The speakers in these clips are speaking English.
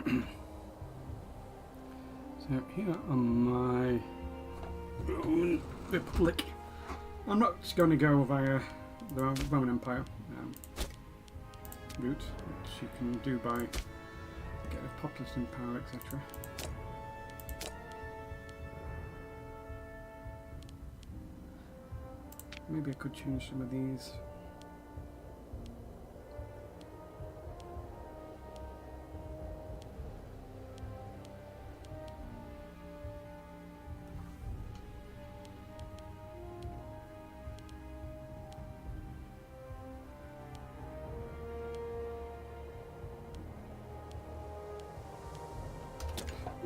So here on my Roman Republic, I'm not just going to go via the Roman Empire route, which you can do by getting a populace in power, etc. Maybe I could change some of these.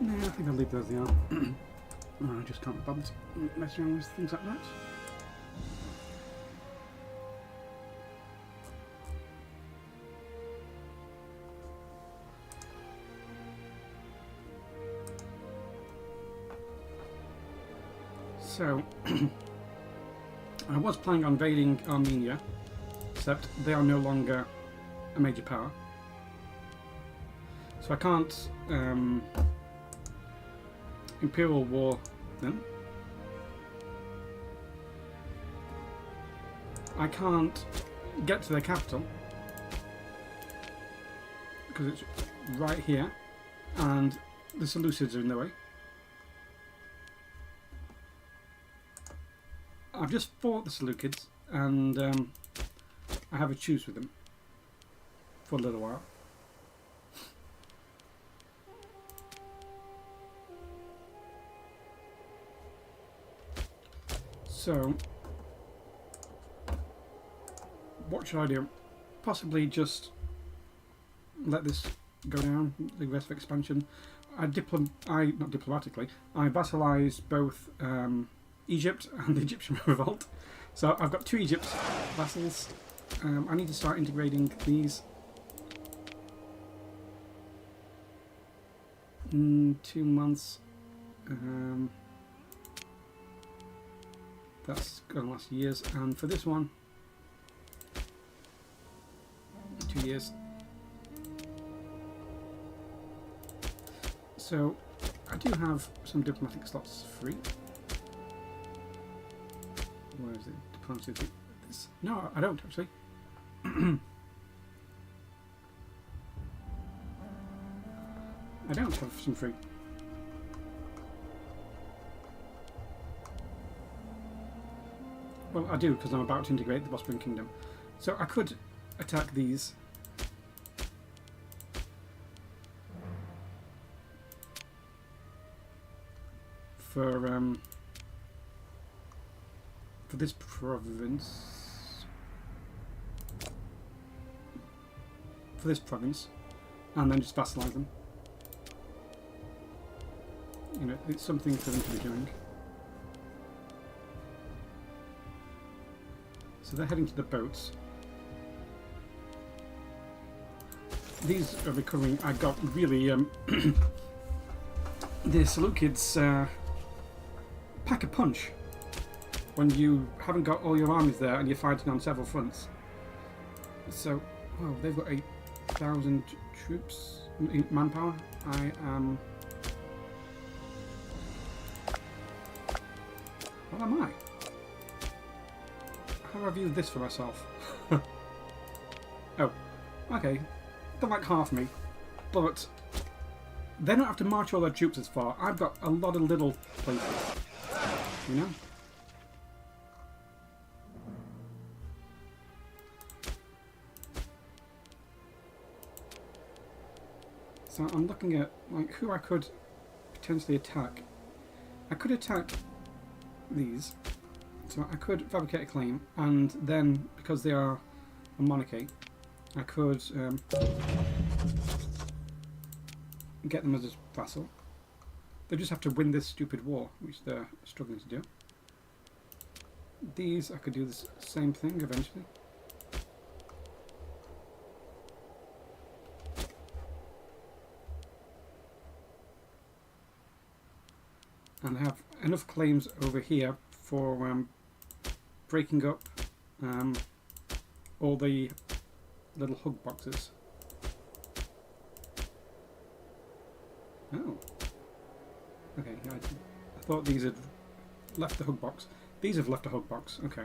No, I think I'll leave those as they are. I just can't be bothered messing around with things like that. So, I was planning on invading Armenia, except they are no longer a major power. So I can't Imperial War them. I can't get to their capital because it's right here and the Seleucids are in the way. I've just fought the Seleucids and I have a truce with them for a little while. So, what should I do? Possibly just let this go down, the rest of expansion. I vassalised both Egypt and the Egyptian revolt. So I've got 2 Egypt vassals. I need to start integrating these. 2 months. That's going to last years, and for this one, 2 years. So I do have some diplomatic slots free. Where is it? Diplomacy. This? No, I don't actually. I don't have some free. Well, I do, because I'm about to integrate the Bosporan Kingdom. So I could attack these. For this province. For this province. And then just vassalize them. You know, it's something for them to be doing. So they're heading to the boats. These are recovering. I got really the Seleucids pack a punch when you haven't got all your armies there and you're fighting on several fronts. So, wow, they've got 8,000 troops, manpower. I am. What am I? How do I view this for myself? Oh, okay. They're like half me, but they don't have to march all their troops as far. I've got a lot of little places, you know? So I'm looking at like who I could potentially attack. I could attack these. So I could fabricate a claim, and then, because they are a monarchy, I could get them as a vassal. They just have to win this stupid war, which they're struggling to do. These, I could do the same thing eventually. And I have enough claims over here for breaking up all the little hug boxes. Oh. Okay, I thought these had left the hug box. These have left a hug box. Okay.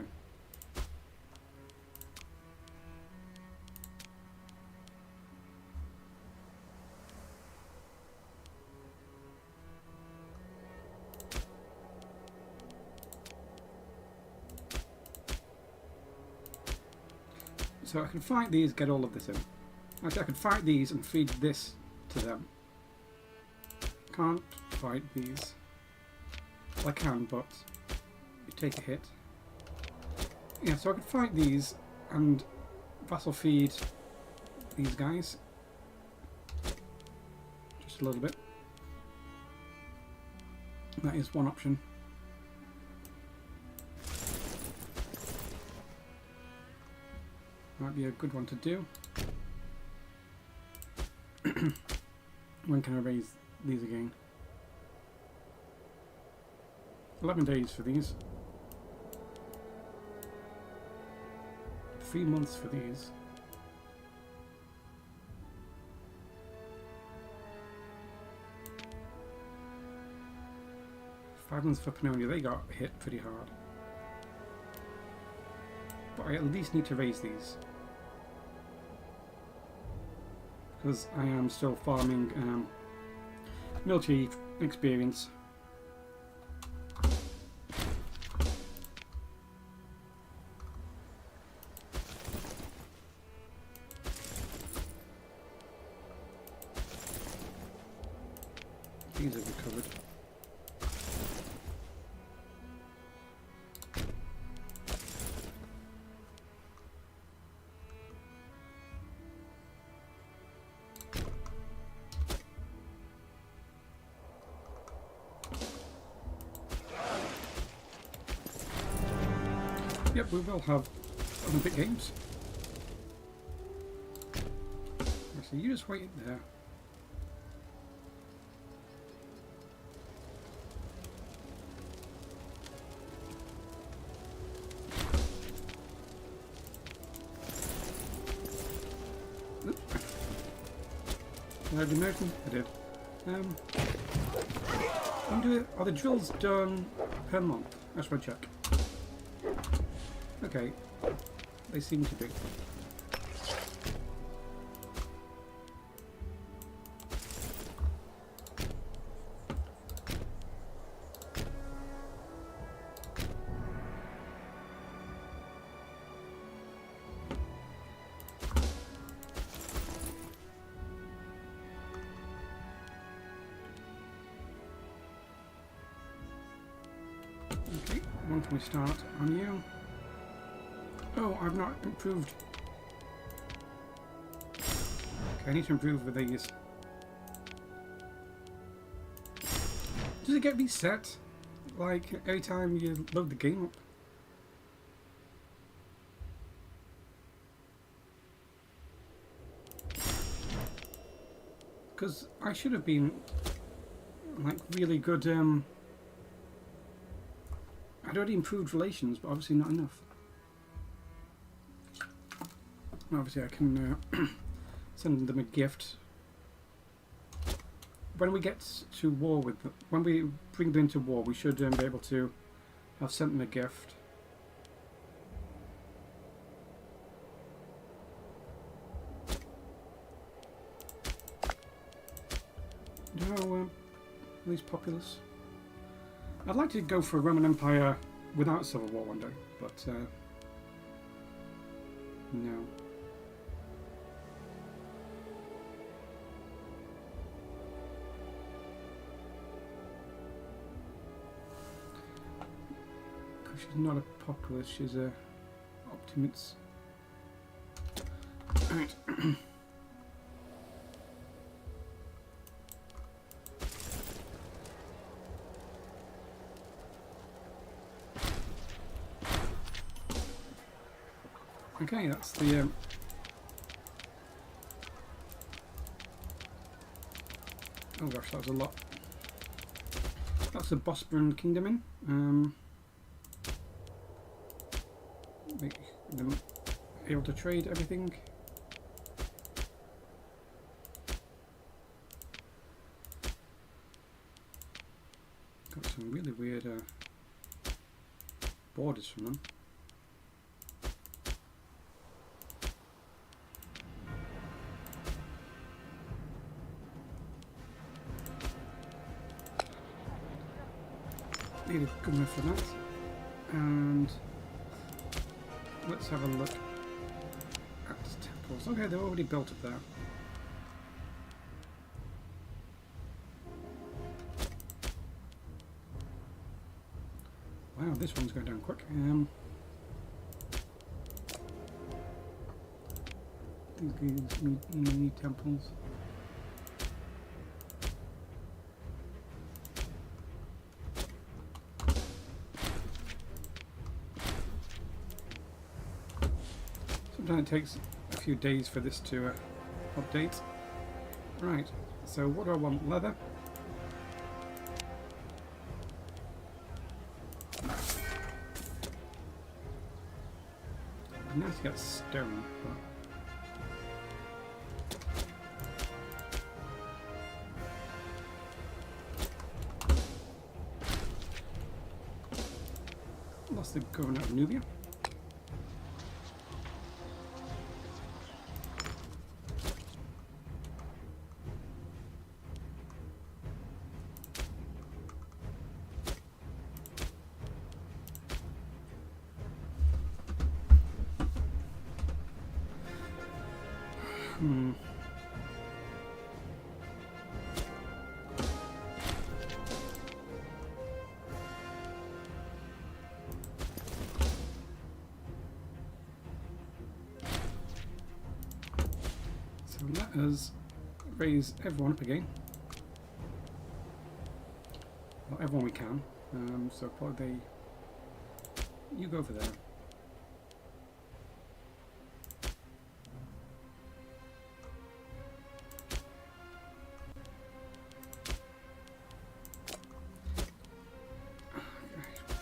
So I can fight these, get all of this in. Actually, I could fight these and feed this to them. Can't fight these. Well, I can, but you take a hit. Yeah, so I could fight these and vassal feed these guys. Just a little bit. That is one option. Might be a good one to do. When can I raise these again? 11 days for these. 3 months for these. 5 months for Pannonia. They got hit pretty hard. But I at least need to raise these. Because I am still farming military experience. These have recovered. Yep, we will have Olympic Games. So you just wait there. Did I do anything? I did. Are the drills done per month? I should check. Okay, they seem to be. Okay, when can we start on you? Oh, I've not improved. Okay, I need to improve with these. Does it get reset? Like, every time you load the game up? Because I should have been, like, really good, I'd already improved relations, but obviously not enough. Obviously I can send them a gift. When we get to war with them, when we bring them into war, we should be able to have sent them a gift. No, these populace. I'd like to go for a Roman Empire without civil war one day, but no. She's not a populist, she's a optimist. Right. Okay, that's the oh gosh, that was a lot. That's the Bosporan Kingdom in. Make them able to trade everything. some really weird borders from them. Need a governor for that. And let's have a look at temples. Okay, they're already built up there. Wow, this one's going down quick. These mini temples. Sometimes it takes a few days for this to update. Right, so what do I want? Leather. Nice to get stone, but lost the governor of Nubia. So let us raise everyone up again. Well, everyone we can. So probably you go over there.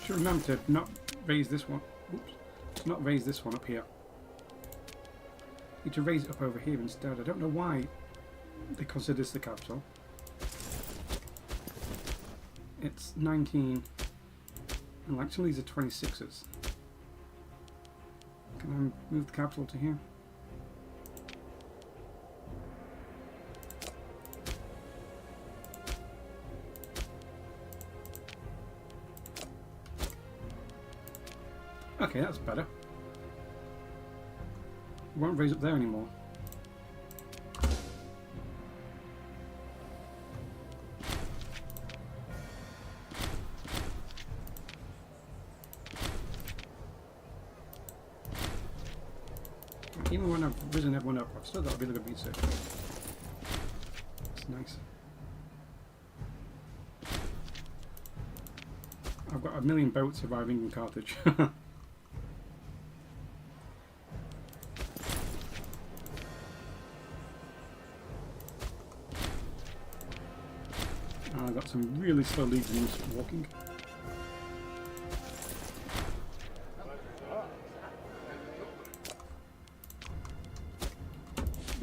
Should remember to not raise this one. Oops, to not raise this one up here. Need to raise it up over here instead. I don't know why they consider this the capital. It's 19, and like some of these are 26s. Can I move the capital to here? Okay, that's better. Won't raise up there anymore. Even when I've risen everyone up, I've still got a really good research. It's nice. I've got 1 million boats surviving in Carthage. I've got some really slow legions walking.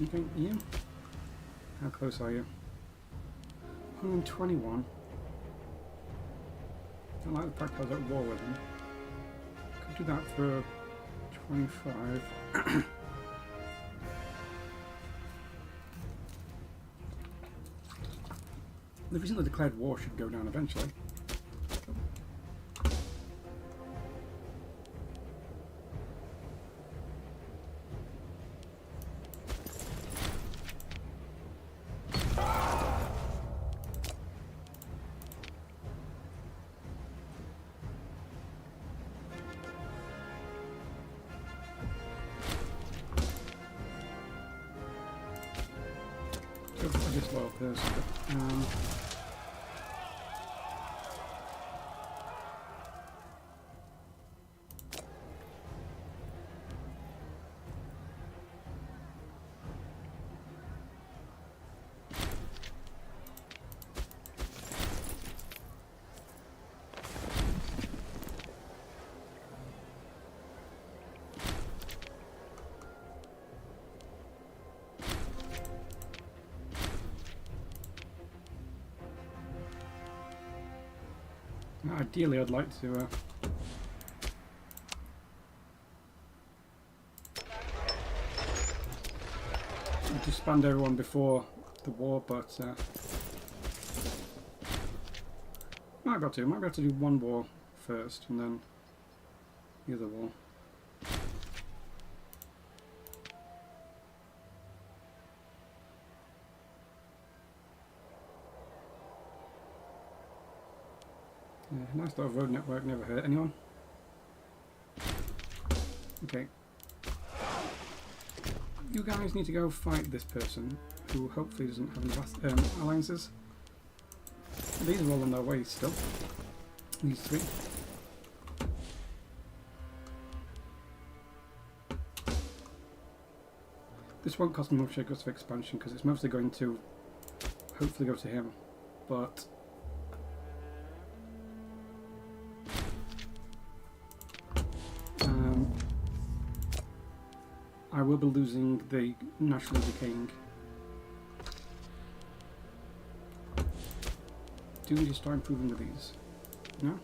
Okay, Ian, how close are you? 121. I like the fact I was at war with them. Could do that for 25. The recently declared war should go down eventually. I just low person, but Ideally, I'd like to disband everyone before the war, but might be able to do one war first and then the other war. Yeah, nice little road network, never hurt anyone. Okay. You guys need to go fight this person, who hopefully doesn't have any alliances. These are all on their way still. These three. This won't cost me much because of expansion, because it's mostly going to hopefully go to him. But I will be losing the naturally decaying. Do we just start improving with these? No?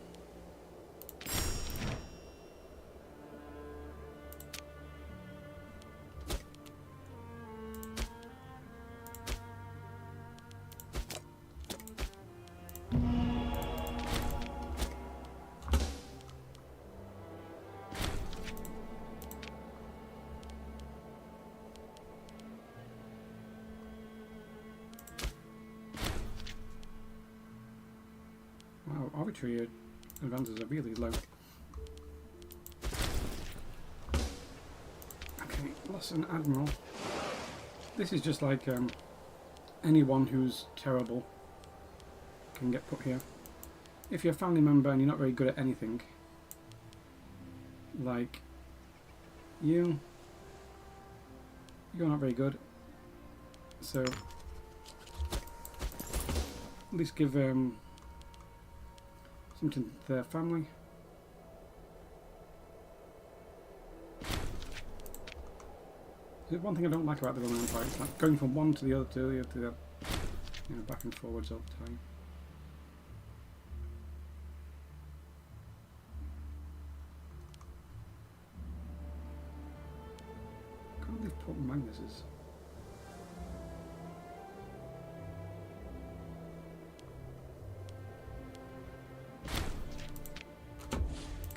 Wow, arbitrary advances are really low. Okay, lost an admiral. This is just like anyone who's terrible can get put here. If you're a family member and you're not very good at anything, like you're not very good, so at least give something to their family. There's one thing I don't like about the Roman Empire, it's like going from one to the other to the other to the other, you know, back and forwards all the time. Can't believe Port Magnus is.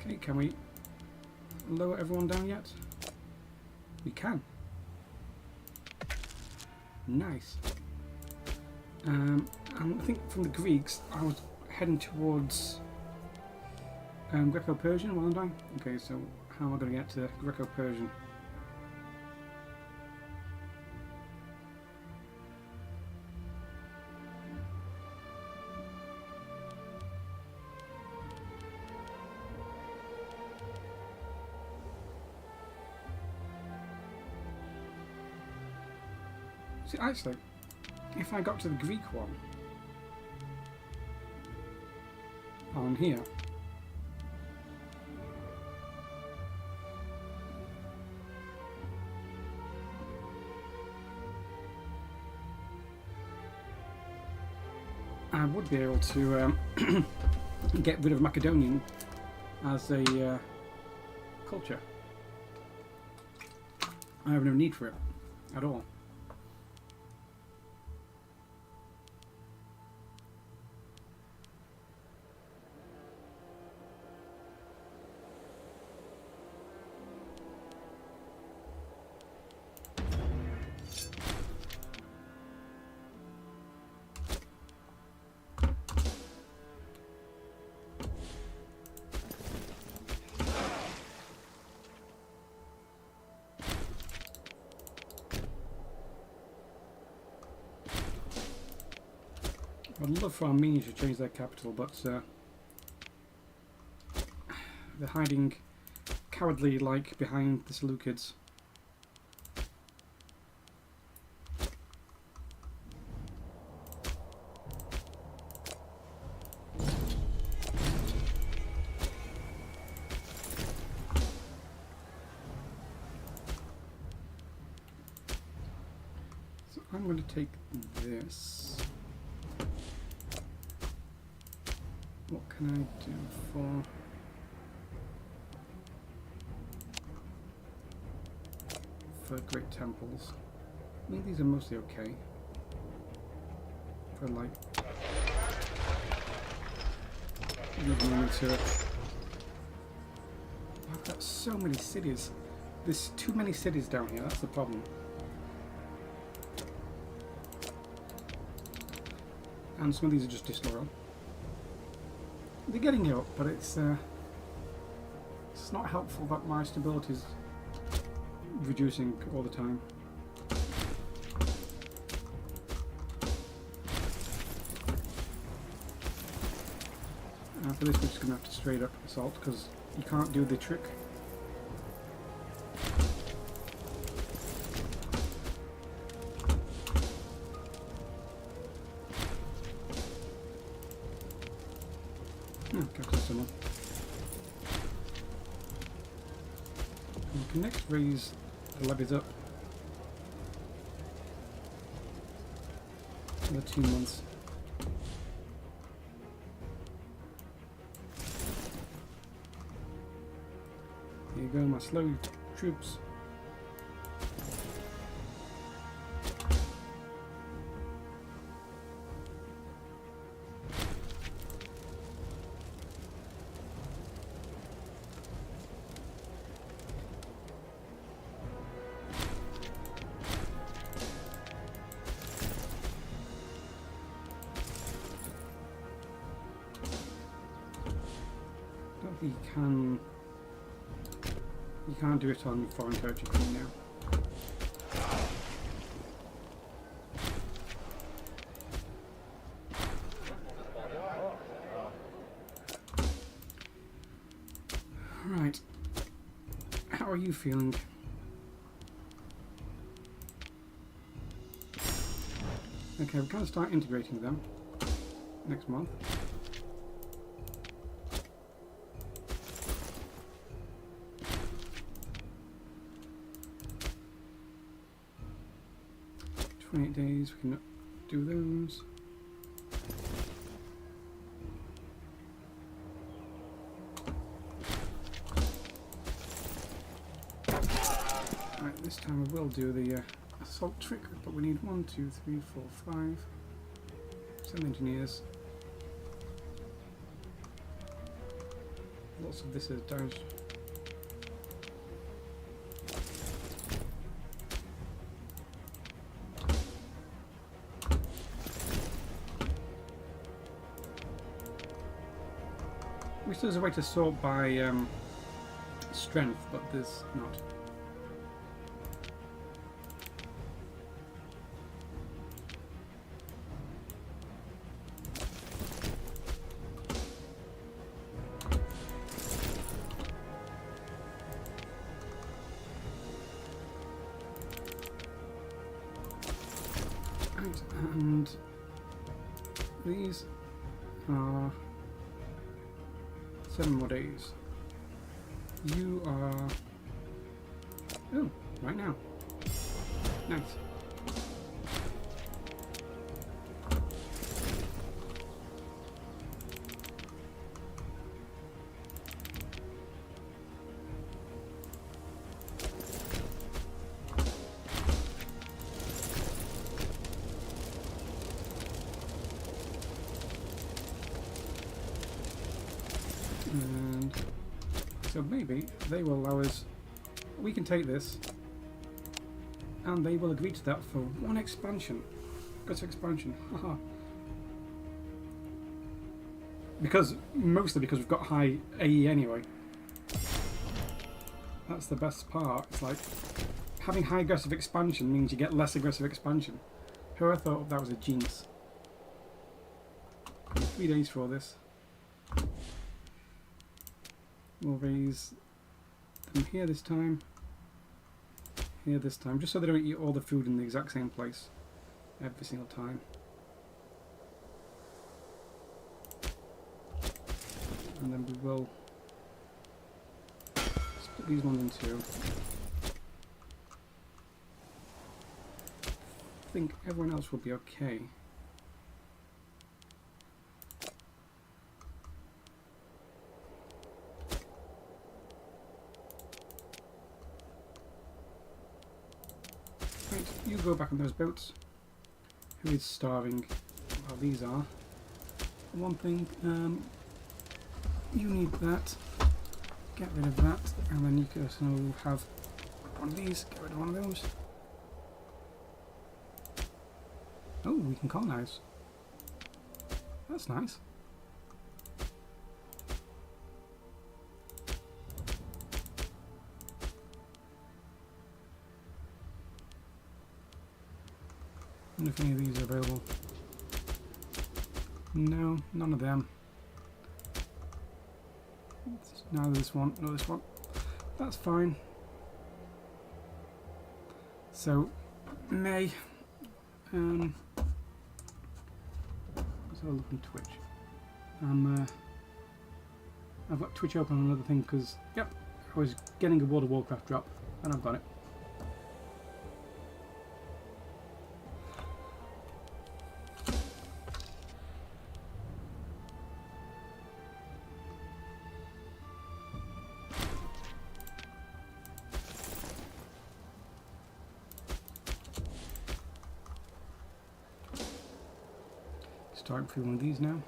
Okay, can we lower everyone down yet? We can. Nice. And I think from the Greeks, I was heading towards Greco-Persian, wasn't I? Okay, so how am I going to get to Greco-Persian? See, actually, if I got to the Greek one on here, I would be able to get rid of Macedonian as a culture. I have no need for it at all. I'd love for Armenia to change their capital, but they're hiding cowardly like behind the Seleucids. So I'm going to take this. What can I do for great temples? I think these are mostly okay. For like moving into it. I've got so many cities. There's too many cities down here, that's the problem. And some of these are just disloyal. They're getting up, but it's not helpful that my stability is reducing all the time. For this we're just going to have to straight up assault because you can't do the trick. Got someone. We can next raise the levies up another 2 months. Here you go, my slow troops. You can't do it on foreign territory now. Right. How are you feeling? Okay, we can start integrating them next month. Days, we can do those. Right, this time we will do the assault trick, but we need 1, 2, 3, 4, 5, 7 engineers. Lots of this is damage. Wish there's a way to sort by strength, but there's not. Right, and these are 7 more days. You are... Oh, right now. Nice. And so maybe they will allow us, we can take this and they will agree to that for 1 expansion. Good expansion, haha. Mostly because we've got high AE anyway. That's the best part. It's like having high aggressive expansion means you get less aggressive expansion. Whoever thought that was a genius. 3 days for this. We'll raise them here this time, here this time, just so they don't eat all the food in the exact same place every single time. And then we will split these ones in 2. I think everyone else will be okay. you go back on those boats. Who is starving? Well, these are. One thing, you need that. Get rid of that, and then you can also have one of these. Get rid of one of those. Oh, we can colonize. That's nice. I wonder if any of these are available. No, none of them. Neither this one, nor this one. That's fine. So, May. Let's have a look on Twitch. I've got Twitch open on another thing because, yep, I was getting a World of Warcraft drop, and I've got it. Starting for one of these now.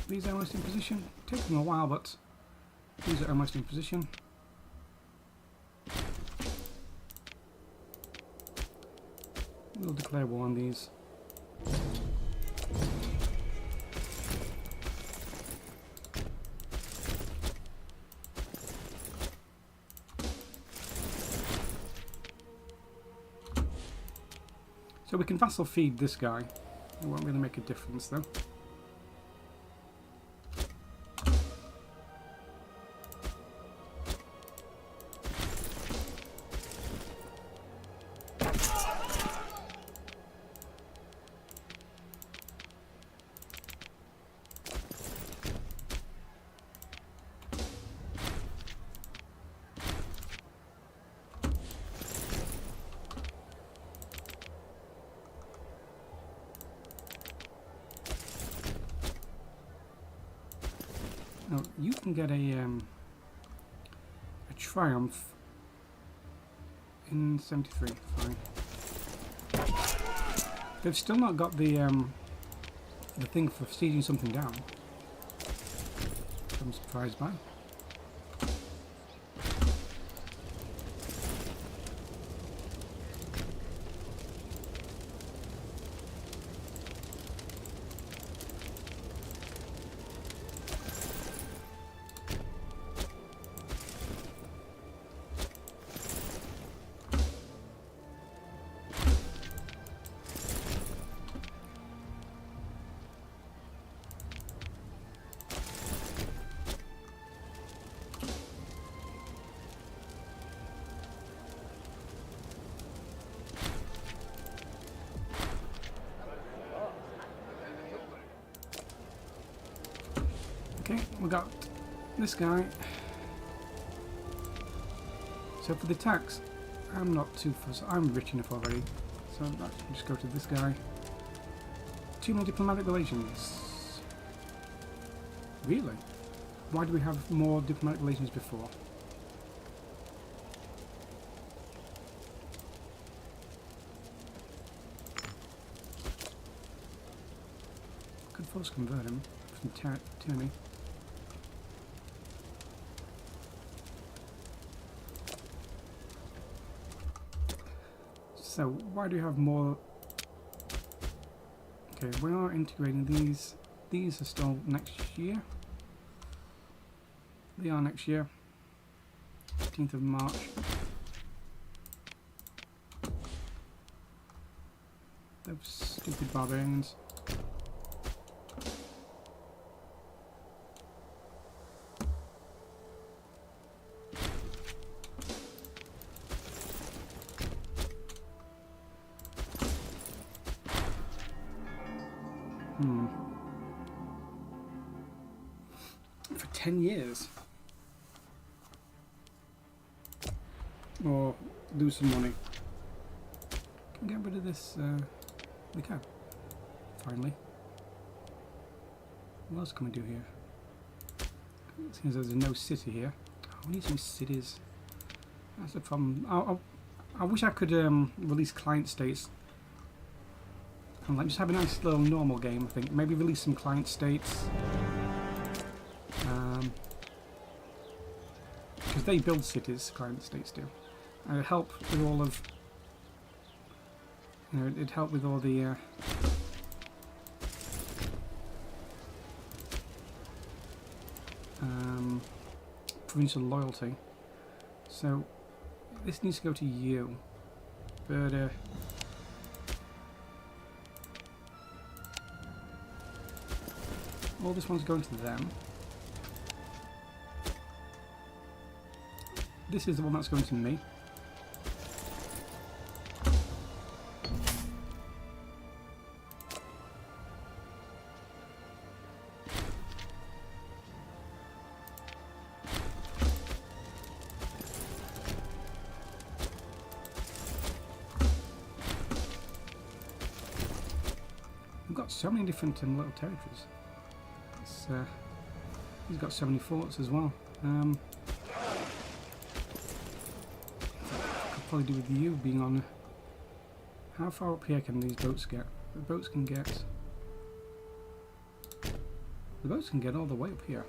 These are almost in position. Takes them a while, but these are almost in position. We'll declare war on these. So we can vassal feed this guy. It won't really make a difference though. Now, you can get a triumph in 73. Fine. They've still not got the thing for sieging something down. I'm surprised by. Okay, we got this guy. So for the tax, I'm not too fussed. I'm rich enough already. So let's just go to this guy. 2 more diplomatic relations. Really? Why do we have more diplomatic relations before? Could force convert him from tyranny. So, why do you have more? Okay, we are integrating these. These are still next year. They are next year. 15th of March. Those stupid barbarians. For 10 years. Or lose some money. Can get rid of this, we can. Finally. What else can we do here? Seems there's no city here. Oh, we need some cities. That's the problem. I wish I could release client states and like just have a nice little normal game. I think maybe release some client states because they build cities. Client states do. And it'd help with all of. You know, it'd help with all the. Provincial loyalty. So this needs to go to you, but all this one's going to them. This is the one that's going to me. We've got so many different little territories. He's got so many forts as well. Could probably do with you being on. How far up here can these boats get? The boats can get. The boats can get all the way up here.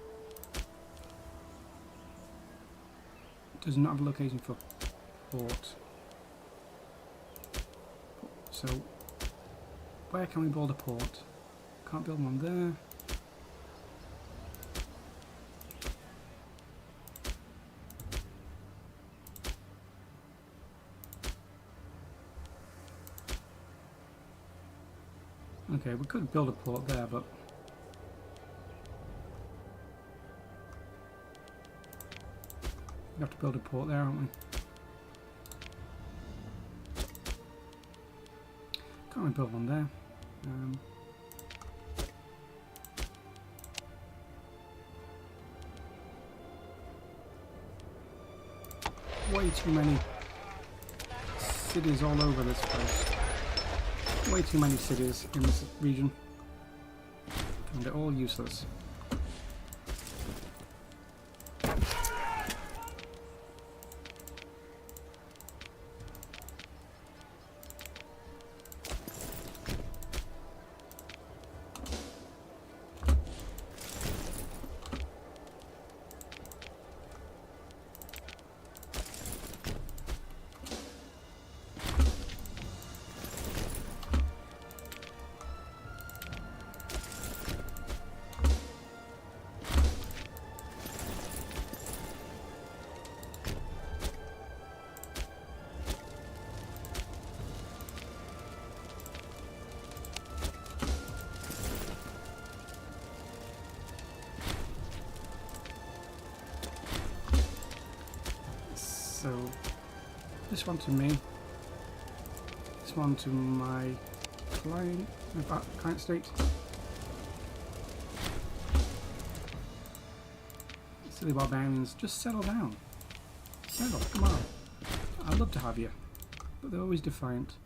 Does not have a location for port. So where can we build a port? Can't build one there. Okay, we could build a port there, but we have to build a port there, aren't we? Can't we build one there? Way too many cities all over this place. Way too many cities in this region, and they're all useless. So this one to me, this one to my client state. Silly barbarians, just settle down. Settle, come on. I'd love to have you, but they're always defiant.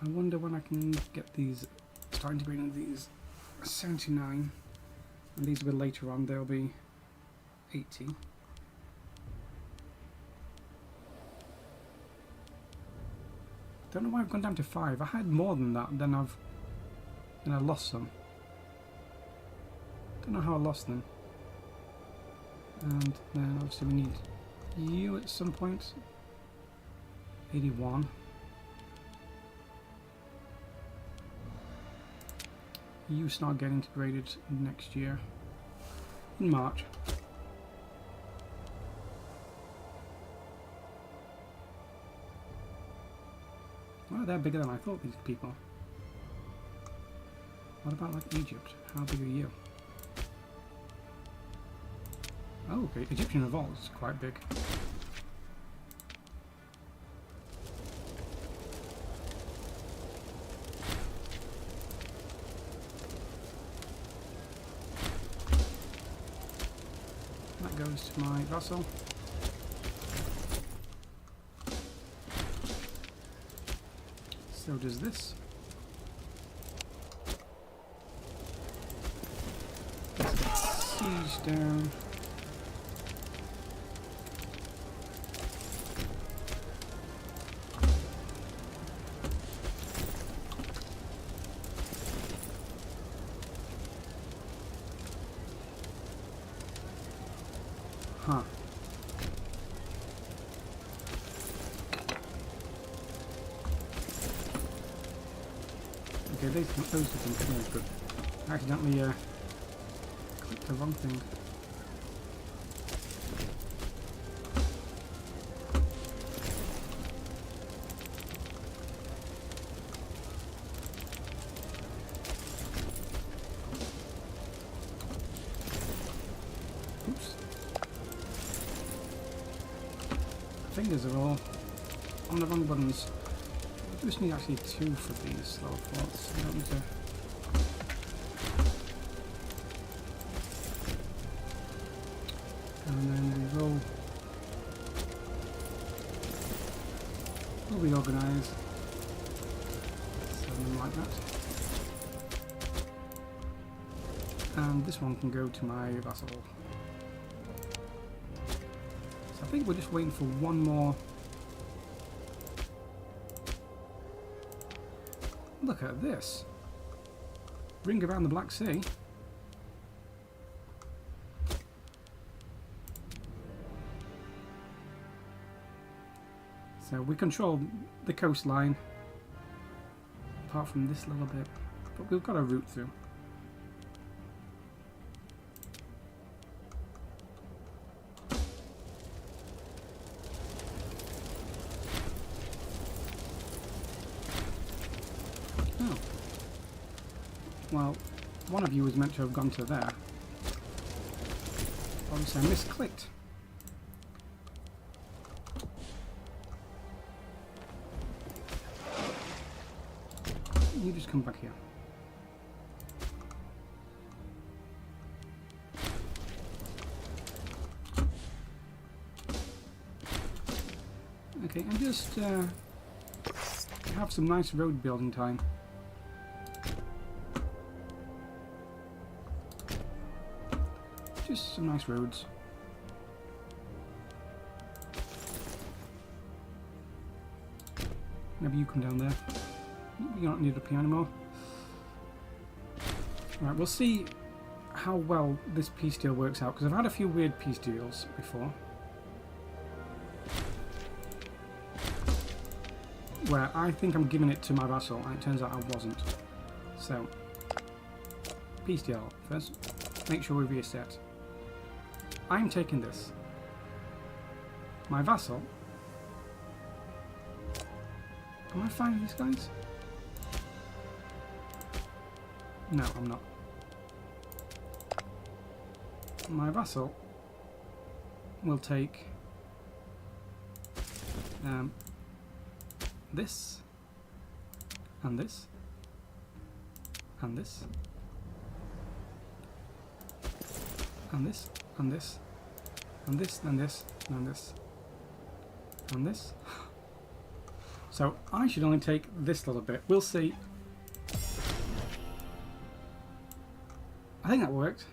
I wonder when I can get these, starting to bring these 79, and these will be later on, they'll be 80. Don't know why I've gone down to 5. I had more than that, then I lost some. Don't know how I lost them. And then obviously we need you at some point. 81. You start getting integrated next year in March. Well, they're bigger than I thought, these people. What about like Egypt? How big are you? Oh, okay, Egyptian revolt is quite big. That goes to my vassal. So does this. Let's get siege down. Huh. Okay, those two things are good. I accidentally clicked the wrong thing. Oops. Fingers are all on the wrong buttons. I just need actually 2 for these slower ports. I don't need to. And then we will reorganize. Something like that. And this one can go to my vassal. So I think we're just waiting for one more. Look at this. Ring around the Black Sea. So we control the coastline, apart from this little bit, but we've got a route through. Oh. Well, one of you was meant to have gone to there. Obviously I misclicked. You just come back here. Okay, and just have some nice road building time. Just some nice roads. Maybe you come down there. You don't need a piano anymore. Right, we'll see how well this peace deal works out, because I've had a few weird peace deals before. Where I think I'm giving it to my vassal, and it turns out I wasn't. So, peace deal. First, make sure we reset. I'm taking this. My vassal. Am I finding these guys? No, I'm not. My vassal will take this, and this, and this, and this, and this, and this, and this, and this, and this. So I should only take this little bit. We'll see. I think that worked.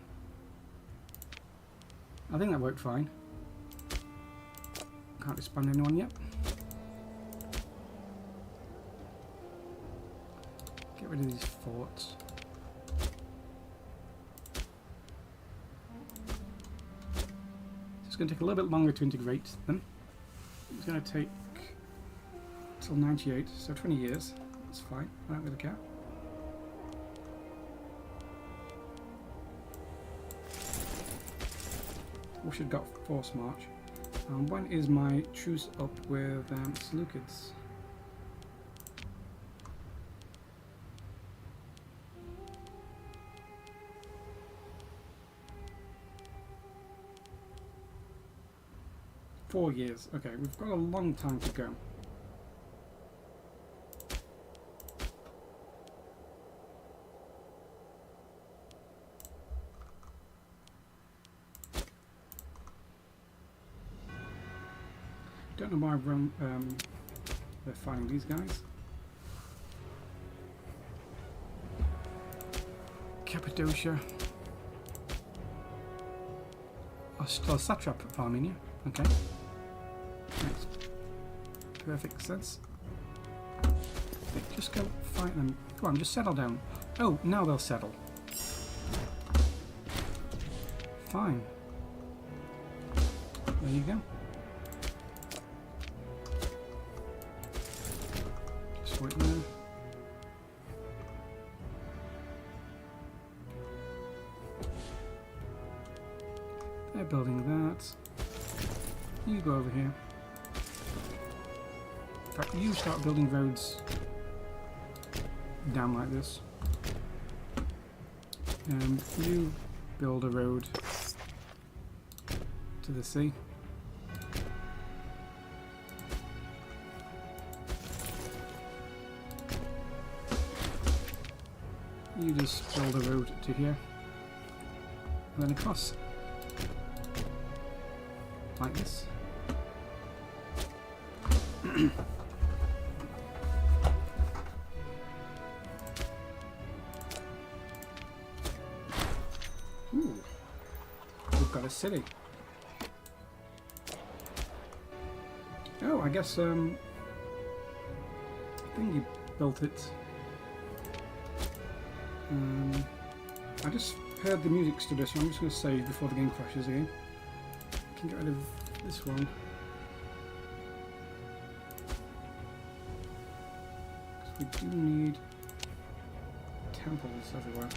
I think that worked fine. Can't expand anyone yet. Get rid of these forts. It's going to take a little bit longer to integrate them. It's going to take till 98, so 20 years. That's fine. I don't really care. We should have got force march. When is my truce up with Seleucids? Four years. Okay, we've got a long time to go. Don't know why they're fighting these guys. Cappadocia. Still satrap of Armenia. Okay. Makes perfect sense. Okay, just go fight them. Come on, just settle down. Oh, now they'll settle. Fine. There you go. Just wait there. They're building that. You go over here. In fact, you start building roads down like this. And you build a road to the sea. You just build a road to here. And then across. Like this. Ooh. We've got a city. Oh, I guess I think you built it. I just heard the music studio, so I'm just going to save before the game crashes again. I can get rid of this one. Because we do need temples everywhere.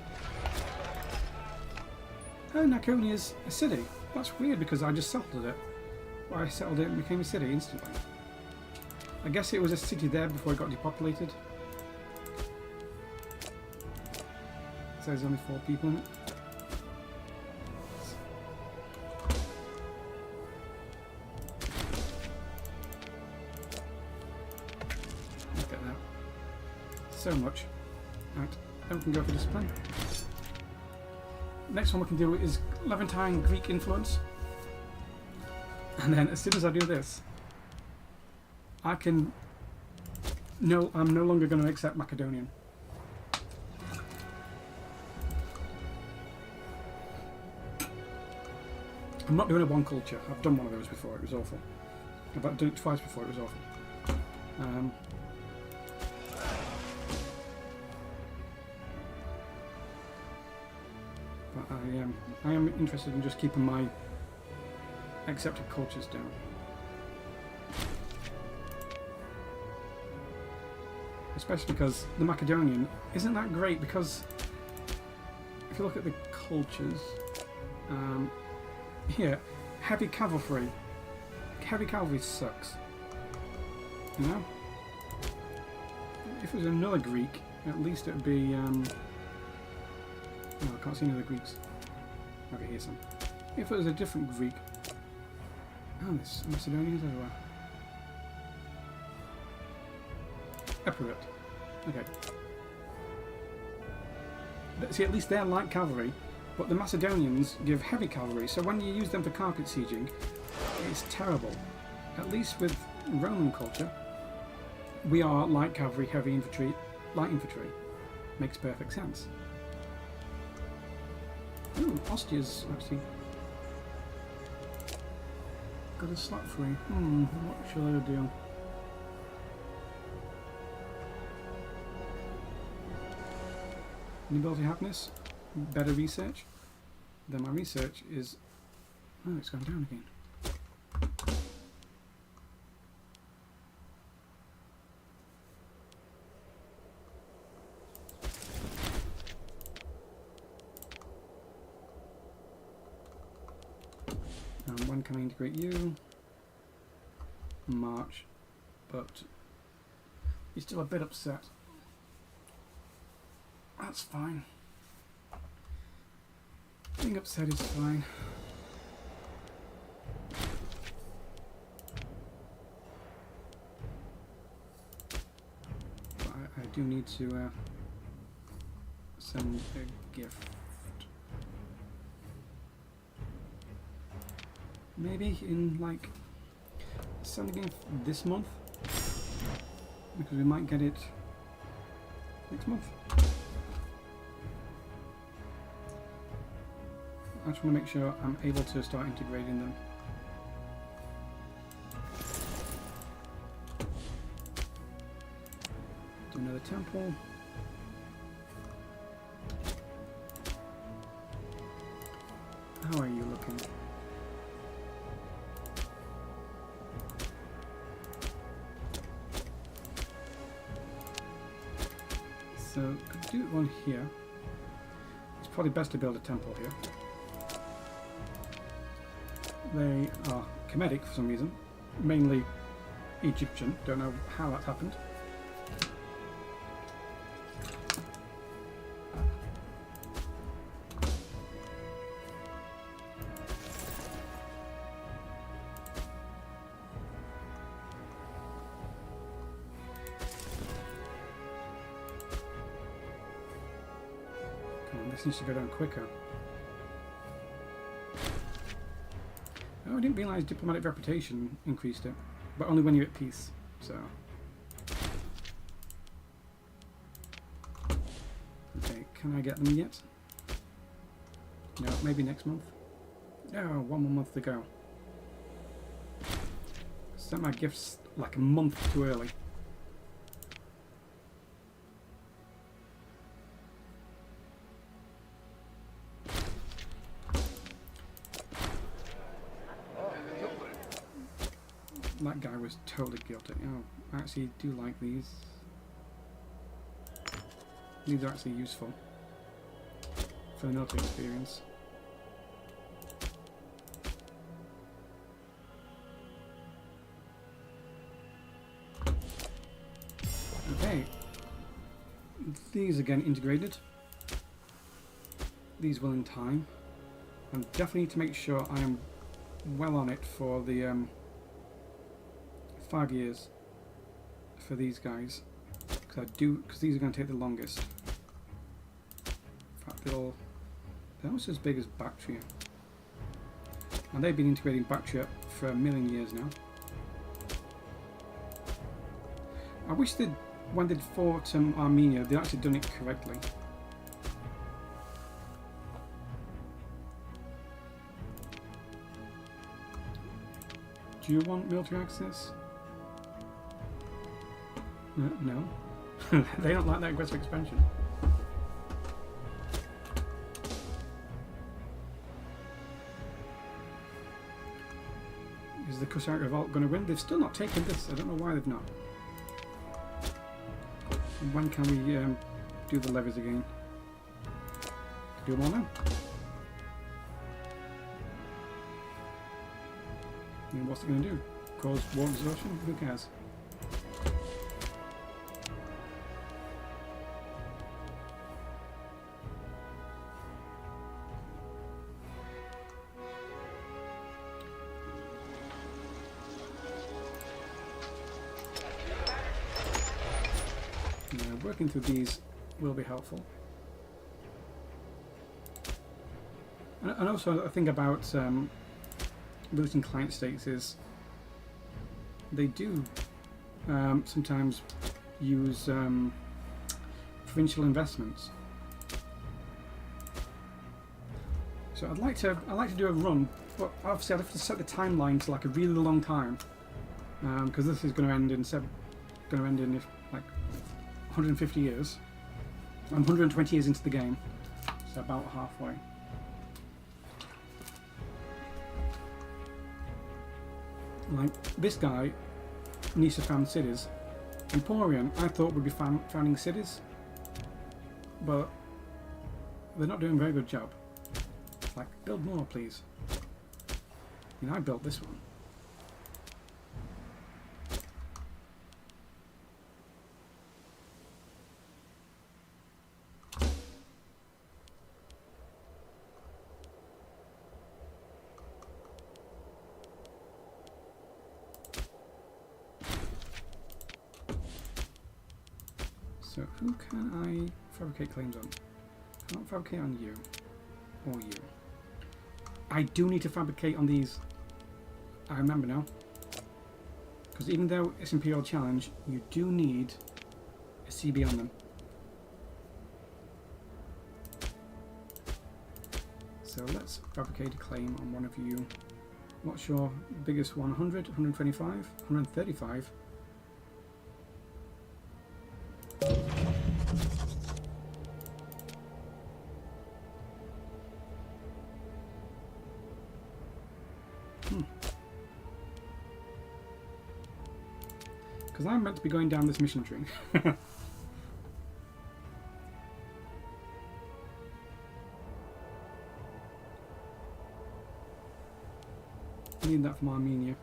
Oh, Naconia's a city. That's weird because I just settled it. Well, I settled it and became a city instantly. I guess it was a city there before it got depopulated. So there's only 4 people in it. Look at that. So much. Right, then we can go for discipline. Next one we can do is Levantine Greek influence. And then as soon as I do this, I can... No, I'm no longer going to accept Macedonian. I'm not doing a one culture. I've done one of those before. It was awful. I've done it twice before. It was awful. But I am interested in just keeping my accepted cultures down. Especially because the Macedonian isn't that great, because if you look at the cultures, here, heavy cavalry. Heavy cavalry sucks. You know? If it was another Greek, at least it would be... oh, I can't see any other Greeks. Okay, here's some. If it was a different Greek... Oh, there's Macedonians everywhere. Imperator. Okay. See, at least they're light cavalry. But the Macedonians give heavy cavalry, so when you use them for carpet sieging, it's terrible. At least with Roman culture, we are light cavalry, heavy infantry, light infantry. Makes perfect sense. Ooh, Ostia's actually got a slot free. What shall I do? New ability happiness, better research. Then my research is... Oh, it's gone down again. When can I integrate you? March. But you're still a bit upset. That's fine. Being upset is fine. But I do need to send a gift. Maybe in like sending it this month, because we might get it next month. I just want to make sure I'm able to start integrating them. Do another temple. How are you looking? So, could do one here. It's probably best to build a temple here. They are Kemetic for some reason, mainly Egyptian. Don't know how that happened. This needs to go down quicker. Oh, I didn't realise diplomatic reputation increased it, but only when you're at peace, so. Okay, can I get them yet? No, maybe next month. No, 1 more month to go. Sent my gifts like a month too early. That guy was totally guilty. Oh, I actually do like these. These are actually useful for the military experience. Okay. These again integrated. These will in time. And definitely need to make sure I am well on it for the 5 years for these guys, because these are going to take the longest. In fact, they're almost as big as Bactria, and they've been integrating Bactria for 1 million years now. I wish that when they'd fought Armenia, they'd actually done it correctly. Do you want military access? No. They don't like that aggressive expansion. Is the Cossack revolt going to win? They've still not taken this. I don't know why they've not. When can we do the levies again? Do them all now. I mean, what's it going to do? Cause war exhaustion? Who cares? Working through these will be helpful. And also, I think about looting client states is they do sometimes use provincial investments. So I'd like to do a run, but obviously I'd have to set the timeline to like a really long time, because this is going to end in like 150 years. I'm 120 years into the game, so about halfway. Like this guy needs to found cities. Emporion, I thought would be founding cities, but they're not doing a very good job. Like, build more, please. You know, I built this one. So who can I fabricate claims on? I can't fabricate on you. Or you. I do need to fabricate on these. I remember now. Because even though it's Imperial Challenge, you do need a CB on them. So So let's fabricate a claim on one of you. What's your biggest one? 100, 125, 135. Because I'm meant to be going down this mission tree. I need that from Armenia.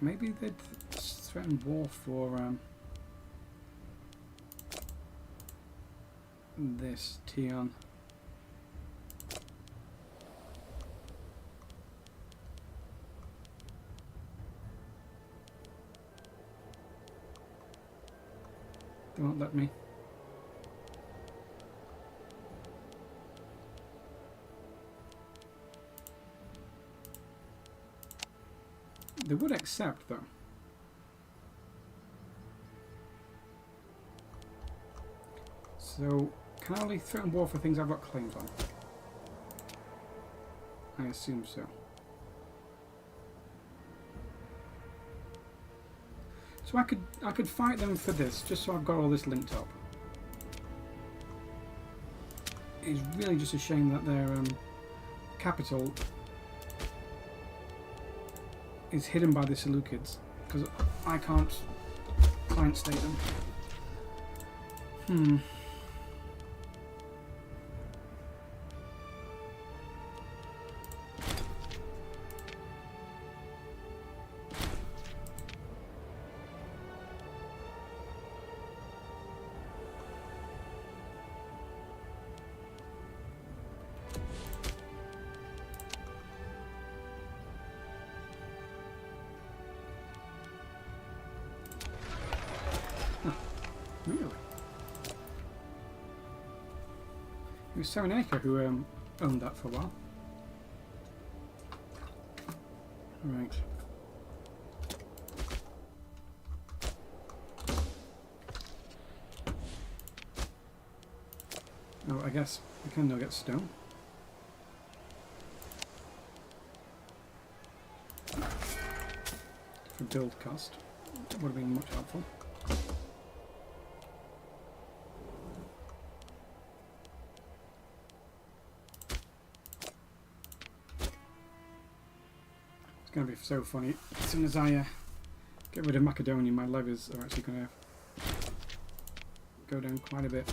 Maybe they'd threaten war for this Tion. They won't let me. They would accept, though. So, can I only threaten war for things I've got claims on? I assume so. So I could fight them for this, just so I've got all this linked up. It's really just a shame that their capital is hidden by the Seleucids, because I can't client state them. Really? It was Serenaka who owned that for a while. Right. Oh, I guess we can now get stone. For build cost. That would have been much helpful. It's going to be so funny. As soon as I get rid of Macedonia, my levies are actually going to go down quite a bit.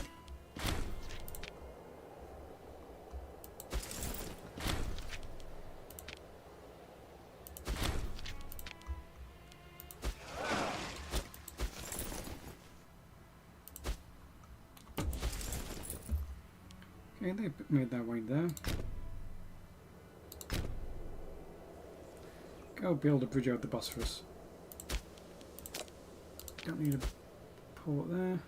Okay, they've made their way there. Go build a bridge over the Bosphorus. Don't need a port there.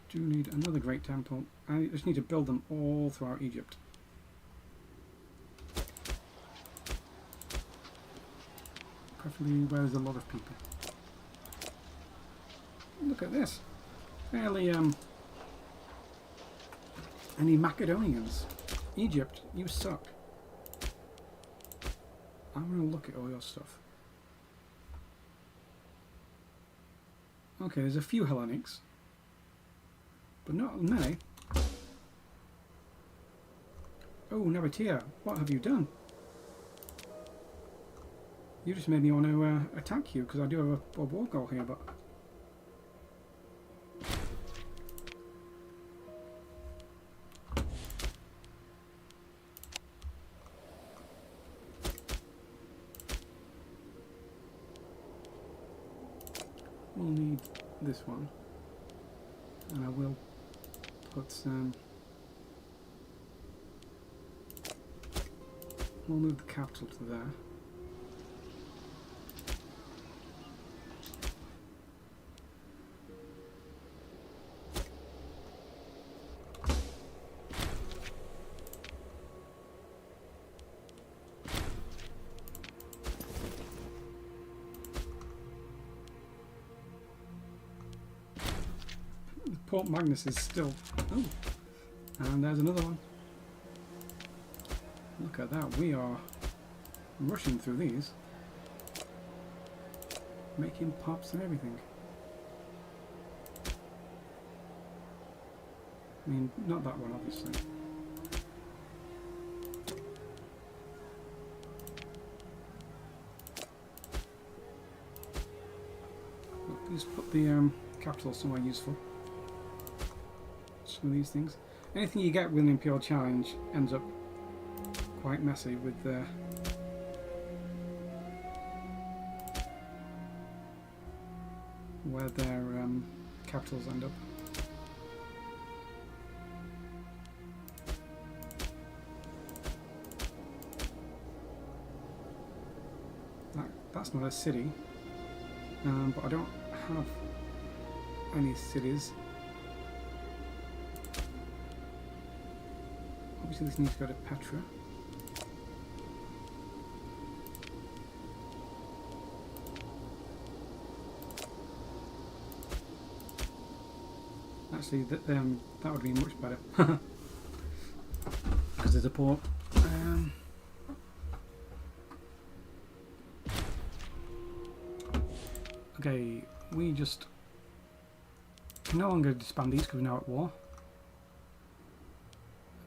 Do need another great temple. I just need to build them all throughout Egypt. Preferably where there's a lot of people. Look at this. Fairly any Macedonians? Egypt, you suck. I'm going to look at all your stuff. Okay, there's a few Hellenics, but not many. Oh, Nabatea, what have you done? You just made me want to attack you, because I do have a war goal here, but... We'll need this one, and I will put some... We'll move the capital to there. Port Magnus is still... Oh, and there's another one. Look at that, we are rushing through these. Making pops and everything. I mean, not that one, obviously. Please put the capital somewhere useful. Some of these things. Anything you get with an Imperial Challenge ends up quite messy with the... where their capitals end up. That's not a city, but I don't have any cities. Obviously this needs to go to Petra. Actually, that would be much better because there's a port. Okay, we just can no longer disband these because we're now at war,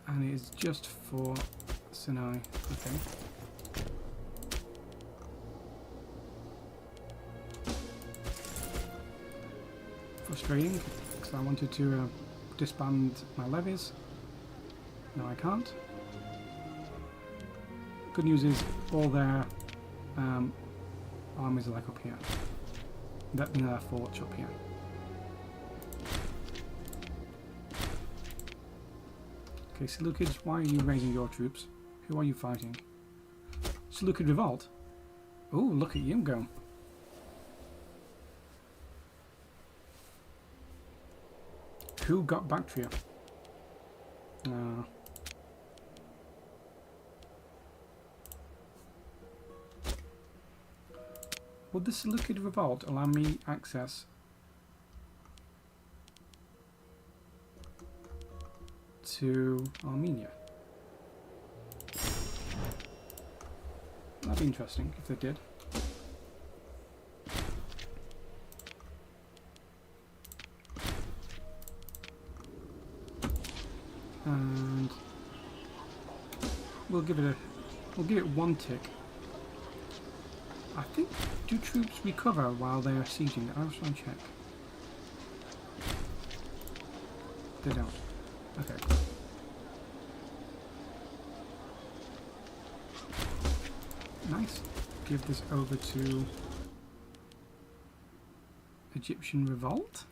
and it is just for Sinai. Okay. Frustrating, because I wanted to disband my levies. No, I can't. Good news is all their armies are like up here. That means their forts up here. Okay, Seleucids, why are you raising your troops? Who are you fighting? Seleucid revolt? Oh, look at you go. Who got Bactria? Would the Seleucid revolt allow me access to Armenia? That'd be interesting if they did. And we'll give it one tick. I think, do troops recover while they are sieging? I was trying to check. They don't. Okay. Nice. Give this over to Egyptian revolt.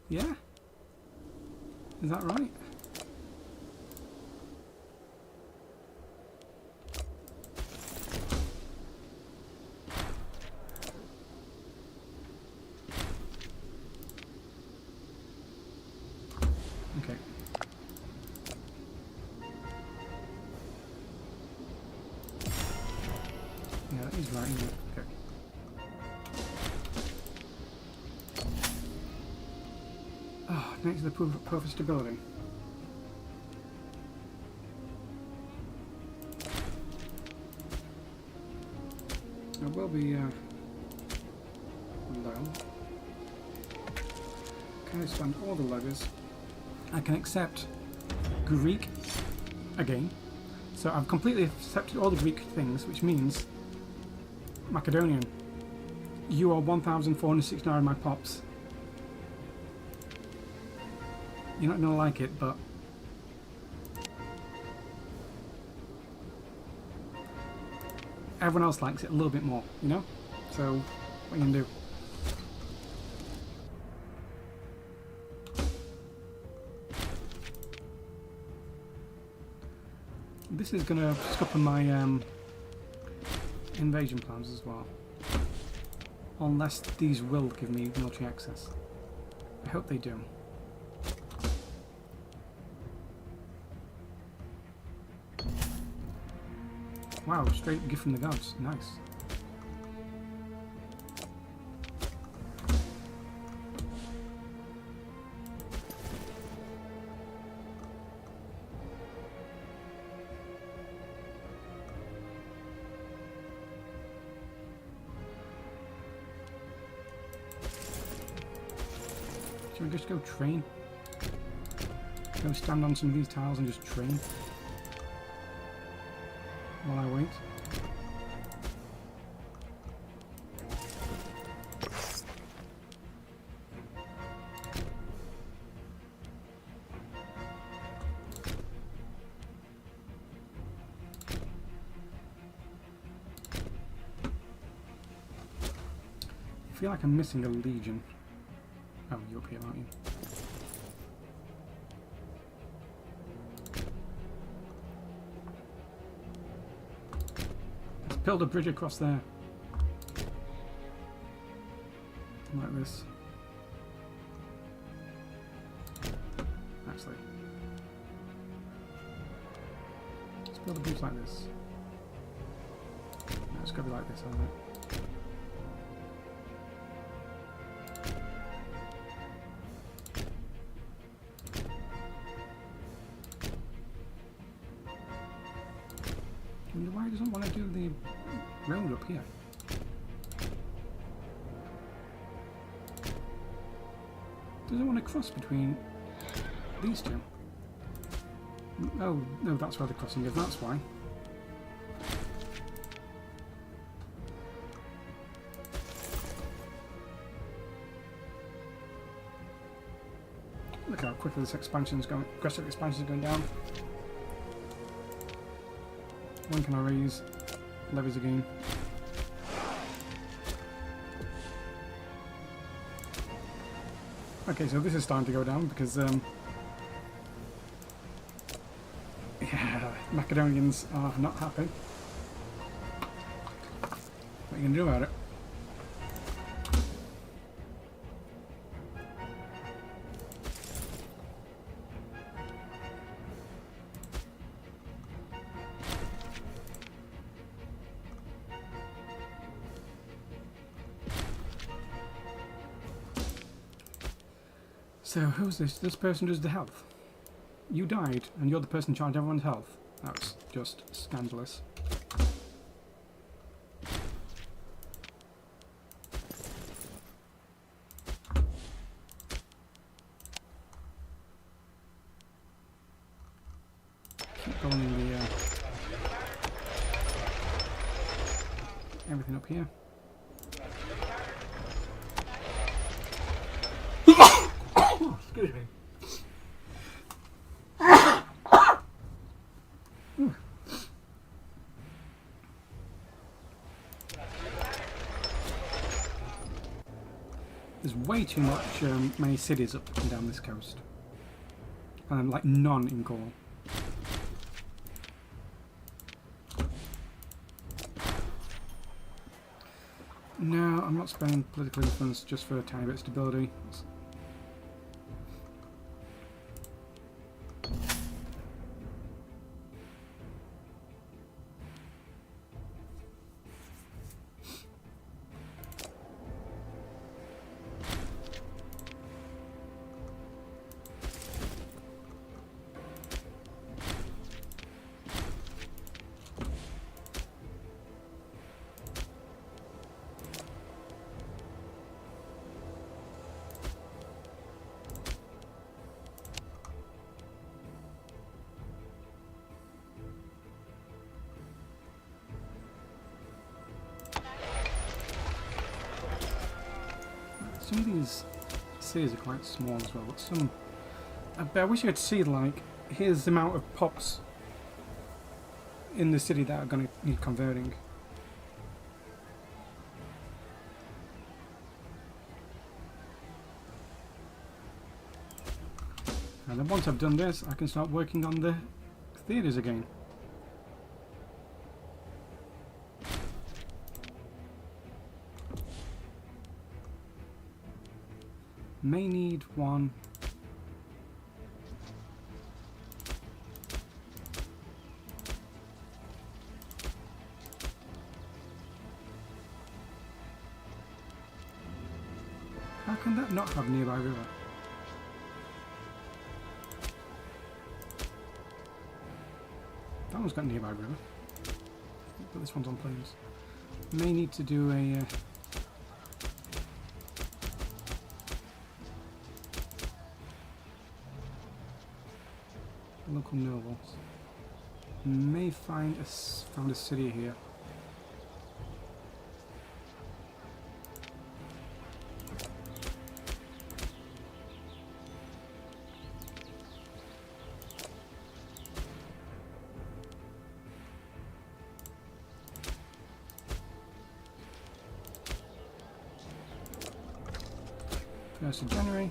Yeah? Is that right? Okay. Yeah, that is right, isn't it? Okay. Oh, next to the proof of stability. It will be low. Can I spend all the levies? I can accept Greek again. So I've completely accepted all the Greek things, which means Macedonian. You are 1,469 my pops. You're not going to like it, but everyone else likes it a little bit more, you know? So, what are you going to do? This is going to scupper my invasion plans as well. Unless these will give me military access. I hope they do. Wow, straight gift from the gods. Nice. Should we just go train? Go stand on some of these tiles and just train while I wait. I feel like I'm missing a legion. Oh, you're up here, aren't you? Let's build a bridge across there. Like this. Actually. Let's build a bridge like this. No, it's got to be like this, hasn't it? Why doesn't want to do the road up here? Doesn't want to cross between these two. Oh, no, that's where the crossing is, that's why. Look how quickly this expansion's going. Aggressive expansion's going down. When can I raise levies again? Okay, so this is starting to go down because yeah, Macedonians are not happy. What are you going to do about it? So, who's this? This person does the health. You died, and you're the person in charge of everyone's health. That's just scandalous. Keep going in the everything up here. Excuse me. There's way too much many cities up and down this coast, and like none in Gaul. No, I'm not spending political influence just for a tiny bit of stability. Some of these cities are quite small as well, but some... I wish I could see, like, here's the amount of pops in the city that are going to need converting. And then once I've done this, I can start working on the theatres again. May need one. How can that not have nearby river? That one's got nearby river, but this one's on plains. May need to do a Local nobles. May found a city here. First of January.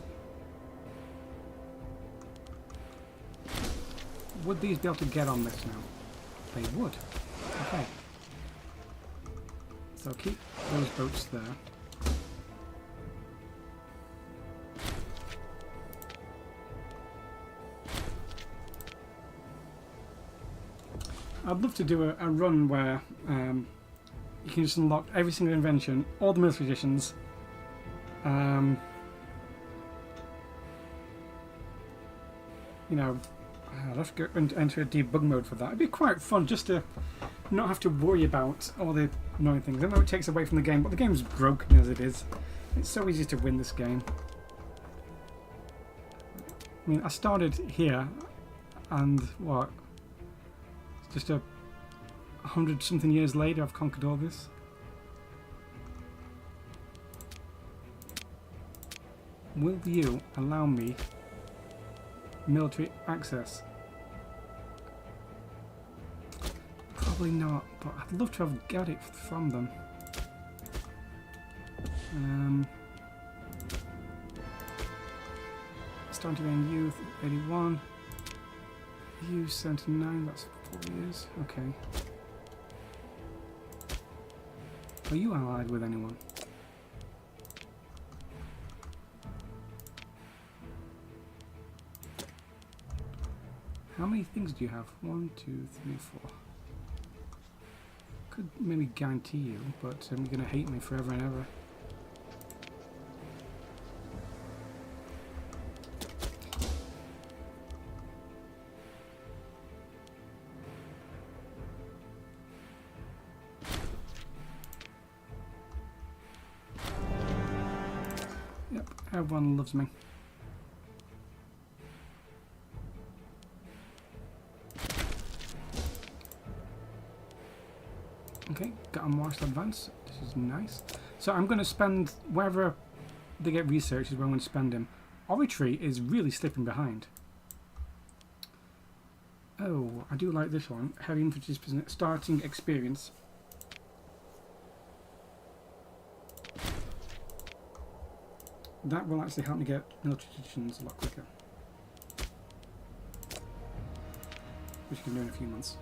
Would these be able to get on this now? They would. Okay. So keep those boats there. I'd love to do a run where you can just unlock every single invention, all the military editions. You know, I'll have to go enter a debug mode for that. It'd be quite fun just to not have to worry about all the annoying things. I know it takes away from the game, but the game's broken as it is. It's so easy to win this game. I mean, I started here, and what? Just 100-something years later, I've conquered all this. Will you allow me military access? Probably not, but I'd love to have got it from them. Starting to gain youth, 81. Youth 79, that's 4 years. Okay. Are you allied with anyone? How many things do you have? 1, 2, 3, 4. Could maybe guarantee you, but you're going to hate me forever and ever. Yep, everyone loves me. Okay, got a martial advance. This is nice. So I'm going to spend wherever they get research is where I'm going to spend him. Oratory is really slipping behind. Oh, I do like this one. Heavy infantry starting experience. That will actually help me get military traditions a lot quicker. Which you can do in a few months.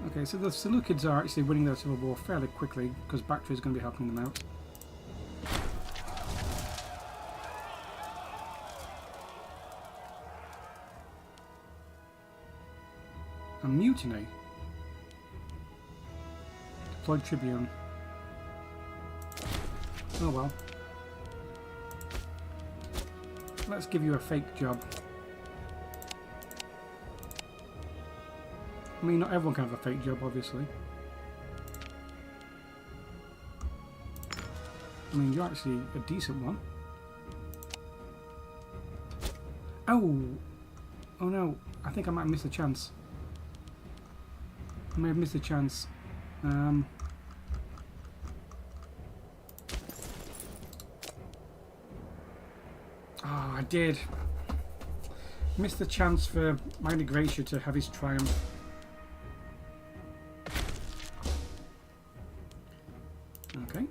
Okay, so the Seleucids are actually winning their civil war fairly quickly because Bactria is going to be helping them out. A mutiny. Deployed tribune. Oh well. Let's give you a fake job. I mean, not everyone can have a fake job, obviously. I mean, you're actually a decent one. Oh! Oh no, I think I might have missed a chance. I may have missed a chance. Oh, I did. Missed the chance for my Gracia to have his triumph. Okay.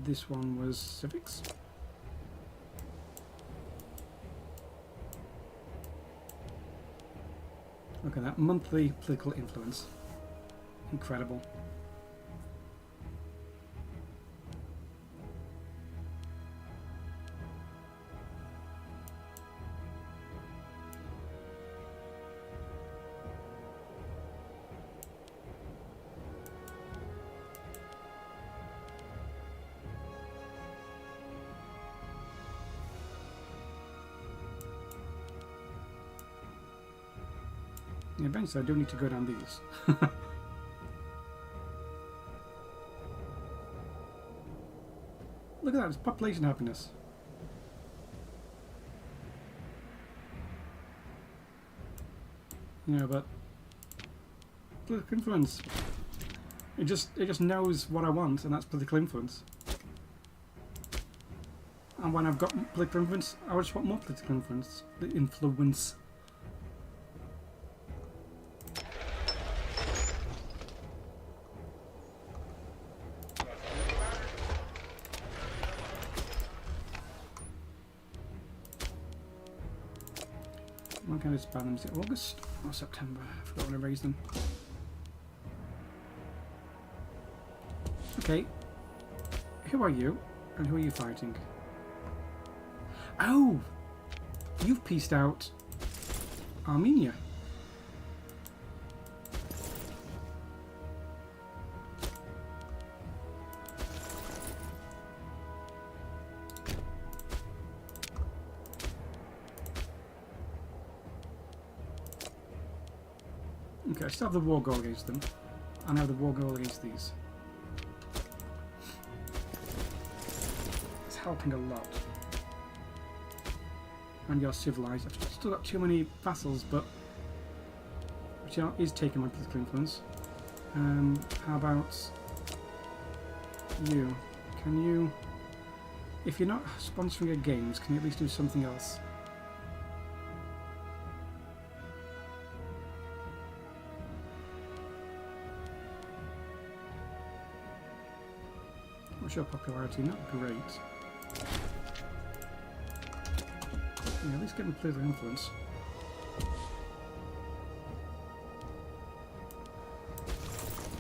This one was civics. Look at that monthly political influence. Incredible. Yeah, eventually I do need to go down these. Look at that, it's population happiness. You know, but political influence. It just knows what I want, and that's political influence. And when I've got political influence, I just want more political influence. When can I disband them? Is it August or September? I forgot when I raised them. Okay. Who are you? And who are you fighting? Oh! You've pieced out Armenia. Okay, I still have the war goal against them. I have the war goal against these. It's helping a lot. And you're civilized. I've still got too many vassals, but which is taking my political influence. How about you? Can you, if you're not sponsoring your games, can you at least do something else? What's your popularity? Not great. Yeah, at least get me political influence.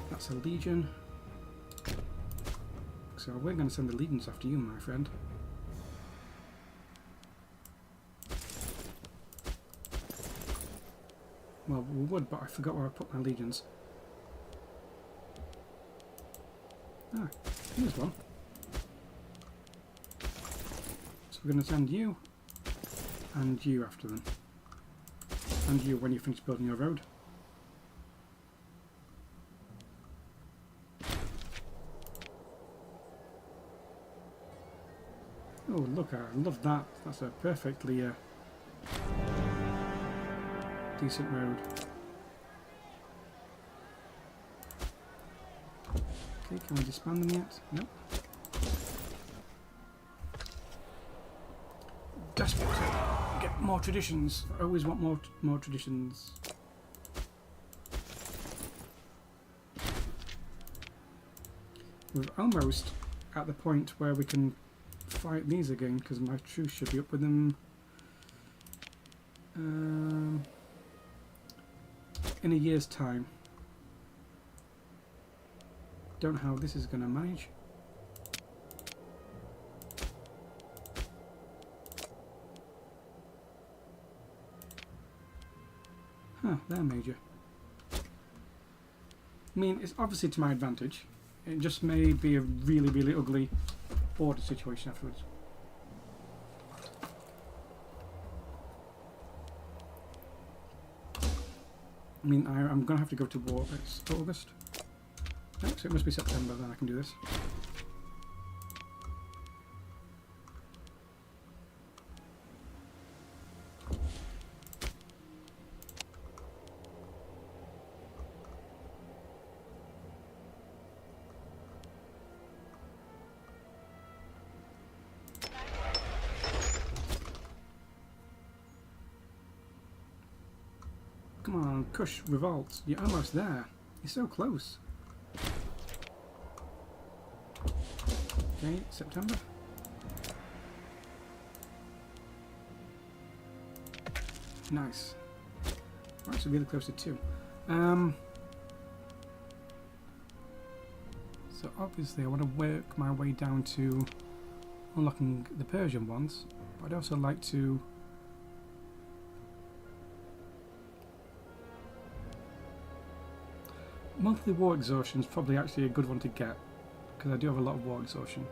That's a legion. So we're going to send the legions after you, my friend. Well, we would, but I forgot where I put my legions. Ah, here's one. So we're going to send you and you after them. And you when you finish building your road. Oh, look, I love that. That's a perfectly decent road. Okay, can we disband them yet? Nope. Desperate to get more traditions. I always want more traditions. We're almost at the point where we can fight these again, because my truce should be up with them in a year's time. Don't know how this is going to manage. Huh, they're major. I mean, it's obviously to my advantage. It just may be a really, really ugly border situation afterwards. I mean, I'm going to have to go to war. It's August. No, so it must be September, then I can do this. Come on, Kush, revolt. You're almost there. You're so close. Okay, September. Nice. Right, so really close to 2. So obviously I want to work my way down to unlocking the Persian ones, but I'd also like to monthly war exhaustion is probably actually a good one to get, because I do have a lot of war exhaustion.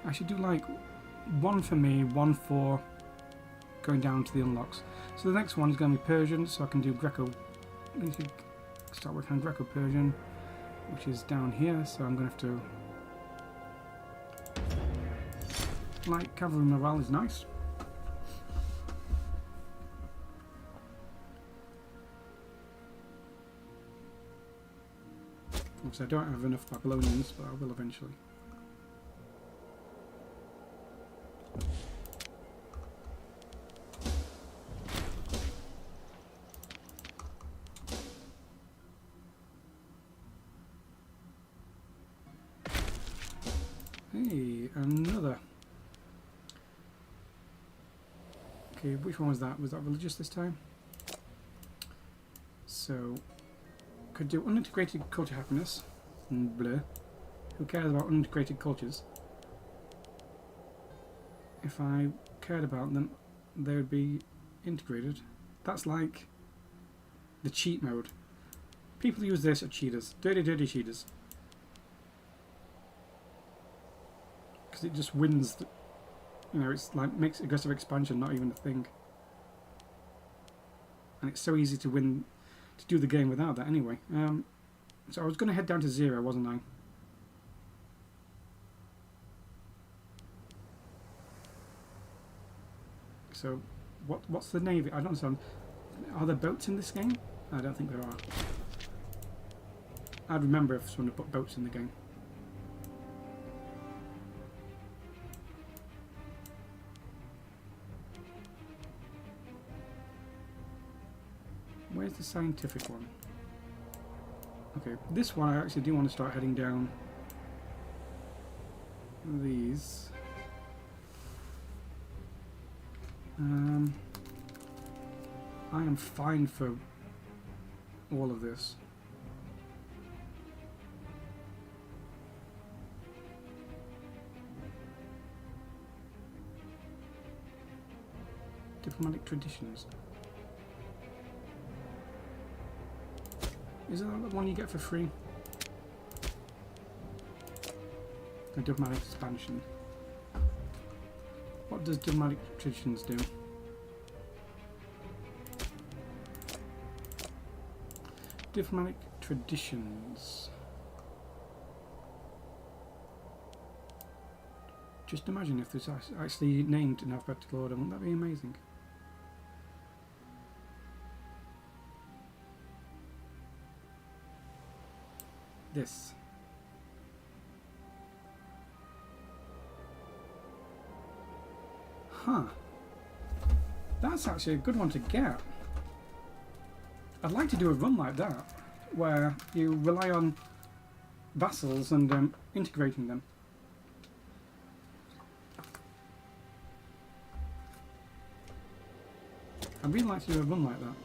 I should do like one for me, one for going down to the unlocks. So the next one is going to be Persian, so I can do Greco. We could start working on Greco-Persian, which is down here, so I'm going to have to... Like, cavalry morale is nice. Obviously I don't have enough Babylonians, but I will eventually. Hey, another. Okay, which one was that? Was that religious this time? So, could do unintegrated culture happiness. And bleh. Who cares about unintegrated cultures? If I cared about them, they would be integrated. That's like the cheat mode. People who use this are cheaters. Dirty, dirty cheaters. Because it just wins, you know, it's like makes aggressive expansion not even a thing. And it's so easy to win, to do the game without that anyway. So I was going to head down to 0, wasn't I? So, what's the navy? I don't understand. Are there boats in this game? I don't think there are. I'd remember if someone had put boats in the game. Where's the scientific one? Okay, this one I actually do want to start heading down these. I am fine for all of this. Diplomatic traditions. Isn't that the one you get for free? The diplomatic expansion. What does diplomatic traditions do? Diplomatic traditions. Just imagine if this is actually named in alphabetical order. Wouldn't that be amazing? This. Huh. That's actually a good one to get. I'd like to do a run like that, where you rely on vassals and integrating them. I'd really like to do a run like that.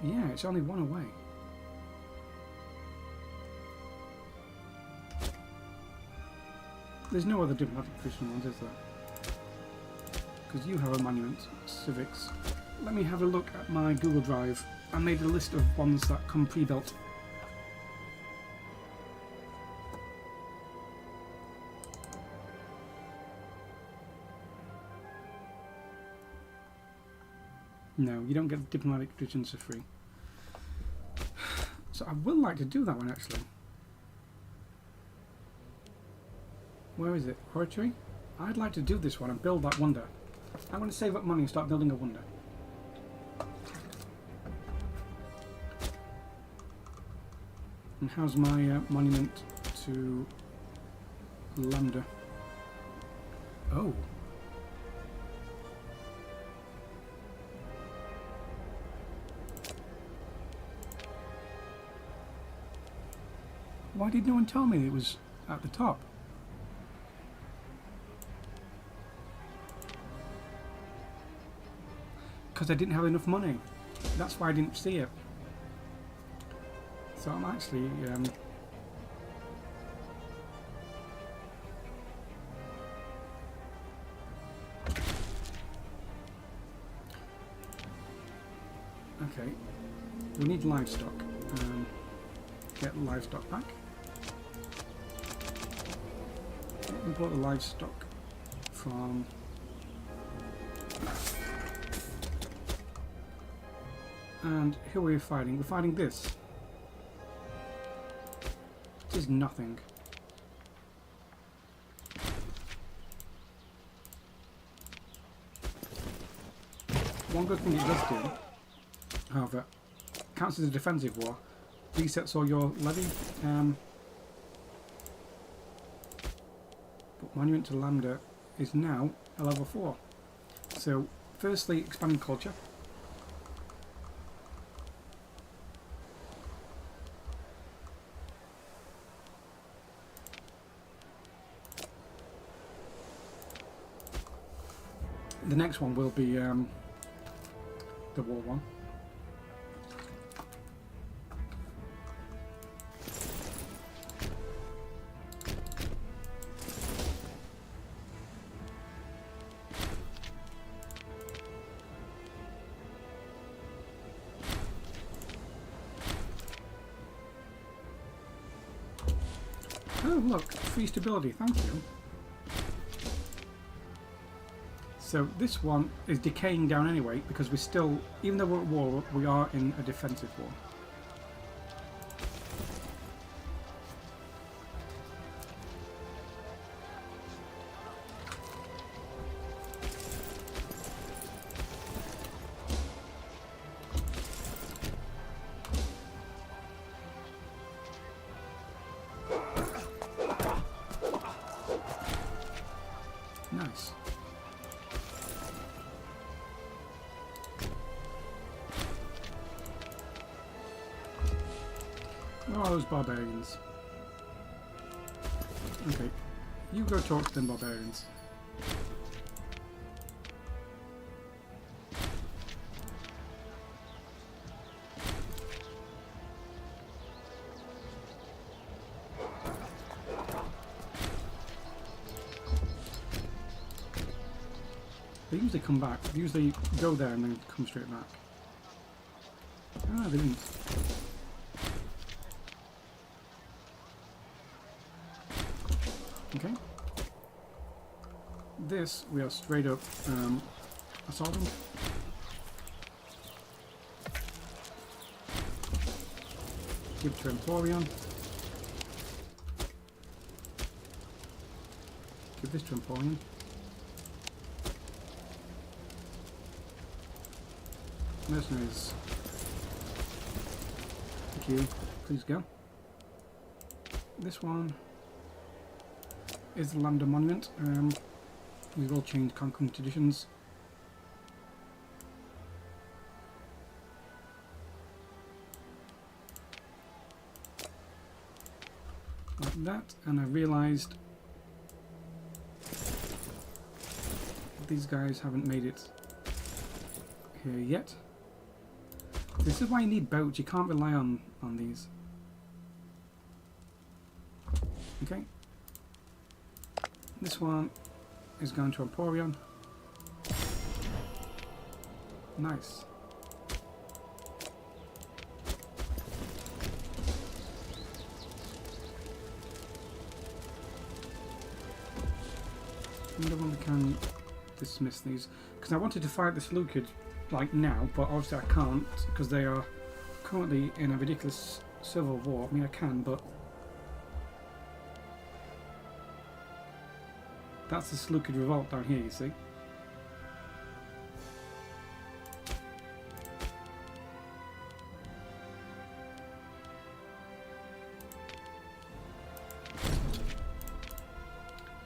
Yeah, it's only one away. There's no other diplomatic Christian ones, is there? Because you have a monument, civics. Let me have a look at my Google Drive. I made a list of ones that come pre-built. No, you don't get diplomatic traditions for free. So I would like to do that one actually. Where is it? Oratory? I'd like to do this one and build that wonder. I'm going to save up money and start building a wonder. And how's my monument to Lambda? Oh. Why did no one tell me it was at the top? Because I didn't have enough money. That's why I didn't see it. So I'm actually okay. We need livestock. get livestock back. Import the livestock from... And who are we fighting? We're fighting this. It is nothing. One good thing it does do, however, counts as a defensive war. Resets all your levy. But Monument to Lambda is now a level 4. So, firstly, expanding culture. The next one will be the war one. Oh look, free stability, thank you. So this one is decaying down anyway because we're still, even though we're at war, we are in a defensive war. Nice. Oh, those barbarians. Okay, you go talk to them barbarians. They usually come back. They usually go there and then come straight back. Ah, they didn't. Okay. This we are straight up assaulting. Give it to Emporion. Give this to Emporion. Mercenaries. Thank you. Please go. This one is the Lambda Monument. We will change conquering traditions. Like that, and I realised these guys haven't made it here yet. This is why you need boats. You can't rely on these. Okay. This one is going to Emporion. Nice. I wonder when we can dismiss these. Because I wanted to fight the Seleucid like now, but obviously I can't because they are currently in a ridiculous civil war. I mean I can, but that's the Seleucid revolt down here, you see.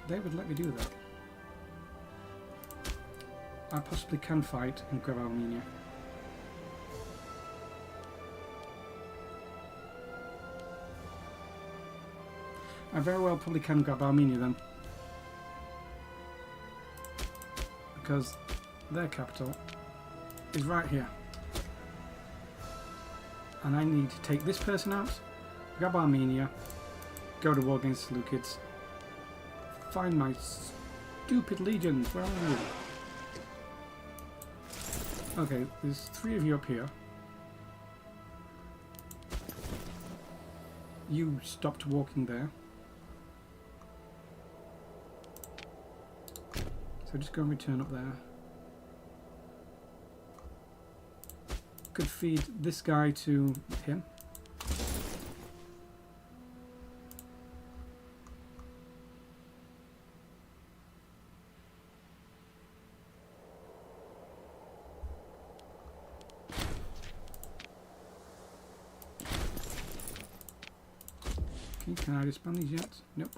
They would let me do that. I possibly can fight and grab Armenia. I very well probably can grab Armenia then. Because their capital is right here. And I need to take this person out, grab Armenia, go to war against Seleucids, find my stupid legions, where are you? Okay, there's 3 of you up here. you stopped walking there. So just go and return up there. Could feed this guy to him. Okay, can I disband these yet? Nope.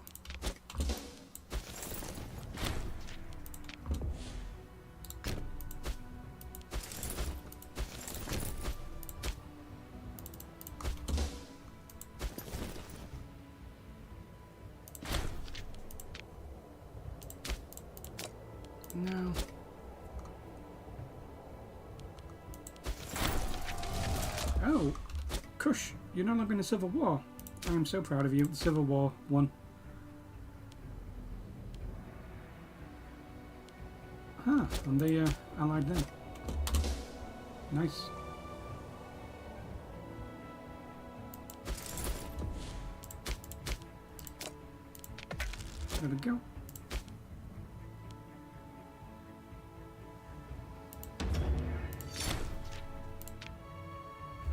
No. Oh, Kush, you're no longer in a civil war. I am so proud of you. The Civil War won. Ah, and they allied then. Nice. There we go.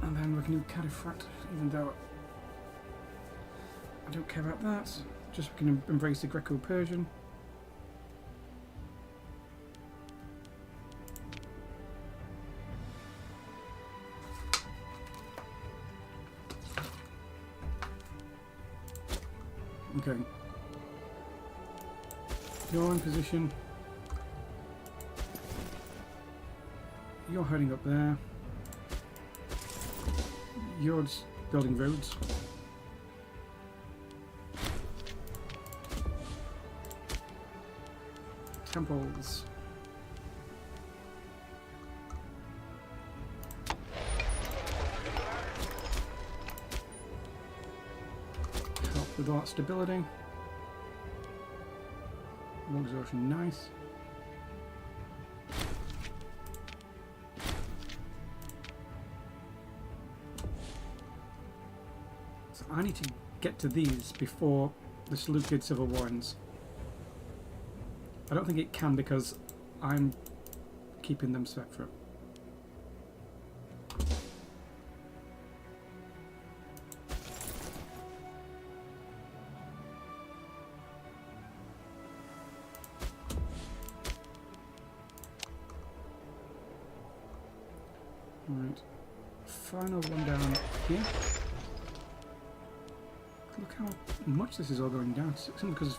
And then we can do Caliphate, even though I don't care about that. Just we can embrace the Greco-Persian. Okay. You're in position. You're heading up there. You're just building roads. Temples. Help with all that stability. War exhaustion, nice. So I need to get to these before the Seleucid Civil War ends. I don't think it can because I'm keeping them separate. Right, final one down here. Look how much this is all going down. It's simply because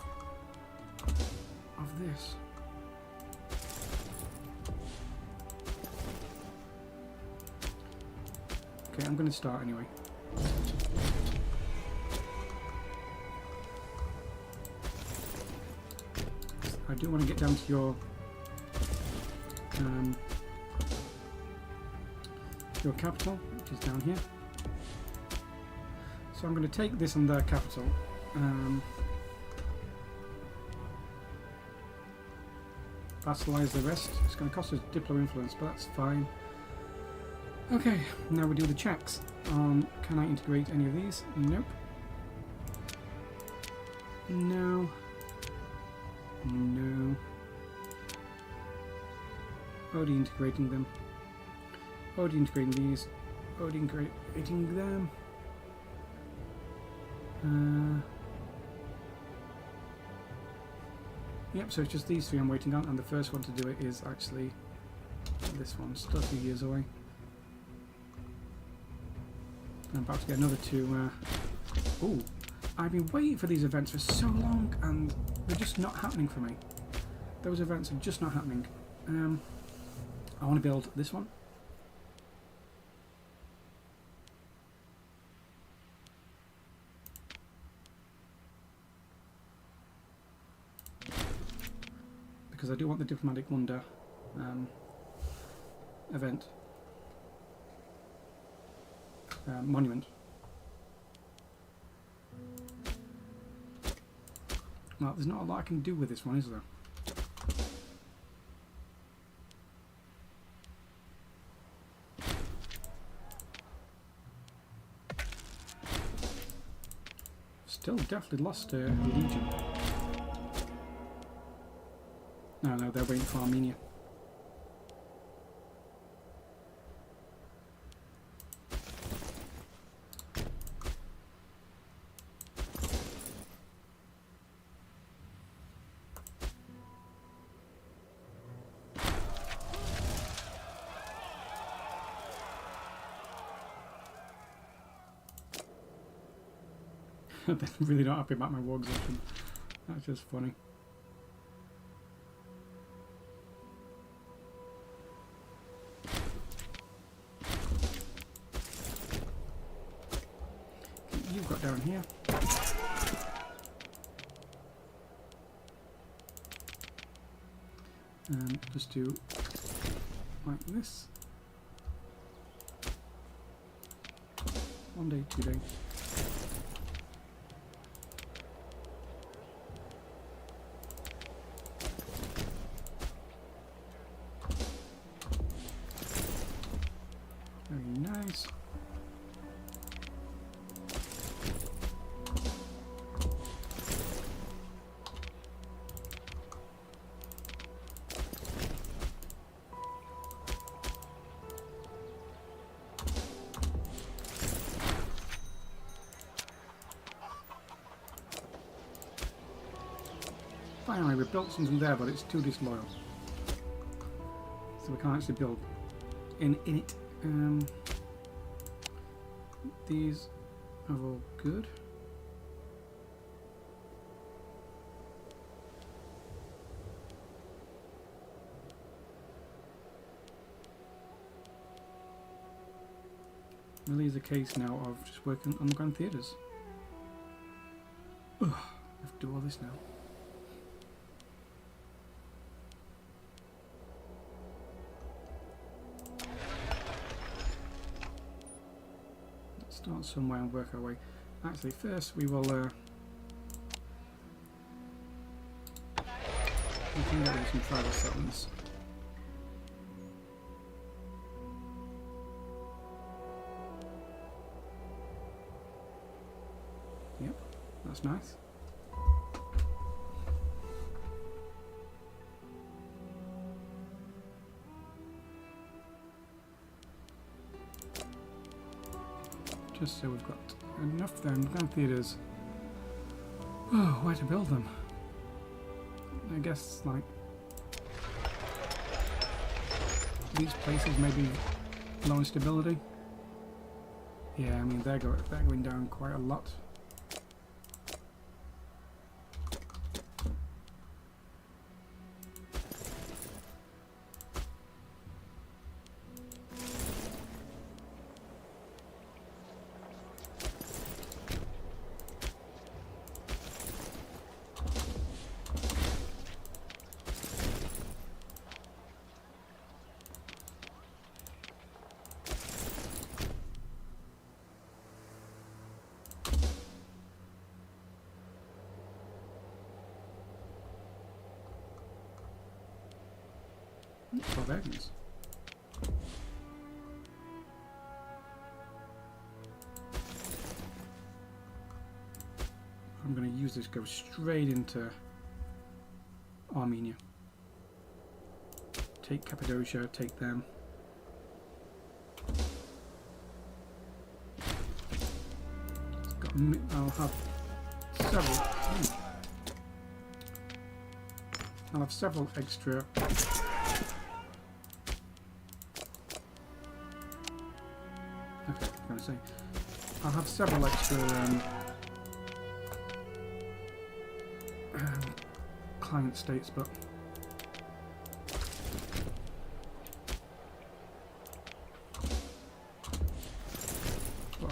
of this. Okay, I'm going to start anyway. I do want to get down to your capital, which is down here. So I'm going to take this on their capital. Vassalize the rest. It's going to cost us Diplo influence, but that's fine. Okay, now we do the checks. Can I integrate any of these? Nope. No. No. Already integrating them. Already integrating these. Already integrating them. Yep, so it's just these three I'm waiting on, and the first one to do it is actually this one, still a few years away. I'm about to get another two. Ooh, I've been waiting for these events for so long, and they're just not happening for me. Those events are just not happening. I want to build this one. Because I do want the diplomatic wonder event. Monument. Well, there's not a lot I can do with this one, is there? still definitely lost a legion. No, no, they're waiting for Armenia. They're really not happy about my war exhaustion. That's just funny. You've got down here. And just do like this. 1 day, 2 day. Very nice. Finally, we built something there, but it's too disloyal. So we can't actually build in it. These are all good. Really is a case now of just working on grand theatres. Ugh, I have to do all this now. Start somewhere and work our way. Actually, first we will we can get rid of some tribal settlements. Yep, that's nice. Just so we've got enough then, grand theatres. Oh, where to build them? I guess, like, these places maybe low in stability. Yeah, I mean, they're going down quite a lot. Barbarians. I'm going to use this, go straight into Armenia. Take Cappadocia, take them. I'll have several. I'll have several extra. Okay, I'm going to say I'll have several extra client states, but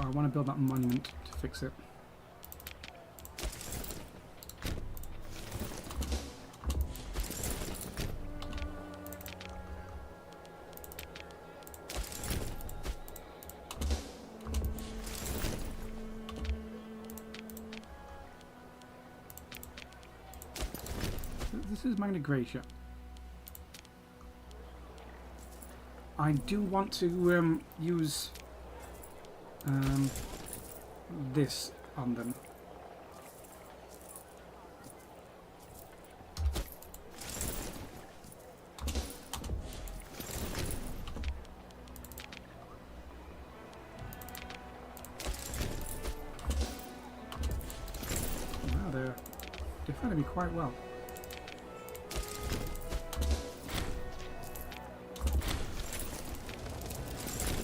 I want to build that monument to fix it. This is Magna Graecia. I do want to use this on them. defending me quite well.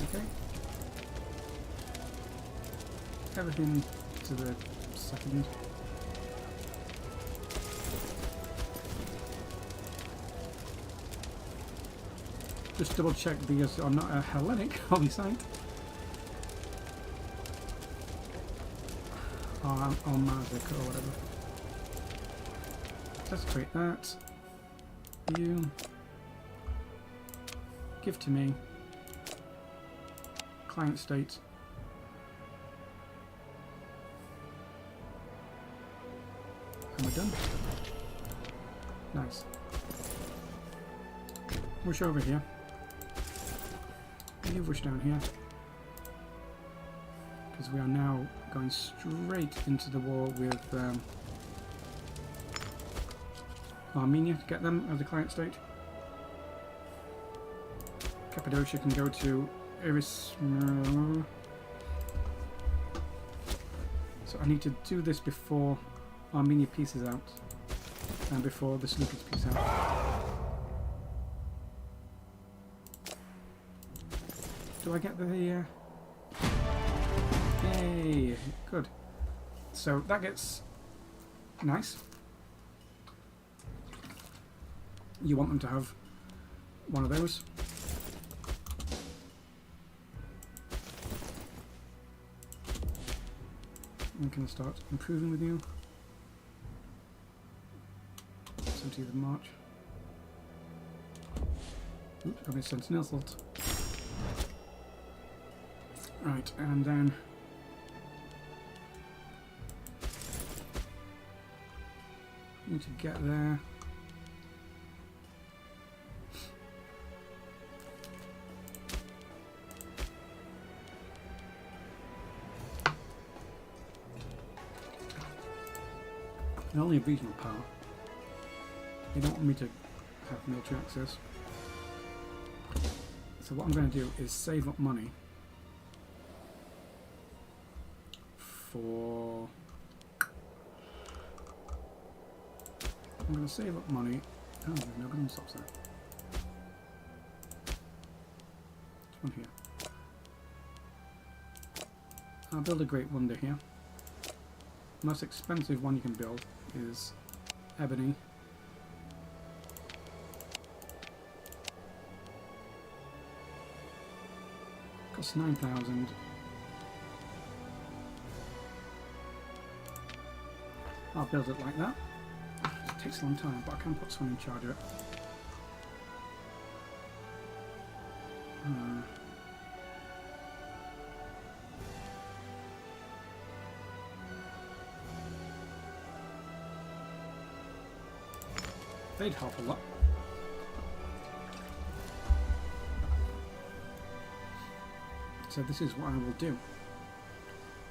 Okay. Everything to the second. Just double check these are not a Hellenic holy site. Or magic or whatever. Let's create that. You give to me client state. And we're done. Nice. Rush over here. You rush down here. Because we are now going straight into the war with Armenia to get them as a client state. Cappadocia can go to Iris. So I need to do this before Armenia pieces out and before the Seleucids piece out. Do I get the... Yay! Good. So that gets nice. You want them to have one of those. We can start improving with you. 17th of March. Oops, I've been Sentinel Salt. Right, and then need to get there. They're only a regional power. They don't want me to have military access. So what I'm going to do is save up money for... I'm going to save up money. Oh, there's no gun stops there. There's one here. I'll build a Great Wonder here. The most expensive one you can build is ebony. Costs 9,000. I'll build it like that. It takes a long time, but I can put someone in charge of it. They'd help a lot. So this is what I will do.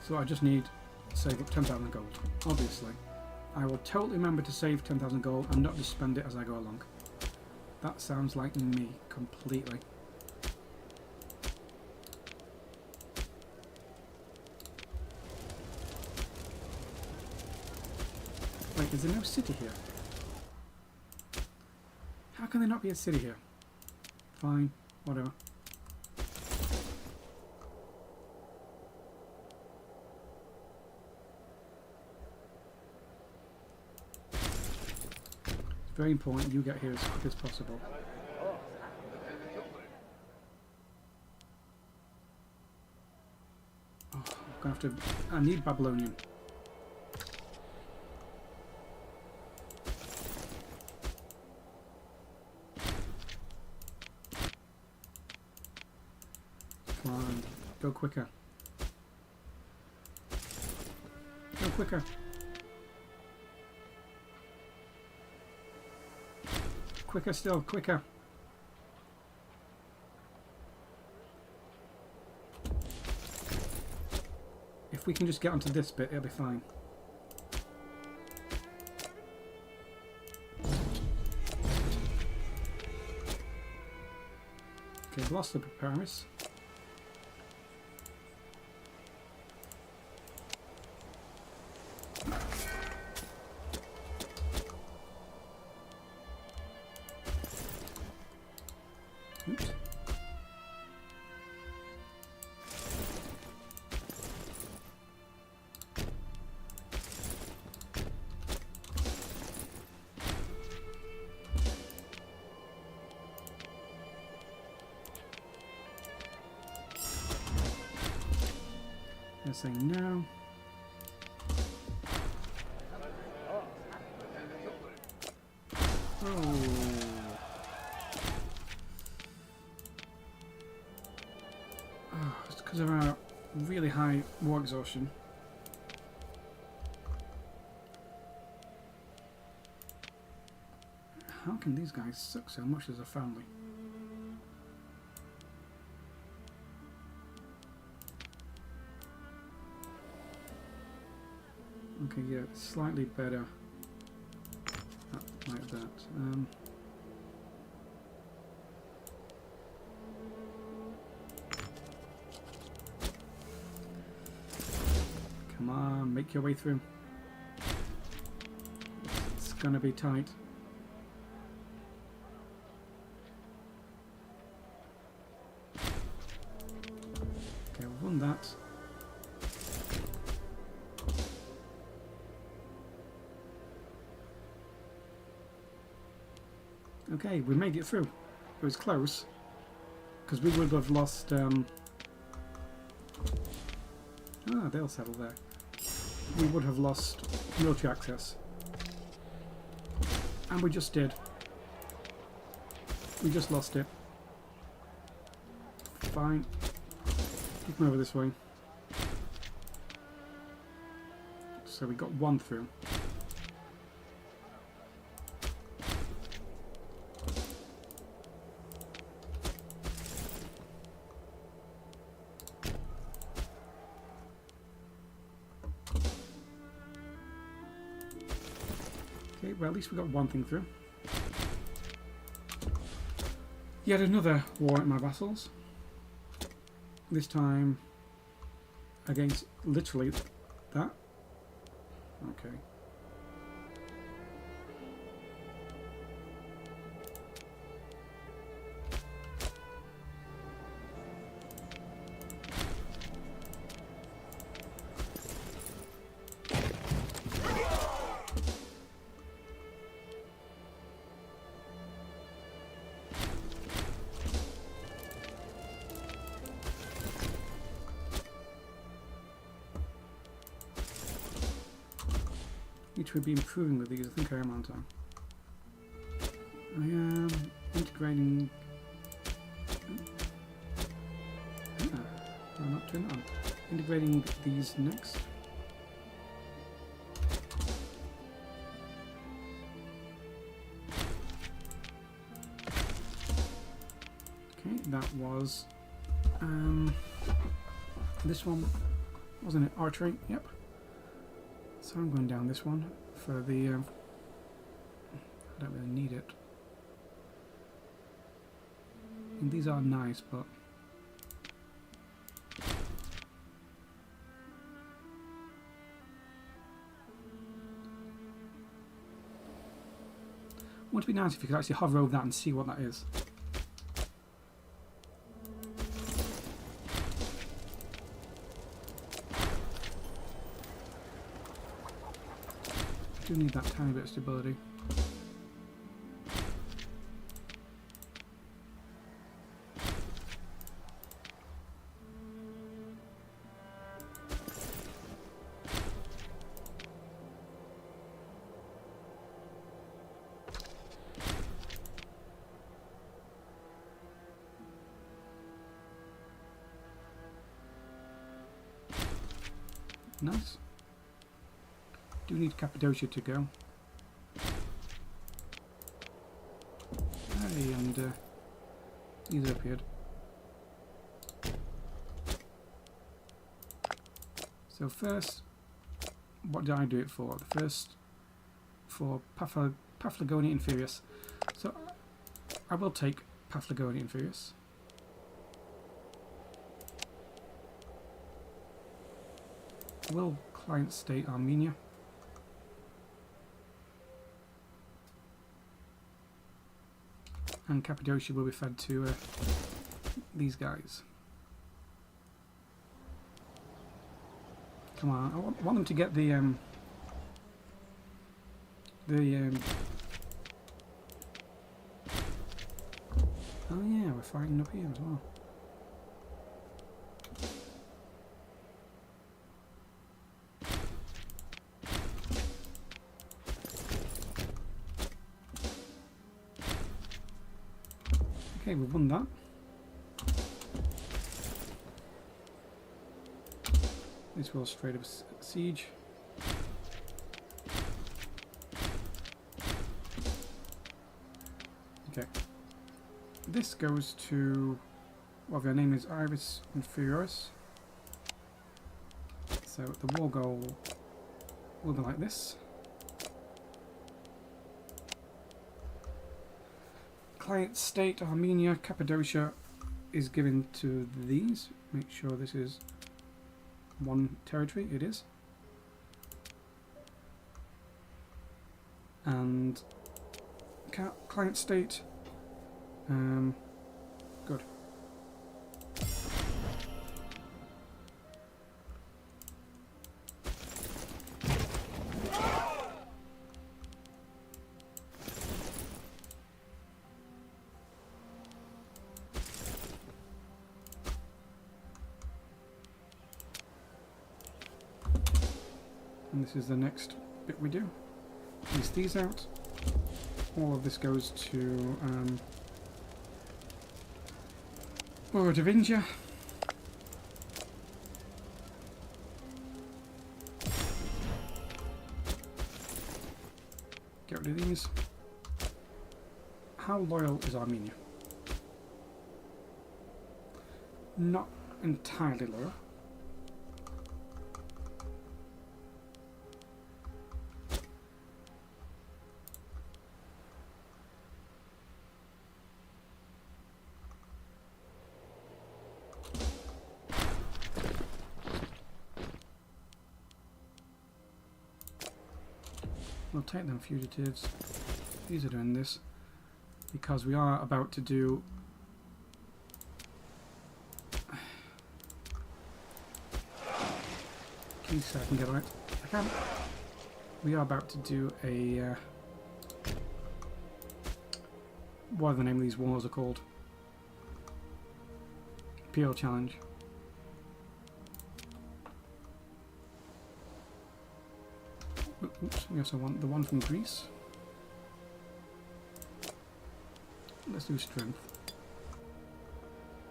So I just need to save up 10,000 gold, obviously. I will totally remember to save 10,000 gold and not just spend it as I go along. That sounds like me completely. Wait, is there no city here? How can there not be a city here? Fine, whatever. It's very important you get here as quick as possible. Oh, I'm gonna have to... I need Babylonian. Come on, go quicker. Go quicker. Quicker still, quicker. If we can just get onto this bit, it'll be fine. Okay, I've lost the Paris. They're saying no. Oh, it's because of our really high war exhaustion. How can these guys suck so much as a family? Okay, yeah, slightly better. Like that. Come on, make your way through. It's gonna be tight. Okay, we've won that. Okay, we made it through. It was close, because we would have lost... they'll settle there. We would have lost military access. And we just did. We just lost it. Fine. Keep them over this way. So we got one through. Okay, well at least we got one thing through. Yet another war at my vassals. This time against literally that. Okay. Need to be improving with these. I think I am, aren't I? I am integrating. I'm not doing that. I'm integrating these next. Okay, that was this one, wasn't it? Archery. Yep. So I'm going down this one for the, I don't really need it. And these are nice, but wouldn't it be nice if you could actually hover over that and see what that is? Do need that tiny bit of stability. Nice. Do need Cappadocia to go. Hey, and these appeared. So first, what did I do it for? The first for Paphlagonia Inferius. So I will take Paphlagonia Inferius. Will client state Armenia. And Cappadocia will be fed to these guys. Come on, I want them to get the oh yeah, we're fighting up here as well. we've won that. This will straight up siege. Okay. This goes to, well, their name is Iris Inferioris. So the war goal will be like this. Client state Armenia, Cappadocia is given to these. Make sure this is one territory. It is. And client state, good. And this is the next bit we do. Piece these out. All of this goes to Davingia. Get rid of these. How loyal is Armenia? Not entirely loyal. We'll take them fugitives. These are doing this because we are about to do keys so I can get on it. I can. We are about to do a what are the name of these wars are called? Imperial challenge. Oops, we also want the one from Greece. Let's do strength.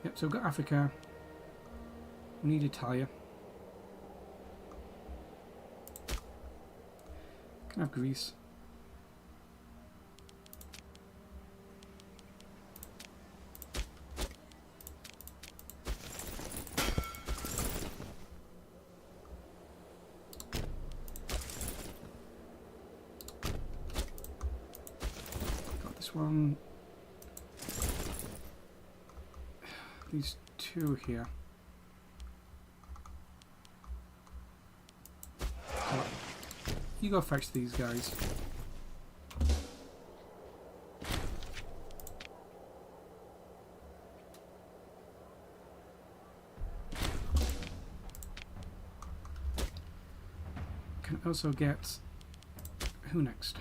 Yep, so we've got Africa. We need Italia. Can have Greece. One, these two here. So you go fetch these guys. Can also get who next?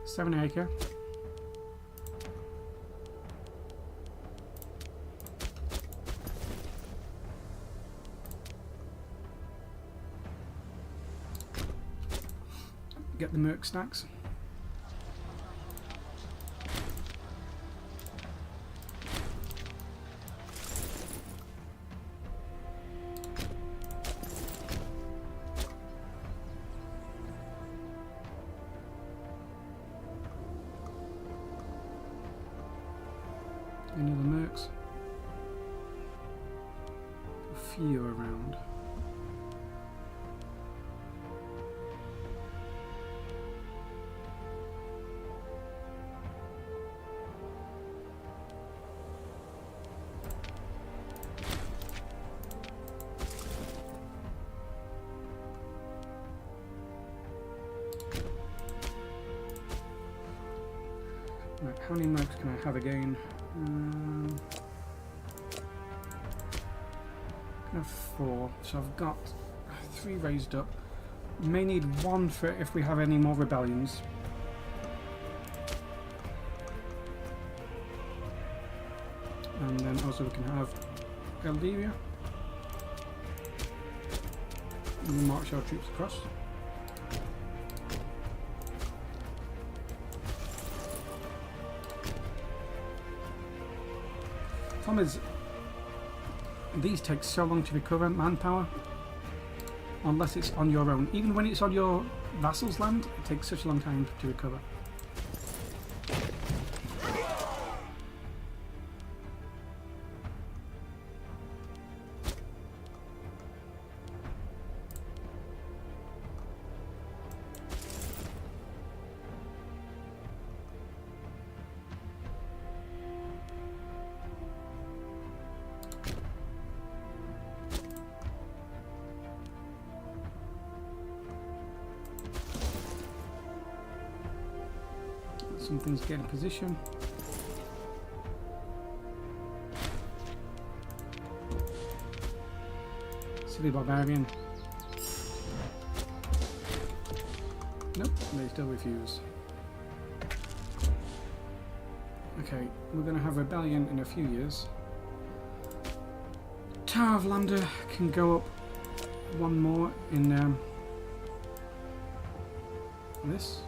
7 acre. Get the merc stacks. Any other mercs? A few around. Right, how many mercs can I have again? I have 4, so I've got 3 raised up. May need 1 for if we have any more rebellions. And then also we can have Elderia. And we march our troops across. Problem is, these take so long to recover manpower, unless it's on your own. Even when it's on your vassal's land, it takes such a long time to recover. Some things get in position. Silly barbarian. Nope, they still refuse. Okay, we're going to have rebellion in a few years. Tower of Lander can go up one more in this.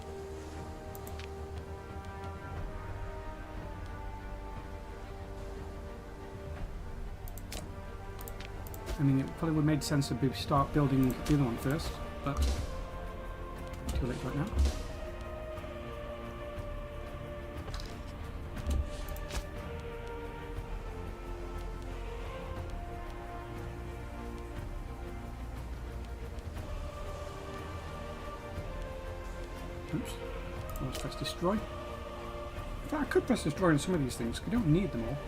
I mean, it probably would have made sense to start building the other one first, but too late right now. Oops. Let's press destroy. In fact, I could press destroy on some of these things, because we don't need them all.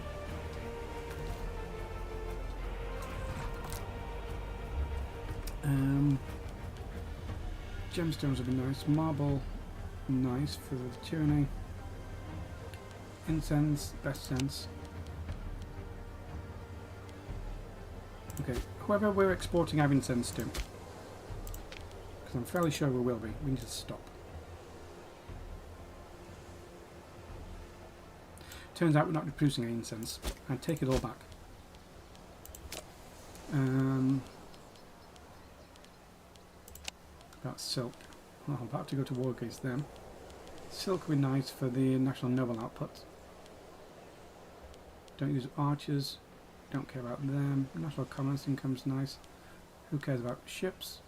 Gemstones would be nice. Marble, nice for the tyranny. Incense, best sense. Okay, whoever we're exporting our incense to, because I'm fairly sure we will be. We need to stop. Turns out we're not producing any incense. I take it all back. That's silk. Well, I'm about to go to war against them. Silk would be nice for the national noble output. Don't use archers. Don't care about them. National commerce income's nice. Who cares about ships?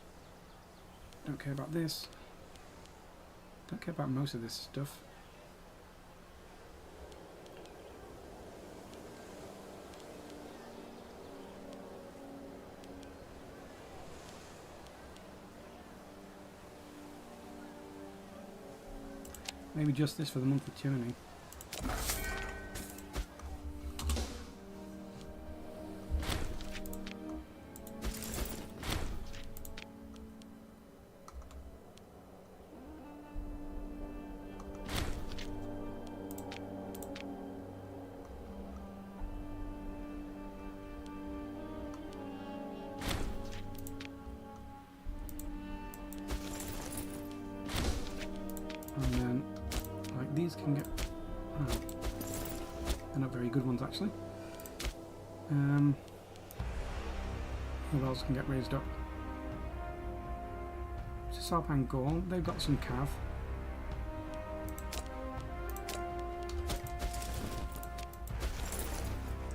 Don't care about this. Don't care about most of this stuff. Maybe just this for the month of tyranny. And then these can get... Oh, they're not very good ones actually. Who else can get raised up? Sarpan Gaul, they've got some cav.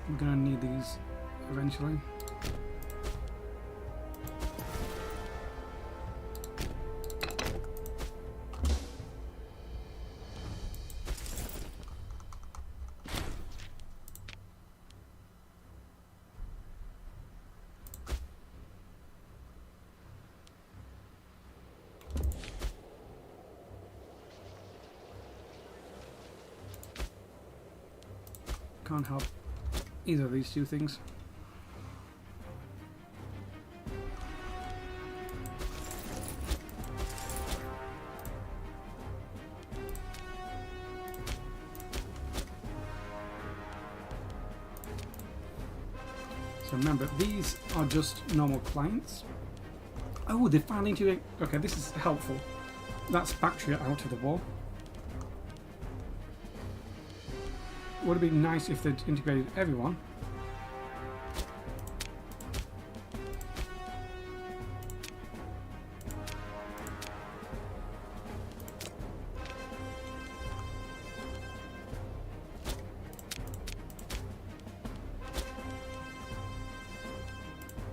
We're going to need these eventually. Can't help either of these two things. So remember, these are just normal clients. Oh, they're finally doing... Okay, this is helpful. That's Bactria out of the war. Would have been nice if they'd integrated everyone.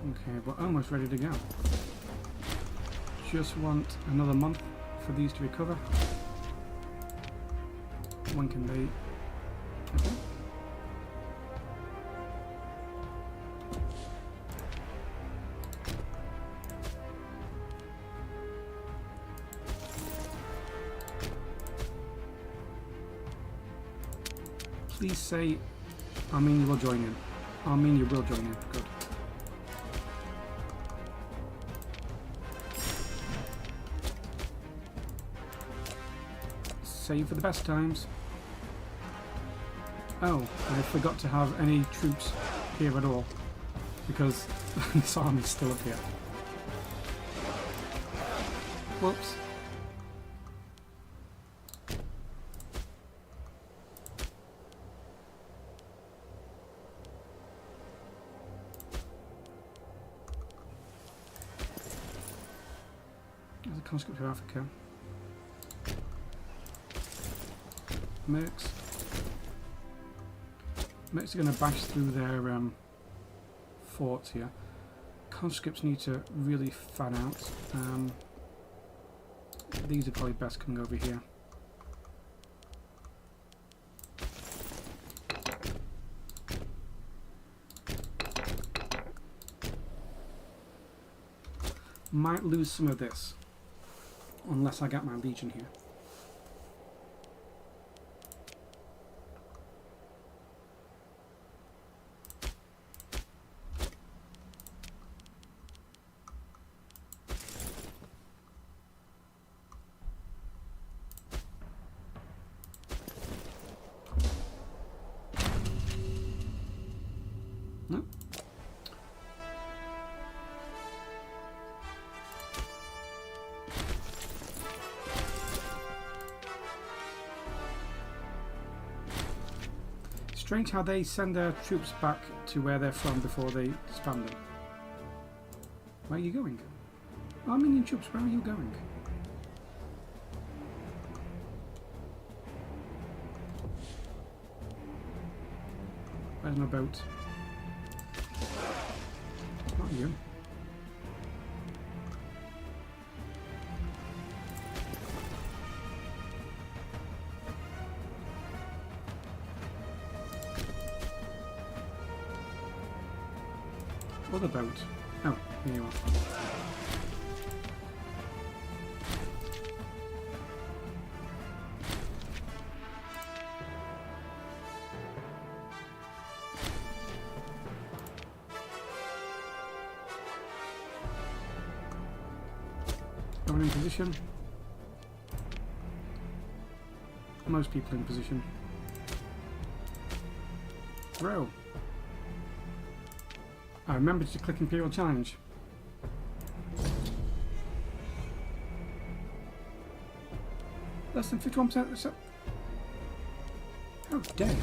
Okay, we're almost ready to go. Just want another month for these to recover. When can they... Okay. Please say Armenia will join in. Armenia will join in. Good. Save for the best times. Oh, I forgot to have any troops here at all because this army's still up here. Whoops. There's a conscript of Africa. Mercs. Mercs are going to bash through their forts here. Conscripts need to really fan out. These are probably best coming over here. Might lose some of this unless I get my legion here. No. Strange how they send their troops back to where they're from before they disband them. Where are you going? Armenian troops, where are you going? Where's my boat? It's not you. Other boat. Oh, here you are. Are we in position? Most people in position. Row. I remembered to click Imperial Challenge. Less than 51%. How dare you?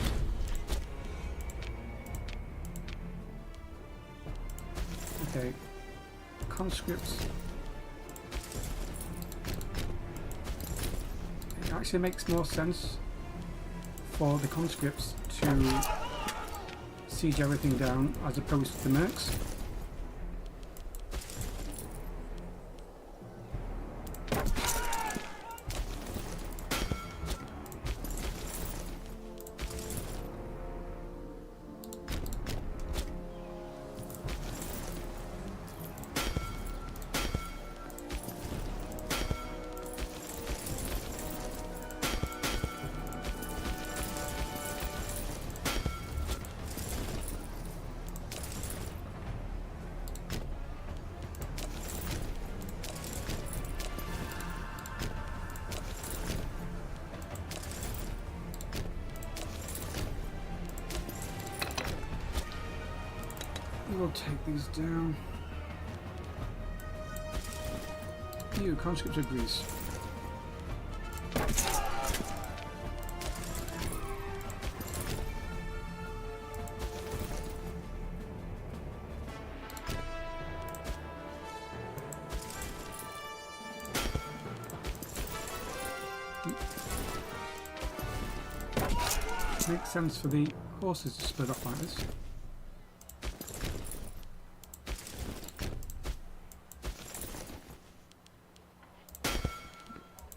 Okay. Conscripts. It actually makes more sense for the conscripts to siege everything down as opposed to the mercs. We'll take these down. You, conscripts of Greece. Makes sense for the horses to split off like this.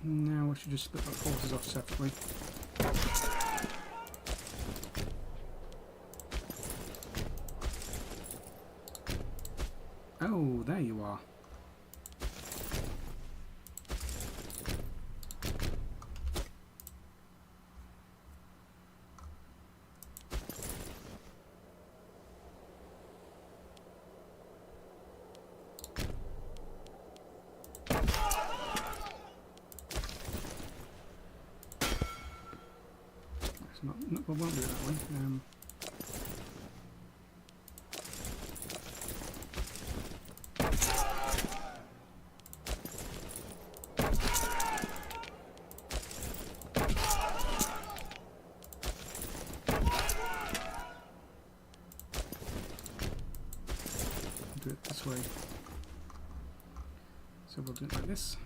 Now I should just split the forces off separately. Oh, there you are. We won't do it that way. Do it this way. So we'll do it like this.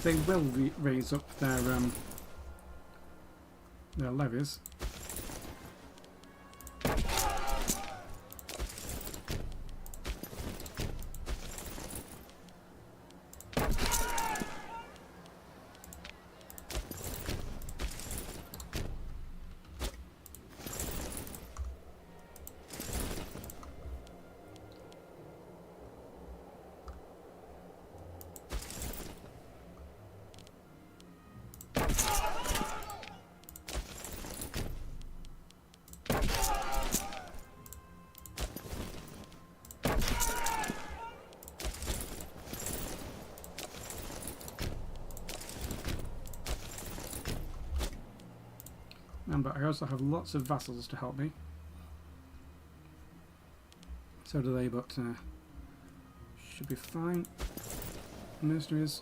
They will raise up their levies. But I also have lots of vassals to help me. So do they, but should be fine. Mercenaries.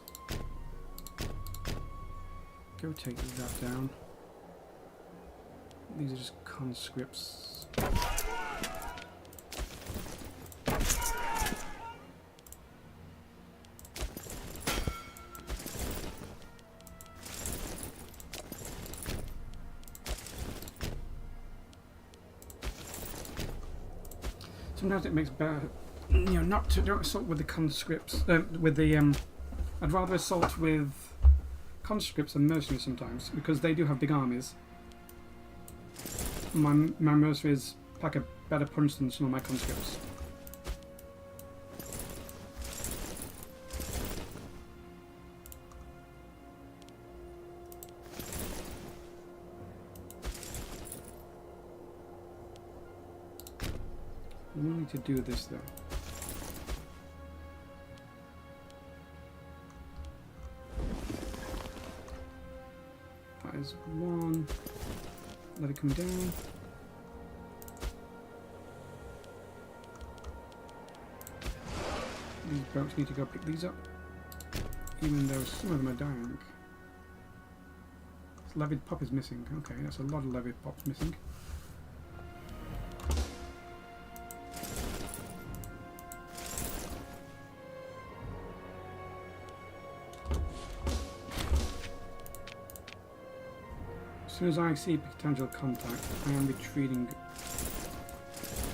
Go take that down. These are just conscripts. Sometimes it makes better, not to don't assault with the conscripts. With the I'd rather assault with conscripts and mercenaries sometimes because they do have big armies. My mercenaries pack a better punch than some of my conscripts. We need to do this though. That is one. Let it come down. These boats need to go pick these up, even though some of them are dying. This levied pop is missing. Okay, that's a lot of levied pops missing. As soon as I see potential contact, I am retreating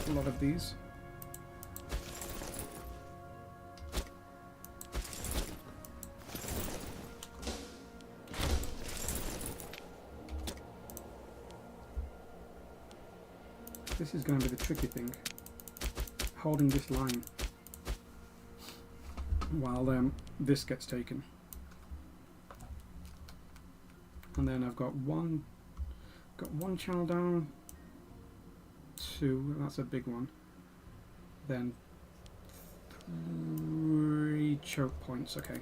a lot of these. This is going to be the tricky thing, holding this line while this gets taken. And then I've got one channel down, two, that's a big one, then 3 choke points, okay.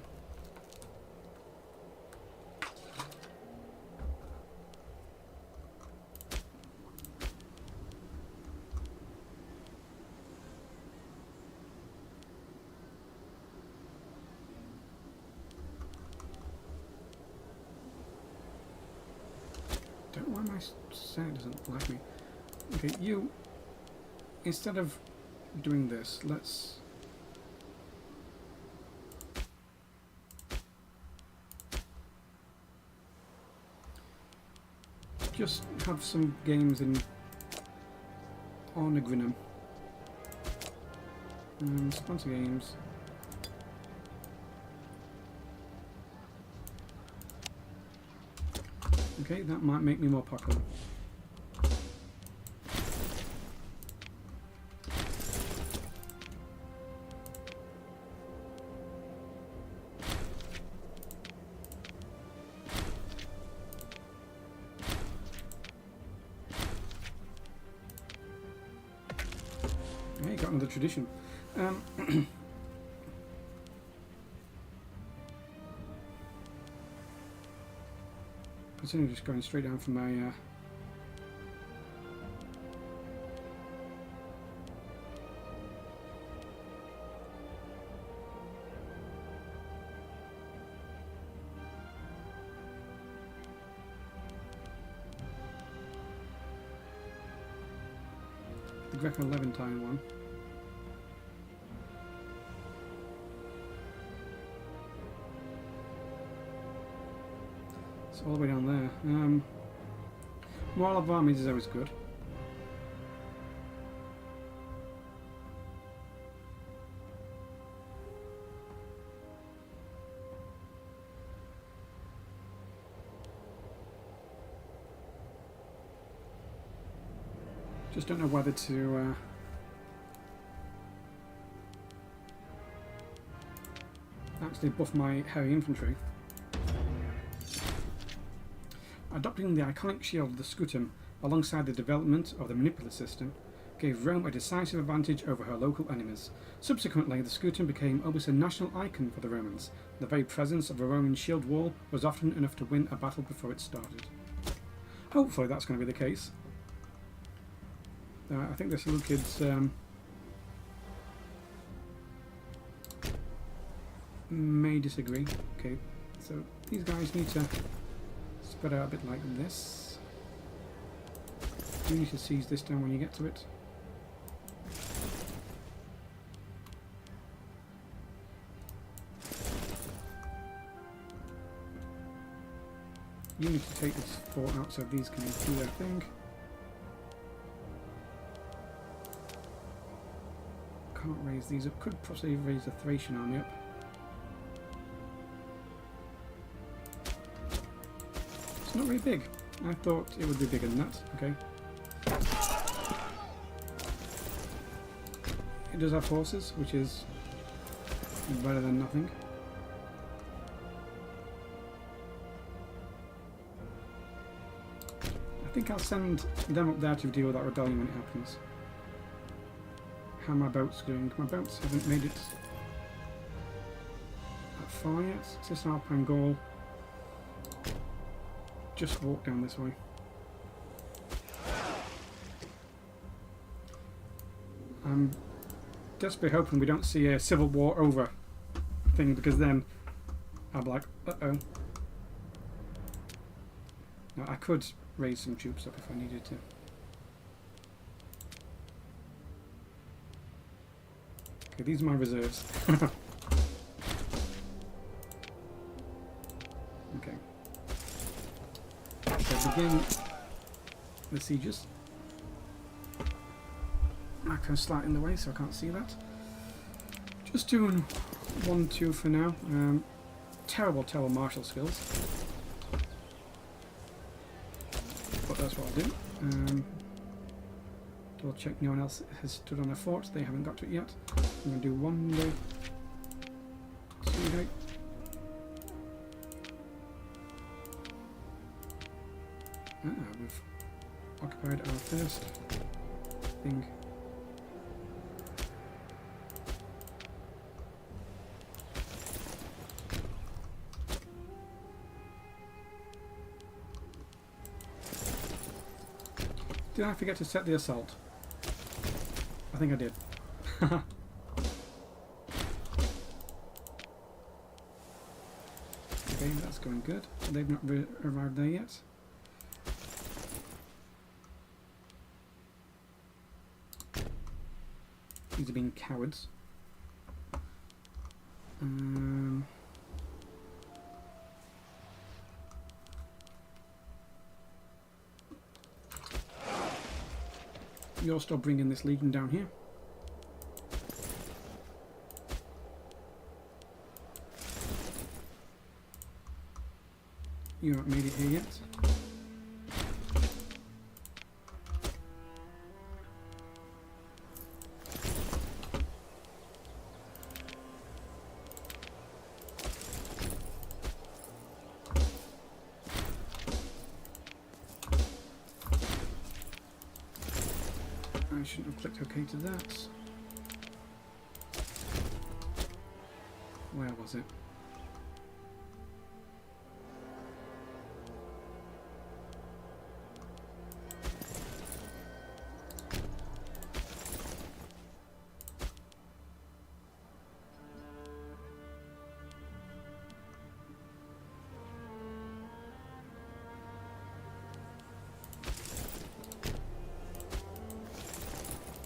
Don't know why my Senate doesn't like me. Okay, you, instead of doing this, let's just have some games in Ornegrinum. Sponsor games. Okay, that might make me more popular. Okay, got another tradition. Considering just going straight down from my the Greco-Levantine one. It's all the way down there. Moral of armies is always good. Just don't know whether to actually buff my heavy infantry. Adopting the iconic shield of the scutum alongside the development of the manipulative system gave Rome a decisive advantage over her local enemies. Subsequently, the scutum became almost a national icon for the Romans. The very presence of a Roman shield wall was often enough to win a battle before it started. Hopefully that's going to be the case. I think the Seleucids may disagree. Okay, so these guys need to spread out a bit like this. You need to seize this down when you get to it. You need to take this fort out so these can do their thing. Can't raise these up. Could possibly raise the Thracian army up. It's not very big. I thought it would be bigger than that. Okay. It does have horses, which is better than nothing. I think I'll send them up there to deal with that rebellion when it happens. How are my boats doing? My boats haven't made it that far yet. It's this Alpine Gaul. Just walk down this way. I'm desperately hoping we don't see a civil war over thing, because then I'll be like, uh-oh. Now I could raise some troops up if I needed to. Okay, these are my reserves. Okay. So begin the sieges. Macro's slightly in the way, so I can't see that. Just doing 1-2 for now. Terrible martial skills. But that's what I'll do. Double check no one else has stood on a fort. They haven't got to it yet. I'm going to do 1 day, 2 day. We've occupied our first thing. Did I forget to set the assault? I think I did. Okay, that's going good. They've not arrived there yet. These are being cowards. You're still bringing this legion down here. You haven't made it here yet. I shouldn't have clicked OK to that. Where was it?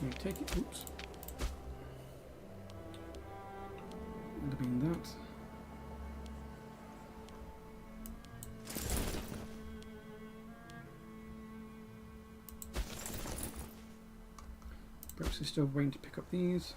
You take it. Oops. Would have been that. Perhaps they're still waiting to pick up these.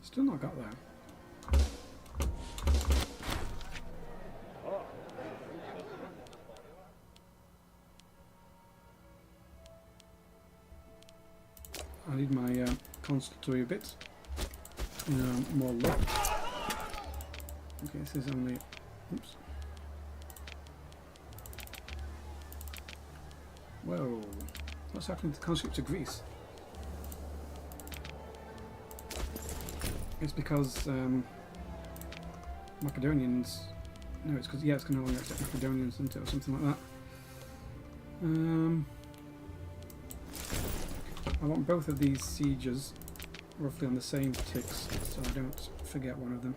Still not got there. I need my consultory bits. More luck. Okay, this is only. Oops. Whoa. What's happening to the conscripts of Greece? It's because Macedonians. No, it's because it's going to no longer accept Macedonians into or something like that. I want both of these sieges roughly on the same ticks, so I don't forget one of them.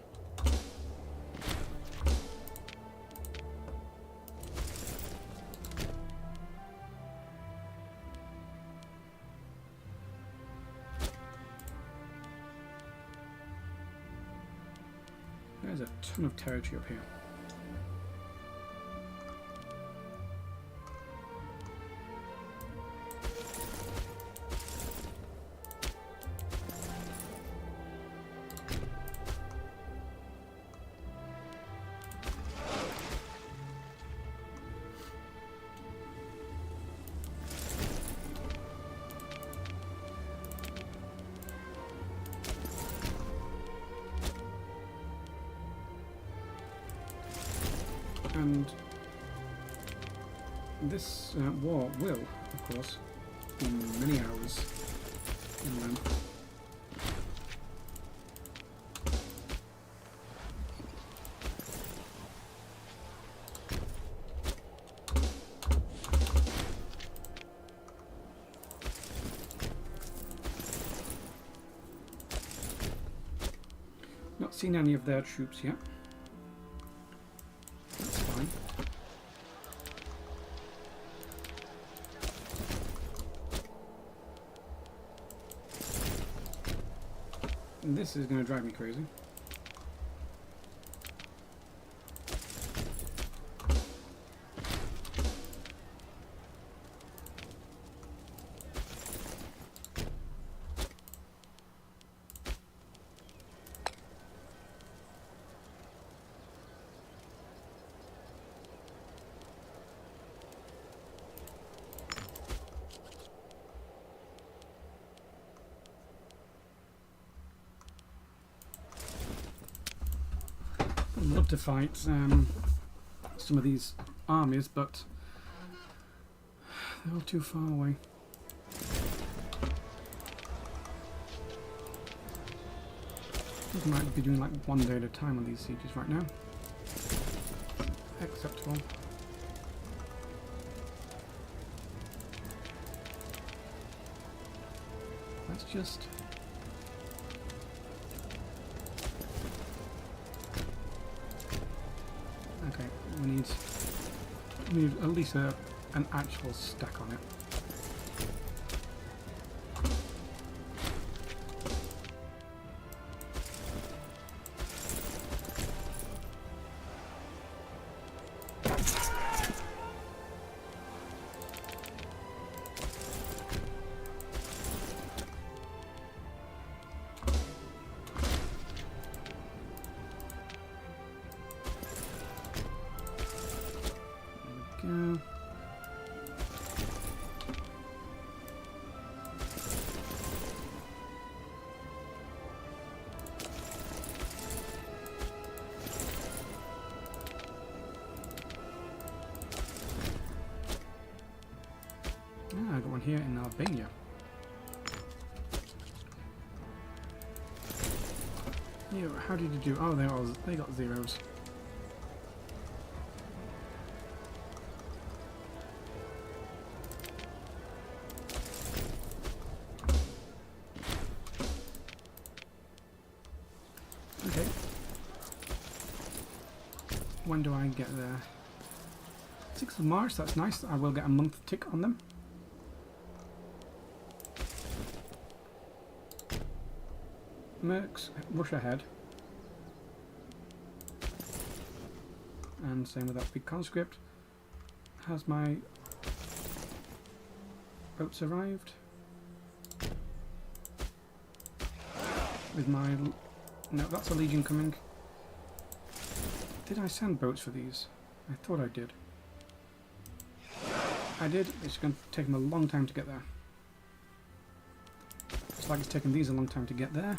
There's a ton of territory up here. And this war will, of course, be many hours in length. Not seen any of their troops yet. This is going to drive me crazy. I'd love to fight some of these armies, but they're all too far away. I might be doing like one day at a time on these sieges right now. Acceptable. Let's just... Okay, we need at least an actual stack on it. Albania. You, how did you do? Oh, they got zeros. Okay. When do I get there? 6th of March, that's nice. I will get a month tick on them. Mercs, rush ahead. And same with that big conscript. Has my boats arrived? With my... No, that's a legion coming. Did I send boats for these? I thought I did. I did. It's going to take them a long time to get there. It's like it's taken these a long time to get there.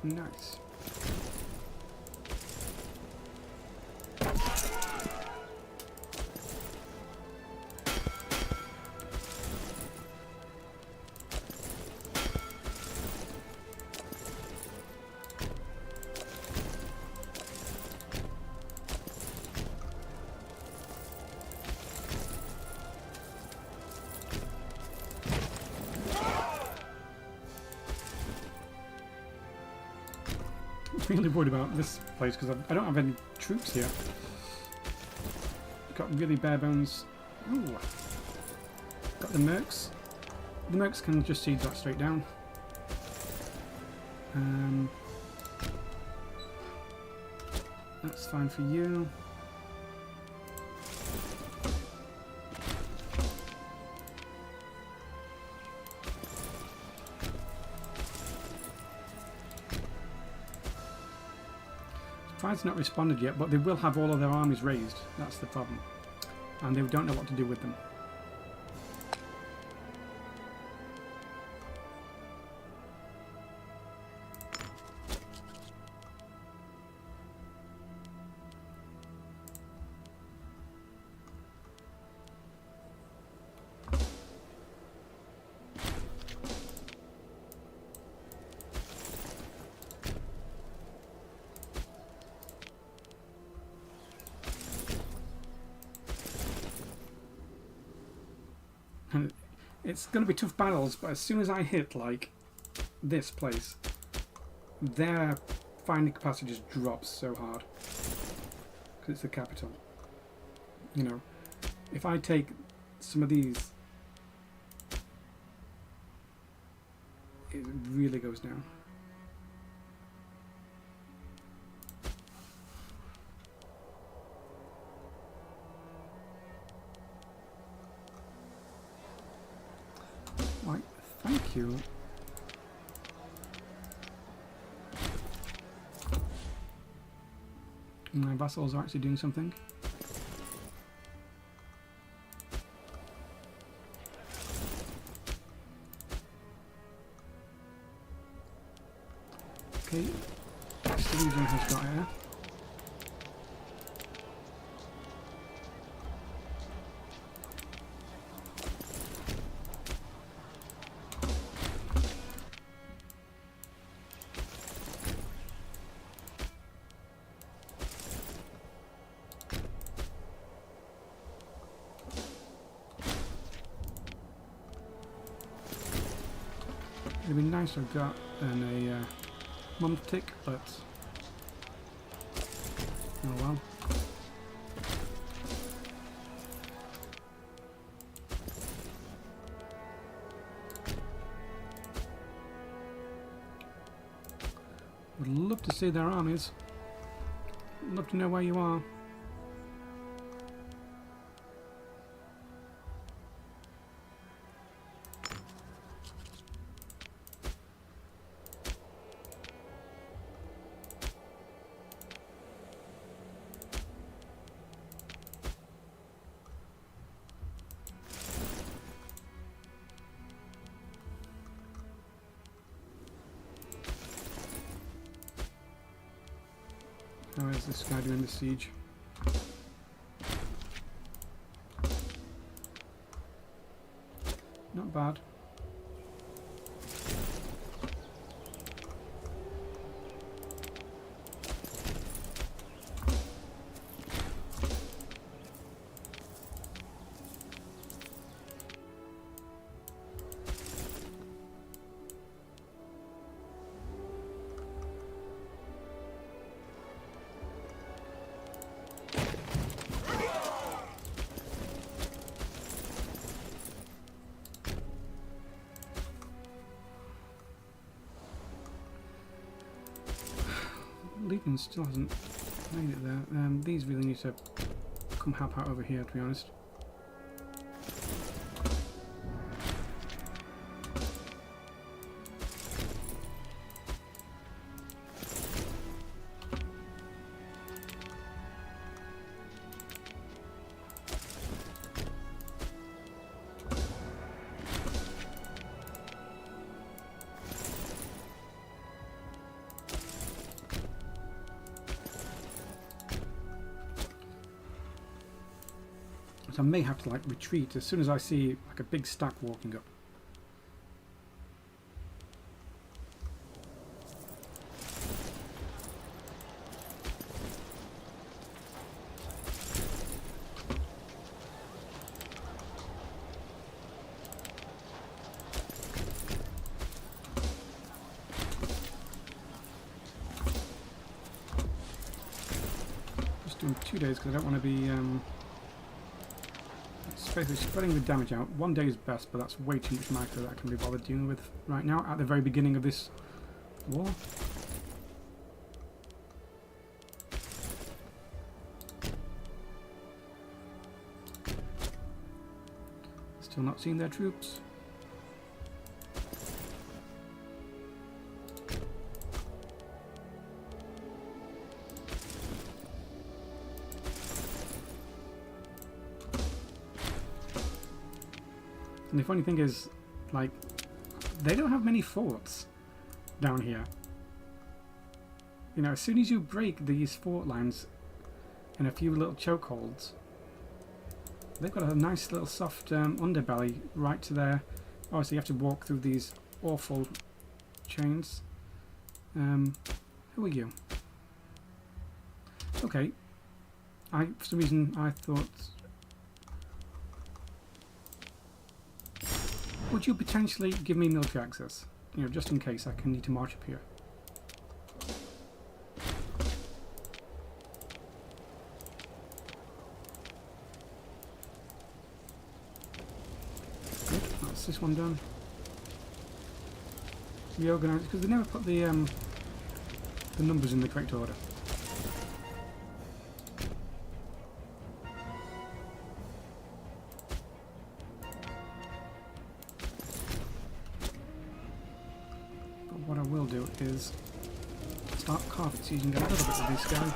Nice. I'm really worried about this place because I don't have any troops here. Got really bare bones. Ooh. Got the mercs. The mercs can just siege that straight down. That's fine for you. Pride's not responded yet, but they will have all of their armies raised. That's the problem. And they don't know what to do with them. And it's going to be tough battles, but as soon as I hit, like, this place, their fighting capacity just drops so hard. Because it's the capital. You know, if I take some of these, it really goes down. Right, thank you. My vassals are actually doing something. Okay, this region has got air. It'd be nice to have got a month tick, but oh well. Would love to see their armies. Love to know where you are. How is this guy doing the siege? Not bad. Legion still hasn't made it there. These really need to come help out over here, to be honest. So I may have to like retreat as soon as I see like a big stack walking up. Just doing 2 days because I don't want to be basically spreading the damage out. 1 day is best, but that's way too much micro that I can be bothered dealing with right now at the very beginning of this war. Still not seeing their troops. And the funny thing is, like, they don't have many forts down here. You know, as soon as you break these fort lines in a few little chokeholds, they've got a nice little soft underbelly right to their... Obviously, you have to walk through these awful chains. Who are you? Okay. For some reason, I thought... Would you potentially give me military access? You know, just in case I can need to march up here. Good, that's this one done. Reorganize, because they never put the numbers in the correct order. What I will do is start carpet sieging a little bit of this guy.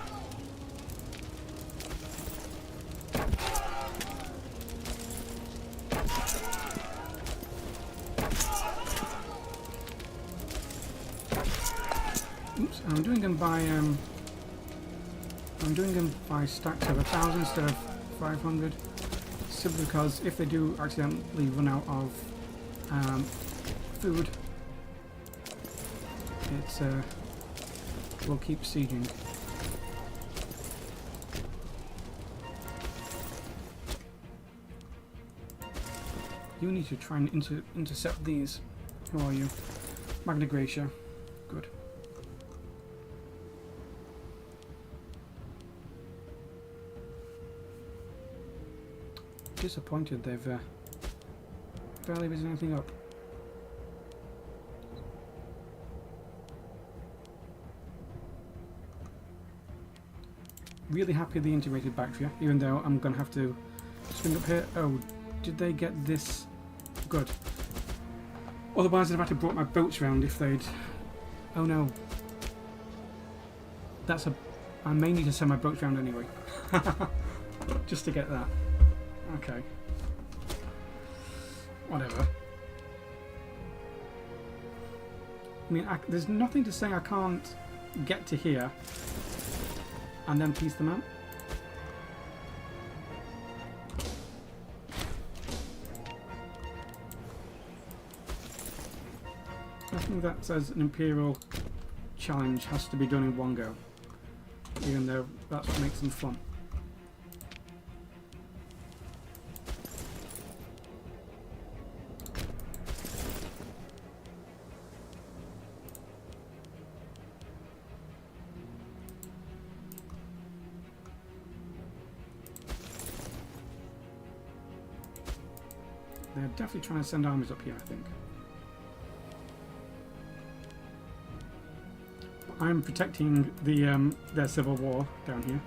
Oops, I'm doing them by stacks of 1,000 instead of 500, simply because if they do accidentally run out of food, we'll keep sieging. You need to try and intercept these. Who are you? Magna Graecia. Good. Disappointed they've barely risen anything up. Really happy the integrated Bactria, even though I'm going to have to swing up here. Oh, did they get this? Good. Otherwise I'd have had to brought my boats round if they'd... Oh no. That's a... I may need to send my boats round anyway. Just to get that. Okay. Whatever. I mean, there's nothing to say I can't get to here and then piece them out. I think that says an Imperial challenge has to be done in one go, even though that's what makes them fun. They're definitely trying to send armies up here, I think. I'm protecting the their civil war down here.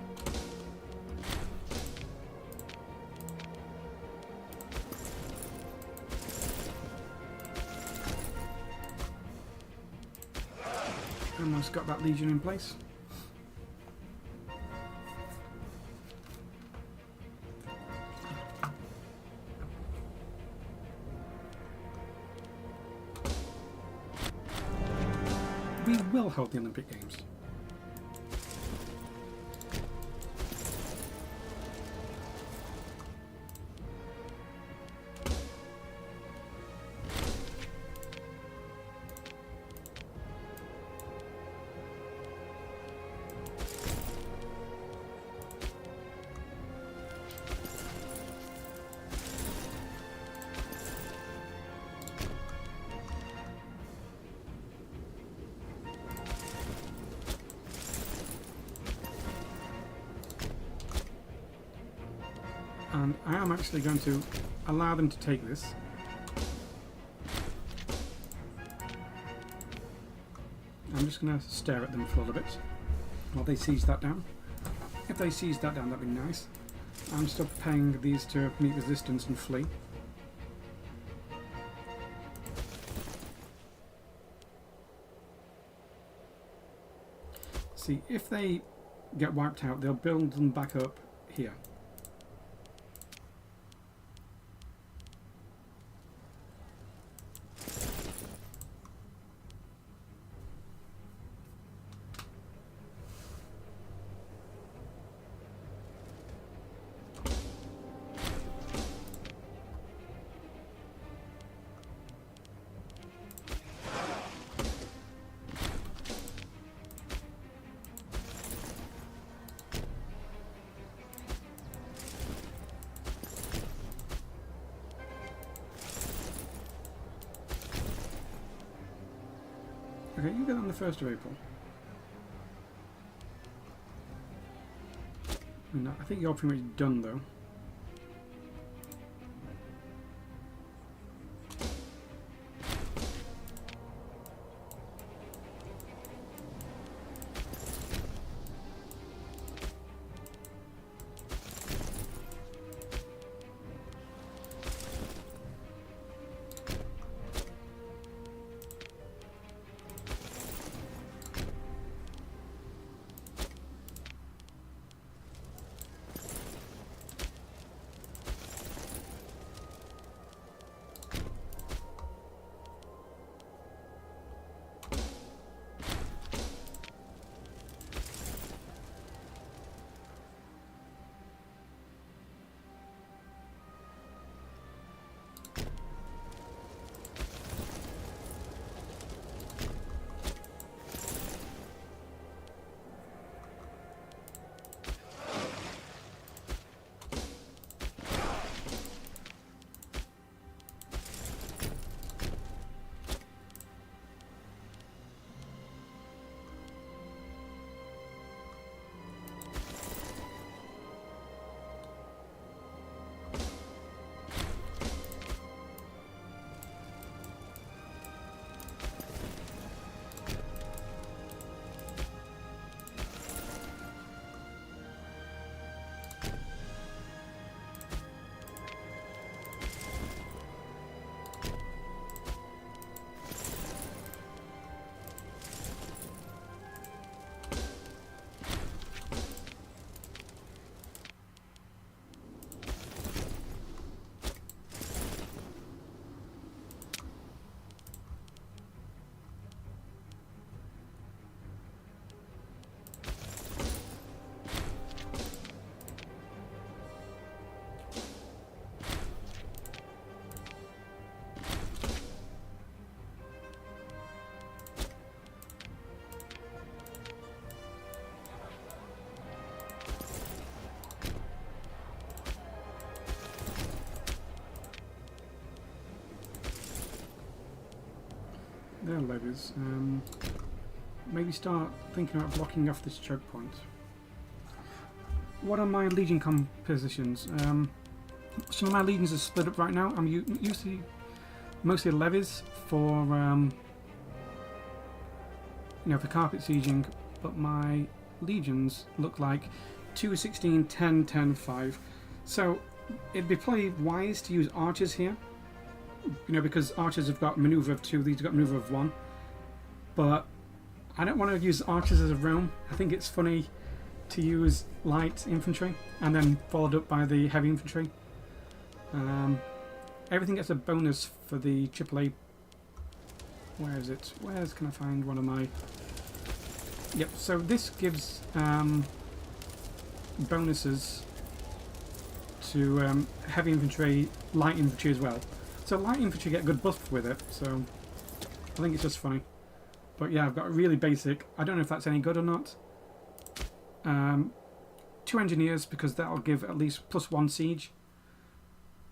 Almost got that legion in place. We will hold the Olympic Games. And I am actually going to allow them to take this. I'm just going to stare at them for a little bit while they siege that down. If they siege that down, that'd be nice. I'm still preparing these to meet resistance and flee. See, if they get wiped out, they'll build them back up here. Okay, you get on the 1st of April. I think you're pretty much done though. their levies. Maybe start thinking about blocking off this choke point. What are my legion compositions? Some of my legions are split up right now. I'm usually mostly levies for for carpet sieging, but my legions look like 2, 16, 10, 10, 5. So it'd be probably wise to use archers here, because archers have got maneuver of 2, these have got maneuver of 1. But I don't want to use archers as a roam. I think it's funny to use light infantry and then followed up by the heavy infantry. Everything gets a bonus for the AAA. Where is it? Where can I find one of my... Yep, so this gives bonuses to heavy infantry, light infantry as well. So light infantry get a good buff with it, so I think it's just funny. But yeah, I've got a really basic, I don't know if that's any good or not. 2 engineers, because that'll give at least +1 siege.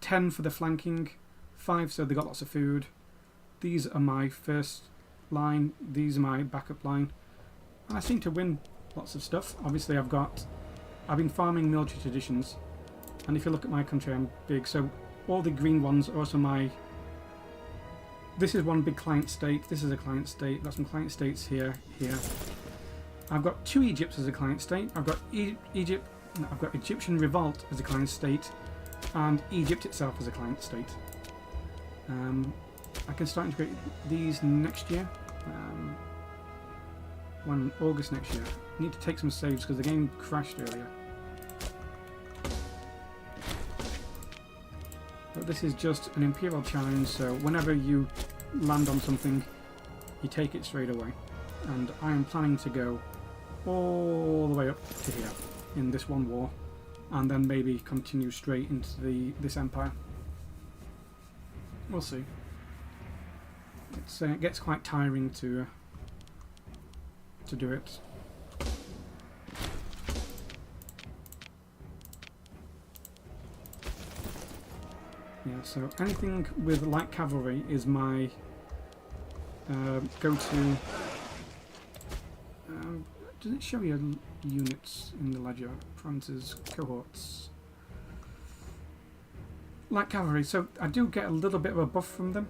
10 for the flanking, 5 so they got lots of food. These are my first line, these are my backup line. And I seem to win lots of stuff. Obviously I've been farming military traditions, and if you look at my country I'm big, so all the green ones are also my... This is one big client state, this is a client state, got some client states here, here. I've got 2 Egypts as a client state, I've got I've got Egyptian Revolt as a client state, and Egypt itself as a client state. I can start integrate these next year, August next year. I need to take some saves because the game crashed earlier. But this is just an Imperial challenge, so whenever you land on something, you take it straight away. And I am planning to go all the way up to here in this one war, and then maybe continue straight into this empire. We'll see. It gets quite tiring to do it. Yeah, so anything with light cavalry is my go-to. Does it show you units in the ledger? Parameters, cohorts. Light cavalry, so I do get a little bit of a buff from them.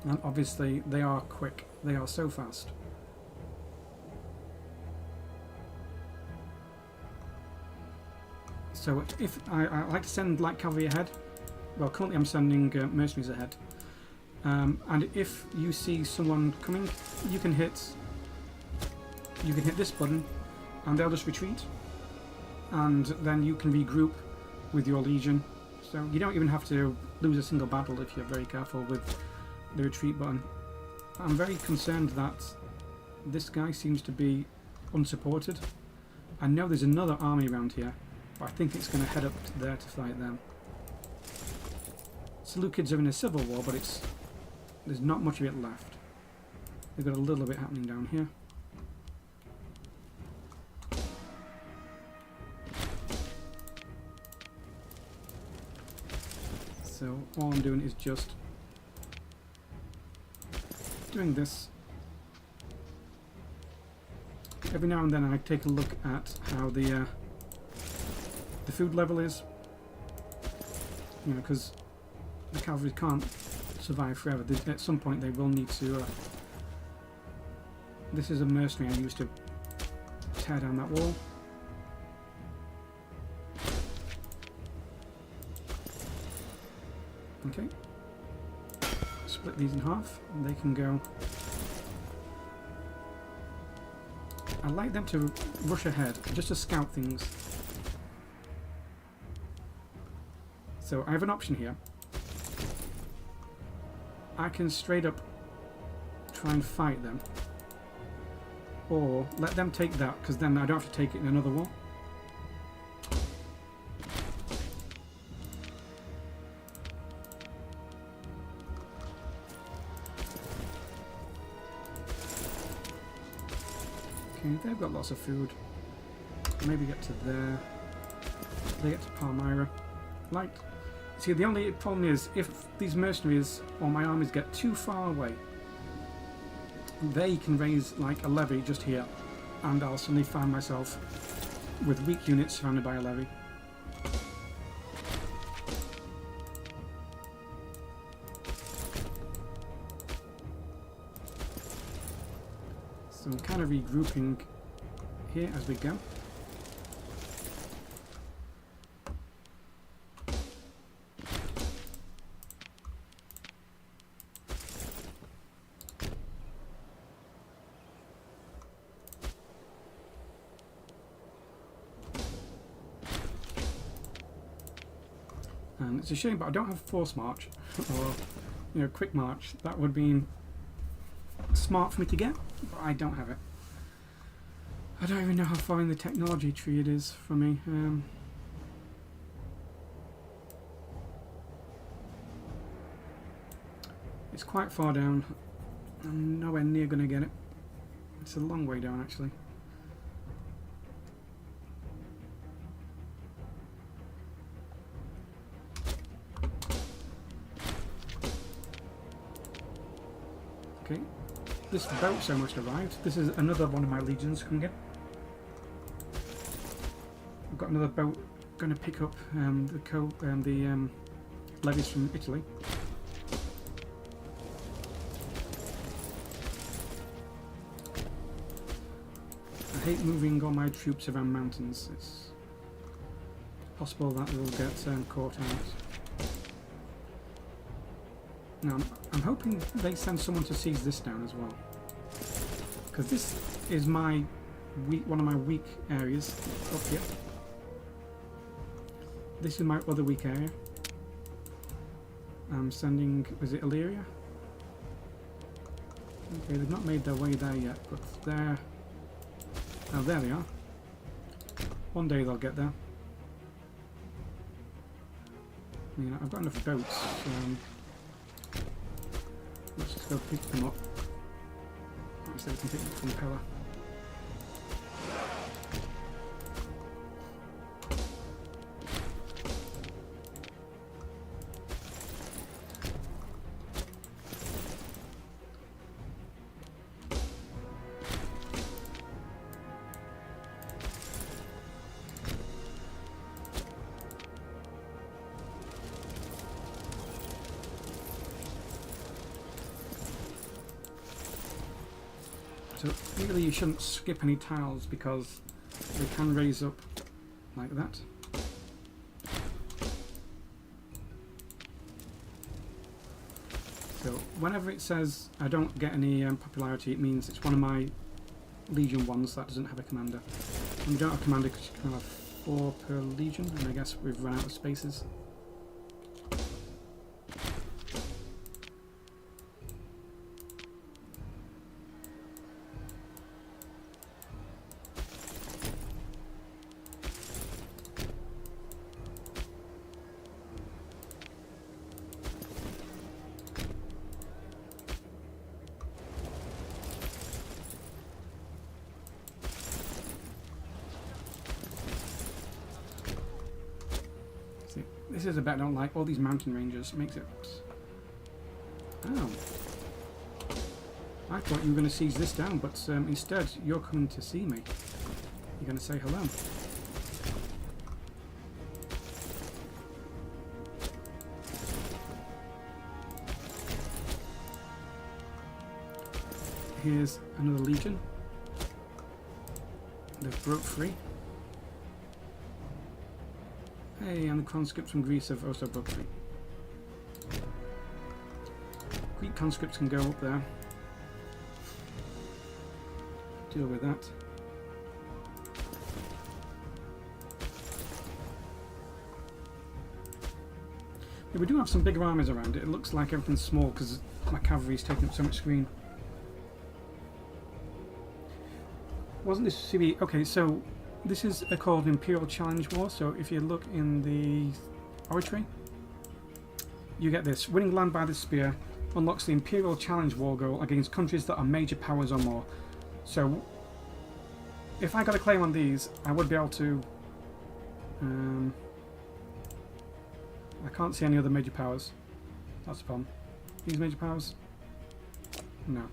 And obviously they are quick, they are so fast. So if I like to send light cavalry ahead, well currently I'm sending mercenaries ahead. And if you see someone coming, you can hit this button and they'll just retreat, and then you can regroup with your legion. So you don't even have to lose a single battle if you're very careful with the retreat button. I'm very concerned that this guy seems to be unsupported. I know there's another army around here, but I think it's going to head up there to fight them. Seleucids are in a civil war, but there's not much of it left. They've got a little bit happening down here. So all I'm doing is just doing this. Every now and then I take a look at how the food level is, because the cavalry can't survive forever. At some point they will need to... this is a mercenary I used to tear down that wall. Okay. Split these in half and they can go. I like them to rush ahead just to scout things. So I have an option here. I can straight up try and fight them, or let them take that, because then I don't have to take it in another war. Okay, they've got lots of food. Maybe get to there. They get to Palmyra. Like, see, the only problem is if these mercenaries or my armies get too far away, they can raise like a levy just here, and I'll suddenly find myself with weak units surrounded by a levy. So I'm kind of regrouping here as we go. And it's a shame, but I don't have force march or quick march. That would be smart for me to get, but I don't have it. I don't even know how far in the technology tree it is for me. It's quite far down. I'm nowhere near going to get it. It's a long way down, actually. Okay, this boat's almost arrived. This is another one of my legions coming in. I've got another boat going to pick up the levies from Italy. I hate moving all my troops around mountains. It's possible that they'll get caught out. Now, I'm hoping they send someone to seize this down as well, because this is my one of my weak areas up here. This is my other weak area. I'm sending, is it Illyria? Okay, they've not made their way there yet, but they're... Oh, there they are. One day they'll get there. I mean, I've got enough boats. Let's just go pick them up. So we can pick them up from the pillar. So really you shouldn't skip any tiles because they can raise up like that. So whenever it says I don't get any popularity, it means it's one of my Legion ones that doesn't have a commander. And we don't have a commander because you can have 4 per Legion, and I guess we've run out of spaces. This is a bit I don't like. All these mountain ranges makes it... Oh. I thought you were going to seize this down, but instead you're coming to see me. You're going to say hello. Here's another legion. They've broke free. Hey, and the conscripts from Greece have also broke free. Greek conscripts can go up there. Deal with that. Yeah, we do have some bigger armies around it. It looks like everything's small because my cavalry's taking up so much screen. Wasn't this CB? Okay, so this is called Imperial Challenge War. So if you look in the oratory, you get this. Winning land by the spear unlocks the Imperial Challenge War goal against countries that are major powers or more. So if I got a claim on these, I would be able to... I can't see any other major powers. That's the problem. These major powers? No.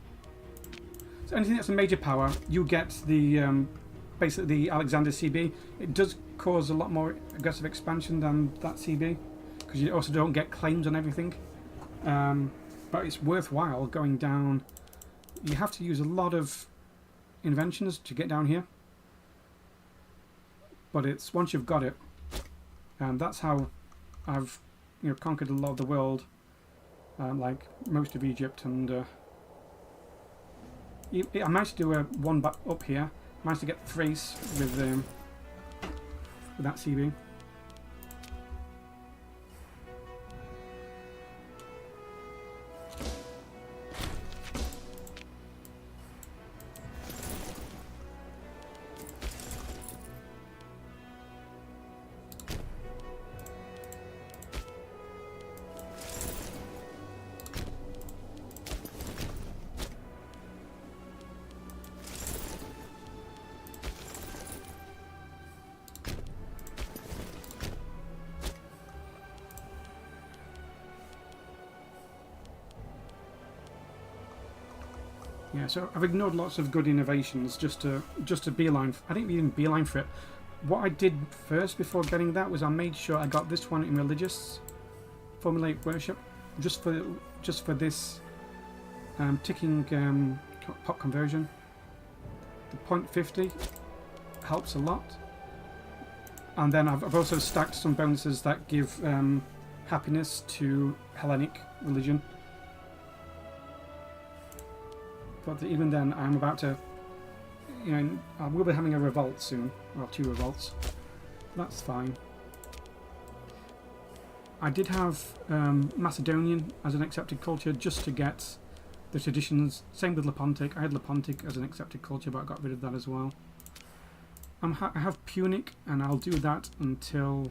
So anything that's a major power, you get the basically the Alexander CB. It does cause a lot more aggressive expansion than that CB, because you also don't get claims on everything. But it's worthwhile going down. You have to use a lot of inventions to get down here, but it's once you've got it, that's how I've conquered a lot of the world, like most of Egypt, and I managed to do a one back up here. Managed to get Thrace with that CB. Yeah, so I've ignored lots of good innovations just to beeline. I didn't even beeline for it. What I did first before getting that was I made sure I got this one in religious, formulate worship, just for this ticking pop conversion. The 0.50 helps a lot, and then I've also stacked some bonuses that give happiness to Hellenic religion. But even then, I'm about to, I will be having a revolt soon, or 2 revolts. That's fine. I did have Macedonian as an accepted culture just to get the traditions. Same with Lepontic. I had Lepontic as an accepted culture, but I got rid of that as well. I have Punic, and I'll do that until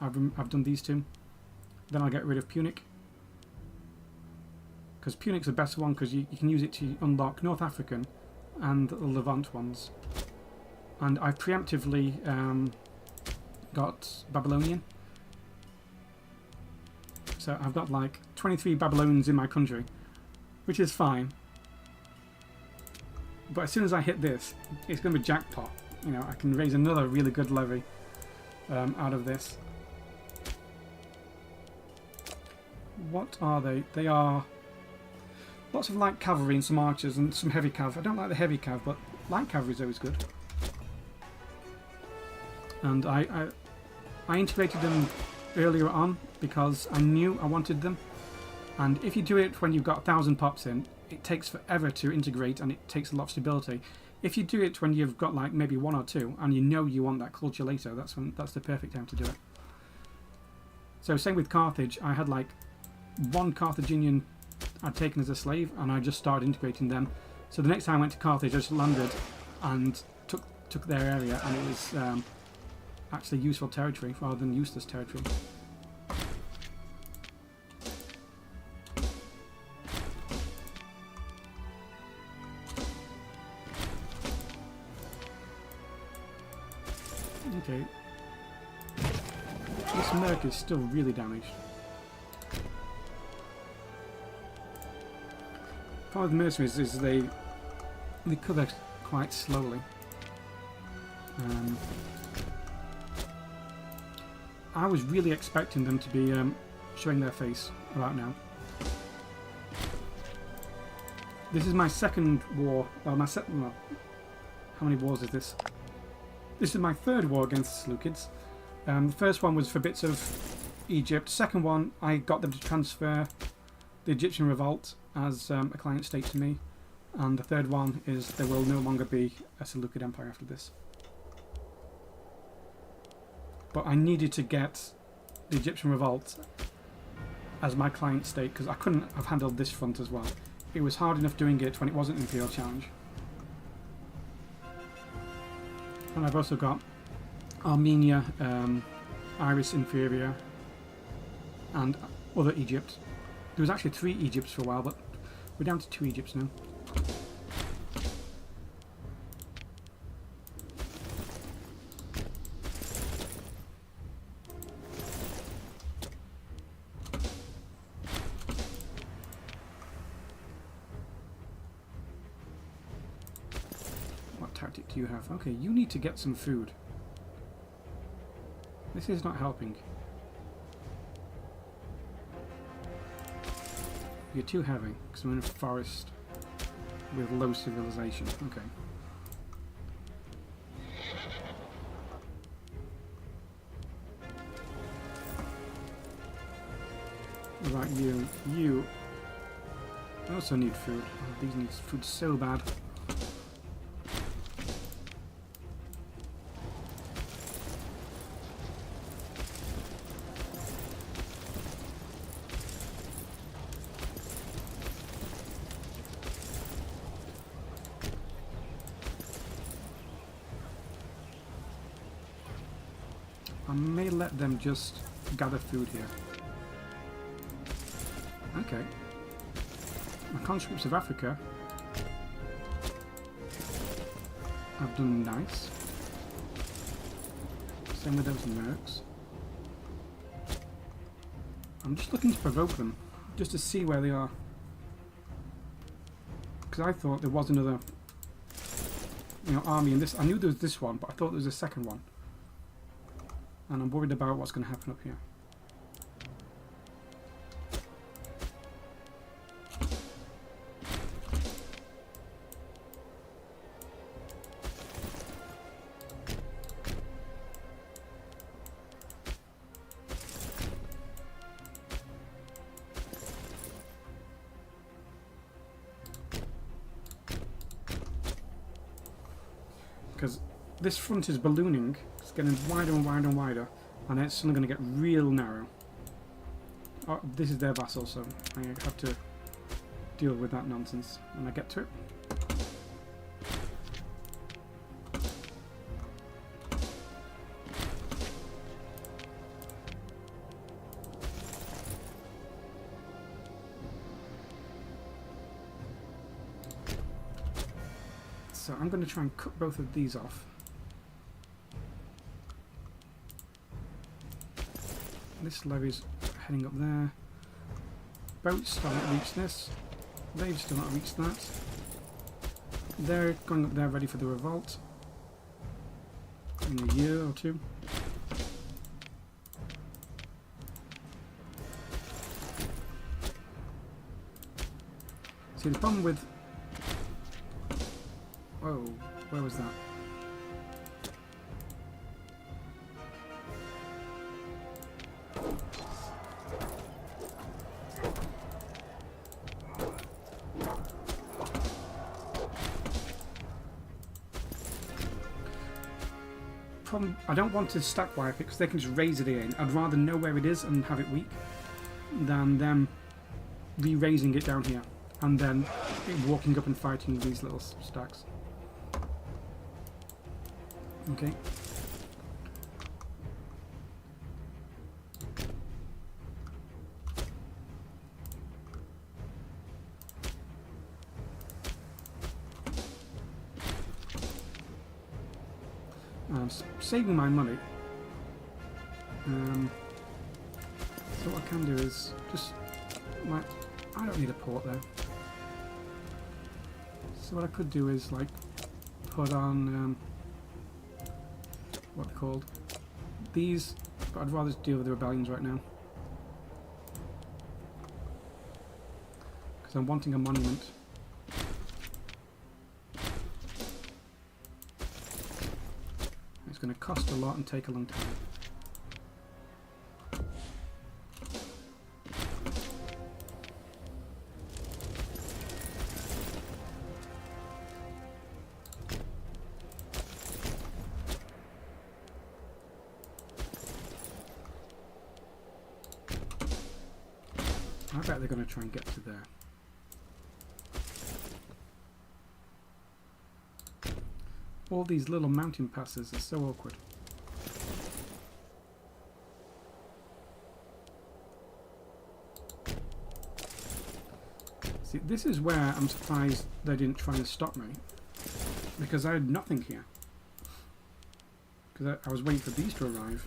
I've done these 2. Then I'll get rid of Punic. Because Punic's the best one, because you can use it to unlock North African and the Levant ones. And I've preemptively got Babylonian. So I've got like 23 Babylonians in my country, which is fine. But as soon as I hit this, it's going to be jackpot. I can raise another really good levy out of this. What are they? They are lots of light cavalry and some archers and some heavy cav. I don't like the heavy cav, but light cavalry is always good. And I integrated them earlier on because I knew I wanted them. And if you do it when you've got 1,000 pops in, it takes forever to integrate and it takes a lot of stability. If you do it when you've got like maybe 1 or 2 and you want that culture later, that's the perfect time to do it. So same with Carthage. I had like 1 Carthaginian I'd taken as a slave, and I just started integrating them. So the next time I went to Carthage, I just landed and took their area, and it was actually useful territory rather than useless territory. Okay. This Merc is still really damaged. Part of the mercenaries is they recover quite slowly. I was really expecting them to be showing their face about now. This is my second war. Well, how many wars is this? This is my 3rd war against the Seleucids. The first one was for bits of Egypt. Second one, I got them to transfer the Egyptian revolt as a client state to me, and the 3rd one is there will no longer be a Seleucid Empire after this. But I needed to get the Egyptian revolt as my client state because I couldn't have handled this front as well. It was hard enough doing it when it wasn't an Imperial challenge. And I've also got Armenia, Iris Inferior, and other Egypt. There was actually 3 Egypts for a while, but we're down to 2 Egypts now. tactic do you have? Okay, you need to get some food. This is not helping. You're too heavy, because I'm in a forest with low civilization. Okay. Right, you also need food. Oh, these need food so bad. I may let them just gather food here. Okay. My conscripts of Africa have done nice. Same with those mercs. I'm just looking to provoke them, just to see where they are. Because I thought there was another, army in this. I knew there was this one, but I thought there was a second one. And I'm worried about what's going to happen up here. Because this front is ballooning, it's getting wider and wider and wider, and then it's suddenly going to get real narrow. Oh, this is their vassal, so I have to deal with that nonsense when I get to it. So I'm going to try and cut both of these off. This levy's heading up there. Boats still not reached this. They've still not reached that. They're going up there ready for the revolt in a year or two. See, the problem with... Whoa, where was that? I don't want to stack wipe it because they can just raise it again. I'd rather know where it is and have it weak than them re-raising it down here and then walking up and fighting these little stacks. Okay. I'm saving my money. So what I can do is just I don't need a port though. So what I could do is like put on what they're called these, but I'd rather deal with the rebellions right now because I'm wanting a monument. It's going to cost a lot and take a long time. I bet they're going to try and get to there. All these little mountain passes are so awkward. See, this is where I'm surprised they didn't try and stop me, because I had nothing here. Because I was waiting for these to arrive.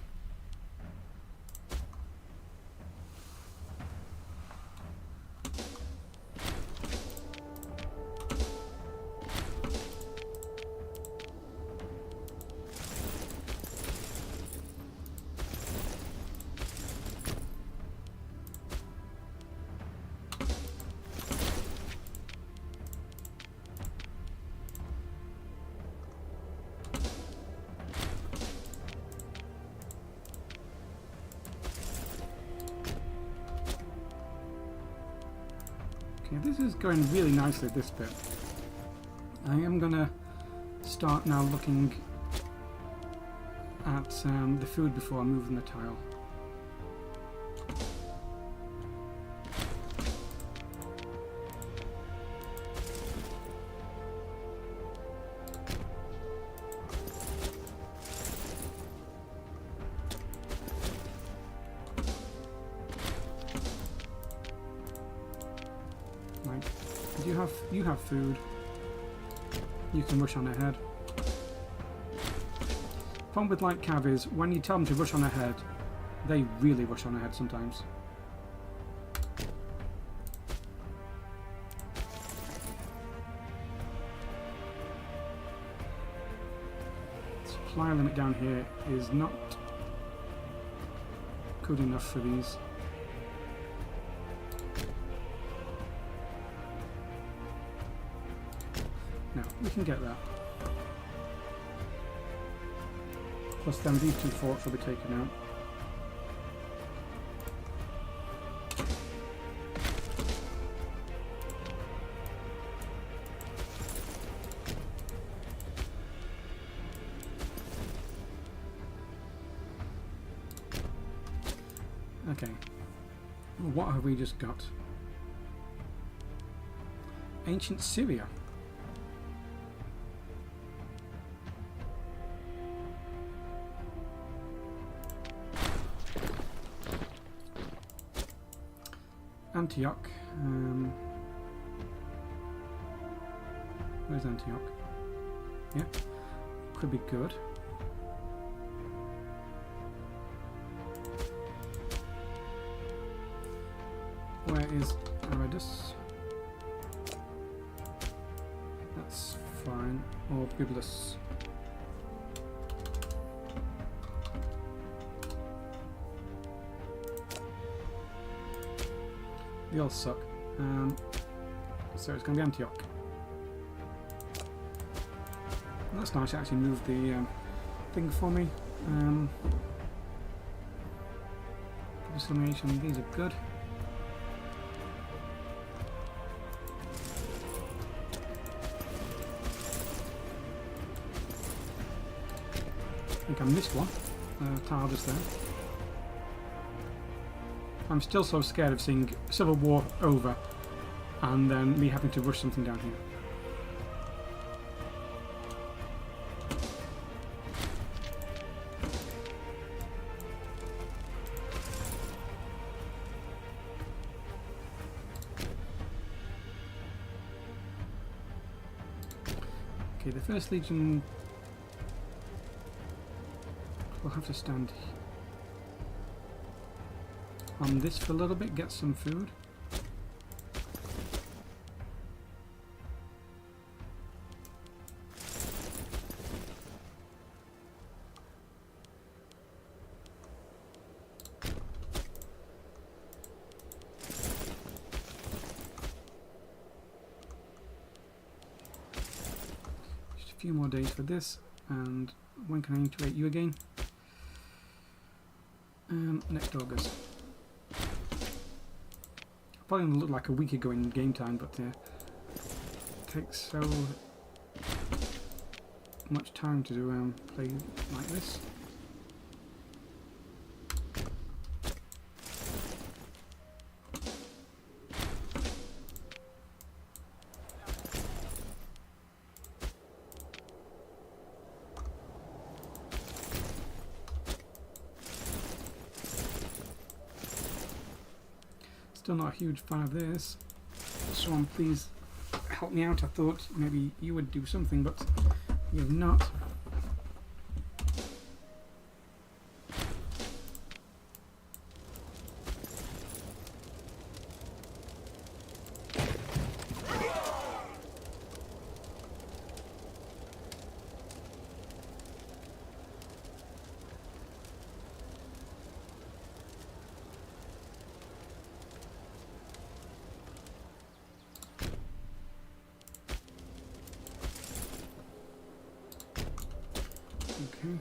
Yeah, this is going really nicely, this bit. I am going to start now looking at the food before moving the tile. Right, you have food. You can rush on ahead. Problem with light cav is when you tell them to rush on ahead, they really rush on ahead sometimes. Supply limit down here is not good enough for these. No, we can get that. Plus then these two forts will be taken out. Okay. What have we just got? Ancient Syria. Antioch. Where's Antioch? Yeah, could be good. Where is Aradus? That's fine. Or Biblis. They all suck. So it's going to be Antioch. That's nice, it actually moved the thing for me. Dissemination, these are good. I think I missed one. Tile just there. I'm still so scared of seeing Civil War over and then me having to rush something down here. Okay, the First Legion will have to stand on this for a little bit, get some food. Just a few more days for this, and when can I iterate you again? Next August. Probably going to look like a week ago in game time, but it takes so much time to play like this. Still not a huge fan of this. Someone please help me out. I thought maybe you would do something, but you have not. Okay.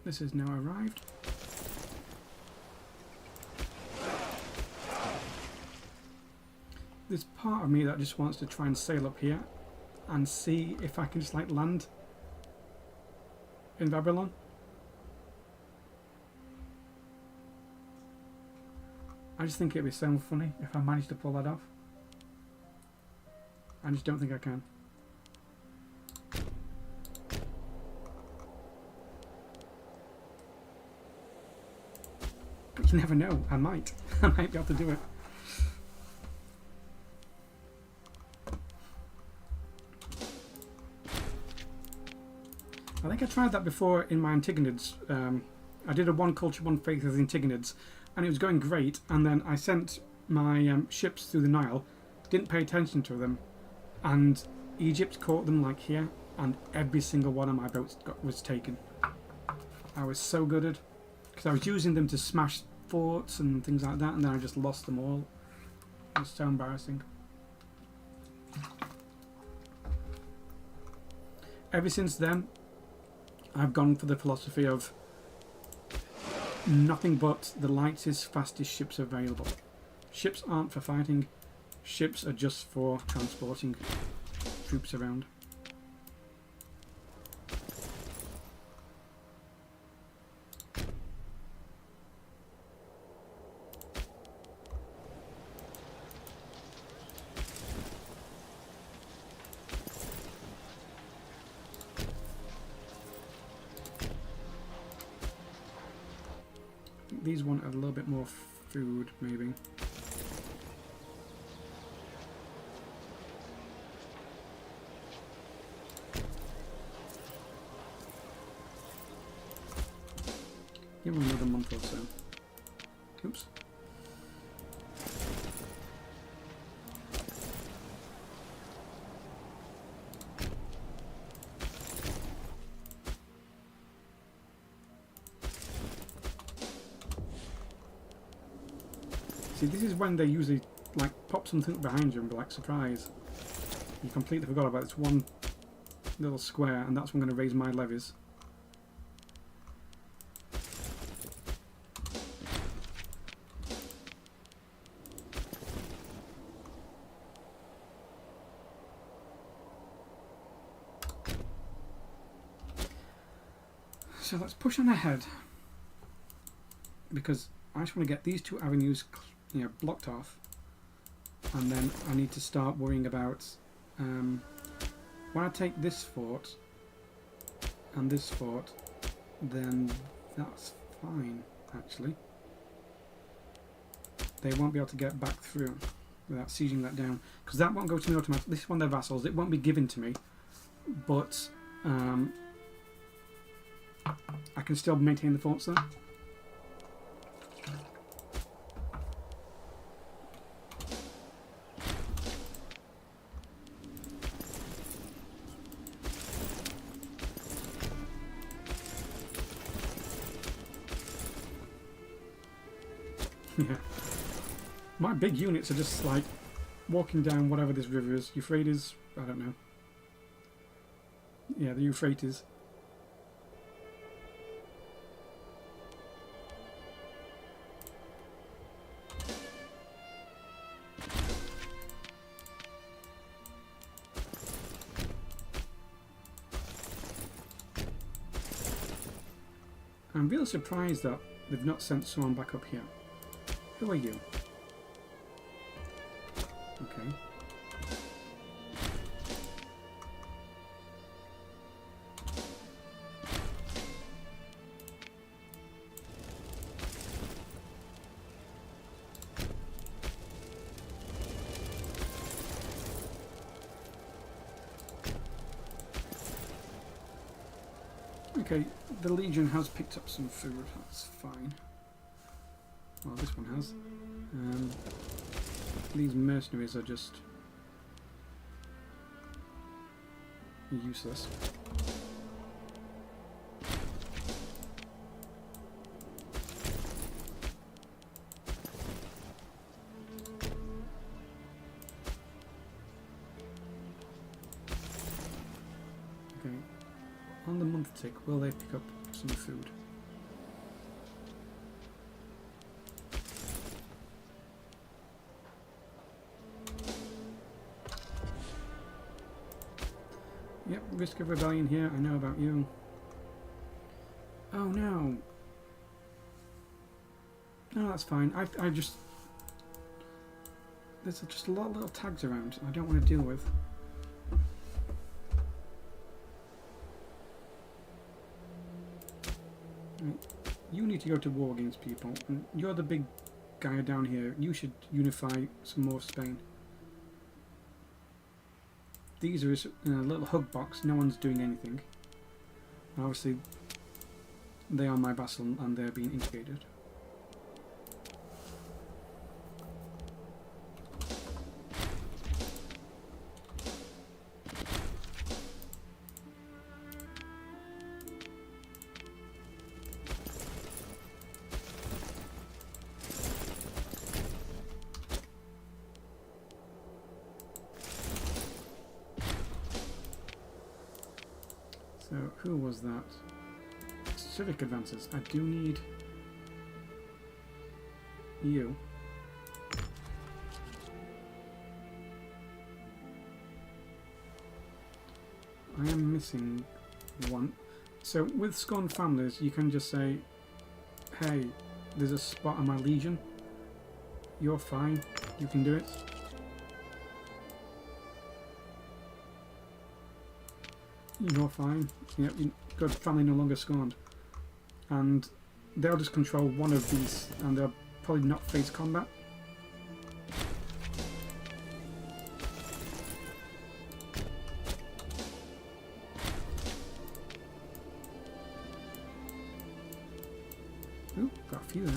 This has now arrived. There's part of me that just wants to try and sail up here and see if I can just like land in Babylon. I just think it'd be so funny if I managed to pull that off. I just don't think I can. But you never know, I might. I might be able to do it. I think I tried that before in my Antigonids. I did a one culture, one faith with Antigonids, and it was going great. And then I sent my ships through the Nile, didn't pay attention to them, and Egypt caught them like here, and every single one of my boats was taken. I was so gutted because I was using them to smash forts and things like that, and then I just lost them all. It was so embarrassing. Ever since then, I've gone for the philosophy of nothing but the lightest, fastest ships available. Ships aren't for fighting. Ships are just for transporting troops around. These want a little bit more food, maybe. Give them another month or so. Oops. See, this is when they usually like pop something behind you and be like, surprise. You completely forgot about this one little square, and that's when I'm going to raise my levies. So let's push on ahead, because I just want to get these two avenues blocked off, and then I need to start worrying about when I take this fort and this fort, then that's fine actually. They won't be able to get back through without sieging that down, because that won't go to me automatically. This is one of their vassals. It won't be given to me, but I can still maintain the forts there. Yeah. My big units are just like walking down whatever this river is. Euphrates? I don't know. Yeah, the Euphrates. I'm really surprised that they've not sent someone back up here. Who are you? Okay. Okay, the Legion has picked up some food, that's fine. Well, this one has. These mercenaries are just useless. Okay, on the month tick, will they pick up some food? Yep, risk of rebellion here. I know about you. Oh no. No, that's fine. I just... There's just a lot of little tags around I don't want to deal with. Right. You need to go to war against people. And you're the big guy down here. You should unify some more of Spain. These are in a little hug box. No one's doing anything. And obviously, they are my vassal and they're being integrated. So, who was that? Civic advances. I do need you. I am missing one. So, with scorned families, you can just say, hey, there's a spot on my legion. You're fine. You can do it. You're fine. Yep, good. Family no longer scorned. And they'll just control one of these and they'll probably not face combat. Ooh, got a few there.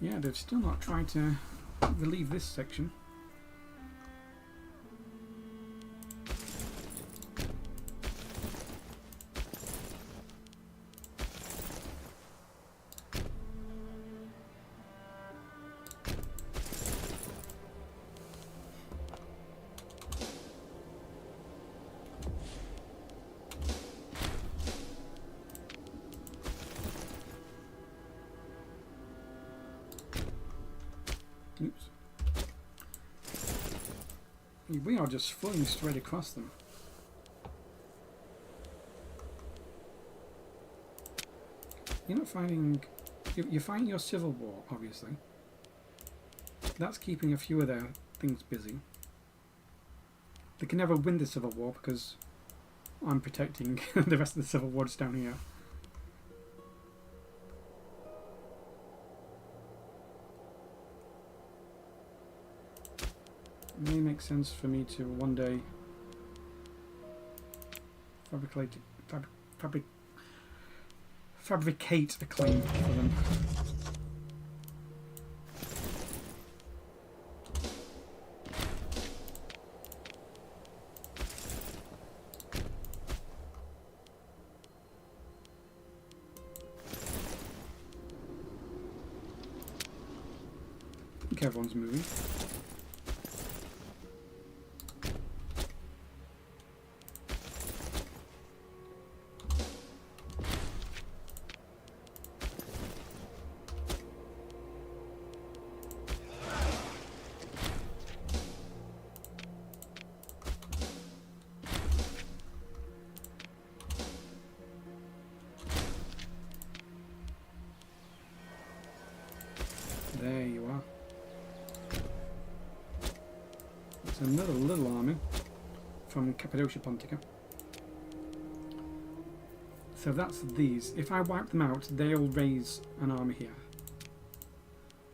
Yeah, they've still not tried to relieve this section. Oops. We are just flying straight across them. You're not fighting... You're fighting your civil war, obviously. That's keeping a few of their things busy. They can never win the civil war because I'm protecting the rest of the civil war just down here. It may make sense for me to one day fabricate a claim for them. I think everyone's moving. There you are. It's another little army from Cappadocia Pontica. So that's these. If I wipe them out, they'll raise an army here.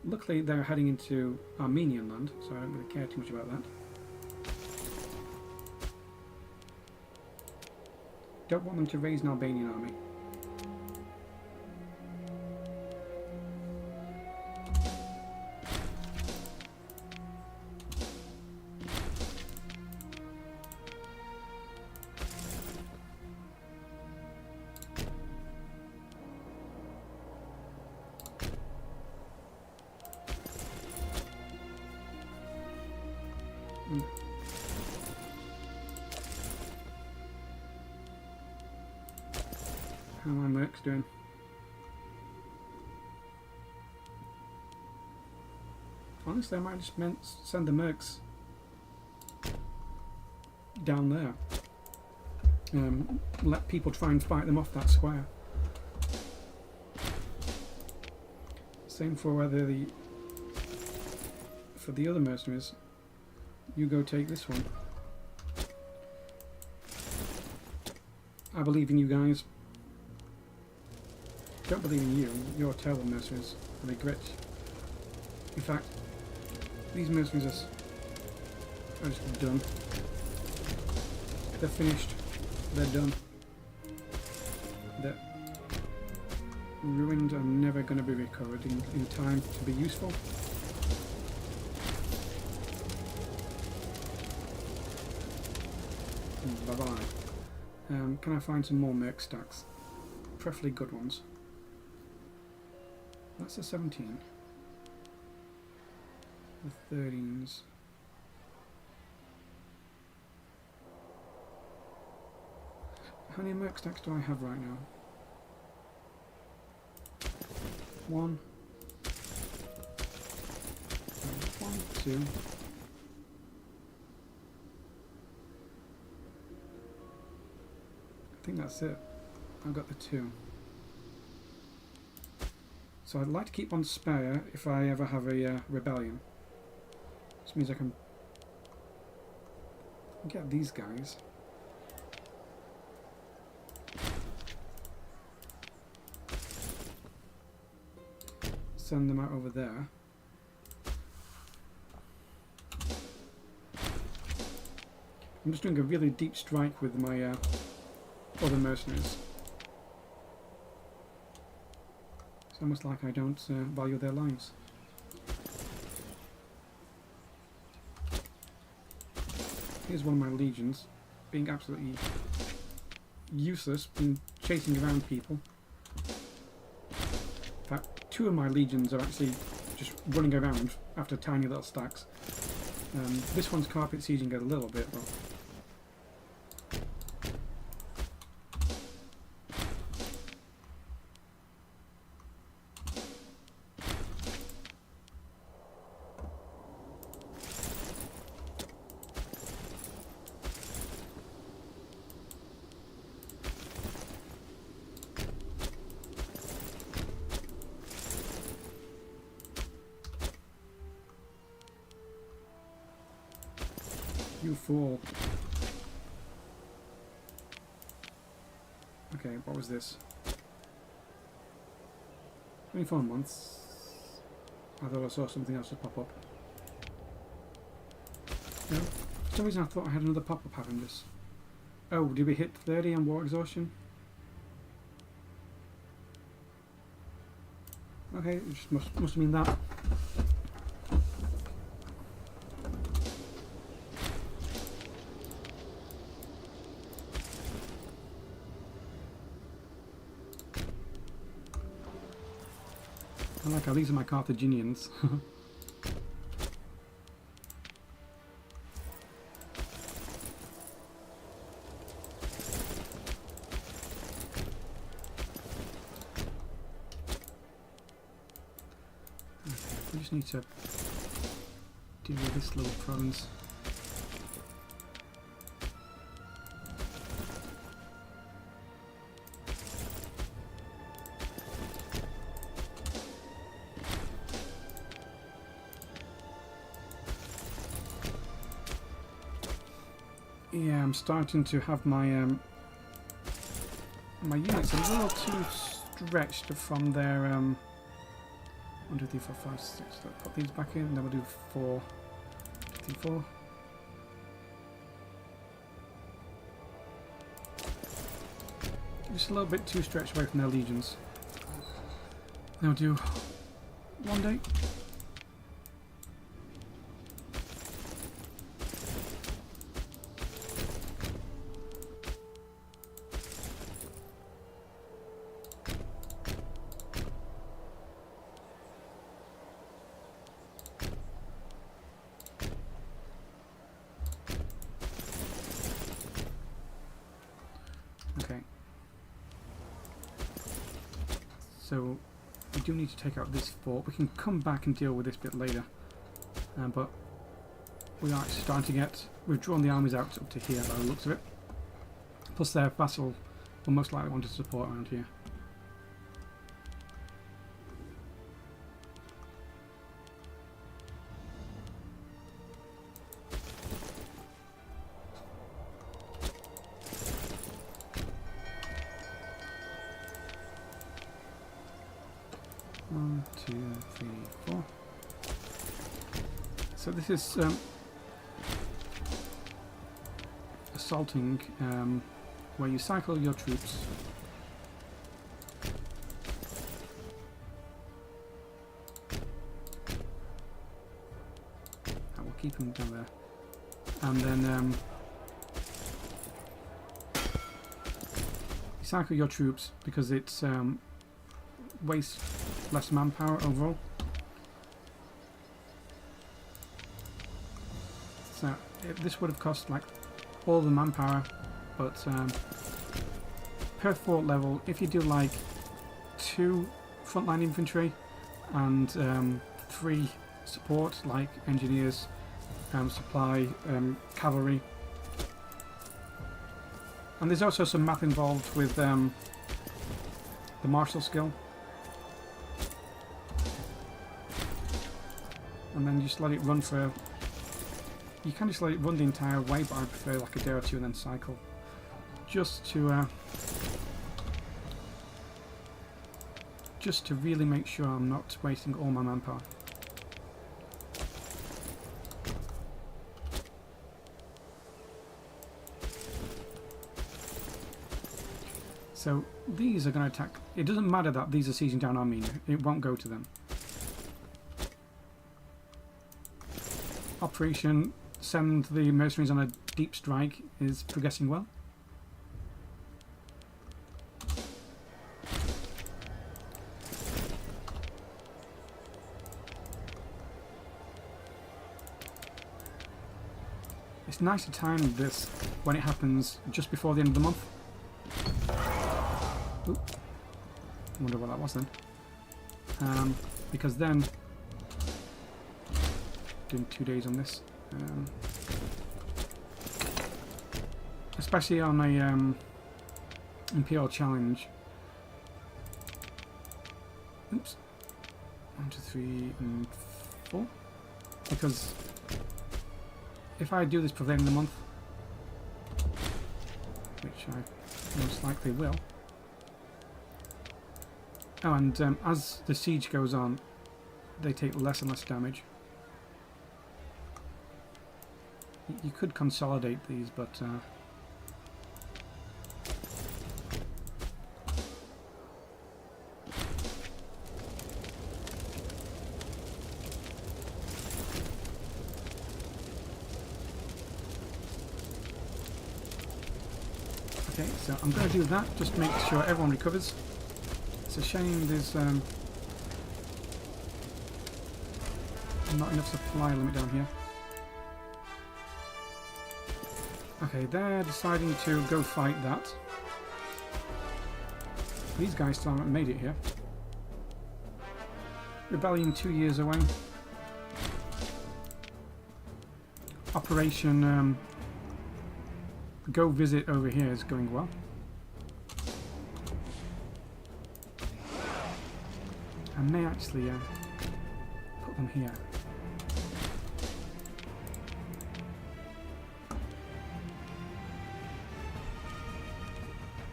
Luckily, they're heading into Armenian land, so I don't really care too much about that. Don't want them to raise an Albanian army. How are my mercs doing? Honestly, I might just send the mercs down there. Let people try and fight them off that square. Same for the other mercenaries. You go take this one. I believe in you guys. Don't believe in you. You're terrible mercenaries. I regret. In fact, these mercenaries are just done. They're finished. They're done. They're ruined and never going to be recovered in time to be useful. Bye-bye. Can I find some more merc stacks? Preferably good ones. That's a 17. The 13s. How many merc stacks do I have right now? 1, 2. I think that's it. I've got the 2. So I'd like to keep one spare if I ever have a rebellion. This means I can get these guys. Send them out over there. I'm just doing a really deep strike with my other mercenaries. It's almost like I don't value their lives. Here's one of my legions, being absolutely useless, being chasing around people. In fact, 2 of my legions are actually just running around after tiny little stacks. This one's carpet sieging it a little bit, but you fool. Okay, what was this? 24 months. I thought I saw something else to pop up. No, for some reason I thought I had another pop-up having this. Oh, did we hit 30 on war exhaustion? Okay, it just must have been that. I like how these are my Carthaginians. We just need to deal with this little province. Yeah, I'm starting to have my my units a little too stretched from their 1, 2, 3, 4, 5, 6. Let's put these back in. Then we'll do 4, 2, 3, 4. Just a little bit too stretched away from their legions. Then we'll do 1 day. Okay. So we do need to take out this fort. We can come back and deal with this bit later. But we are starting to get... We've drawn the armies out up to here by the looks of it. Plus their vassal will most likely want to support around here. One, two, three, four. So this is assaulting, where you cycle your troops. I will keep them down there, and then you cycle your troops because it's wastes less manpower overall. So this would have cost like all the manpower, but per fort level, if you do like 2 frontline infantry and 3 support like engineers, supply, cavalry, and there's also some math involved with the martial skill. And then you just let it run for... You can just let it run the entire way, but I prefer like a day or two and then cycle. Just to really make sure I'm not wasting all my manpower. So these are going to attack... It doesn't matter that these are sieging down Armenia. It won't go to them. Operation Send the Mercenaries on a Deep Strike is progressing well. It's nice to time this when it happens just before the end of the month. Ooh. I wonder what that was then. Because then... Doing 2 days on this, especially on a Imperial challenge. Oops, 1, 2, 3, and 4. Because if I do this before the end of the month, which I most likely will. Oh, and as the siege goes on, they take less and less damage. You could consolidate these, but okay, so I'm going to do that, just to make sure everyone recovers. It's a shame there's not enough supply limit down here. Okay, they're deciding to go fight that. These guys still haven't made it here. Rebellion 2 years away. Operation Go Visit over here is going well. I may actually put them here.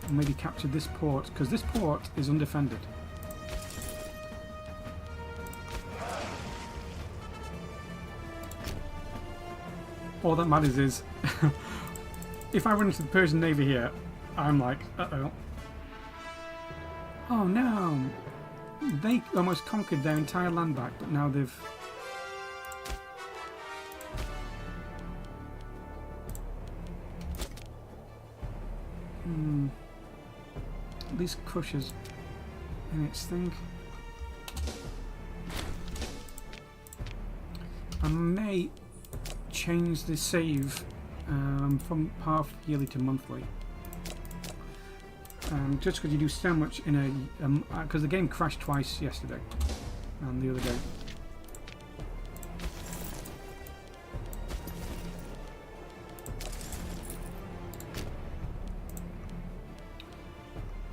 Maybe capture this port, because this port is undefended. All that matters is if I run into the Persian Navy here, I'm like, uh-oh. Oh no! They almost conquered their entire land back, but now they've... These crushers in its thing. I may change the save from half yearly to monthly. Just because you do so much in a... because the game crashed twice yesterday and the other day.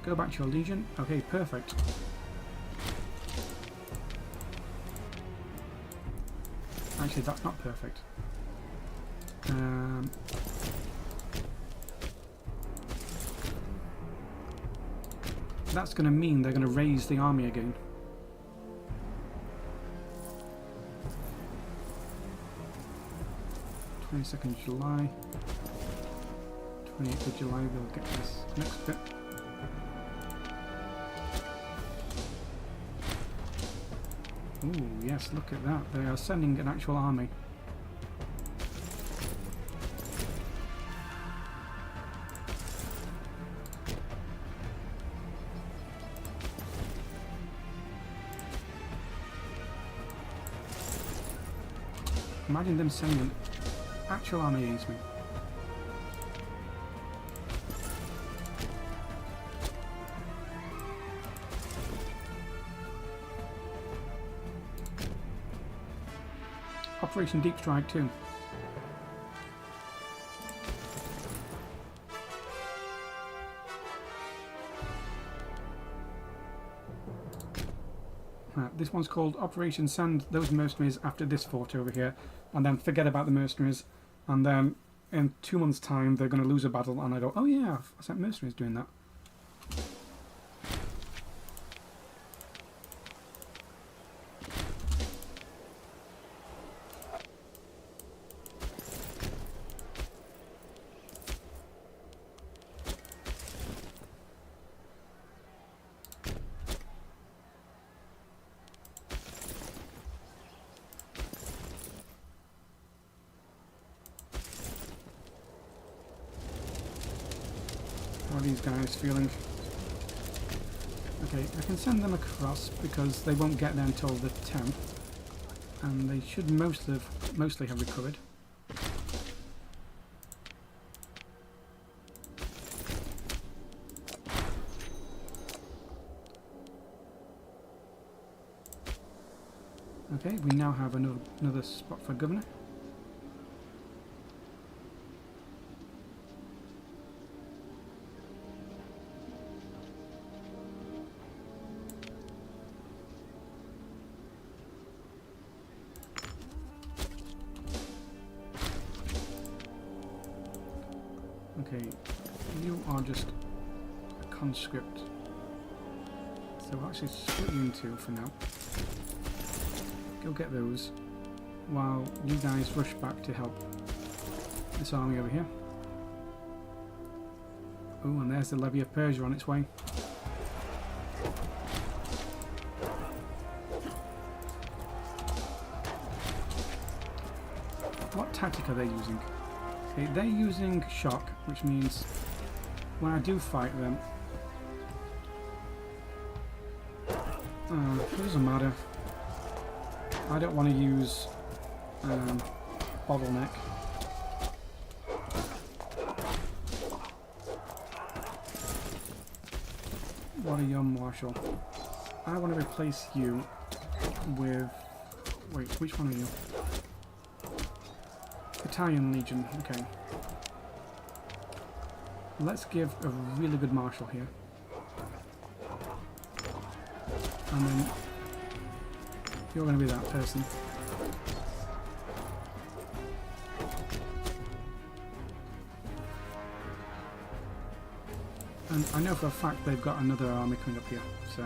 Go back to your legion. Okay, perfect. Actually, that's not perfect. That's going to mean they're going to raise the army again. (22nd July). 28th of July, we'll get this next bit. Ooh, yes, look at that. They are sending an actual army. Imagine them sending an actual army against me. Operation Deep Strike 2. This one's called Operation Send Those Mercenaries After This Fort over here, and then forget about the mercenaries, and then in 2 months' time they're going to lose a battle, and I go, oh yeah, I sent mercenaries doing that. How are these guys feeling? Okay, I can send them across because they won't get there until the 10th, and they should mostly have recovered. Okay, we now have another spot for governor. Okay, you are just a conscript, so we'll actually split you in two for now. Go get those, while you guys rush back to help this army over here. Oh, and there's the levy of Persia on its way. What tactic are they using? Okay, they're using shock, which means when I do fight them, it doesn't matter. I don't want to use bottleneck. What a young marshal. I want to replace you with... Wait, which one are you? Italian Legion, okay. Let's give a really good marshal here. And then you're going to be that person. And I know for a fact they've got another army coming up here, so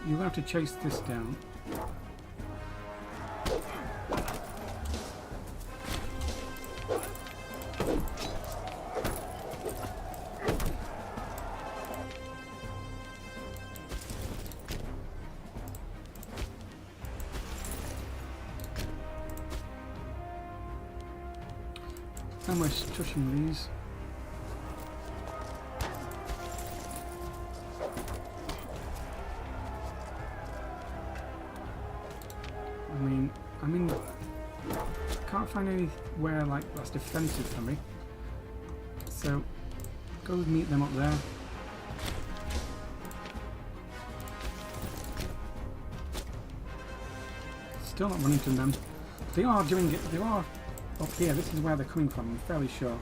you're going to have to chase this down. And we're touching these. I mean, I can't find anywhere like that's defensive for me. So go meet them up there. Still not running to them. They are doing it. They are up here. This is where they're coming from. I'm fairly sure.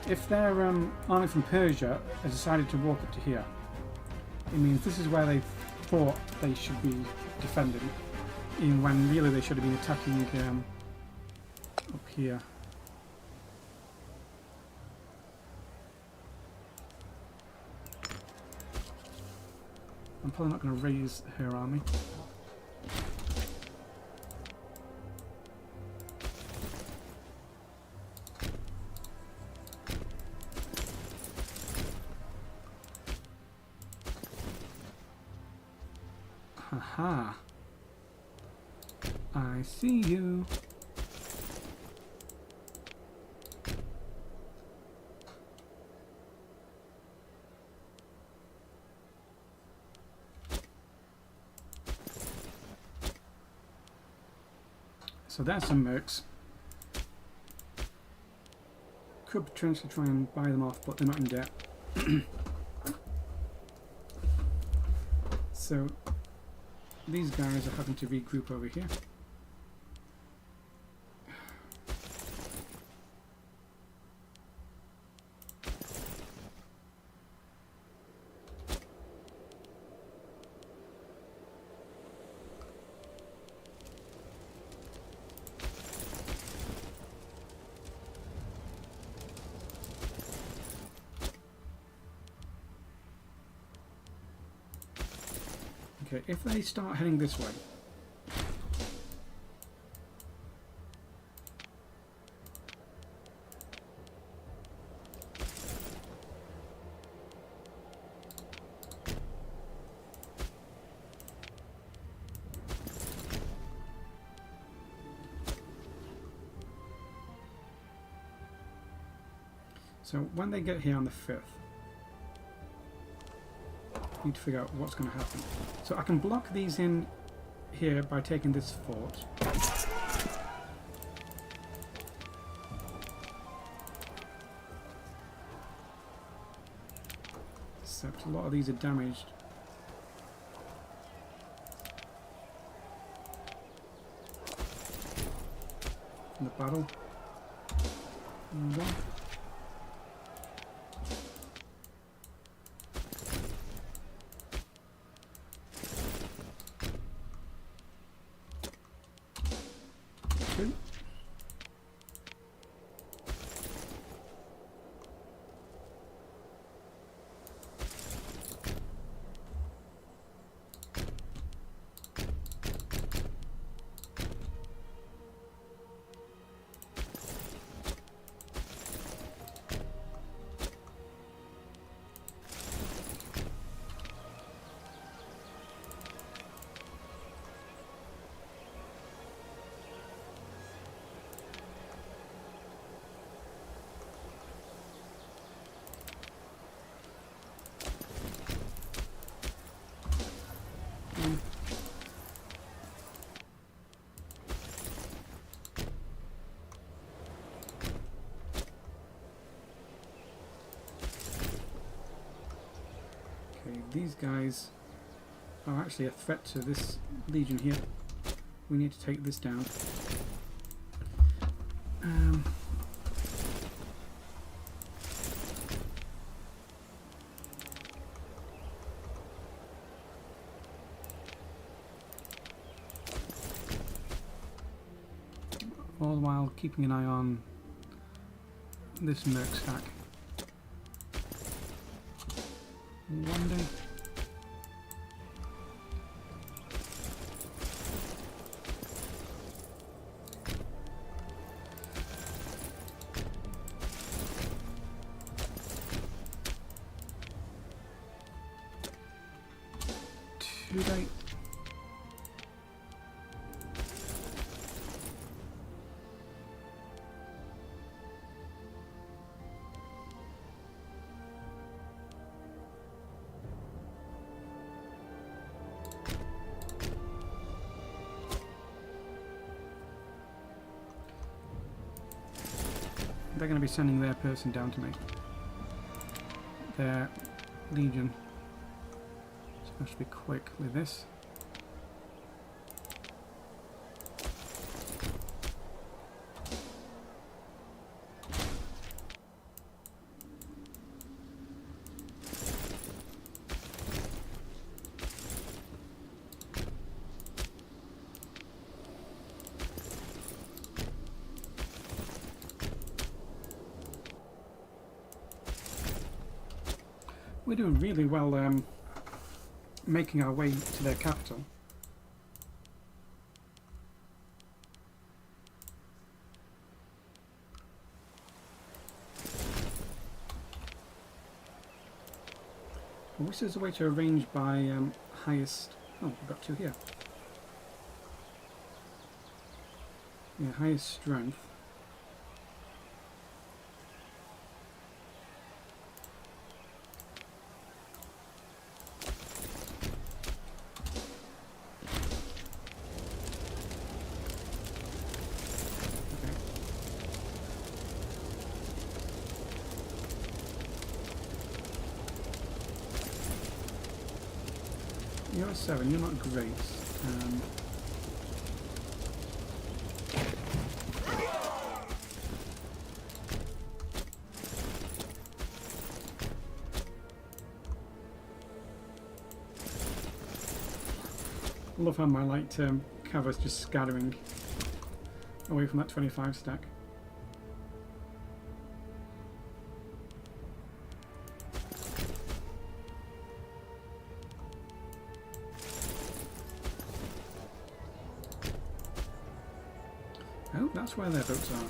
If their army from Persia has decided to walk up to here, it means this is where they thought they should be defending, even when really they should have been attacking up here. I'm probably not going to raise her army. Haha. I see you. So there's some mercs. Could potentially try and buy them off, but they're not in debt. So these guys are having to regroup over here. Okay, if they start heading this way, so when they get here on the 5th, need to figure out what's going to happen. So I can block these in here by taking this fort. Except a lot of these are damaged. In the battle. And one. These guys are actually a threat to this legion here. We need to take this down. All the while keeping an eye on this merc stack. One day. Today. they're going to be sending their person down to me. Their legion. So I should be quick with this. We're doing really well making our way to their capital. I wish there's a way to arrange by highest... Oh, we've got two here. Yeah, highest strength. You're a 7, you're not great. I love how my light cavalry's just scattering away from that 25 stack. Oh, that's where their boats are.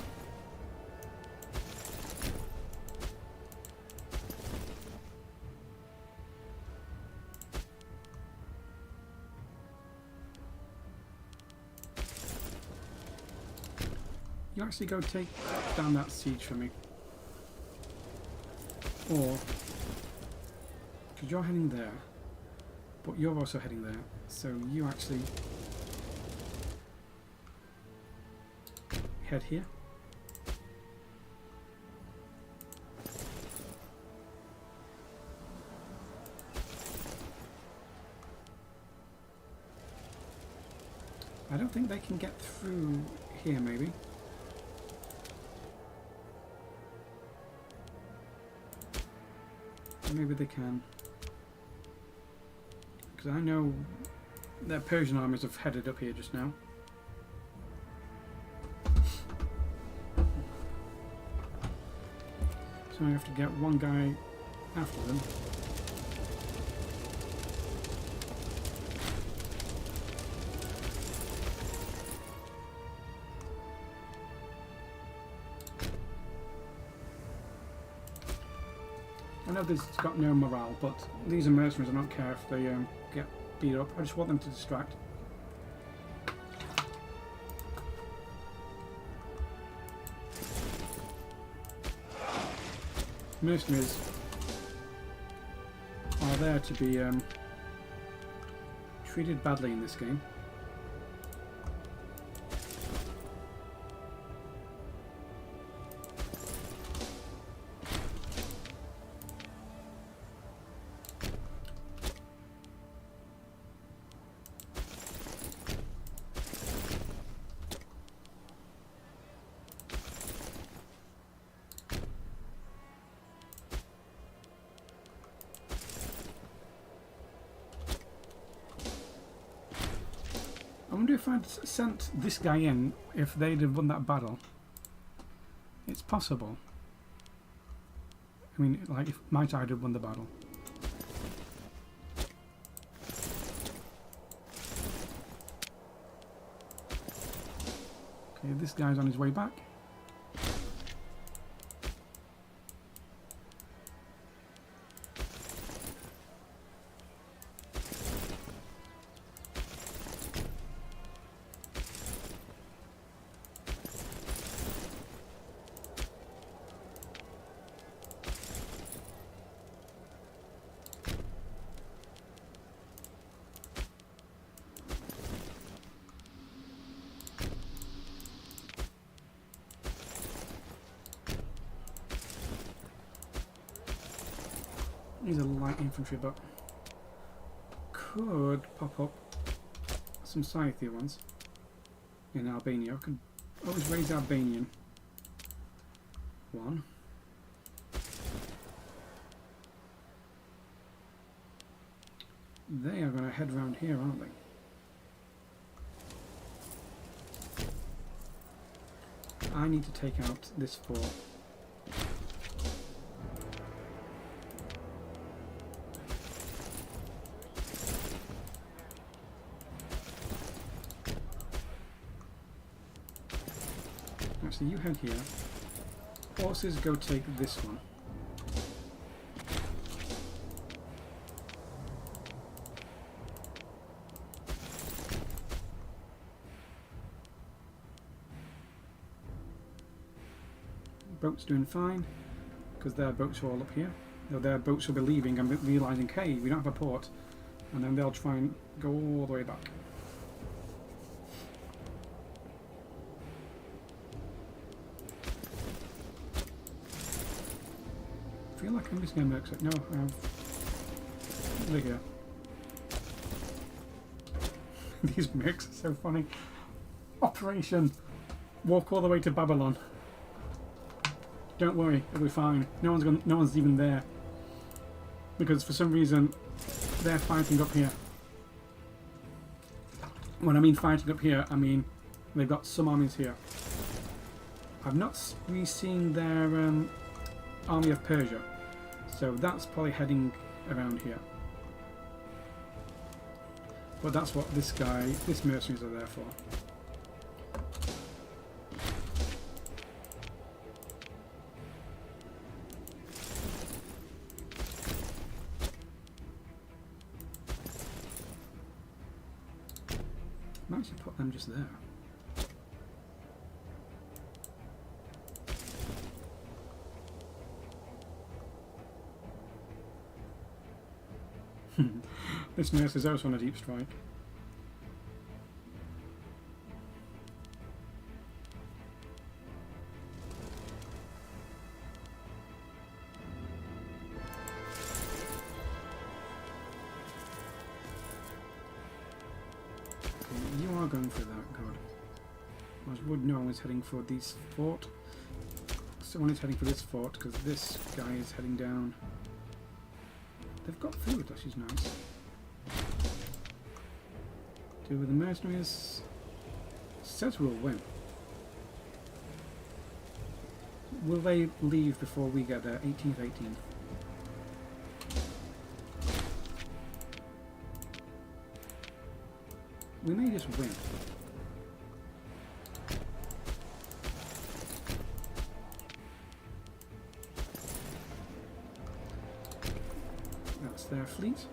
You actually go take down that siege for me. Or, because you're heading there, but you're also heading there, so you actually head here. I don't think they can get through here, maybe. Maybe they can. Because I know their Persian armies have headed up here just now. So I have to get one guy after them. I know this has got no morale, but these are mercenaries. I don't care if they get beat up. I just want them to distract. Mercenaries are there to be treated badly in this game. I wonder if I'd sent this guy in if they'd have won that battle. It's possible. I mean, like if my side had won the battle. Okay, this guy's on his way back. These are light infantry, but could pop up some Scythian ones in Albania. I could always raise Albanian one. They are going to head round here, aren't they? I need to take out this fort. Actually, you head here. Forces go take this one. Boats doing fine, because their boats are all up here. Their boats will be leaving and realising, hey, we don't have a port, and then they'll try and go all the way back. I feel like I'm just going to mercs it. No, I have... Look here. These mercs are so funny. Operation walk all the way to Babylon. Don't worry, it'll be fine. No one's even there. Because for some reason they're fighting up here. When I mean fighting up here, I mean they've got some armies here. I've not really seen their army of Persia, so that's probably heading around here. But that's what this mercenaries are there for. I might actually put them just there. This nurse is also on a deep strike. Okay, you are going for that, good. I would know I was heading for this fort. Someone is heading for this fort because this guy is heading down. They've got food, which is nice. Do with the mercenaries. Says we'll win. Will they leave before we get there? 18th, 18th. We may just win. That's their fleet.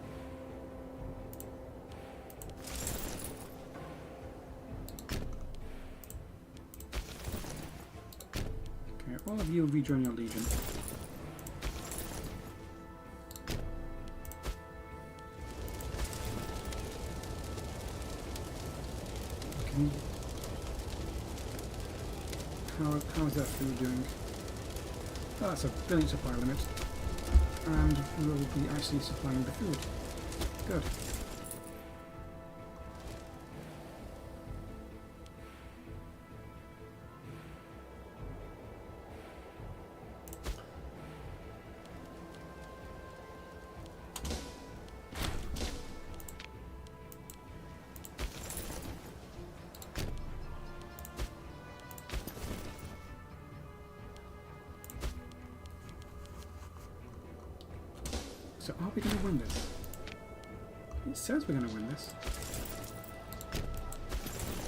Okay, all of you rejoin your legion. Okay. How is that food doing? Oh, that's a brilliant supply limit. And we will be actually supplying the food. Good. So are we going to win this? It says we're going to win this.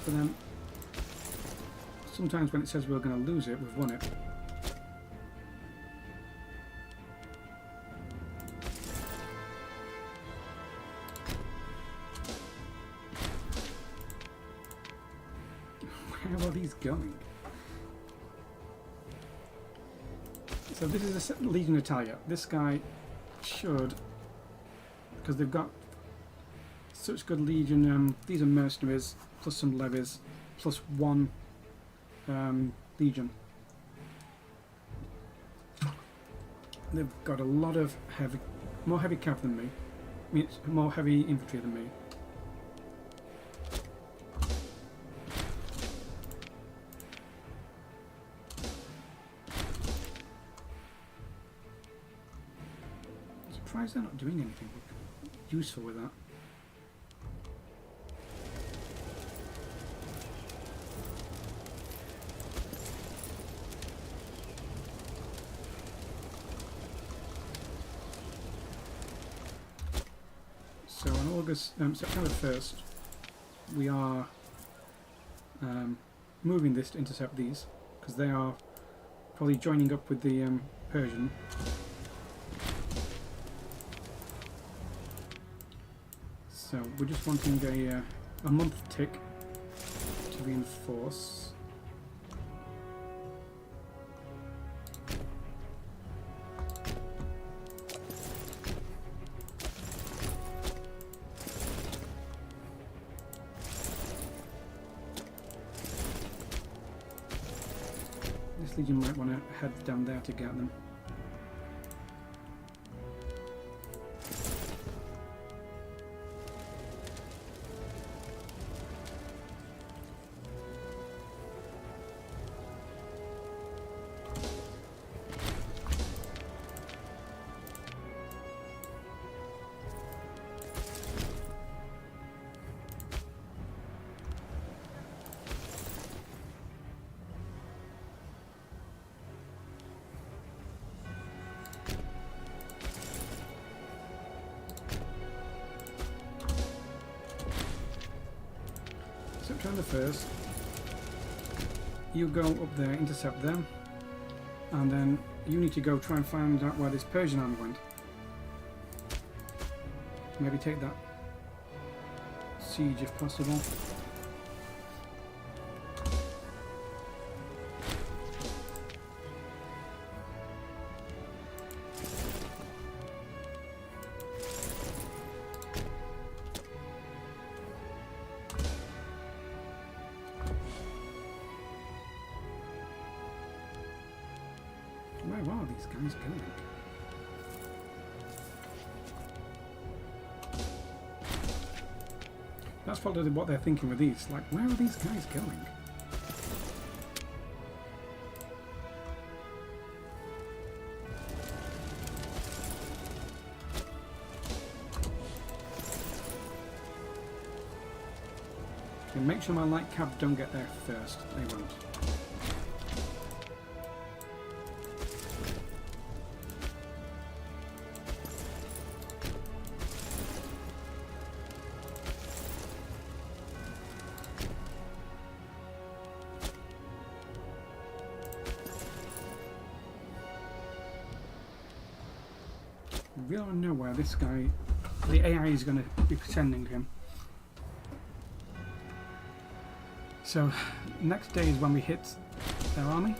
But then, sometimes when it says we're going to lose it, we've won it. Where are these going? So this is a Legion Italia. This guy should, because they've got such good legion, these are mercenaries plus some levies plus one legion. They've got a lot of heavy more heavy cav than me. I mean, it's more heavy infantry than me. I'm surprised they're not doing anything useful with that. So on September 1st, we are moving this to intercept these, because they are probably joining up with the Persian. So we're just wanting a month tick to reinforce. This legion might want to head down there to get them. September 1st, you go up there, intercept them, and then you need to go try and find out where this Persian army went. Maybe take that siege if possible. Where are these guys going? That's probably what they're thinking with these. Like, where are these guys going? Okay, make sure my light cav don't get there first. They won't. We don't know where this guy, the AI is going to be sending him. So next day is when we hit their army.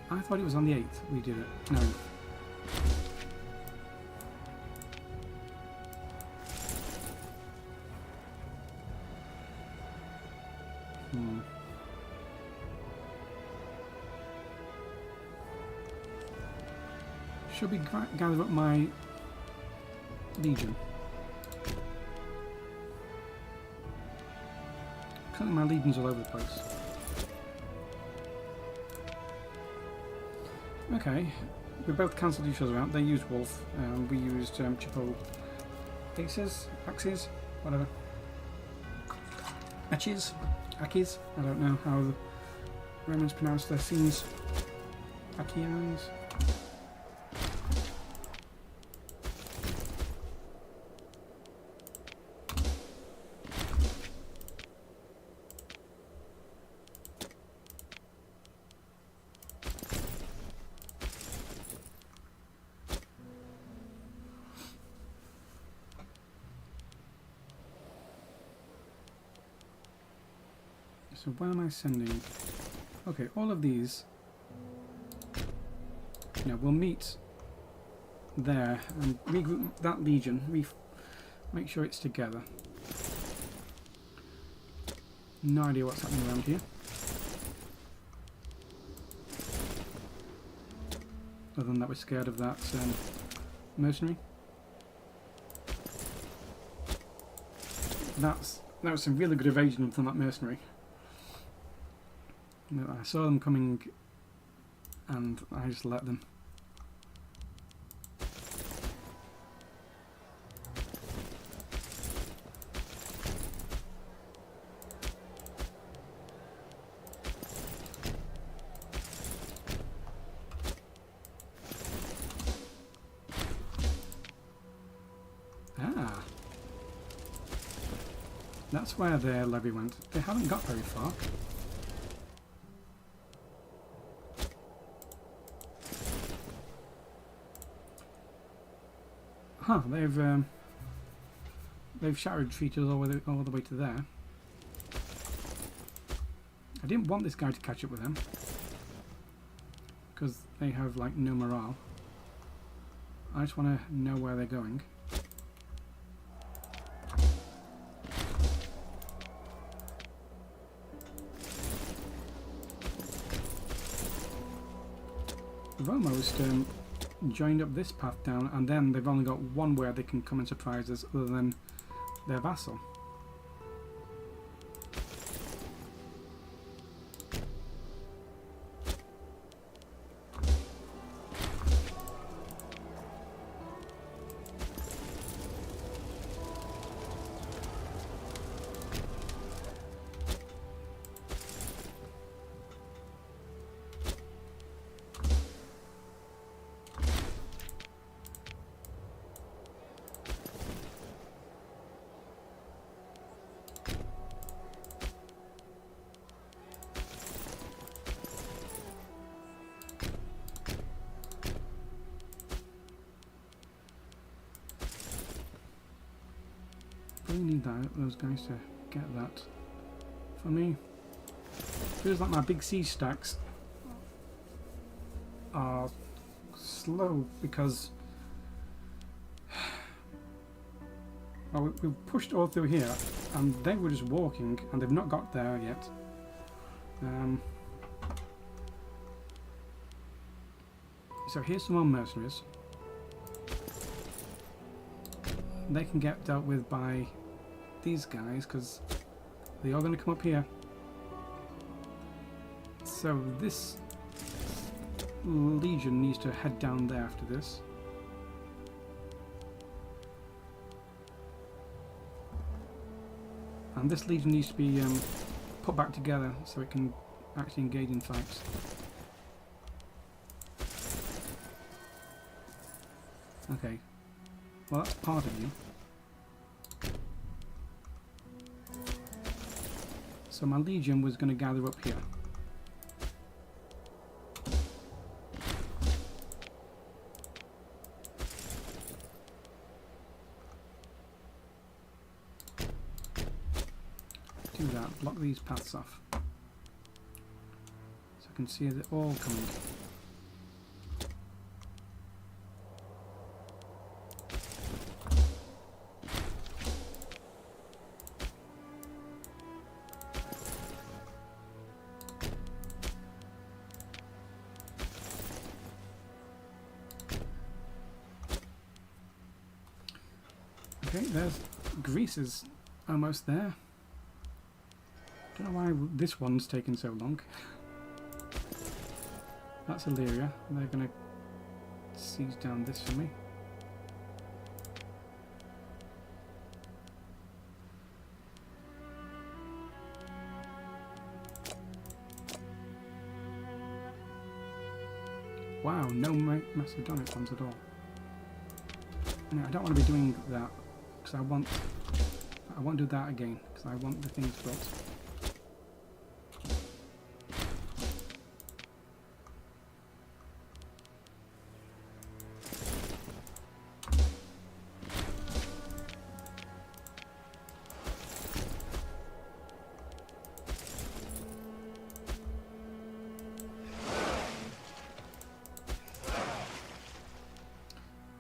I thought it was on the 8th we did it. No. Should we gather up my legion? Currently my legion's all over the place. Okay, we both cancelled each other out. They used wolf, we used triple axes, whatever. Akis, I don't know how the Romans pronounce their scenes. Akians. So where am I sending? Okay, all of these. You know, we'll meet there and regroup that legion. Make sure it's together. No idea what's happening around here. Other than that, we're scared of that mercenary. That was some really good evasion from that mercenary. I saw them coming and I just let them. Ah, that's where their levy went. They haven't got very far. Huh, they've shattered retreated all the way to there. I didn't want this guy to catch up with them because they have like no morale. I just want to know where they're going. They've almost joined up this path down, and then they've only got one where they can come and surprise us other than their vassal. Really need those guys to get that for me. Feels like my big siege stacks are slow because well, we've pushed all through here and they were just walking and they've not got there yet. So here's some more mercenaries. They can get dealt with by these guys because they're all going to come up here. So this legion needs to head down there after this. And this legion needs to be put back together so it can actually engage in fights. Okay. Well, that's part of you. So my legion was going to gather up here. Do that, block these paths off. So I can see it all coming. Okay, there's Greece is almost there. Don't know why this one's taken so long. That's Illyria. They're going to siege down this for me. Wow, no Macedonic ones at all. No, I don't want to be doing that because I won't do that again because I want the things built.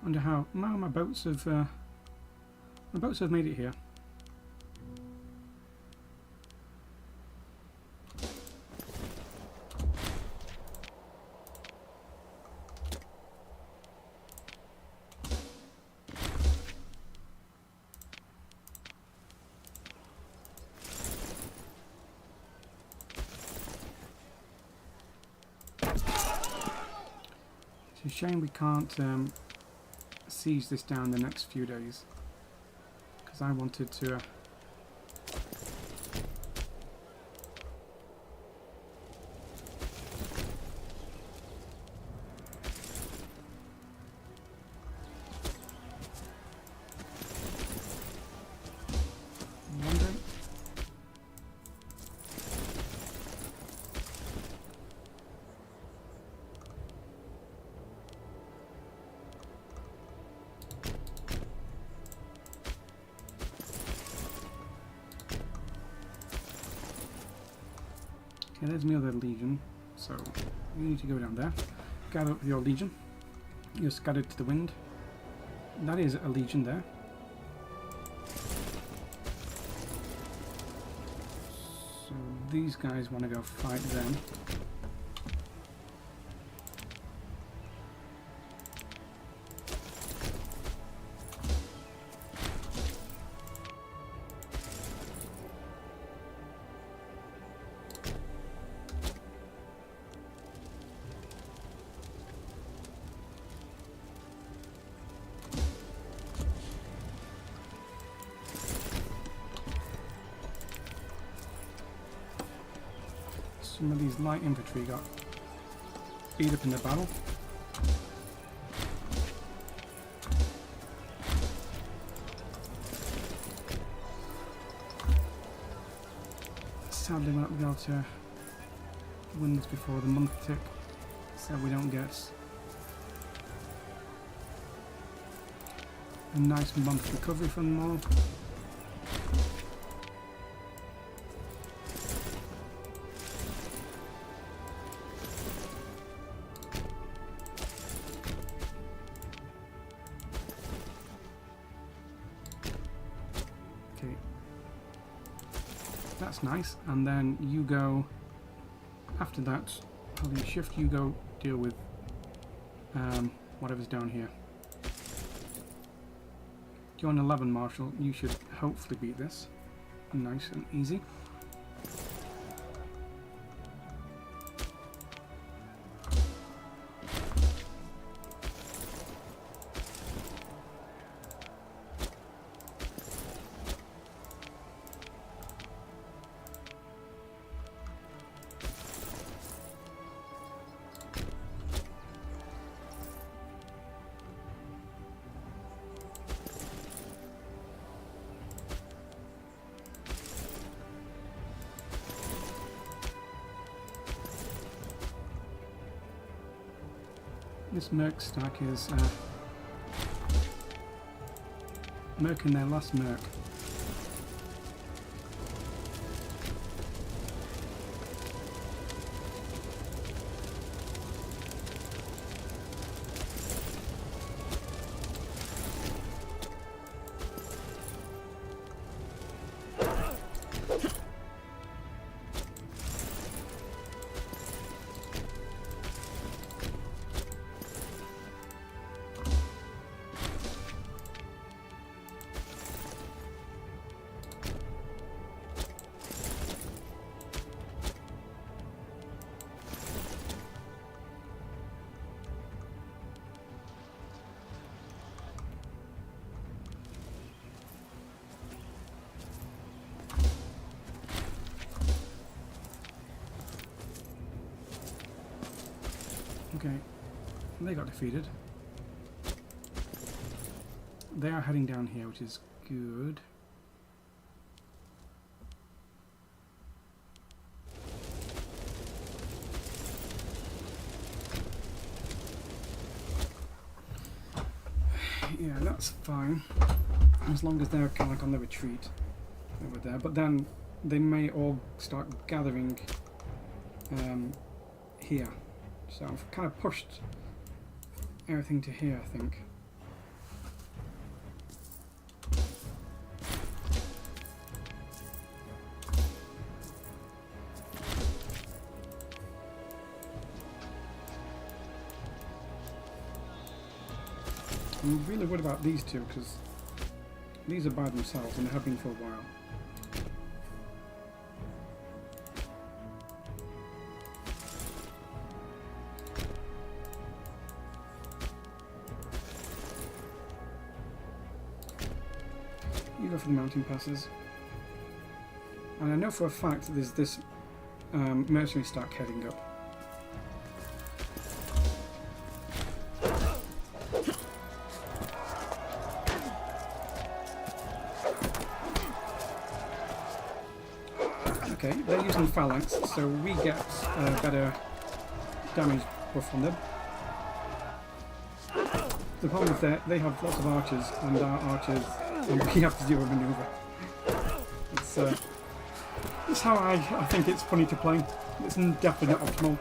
Wonder how. No, my boats have made it here. It's a shame we can't siege this down the next few days, because I wanted to wondering. Okay, there's my other legion, so you need to go down there. Gather up with your legion. You're scattered to the wind. That is a legion there. So these guys want to go fight them. Some of these light infantry got beat up in the battle. Sadly, we're not going to be able to win this before the month tick, so we don't get a nice month recovery from them all. That's nice, and then you go after that, holding shift, you go deal with whatever's down here. You're on 11, Marshal. You should hopefully beat this. Nice and easy. This Merc stack is Merc in their last Merc. Okay, they got defeated. They are heading down here, which is good. Yeah, that's fine, as long as they're kind of like on the retreat over there. But then they may all start gathering here. So I've kind of pushed everything to here, I think. I'm really worried about these two because these are by themselves and they have been for a while. You go for the mountain passes. And I know for a fact there's this mercenary stack heading up. Okay, they're using phalanx, so we get better damage buff on them. The problem is that they have lots of archers, and our archers, and we have to do a maneuver. It's how I think it's funny to play. It's definitely not optimal.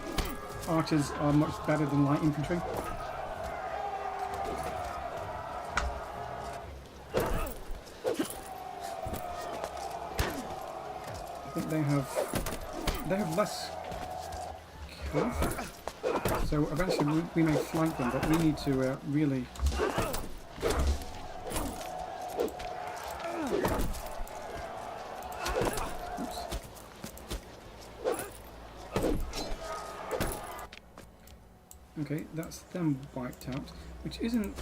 Archers are much better than light infantry. I think they have less health. So eventually we may flank them, but we need to really... Oops. Okay, that's them wiped out, which isn't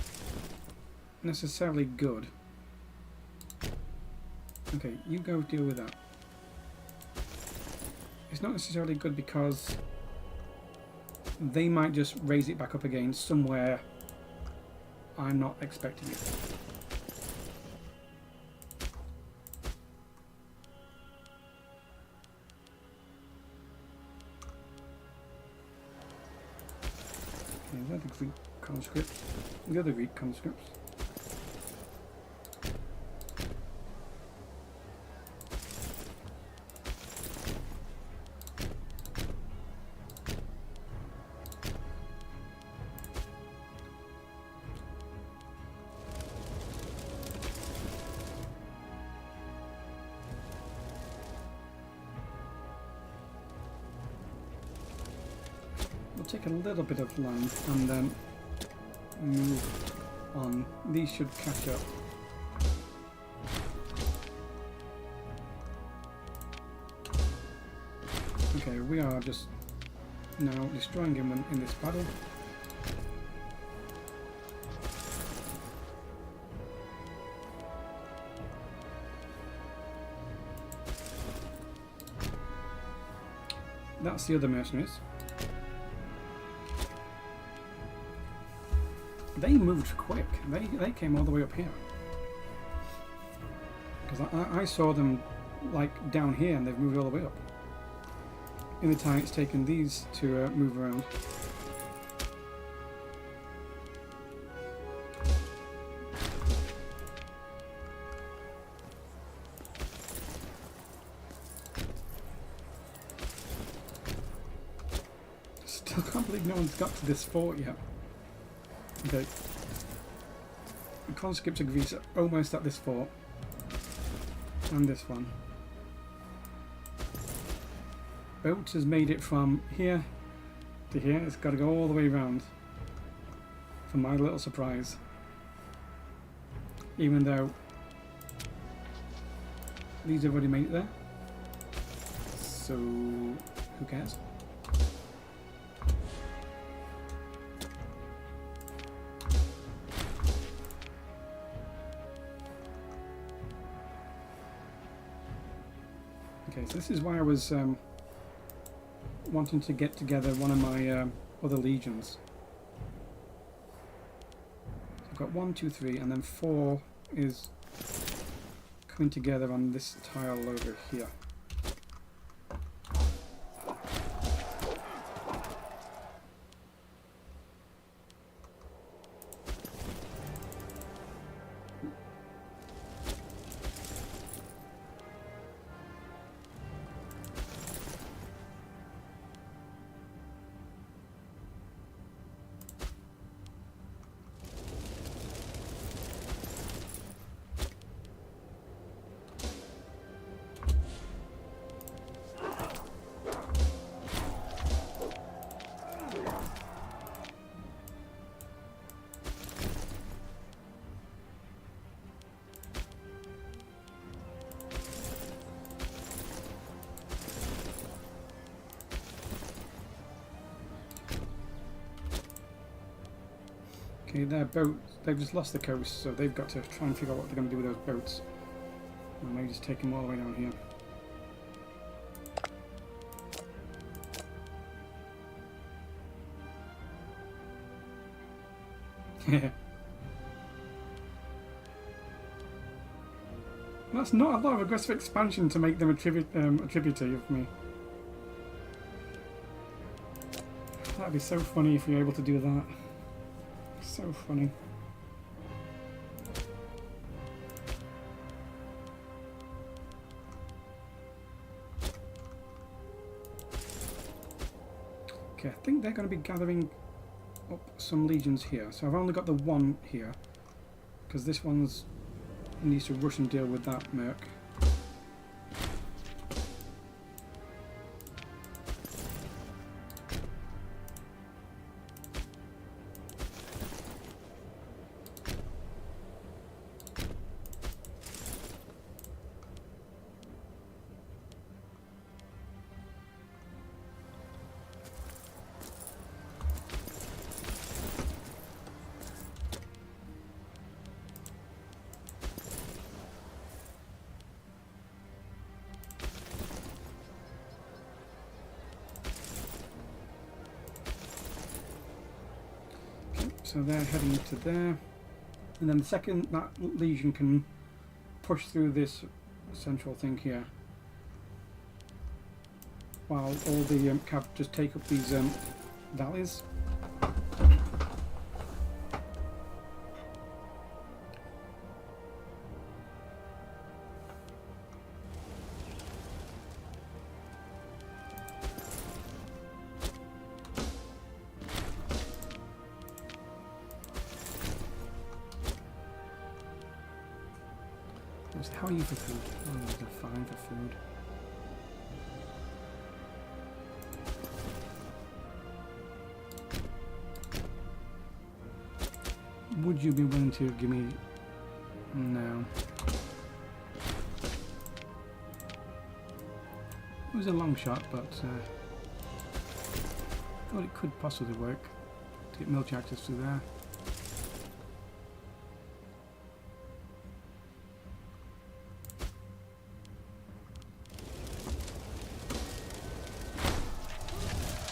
necessarily good. Okay, you go deal with that. It's not necessarily good because they might just raise it back up again somewhere I'm not expecting it. Okay, is that the Greek conscript? The other Greek conscripts. We'll take a little bit of land and then move on. These should catch up. Okay, we are just now destroying him in this battle. That's the other mercenaries. They moved quick. They came all the way up here. Because I saw them like down here and they've moved all the way up. In the time it's taken these to move around. Still can't believe no one's got to this fort yet. Okay. The conscripts of Greece are almost at this fort. And this one. Boat has made it from here to here. It's got to go all the way around. For my little surprise. Even though these have already made it there. So, who cares? Okay, so this is why I was wanting to get together one of my other legions. So I've got 1, 2, 3, and then 4 is coming together on this tile over here. Okay, their boats, they've just lost the coast, so they've got to try and figure out what they're going to do with those boats. Or maybe just take them all the way down here. That's not a lot of aggressive expansion to make them a tributary of me. That'd be so funny if you're able to do that. So funny. Okay, I think they're going to be gathering up some legions here. So I've only got the one here, because this one's needs to rush and deal with that merc. So they're heading to there, and then the second that legion can push through this central thing here, while all the cav just take up these valleys. How are you for food? Oh, they're fine for food. Would you be willing to give me... No. It was a long shot, but I thought it could possibly work to get military access through there.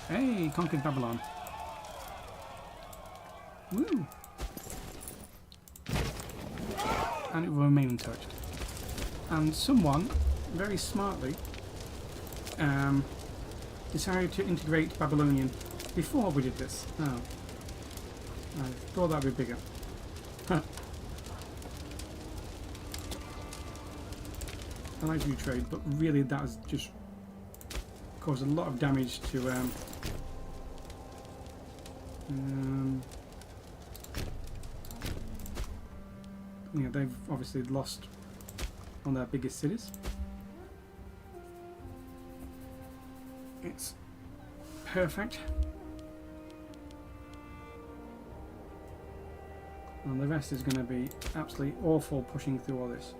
Hey, conquered Babylon. Woo! And it will remain untouched. And someone, very smartly, decided to integrate Babylonian before we did this. Oh. I thought that would be bigger. I like to do trade, but really that has just caused a lot of damage to yeah, they've obviously lost one of their biggest cities. It's perfect. And the rest is going to be absolutely awful pushing through all this.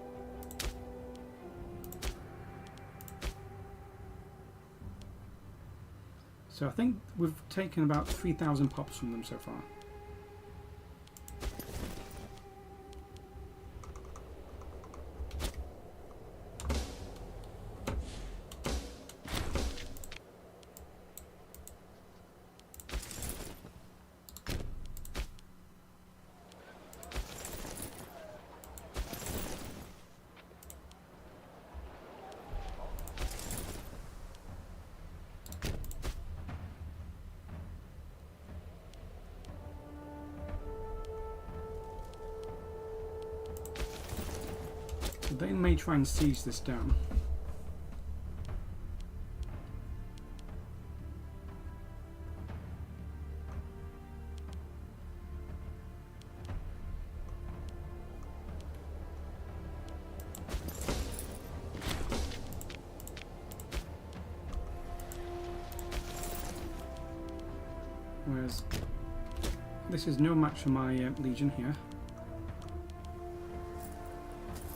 So I think we've taken about 3,000 pops from them so far. They may try and siege this down. Whereas this is no match for my legion here.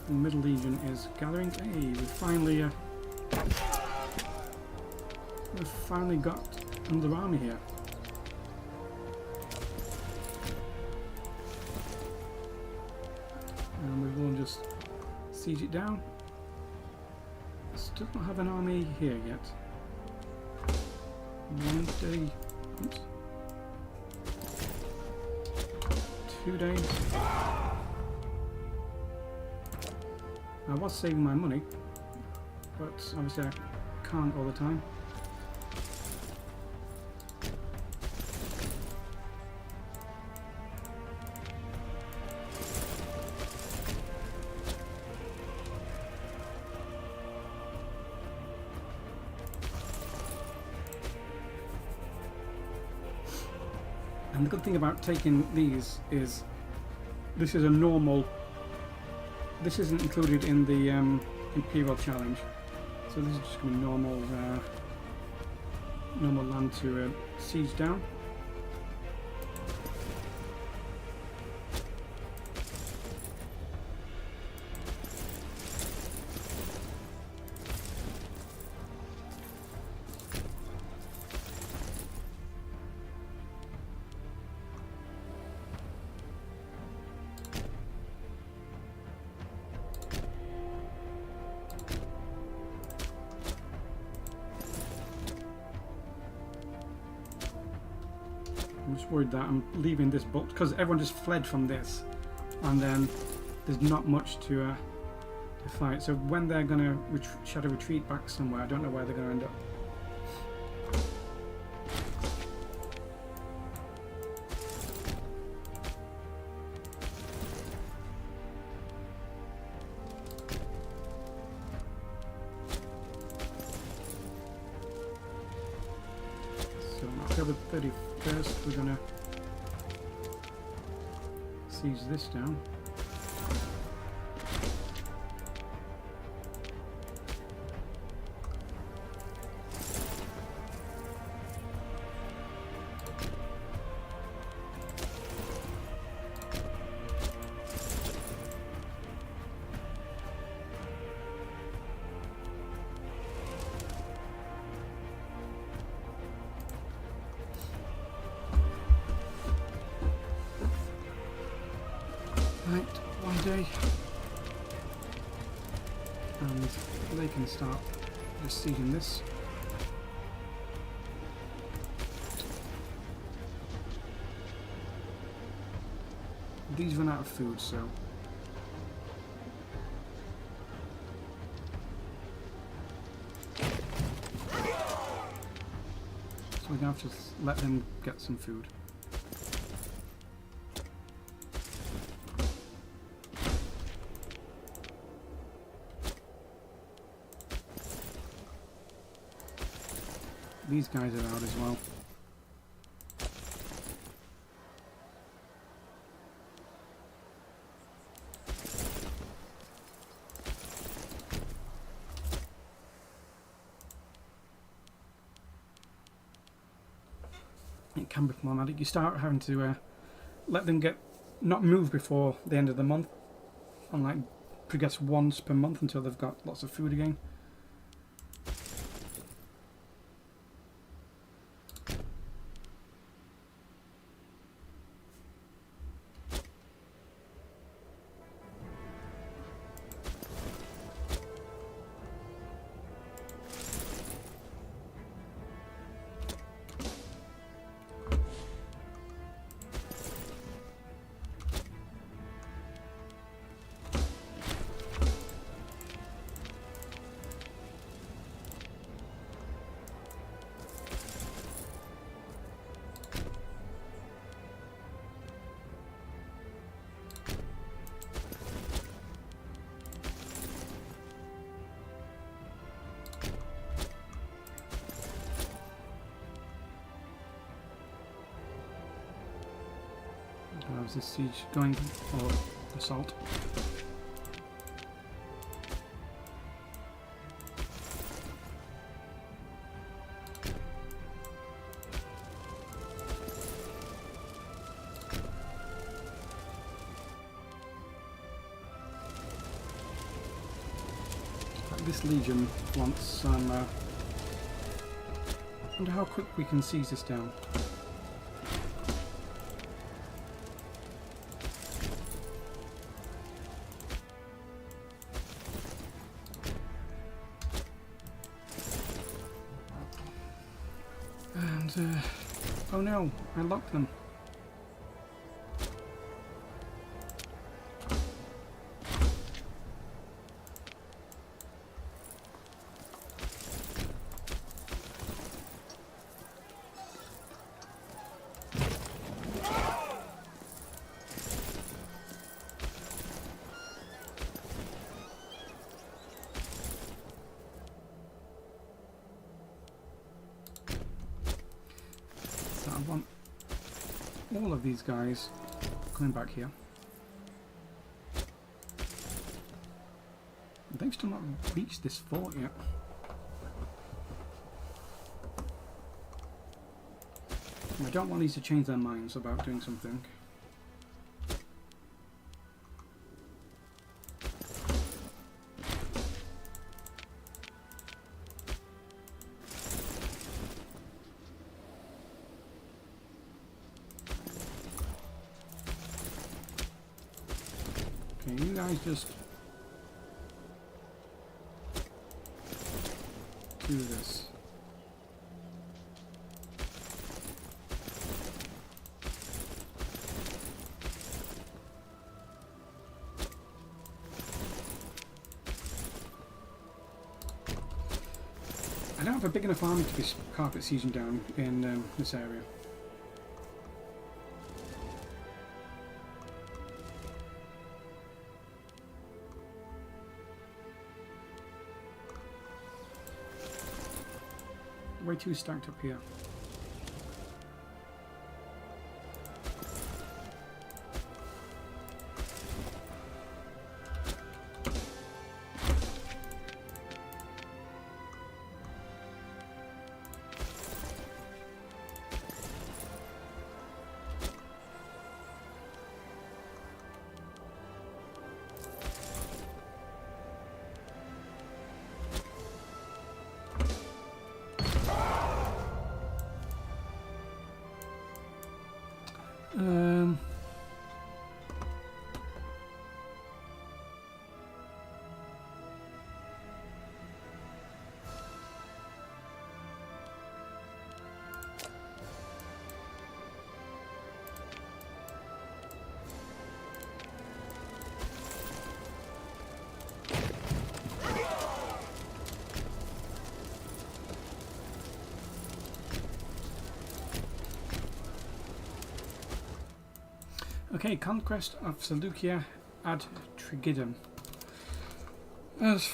The middle legion is gathering. Hey, we've finally got another army here. siege it down. Still don't have an army here yet. 1 day. Oops. 2 days. I was saving my money, but obviously I can't all the time. And the good thing about taking these is this is a normal. This isn't included in the Imperial challenge, so this is just going to be normal, normal land to siege down. I'm just worried that I'm leaving this book because everyone just fled from this, and then there's not much to fight. So when they're going to shadow retreat back somewhere, I don't know where they're going to end up. So on October 31st, we're going to siege this down. Right, 1 day, and they can start just sieging this. These run out of food, so we're gonna have to let them get some food. These guys are out as well. It can be problematic. You start having to let them not move before the end of the month, and like progress once per month until they've got lots of food again. How's this siege going for assault? This legion wants some. I wonder how quick we can seize this down. Oh no, I locked them. I want all of these guys coming back here. They've still not reached this fort yet. I don't want these to change their minds about doing something. Okay, you guys just do this. I don't have a big enough army to be carpet sieging down in this area. Way too stacked up here. Okay, conquest of Seleucia ad Trigidum. Was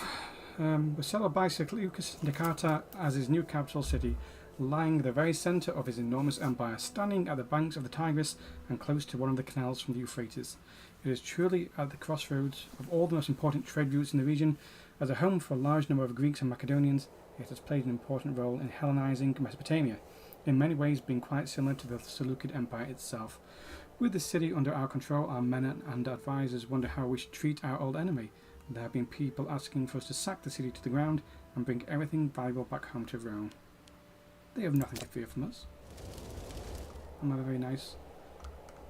settled by Seleucus Nicata as his new capital city, lying at the very centre of his enormous empire, standing at the banks of the Tigris and close to one of the canals from the Euphrates. It is truly at the crossroads of all the most important trade routes in the region. As a home for a large number of Greeks and Macedonians, it has played an important role in Hellenizing Mesopotamia, in many ways being quite similar to the Seleucid Empire itself. With the city under our control, our men and advisors wonder how we should treat our old enemy. There have been people asking for us to sack the city to the ground and bring everything valuable back home to Rome. They have nothing to fear from us. I'm never very nice.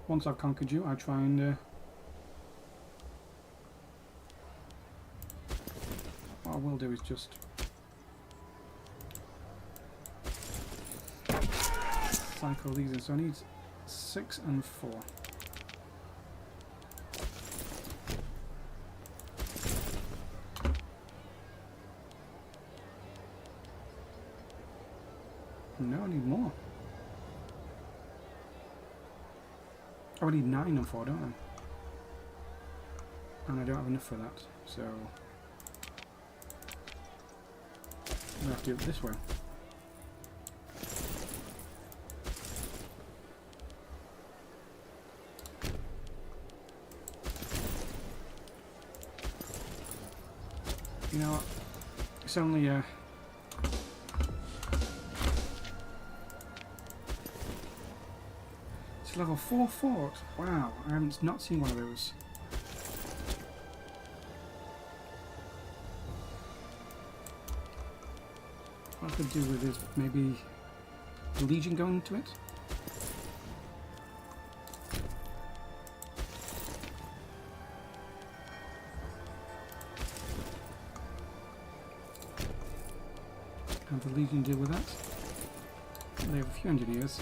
Once I've conquered you, I try and what I will do is just cycle these in. So I need 6 and 4. No, I need more. Oh, I need 9 and 4, don't I? And I don't have enough for that, so I'm gonna have to do it this way. You know what? It's only it's level 4 fort. Wow, I haven't not seen one of those. What I could do with is maybe the Legion going into it. Have the Legion deal with that. They have a few engineers.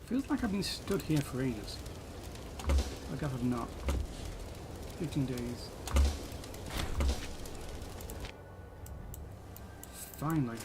Feels like I've been stood here for ages. I guess I've not. 15 days. Finally.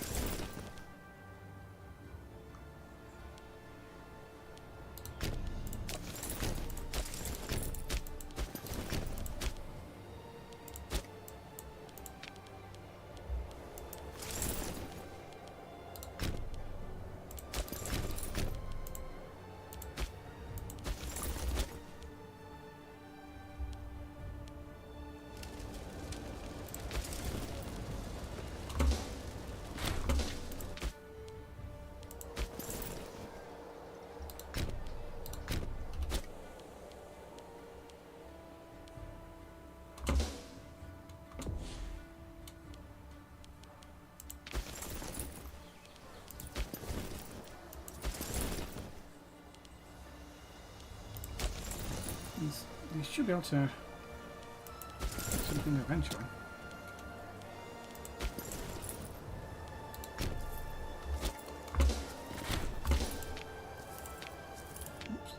They should be able to do something eventually. Oops.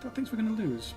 That thinks we're going to lose.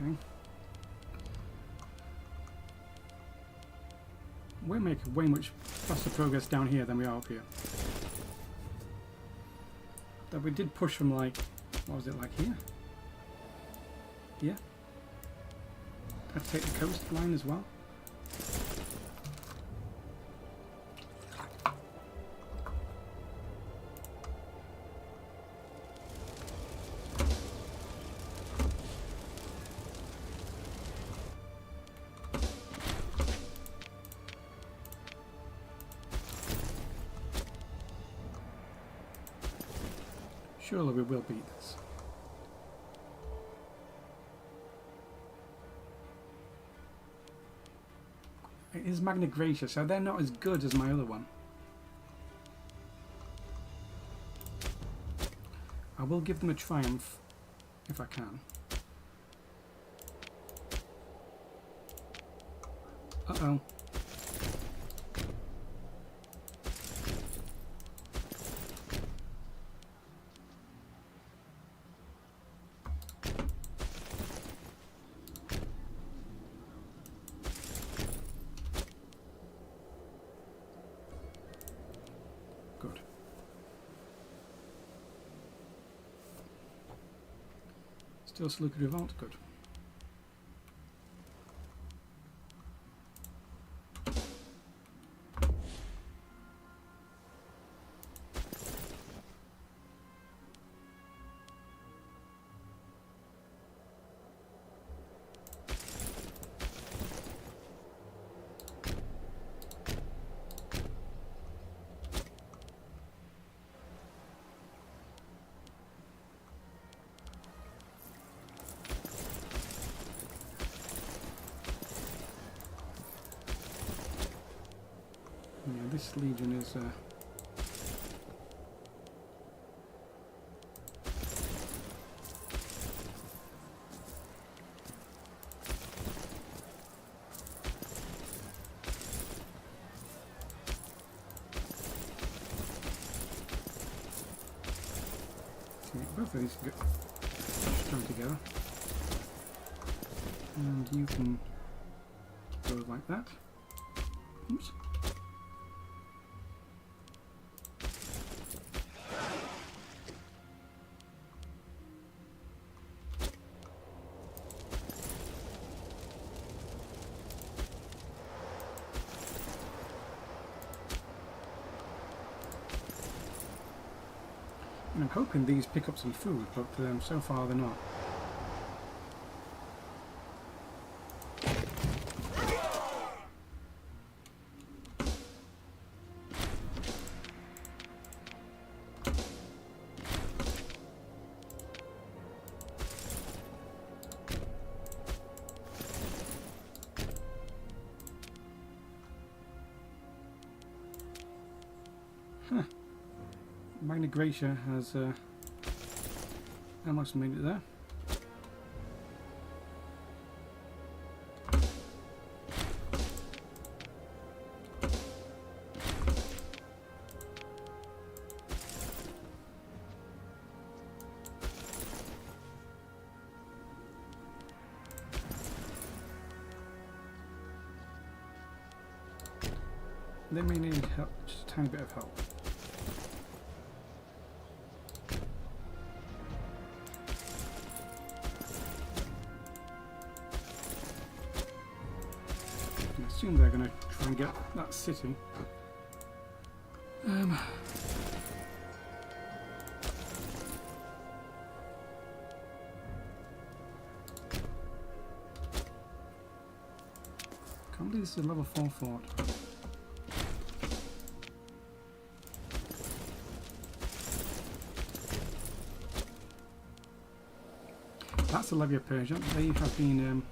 Okay. We're making way much faster progress down here than we are up here. That we did push from like, what was it, like here? Here? I'd take the coastline as well. Surely we will beat this. It is Magna Gracia, so they're not as good as my other one. I will give them a triumph if I can. Uh-oh. Good. Still Seleucid revolt? Good. Yeah, this legion is Both of these can get strung together. And you can go like that. Oops. And I'm hoping these pick up some food, but so far they're not. Huh. Magna Gracia has almost made it there. They may need help, just a tiny bit of help. I assume they're going to try and get that city. Can't believe this is a level 4 fort. That's the levy of Persia. They have been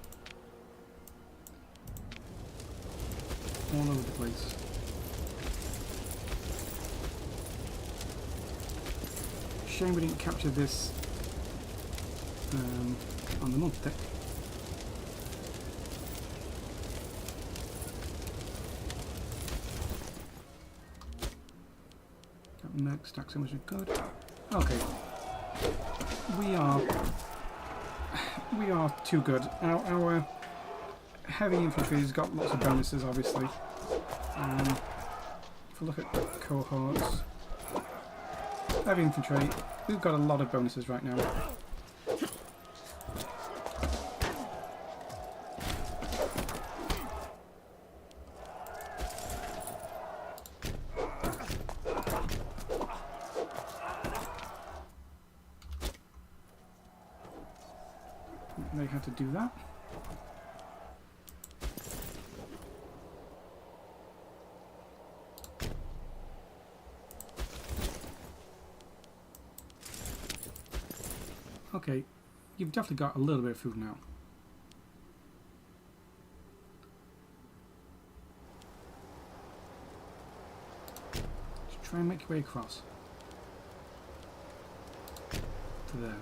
all over the place. Shame we didn't capture this on the month deck. That merc stack so much good. Okay. We are too good. Our heavy infantry's got lots of bonuses, obviously. If we look at cohorts, heavy infantry, we've got a lot of bonuses right now. They had to do that. Okay, you've definitely got a little bit of food now. Just try and make your way across to there.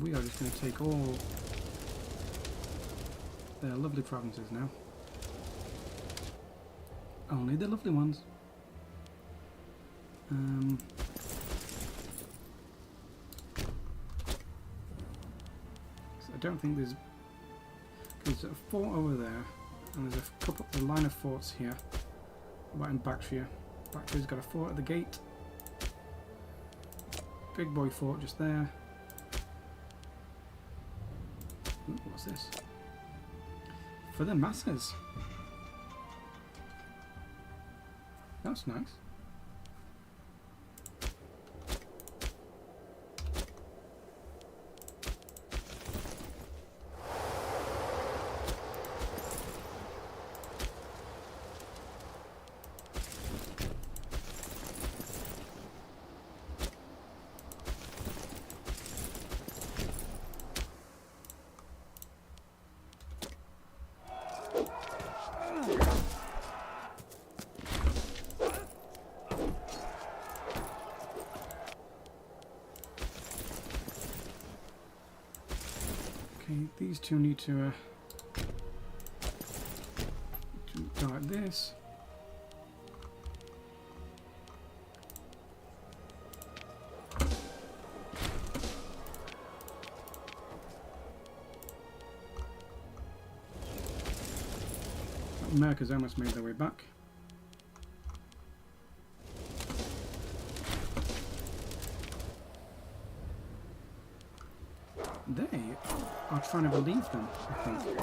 We are just going to take all their lovely provinces now. Only the lovely ones. So I don't think there's a fort over there, and there's a line of forts here. Right in Bactria. Bactria's got a fort at the gate. Big boy fort just there. Ooh, what's this? For the masses. That's nice. Okay, these two need to go like this. America's almost made their way back. They are trying to relieve them, I think.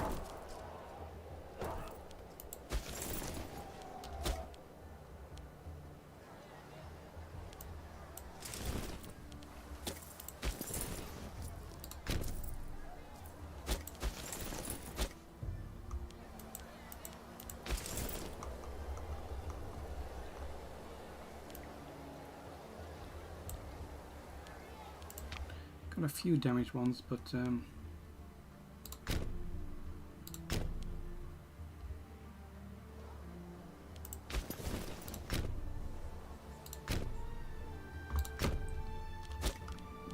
Got a few damaged ones, but they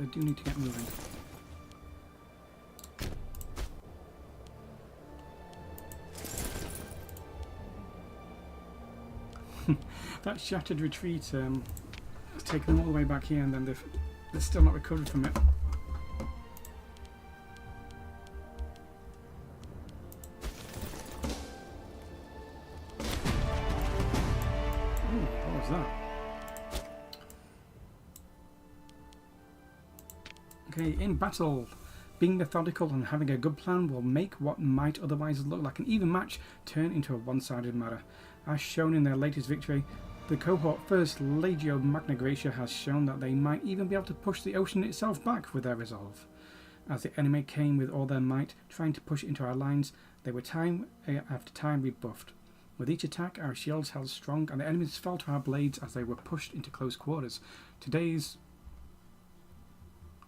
do need to get moving. That shattered retreat has taken them all the way back here, and then they're still not recovered from it. What was that? Okay, in battle, being methodical and having a good plan will make what might otherwise look like an even match turn into a one-sided matter. As shown in their latest victory, the cohort First Legio Magna Graecia has shown that they might even be able to push the ocean itself back with their resolve. As the enemy came with all their might, trying to push into our lines, they were time after time rebuffed. With each attack, our shields held strong, and the enemies fell to our blades as they were pushed into close quarters. Today's,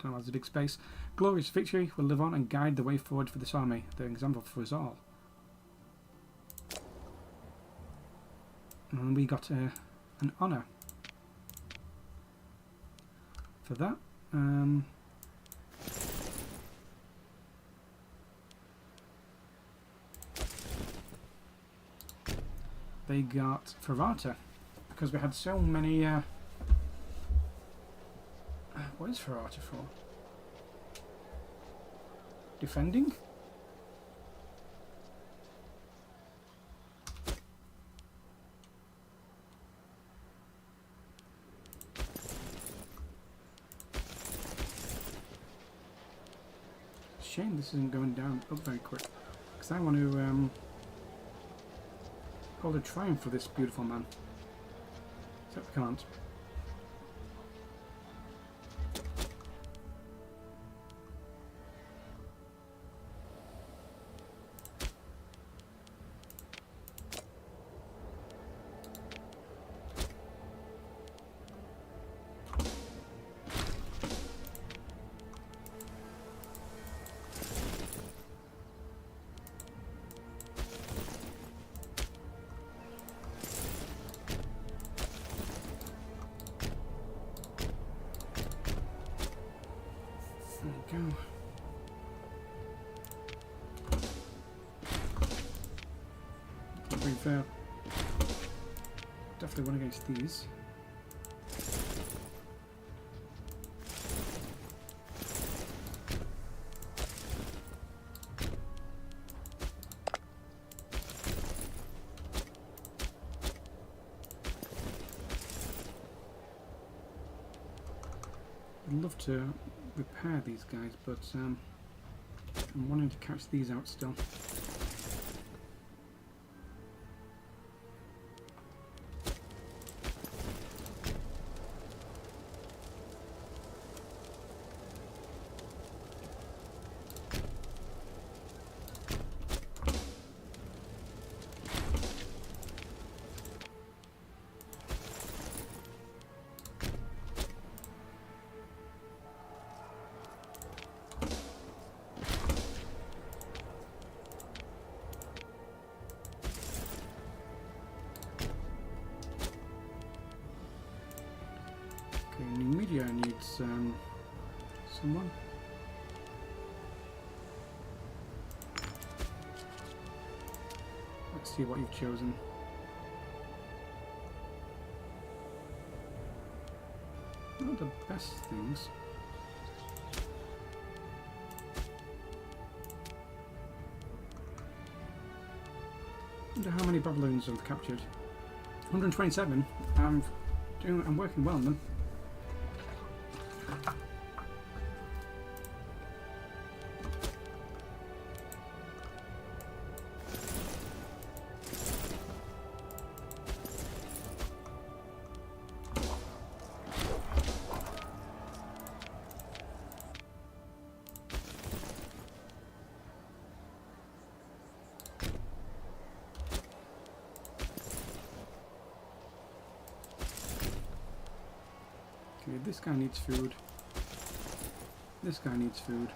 don't know, that's a big space, glorious victory will live on and guide the way forward for this army, the example for us all. And we got an honour for that. They got Ferrata because we had so many. What is Ferrata for? Defending? Shame this isn't going down up very quick, because I want to hold a triumph for this beautiful man. Except we can't. There we go. We've definitely won against these. I'd love to repair these guys, but I'm wanting to catch these out still. Okay, New Media needs someone. Let's see what you've chosen. Not the best things. Wonder how many Babylonians I've captured. 127. I'm working well on them. Okay, this guy needs food. This guy needs food.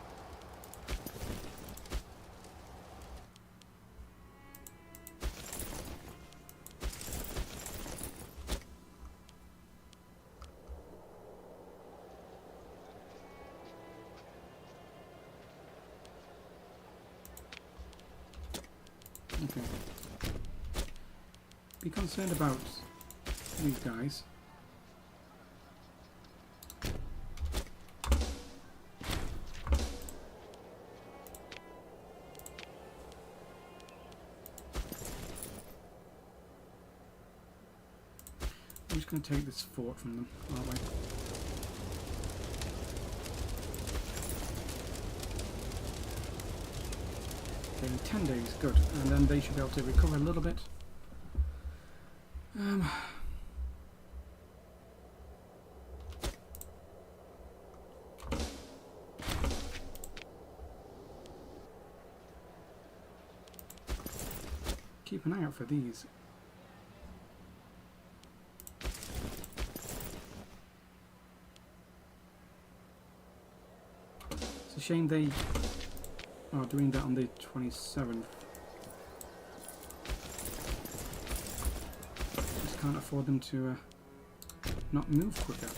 Okay. Be concerned about these guys. I'm just going to take this fort from them, aren't we? Okay, 10 days, good. And then they should be able to recover a little bit. Keep an eye out for these. It's a shame they are doing that on the 27th. Just can't afford them to not move quicker.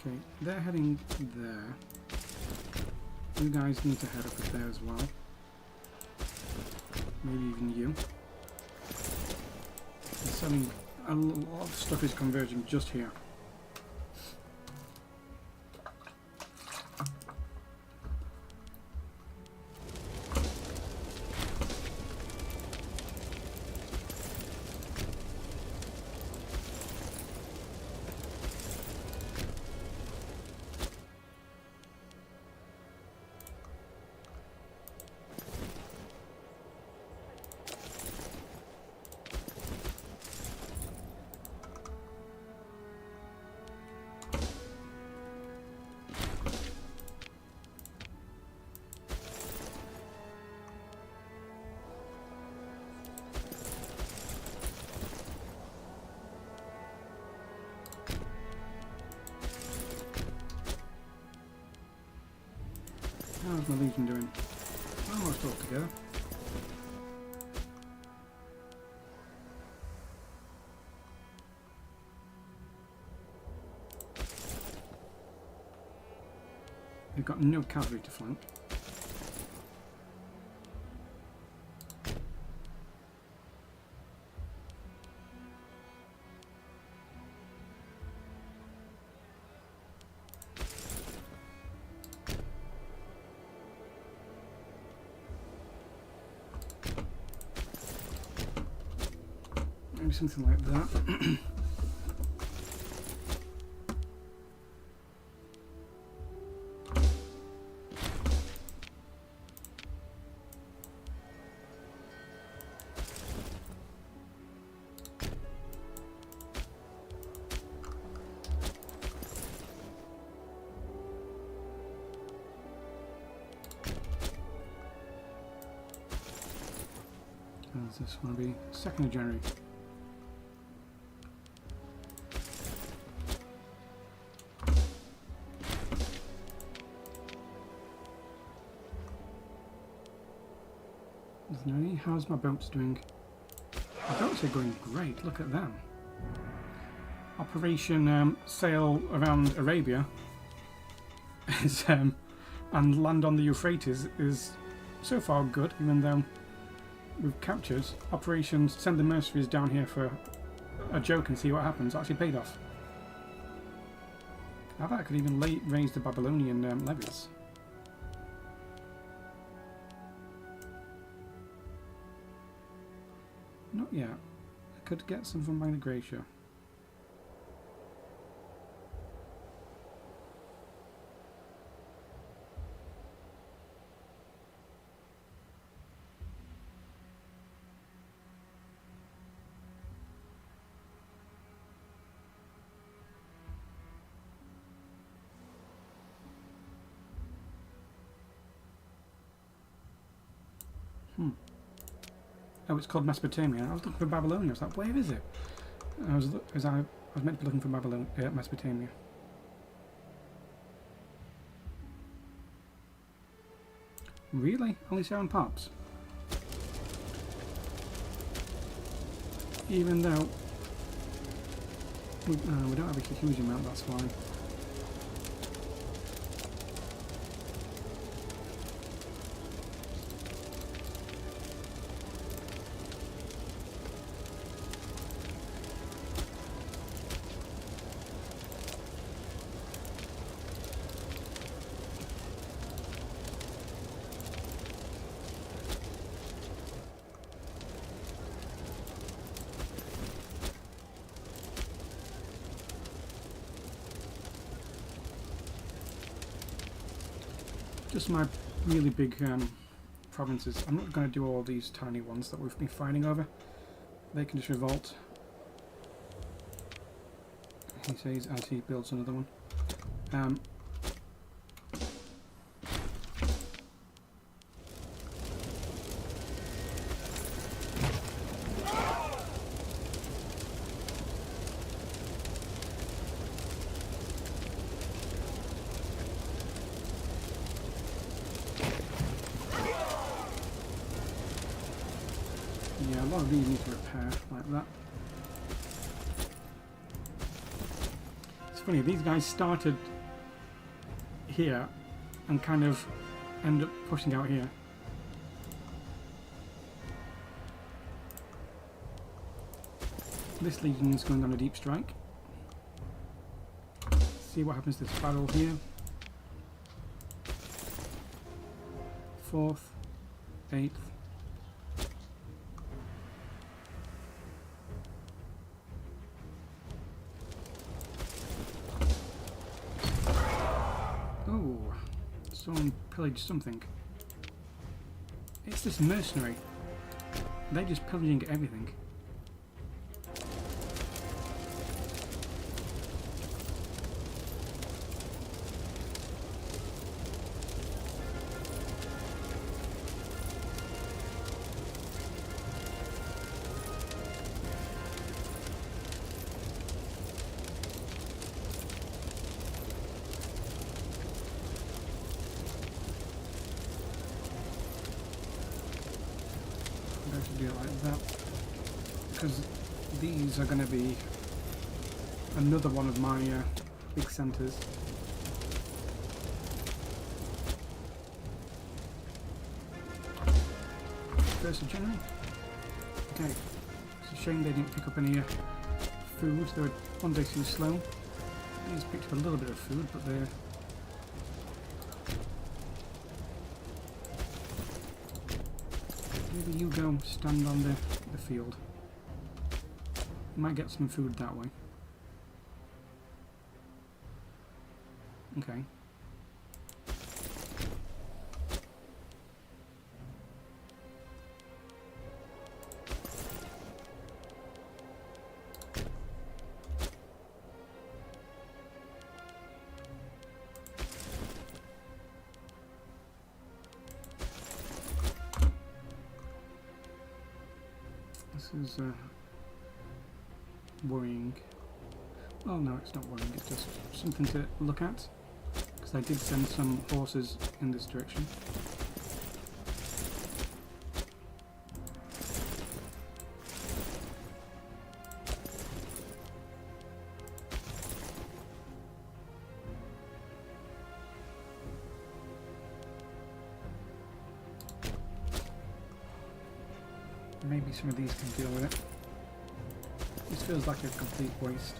Okay, they're heading there. You guys need to head up there as well. Maybe even you. They're selling a lot of stuff is converging just here. How's my Legion doing? Almost all together. They've got no cavalry to flank. Maybe something like that. How's this one be? 2nd of January. Mercenary. How's my boats doing? My boats are going great. Look at them. Operation sail around Arabia is, and land on the Euphrates is so far good, even though we've captured. Operations send the mercenaries down here for a joke and see what happens. Actually paid off. I thought I could even raise the Babylonian levies. Not yet. I could get some from Magna Graecia. Oh, it's called Mesopotamia. I was looking for Babylonia. I was like, where is it? I was meant to be looking for Mesopotamia. Really? Only 7 pops? Even though we don't have a huge amount, that's fine. Just my really big provinces. I'm not going to do all these tiny ones that we've been fighting over. They can just revolt. He says as he builds another one. Yeah, a lot of these need to repair like that. It's funny, these guys started here and kind of end up pushing out here. This legion is going on a deep strike. See what happens to this battle here. 4th, 8th. Someone pillaged something. It's this mercenary. They're just pillaging everything. Do it like that, because these are going to be another one of my big centres. First of January. Okay, it's a shame they didn't pick up any food. They were one day too slow. These picked up a little bit of food, but they're maybe you go stand on the field. You might get some food that way. Okay. This is worrying. Well, no, it's not worrying, it's just something to look at, because I did send some horses in this direction. Maybe some of these can deal with it. This feels like a complete waste.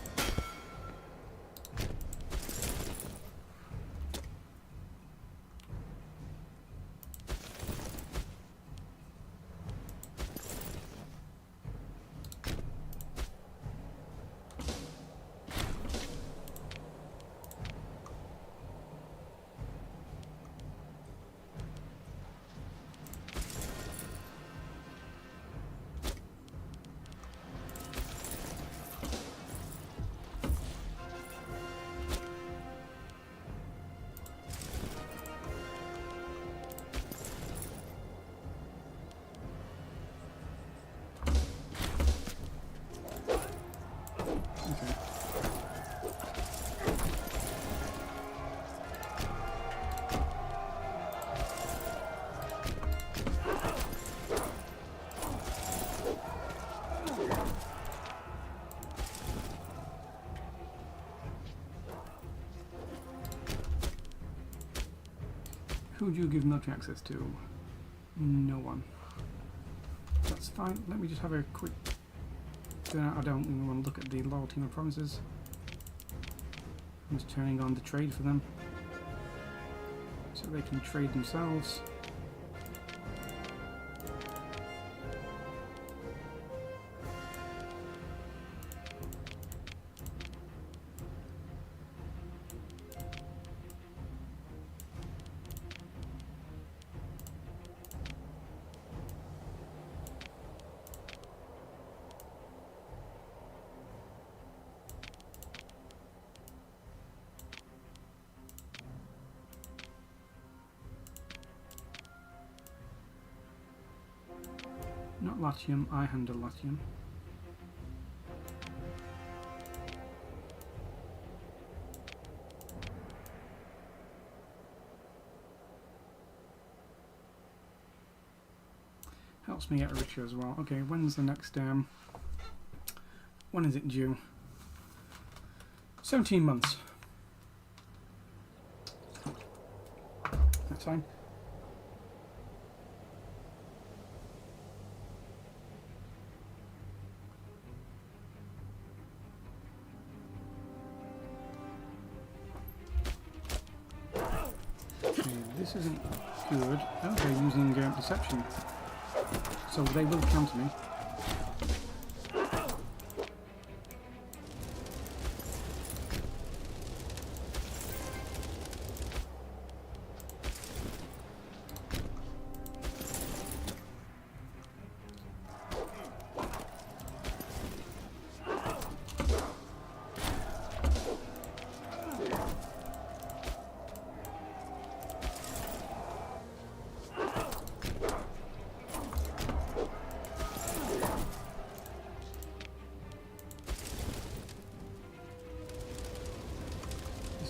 Who do you give military access to? No one. That's fine. Let me just have a quick... I don't even want to look at the loyalty and promises. I'm just turning on the trade for them. So they can trade themselves. Not Latium, I handle Latium. Helps me get richer as well. Okay, when's the next when is it due? 17 months. That's fine. This isn't good. Oh, they're using deception. So they will counter me.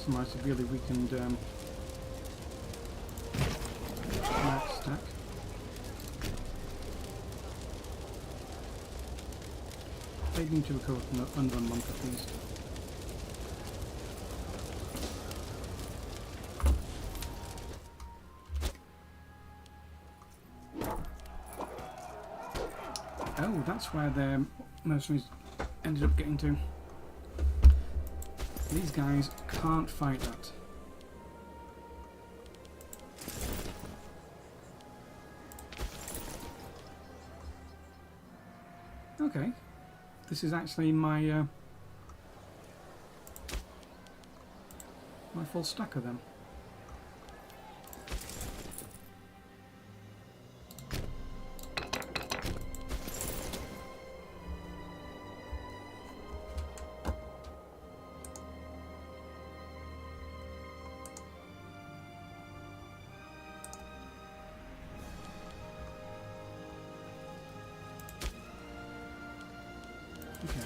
My severely weakened stack. They need to recover from under a month at least. Oh, that's where their mercenaries ended up getting to. These guys can't fight that. Okay, this is actually my my full stack of them. Okay.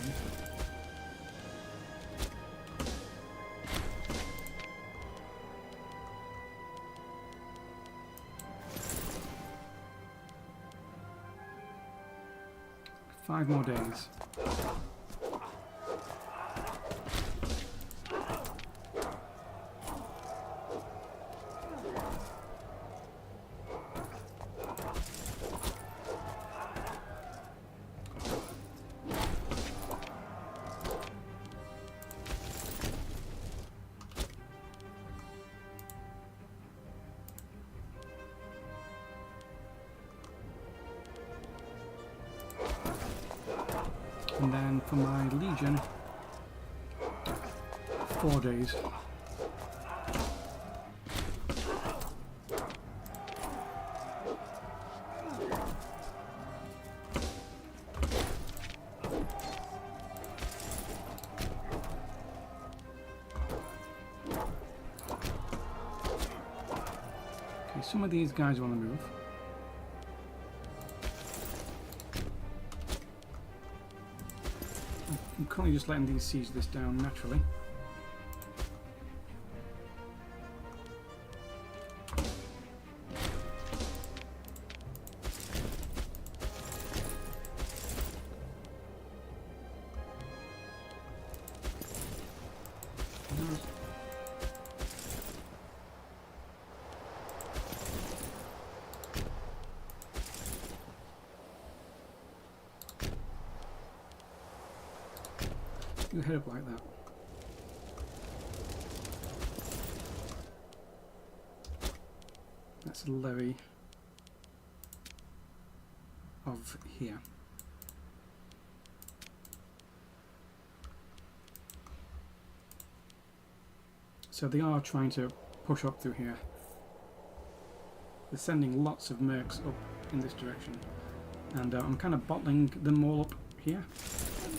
Five more days. for my legion 4 days. Okay, some of these guys want to move. I'm currently just letting these siege this down naturally. You head up like that. That's a levy of here. So they are trying to push up through here. They're sending lots of mercs up in this direction, and I'm kind of bottling them all up here,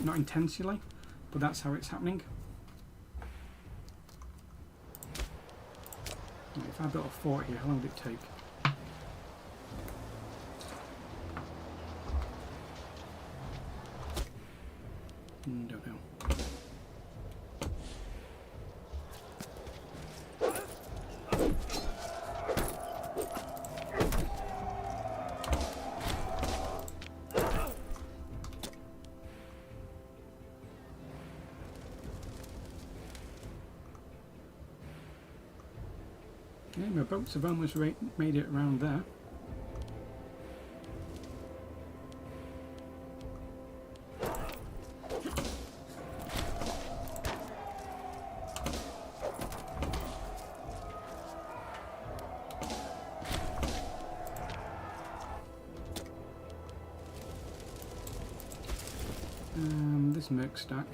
not intentionally. But that's how it's happening. If I built a fort here, how long would it take? Don't know. Yeah, my boats have almost made it around there. This merc stack.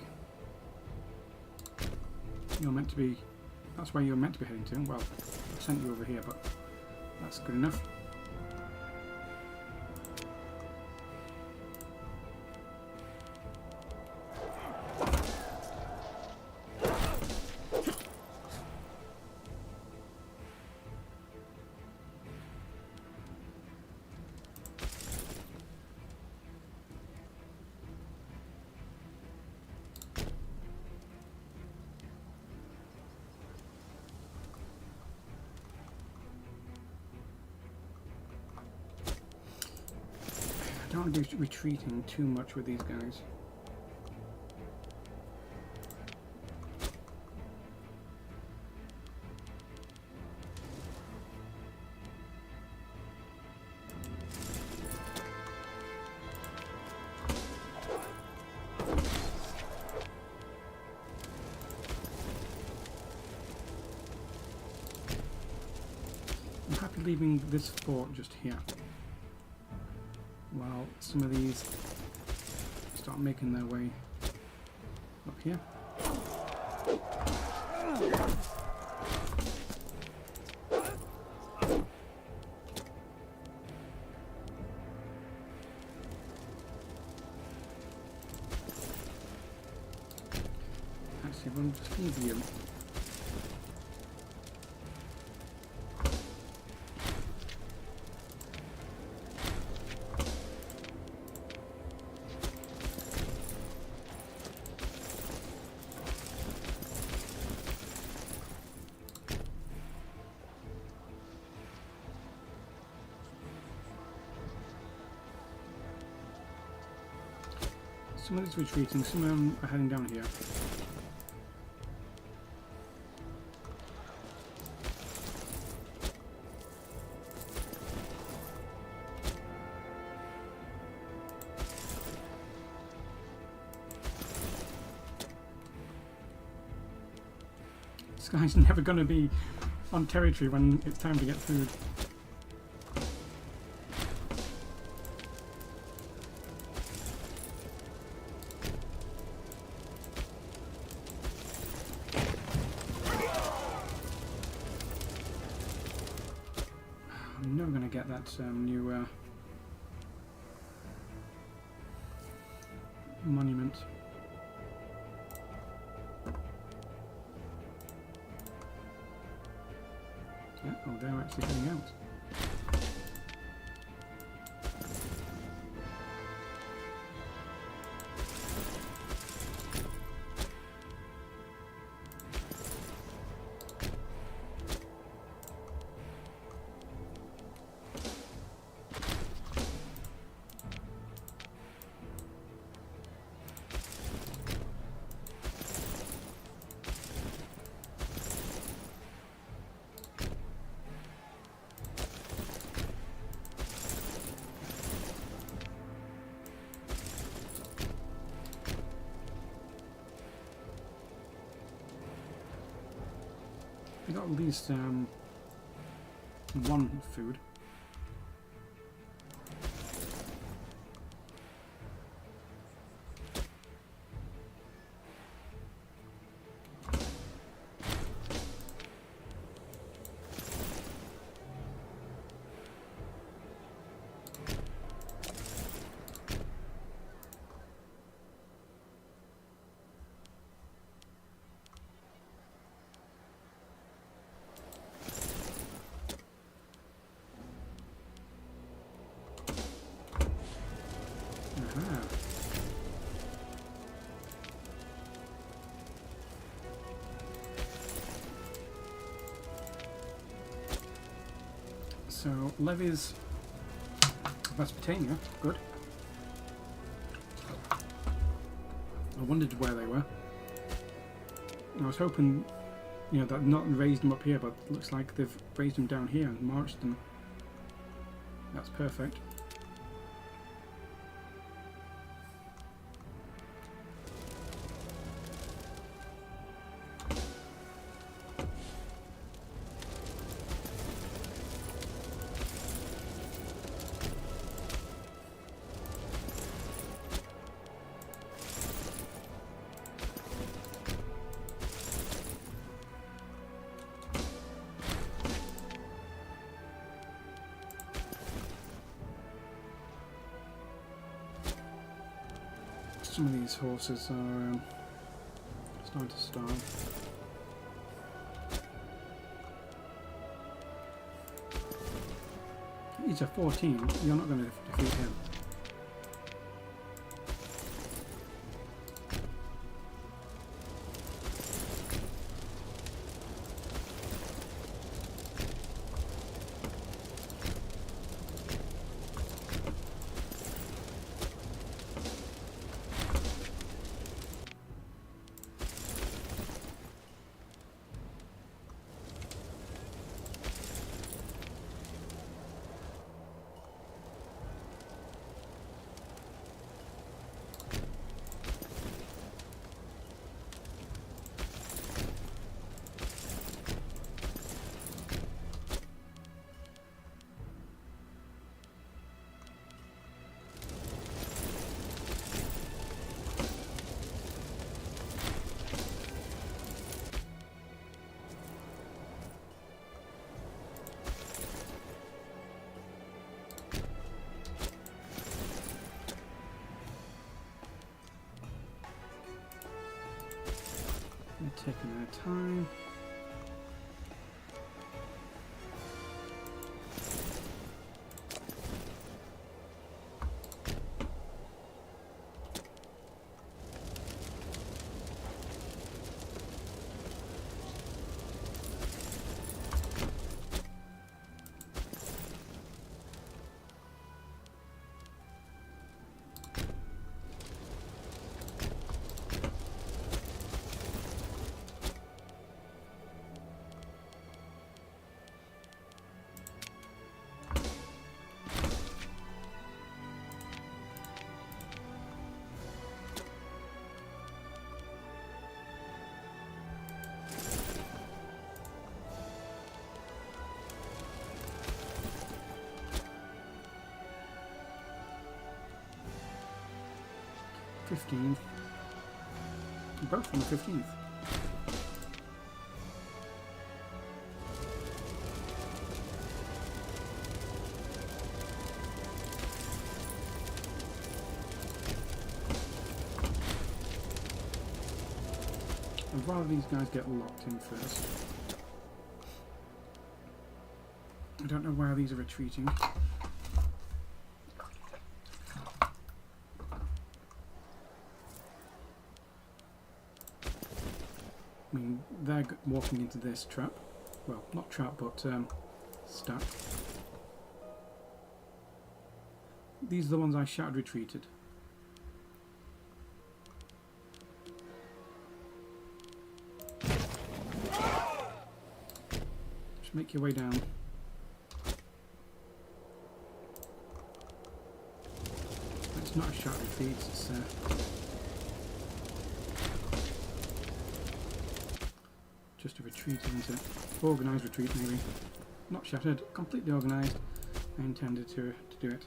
You're meant to be. That's where you're meant to be heading to. Well, I've sent you over here, but that's good enough. I don't want to be retreating too much with these guys. I'm happy leaving this fort just here, while some of these start making their way up here. Actually, we'll just leave you. Some of these retreating, some of them are heading down here. This guy's never going to be on territory when it's time to get food. never going to get that new monument. Yeah, oh, they're actually heading out. We got at least one food. Aha. So, levies of Mesopotamia, good. I wondered where they were. I was hoping, you know, that not raised them up here, but it looks like they've raised them down here and marched them. That's perfect. Some of these horses are starting to starve. He's a 14, you're not going to defeat him. They're taking their time. Both on the 15th. I'd rather these guys get locked in first. I don't know where these are retreating. I mean, they're walking into this trap. Well, not trap, but stack. These are the ones I shouted retreated. Just make your way down. It's not a shout retreat, it's just a retreat, isn't it? Organised retreat, maybe. Not shattered, completely organised. I intended to do it.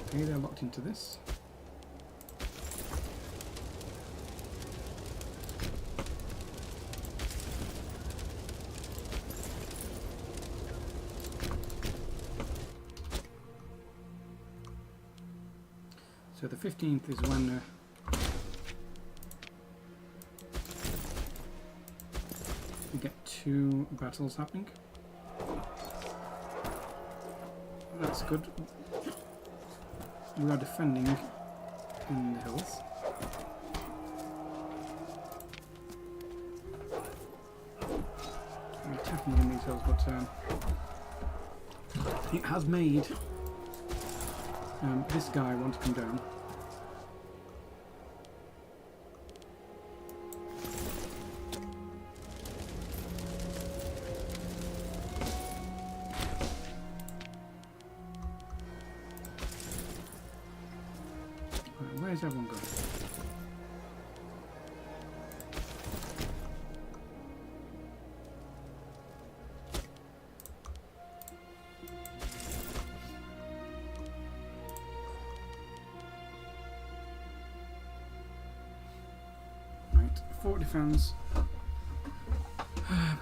Okay, they're locked into this. So the 15th is when we get 2 battles happening. That's good. We are defending in the hills. We're attacking in these hills, but it has made this guy want to come down. Where's everyone going? Right, fort defense.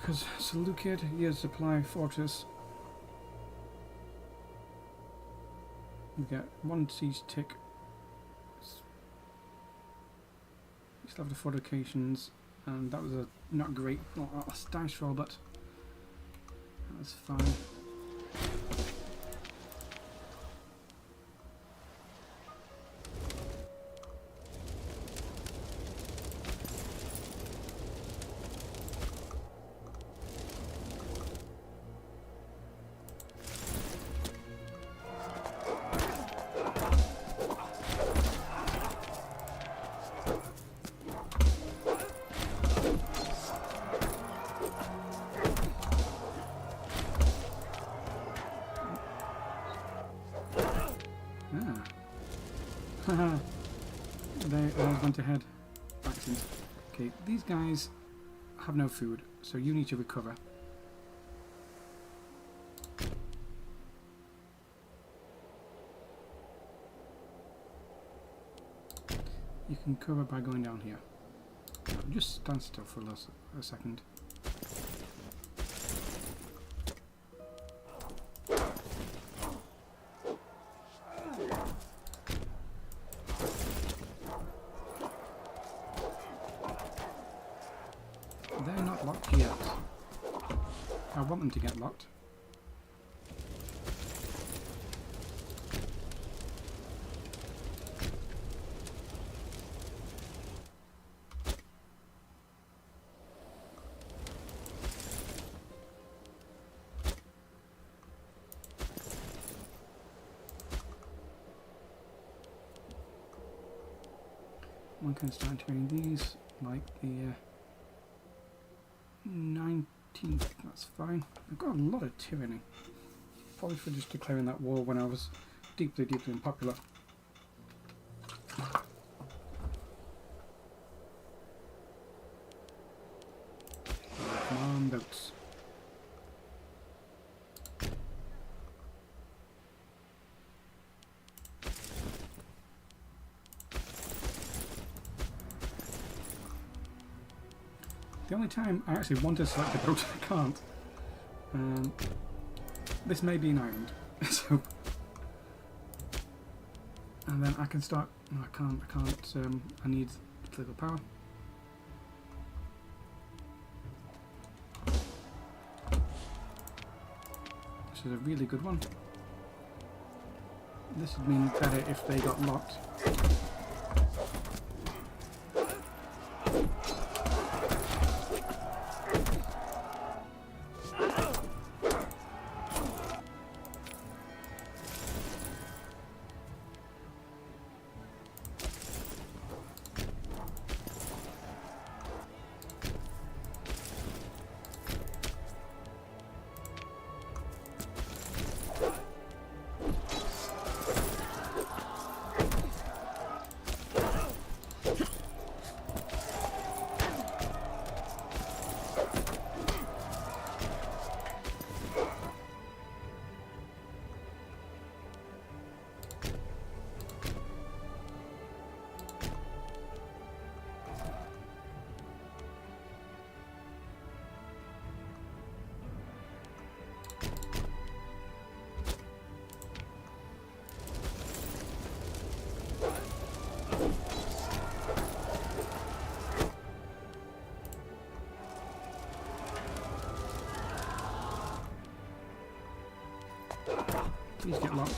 Because Seleucid, years supply fortress. We get 1 siege tick. Still have the fortifications, and that was a not great, not a dice roll, but that was fine. They went ahead. Accent. Okay, these guys have no food, so you need to recover. You can cover by going down here. Just stand still for a second. They're not locked yet. I want them to get locked. One can start activating these, like the 19th, that's fine. I've got a lot of tyranny. Probably for just declaring that war when I was deeply, deeply unpopular. Come on, boats. The only time I actually want to select a boat, I can't. This may be an island, so And then I can start. No, I can't. I need political power. This is a really good one. This would mean better if they got locked. Please get locked.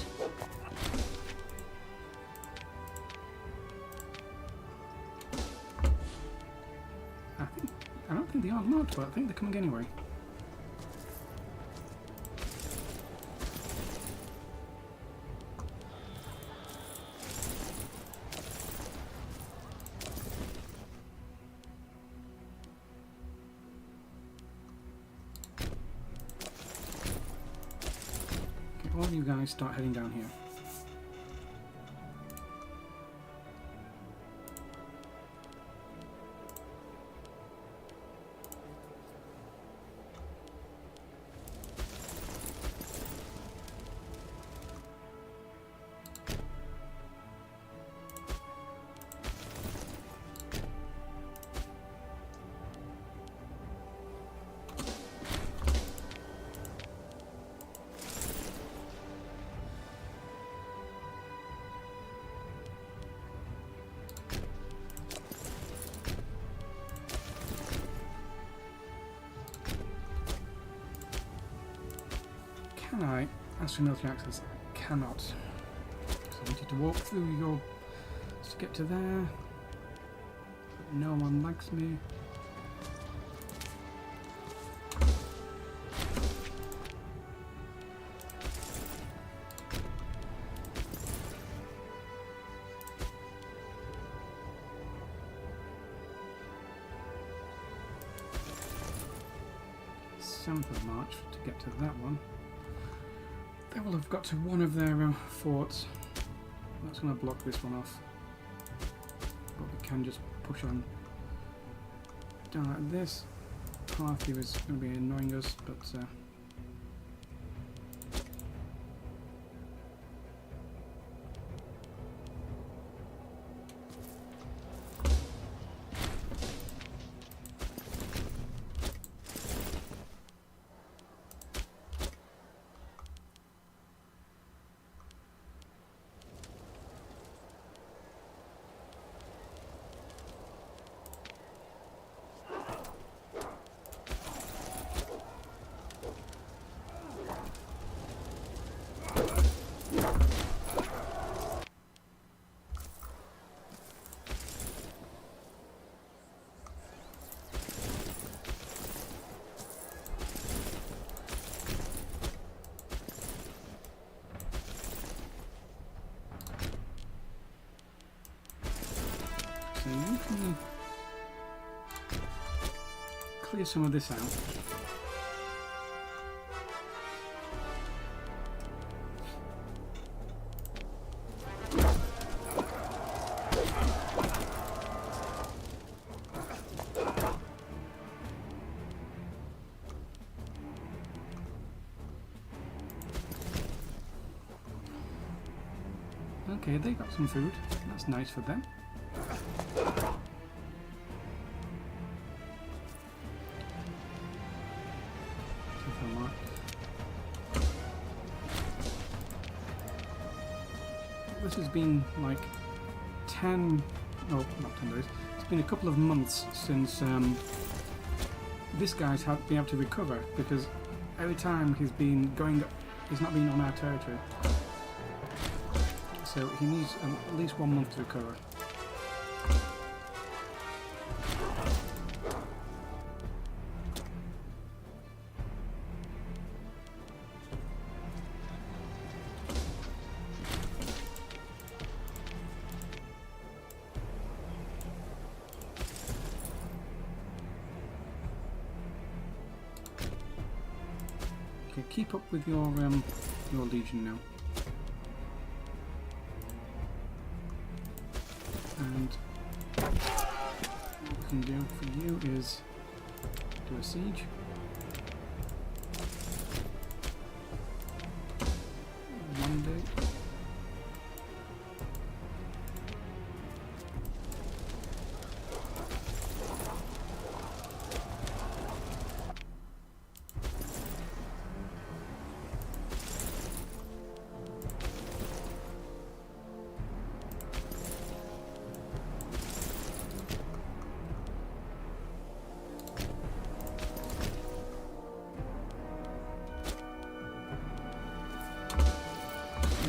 I don't think they are locked, but I think they're coming anyway. All you guys start heading down here. Can I ask for military access? I cannot. So I want you to walk through your... to get to there. But no one likes me. Of March to get to that one. They will have got to one of their forts. That's going to block this one off. But we can just push on down like this. Parthi is going to be annoying us, but so you can clear some of this out. Okay, they got some food. That's nice for them. this has been like 10, oh, not 10 days, it's been a couple of months since this guy's been able to recover, because every time he's been going, he's not been on our territory. So he needs at least 1 month to recover. Okay, keep up with your legion now. And what we can do for you is do a siege. One day.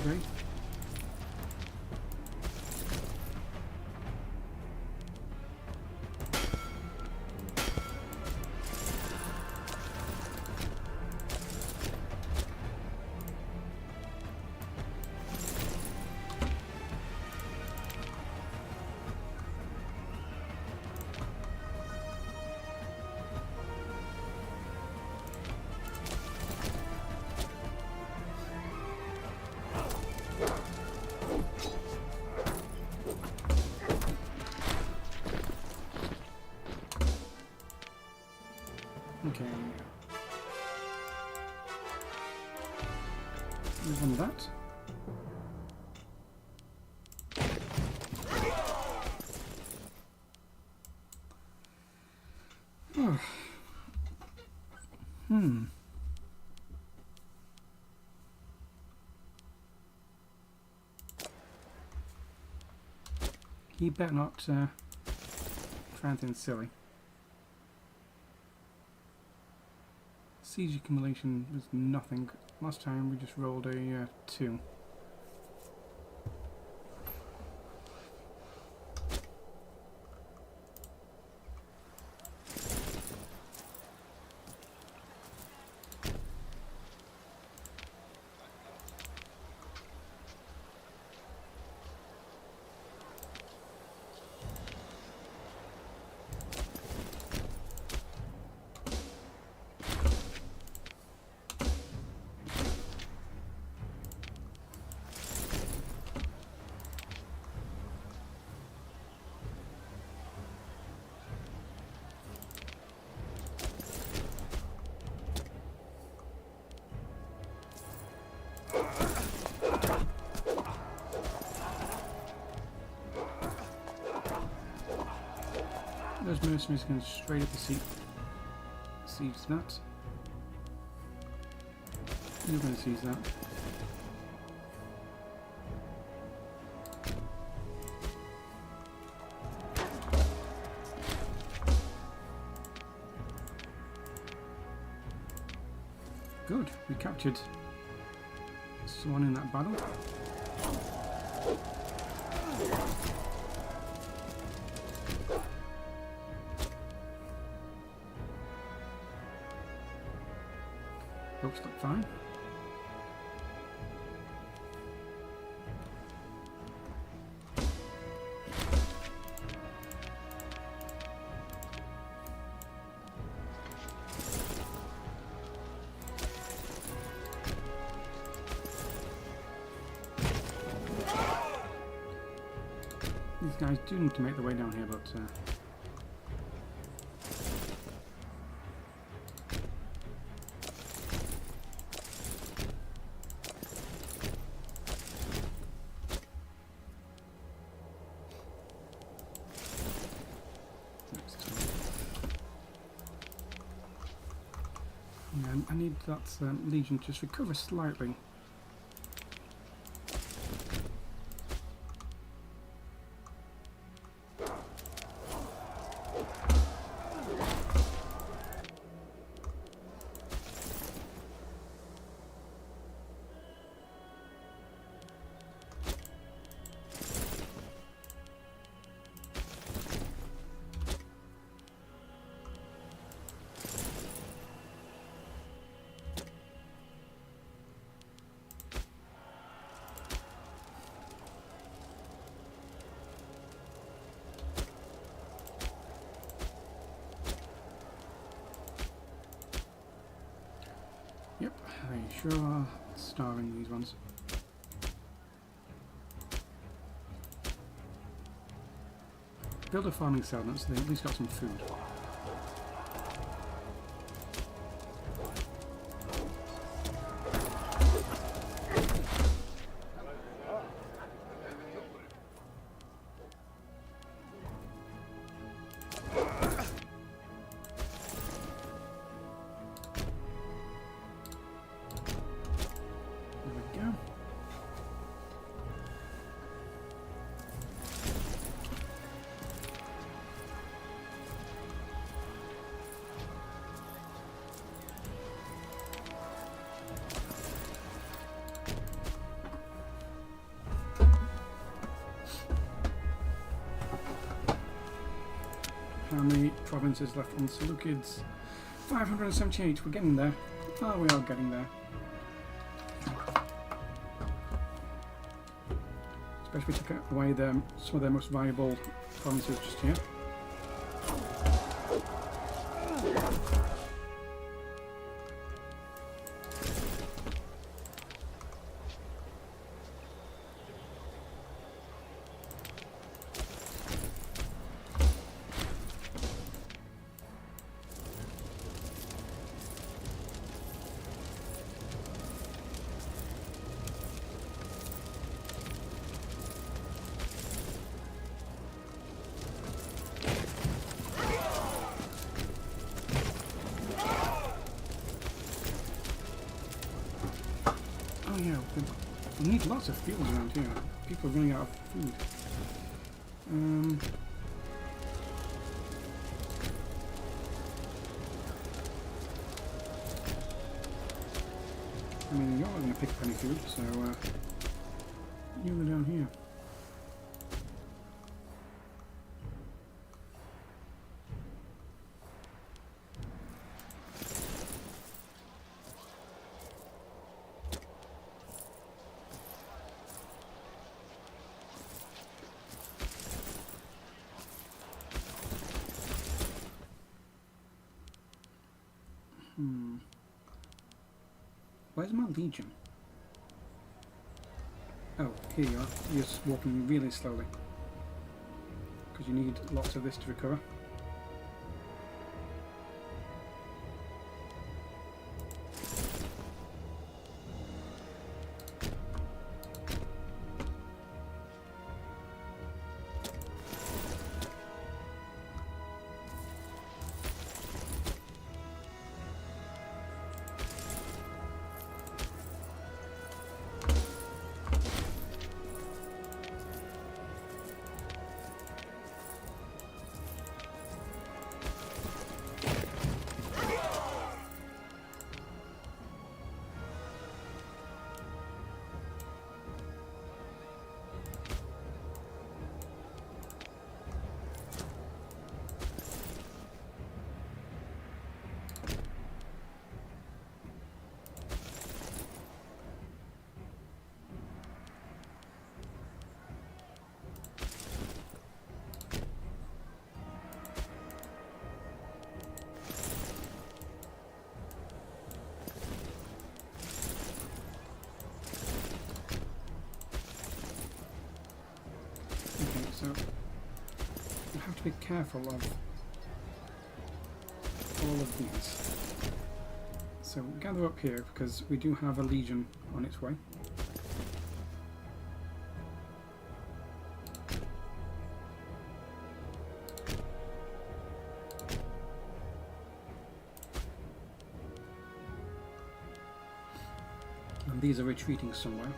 Okay. Okay. Move on that. Oh. He better not try anything silly. Siege accumulation was nothing. Last time we just rolled a 2. Those mercenaries can straight up the siege that. You're going to seize that. Good, we captured someone in that battle. Looks like fine. These guys do need to make their way down here, but yeah, I need that legion to just recover slightly. sure starring these ones. Build a farming settlement so they've at least got some food. How many provinces left on Seleucids? 578, we're getting there. Oh, we are getting there. Especially if we took away some of their most valuable provinces just here. Oh yeah, we need lots of fields around here. People are running out of food. I mean, you're not going to pick up any food, so you go down here. Where's my legion? Oh, here you are. You're just walking really slowly. Because you need lots of this to recover. So you have to be careful of all of these. So gather up here because we do have a legion on its way. And these are retreating somewhere.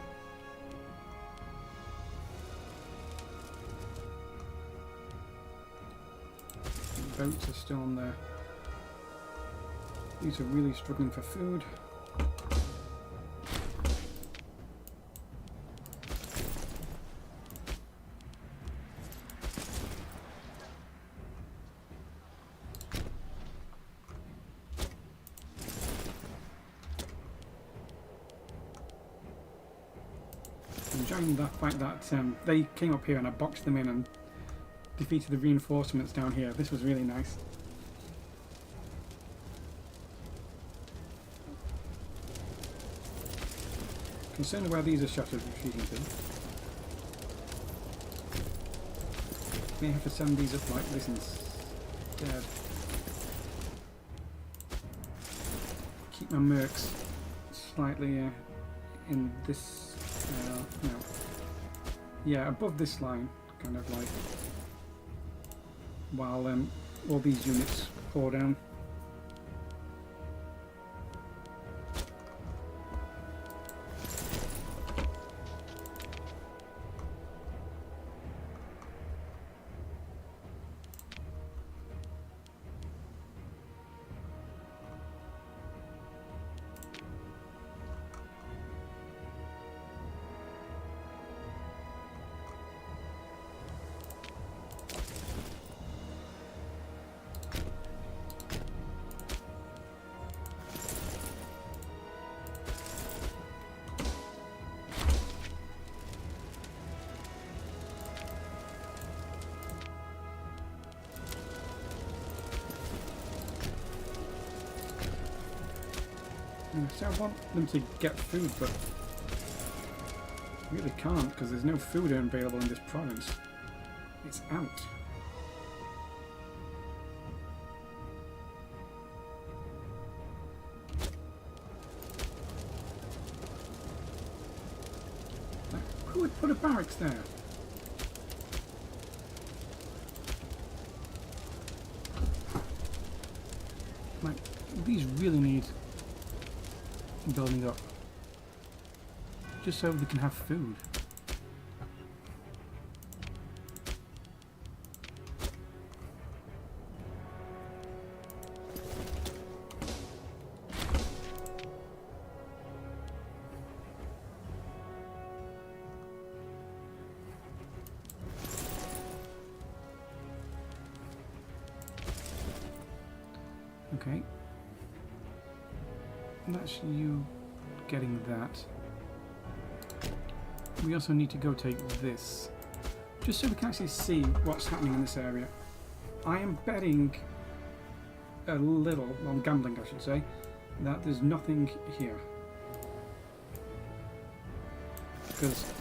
Boats are still on there. These are really struggling for food. Enjoying that fact that they came up here and I boxed them in and defeated the reinforcements down here. This was really nice. Concerned where these are shattered retreating to. May have to send these up like this instead. Keep my mercs slightly in this. No. Yeah, above this line, kind of like. While all these units pour down. So I want them to get food, but I really can't because there's no food available in this province. It's out. Like, who would put a barracks there? Like, these really need building up just so they can have food. Okay. That's you getting that. We also need to go take this, just so we can actually see what's happening in this area. I am betting a little, well, gambling I should say, that there's nothing here. Because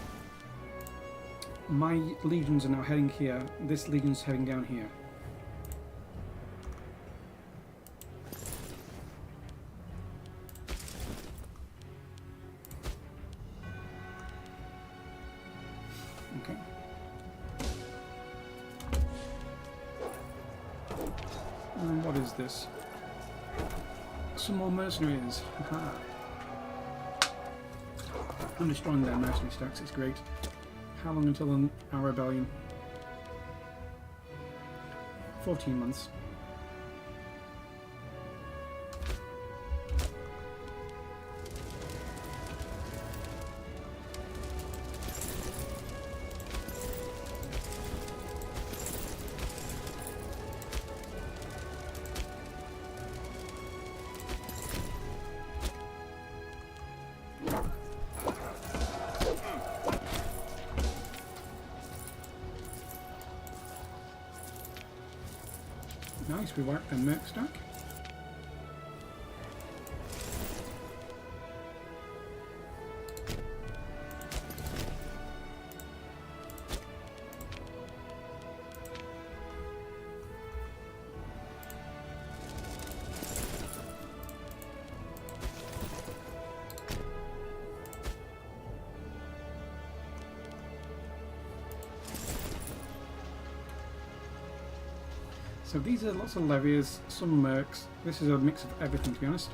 my legions are now heading here, this legion's heading down here. Okay. And what is this? Some more mercenaries. Aha. I'm destroying their mercenary stacks, it's great. How long until our rebellion? 14 months. Nice, we wiped the merc stack. So these are lots of leviers, some mercs. This is a mix of everything, to be honest.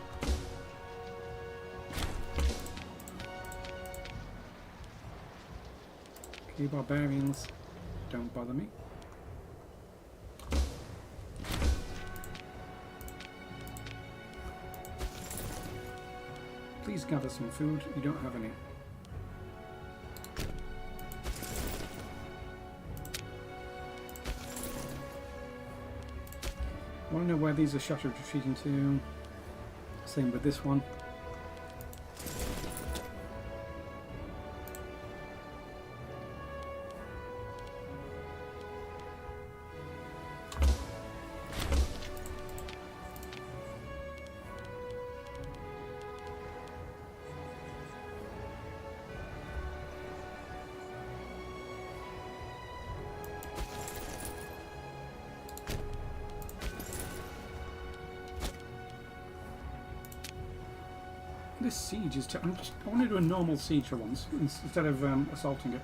Okay, barbarians, don't bother me. Please gather some food. You don't have any. I want to know where these are shattered retreating to. Same with this one. this siege is... I want to do a normal siege for once, instead of assaulting it.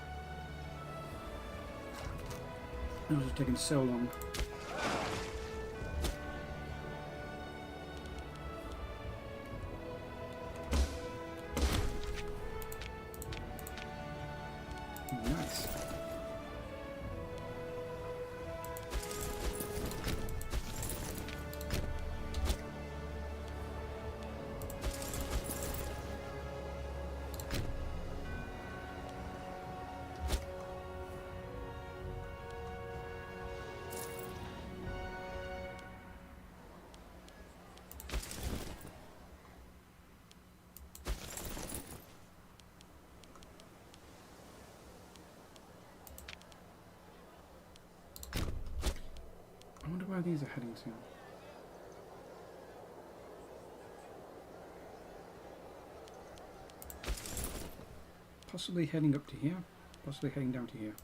It was just taking so long. Nice. I wonder where these are heading to. Possibly heading up to here, possibly heading down to here.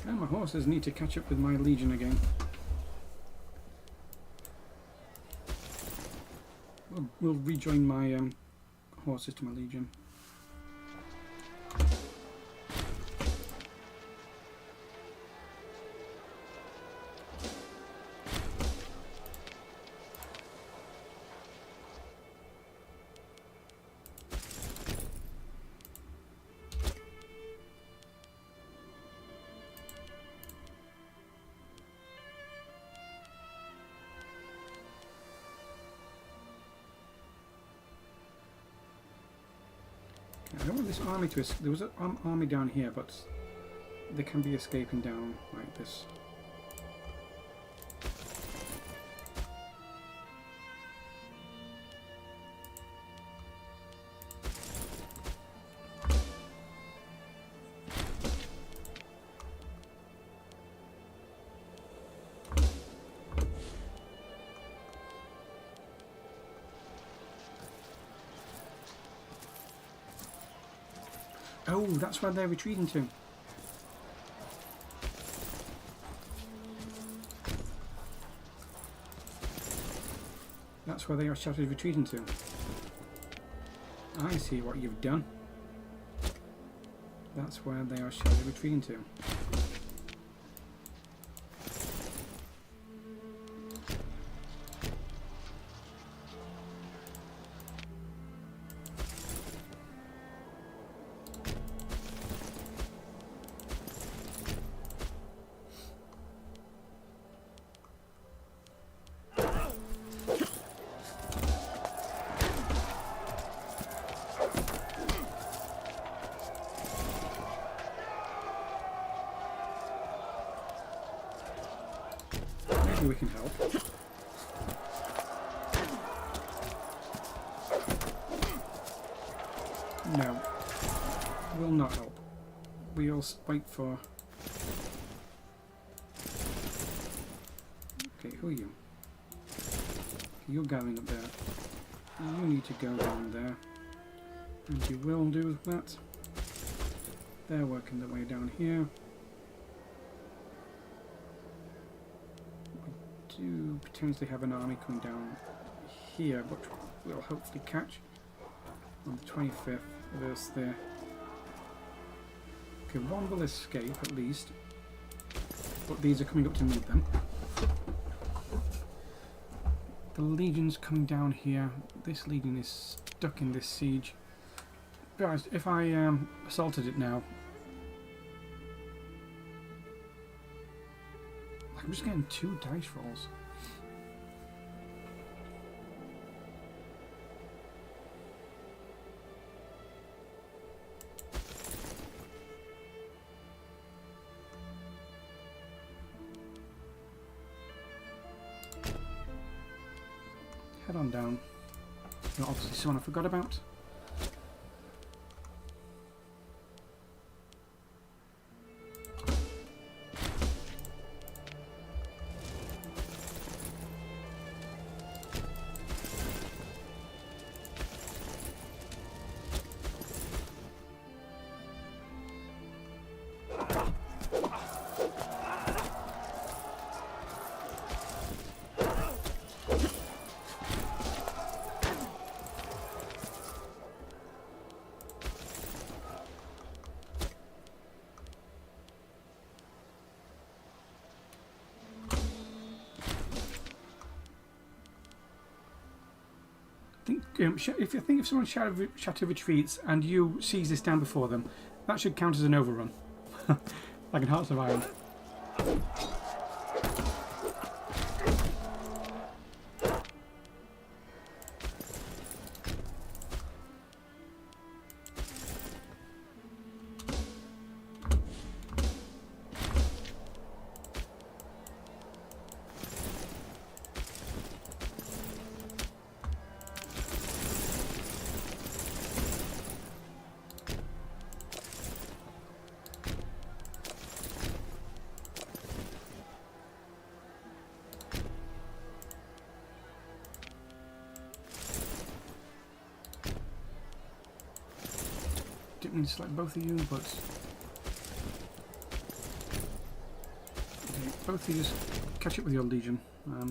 And my horses need to catch up with my legion again. We'll rejoin my horses to my legion. I don't want this army to escape. There was an army down here, but they can be escaping down like this. Oh, that's where they're retreating to. That's where they are shouted retreating to. I see what you've done. That's where they are shouted retreating to. We can help. No, will not help. We'll wait for... Okay, who are you? You're going up there. You need to go down there. And you will do that. They're working their way down here. Do potentially have an army coming down here, but we'll hopefully catch on the 25th versus there. Okay, one will escape at least, but these are coming up to meet them. The legion's coming down here. This legion is stuck in this siege. Guys, if I assaulted it now, I'm just getting 2 dice rolls. Head on down. You're obviously someone I forgot about. If someone shatter retreats and you seize this down before them, that should count as an overrun, like in Hearts of Iron. Didn't mean to select both of you, but okay, both of you catch up with your legion. You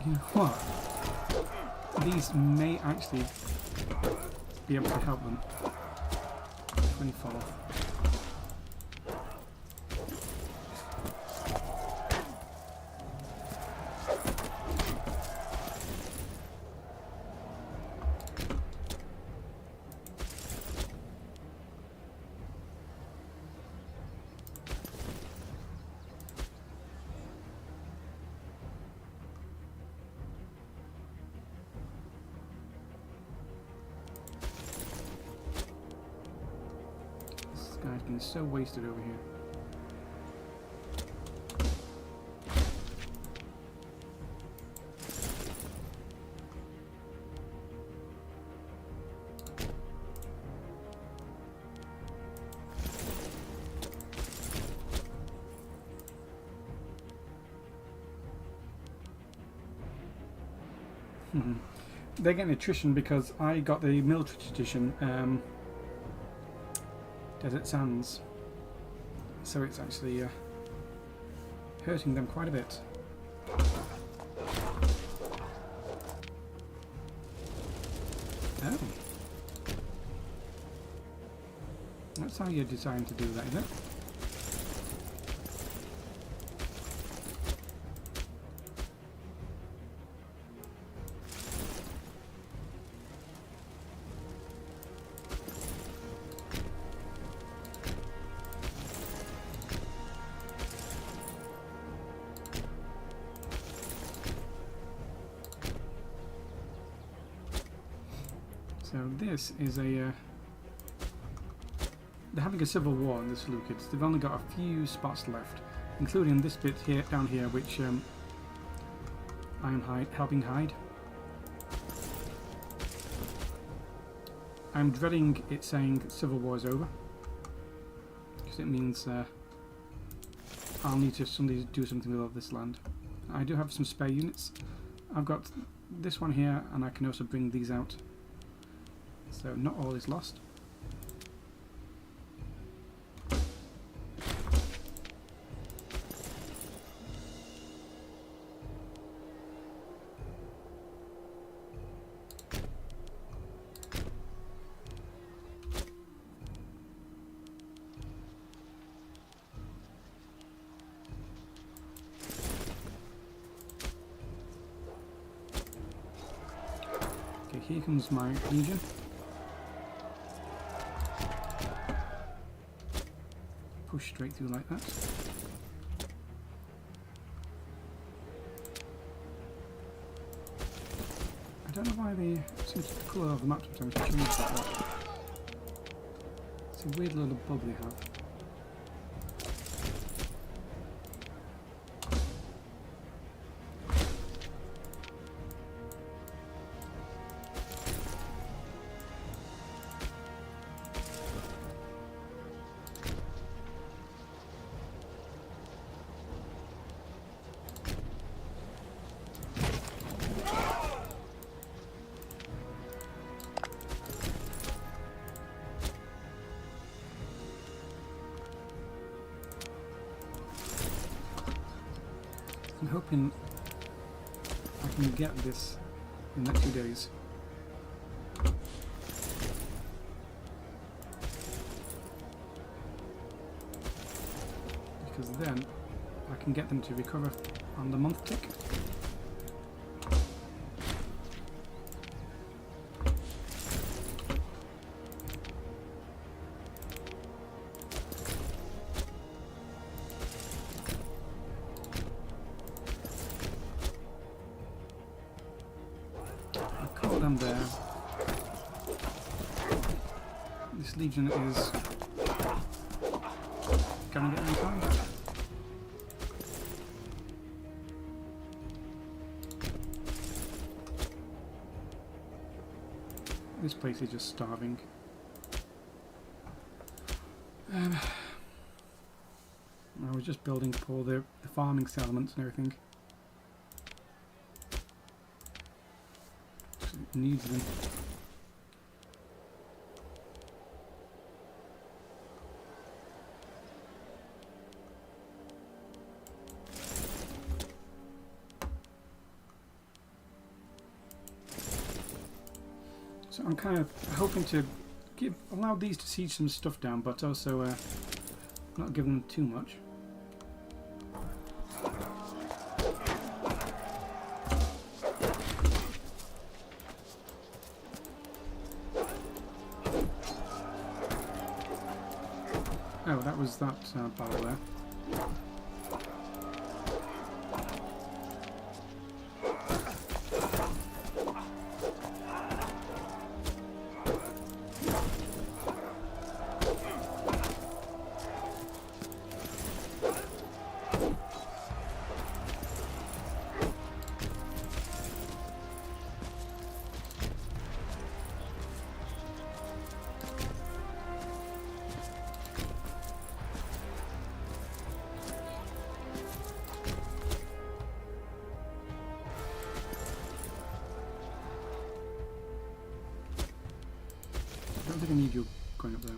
know what? These may actually be able to help them. 24th. Guy's been so wasted over here. They're getting attrition because I got the military tradition. Desert Sands, so it's actually hurting them quite a bit. Oh, that's how you're designed to do that, is it? So this is a... they're having a civil war in the Seleucids. They've only got a few spots left, including this bit here, down here, which I am helping hide. I'm dreading it saying civil war is over, because it means I'll need to someday do something with all this land. I do have some spare units. I've got this one here, and I can also bring these out. So not all is lost. Okay, here comes my legion. Push straight through like that. I don't know why the colour of the map sometimes changes like that. It's a weird little bubble they have. I'm hoping I can get this in the next few days. Because then I can get them to recover on the month tick. Them there. This legion is gonna get in time. This place is just starving. I was just building up all the farming settlements and everything. Needs them. So I'm kind of hoping to allow these to siege some stuff down, but also not give them too much. Oh, that was that battle there. I don't think I need you going up there.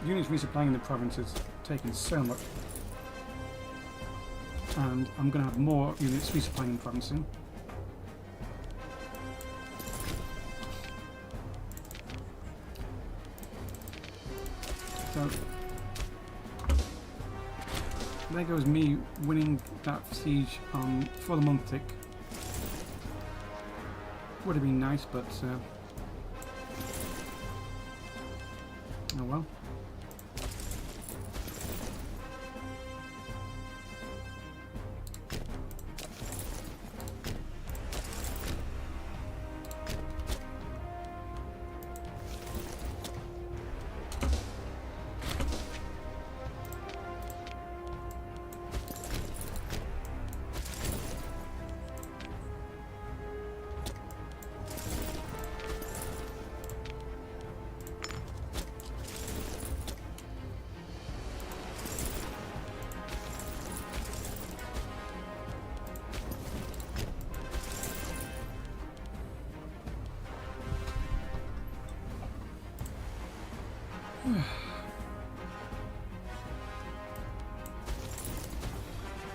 Units resupplying the province is taking so much, and I'm going to have more units resupplying the province soon. So there goes me winning that siege for the month tick. Would have been nice, but oh well.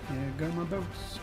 Yeah, go my boats.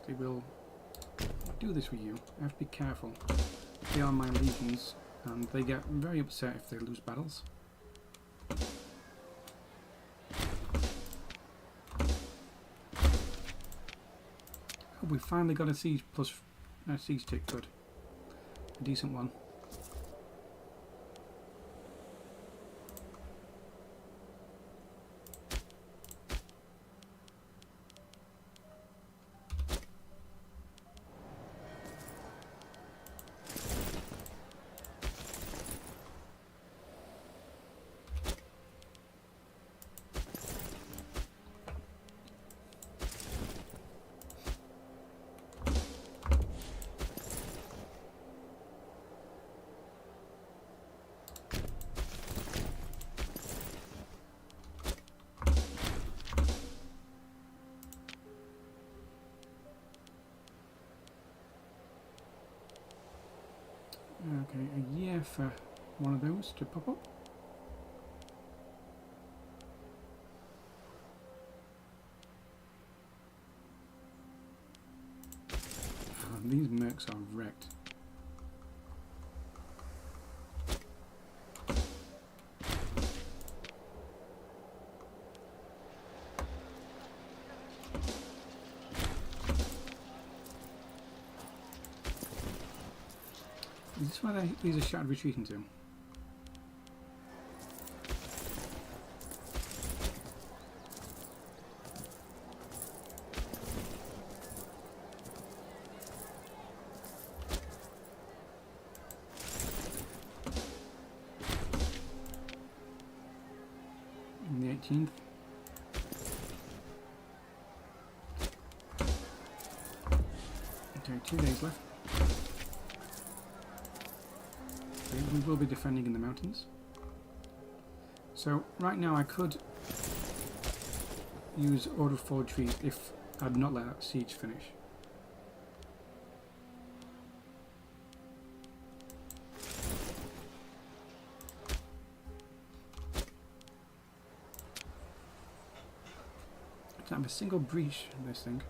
They will do this with you. I have to be careful. They are my legions, and they get very upset if they lose battles. Oh, we finally got a siege plus a siege tick. Good, a decent one. Okay, a year for one of those to pop up. Oh, these mercs are wrecked. Is this where these are shattered retreating to? On the 18th. Okay, 2 days left. We will be defending in the mountains. So right now I could use order for retreat if I'd not let that siege finish. I don't have a single breach in this thing.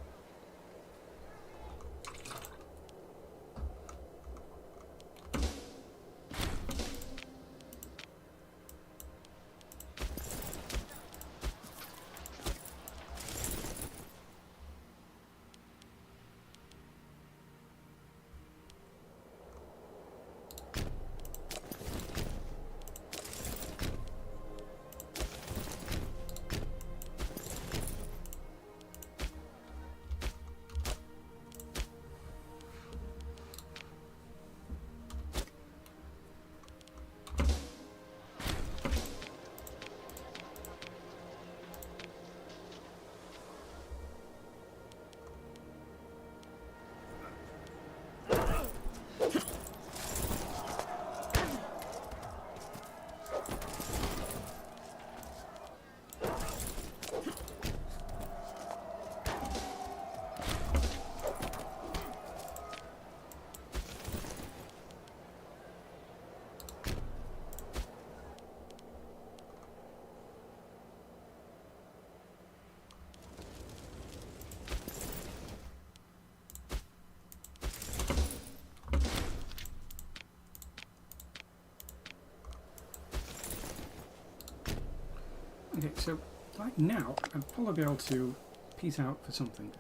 Okay, so like now, I'd probably be able to peace out for something.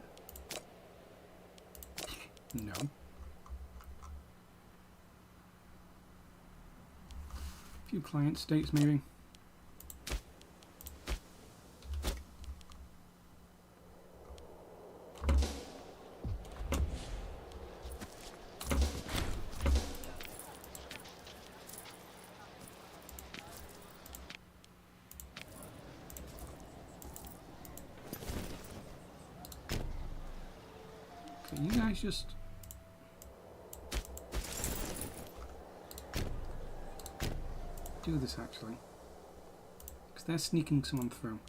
No. A few client states maybe. You guys just do this actually, because they're sneaking someone through.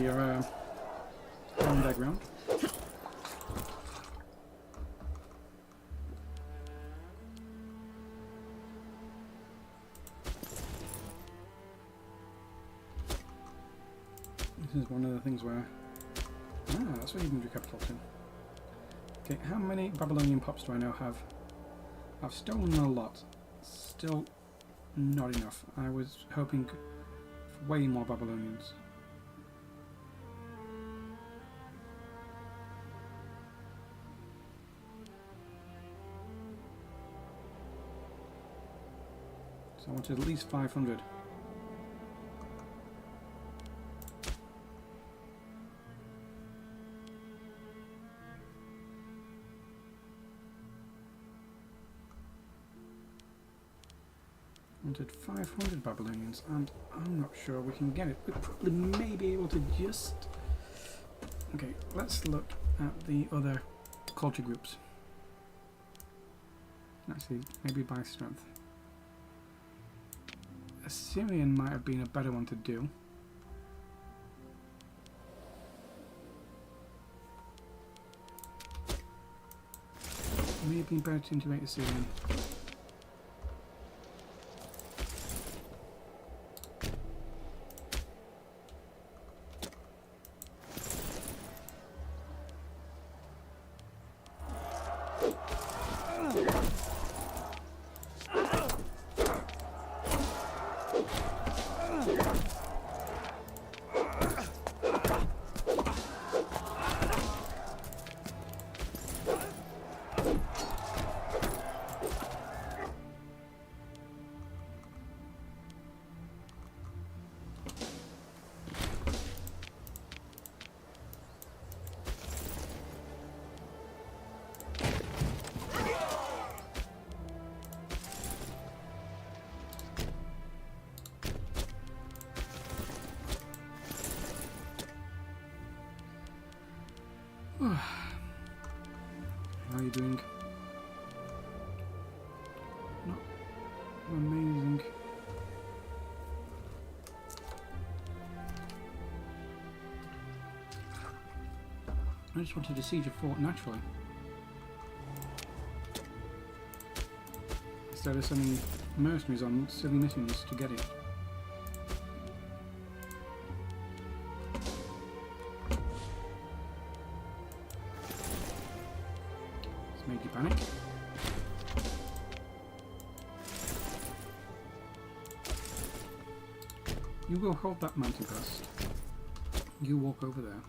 your round egg round. This is one of the things where... Ah, that's what you can do capital to. Okay, how many Babylonian pops do I now have? I've stolen a lot. Still not enough. I was hoping for way more Babylonians. So I wanted at least 500. Wanted 500 Babylonians, and I'm not sure we can get it. We probably may be able to just... Okay, let's look at the other culture groups. Actually, maybe by strength. Assyrian might have been a better one to do. May have been better to integrate Assyrian. How are you doing? Not amazing. I just wanted to siege a fort naturally. Instead of sending mercenaries on silly missions to get it. Made you panic. You go hold that mountain pass. You walk over there.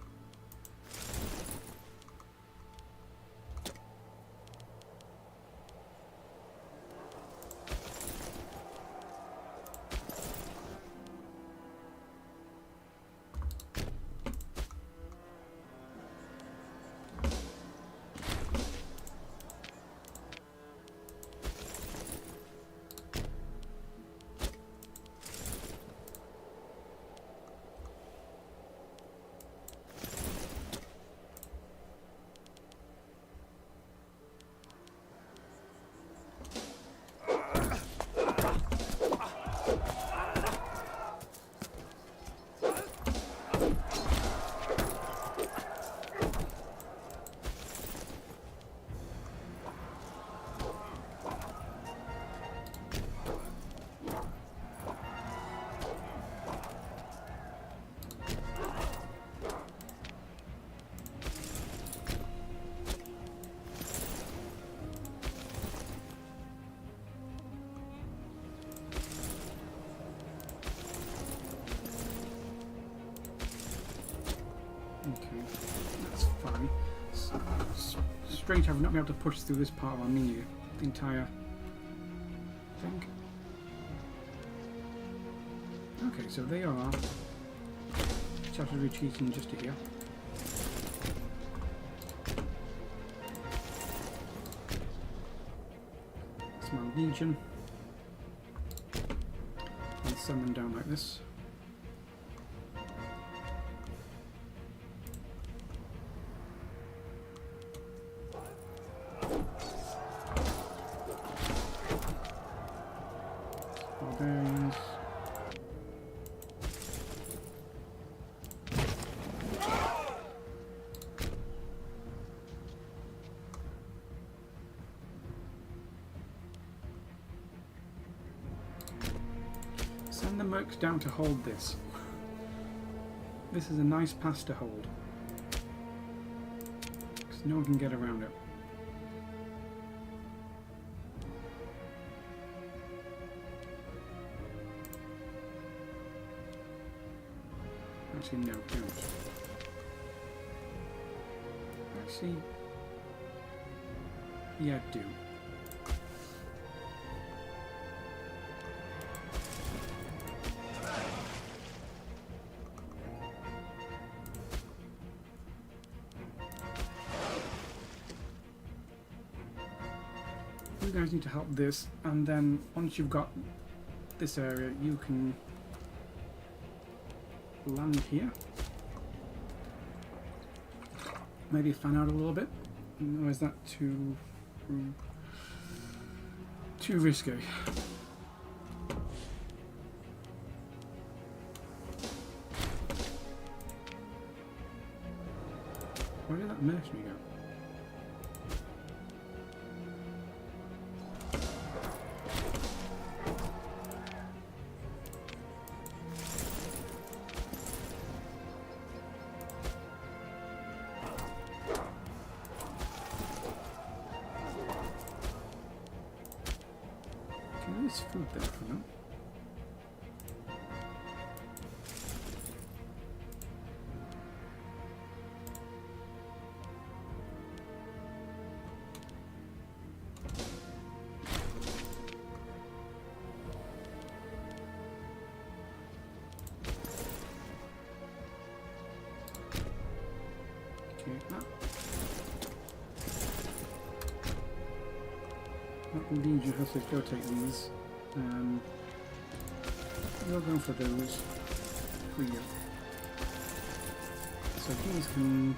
Okay, that's fine. Strange I've not been able to push through this part of Armenia, the entire thing. Okay, so they are started retreating just here. It's my legion. And send them down like this. Barbarians. Send the mercs down to hold this. This is a nice pass to hold. Because no one can get around it. Actually, no, don't. Actually, yeah, do. You guys need to help this, and then once you've got this area, you can land here. Maybe fan out a little bit. Or is that too risky? Where did that mercenary go? There's food there for them. Okay, that legion has to go take these. We'll go for those for you. So these can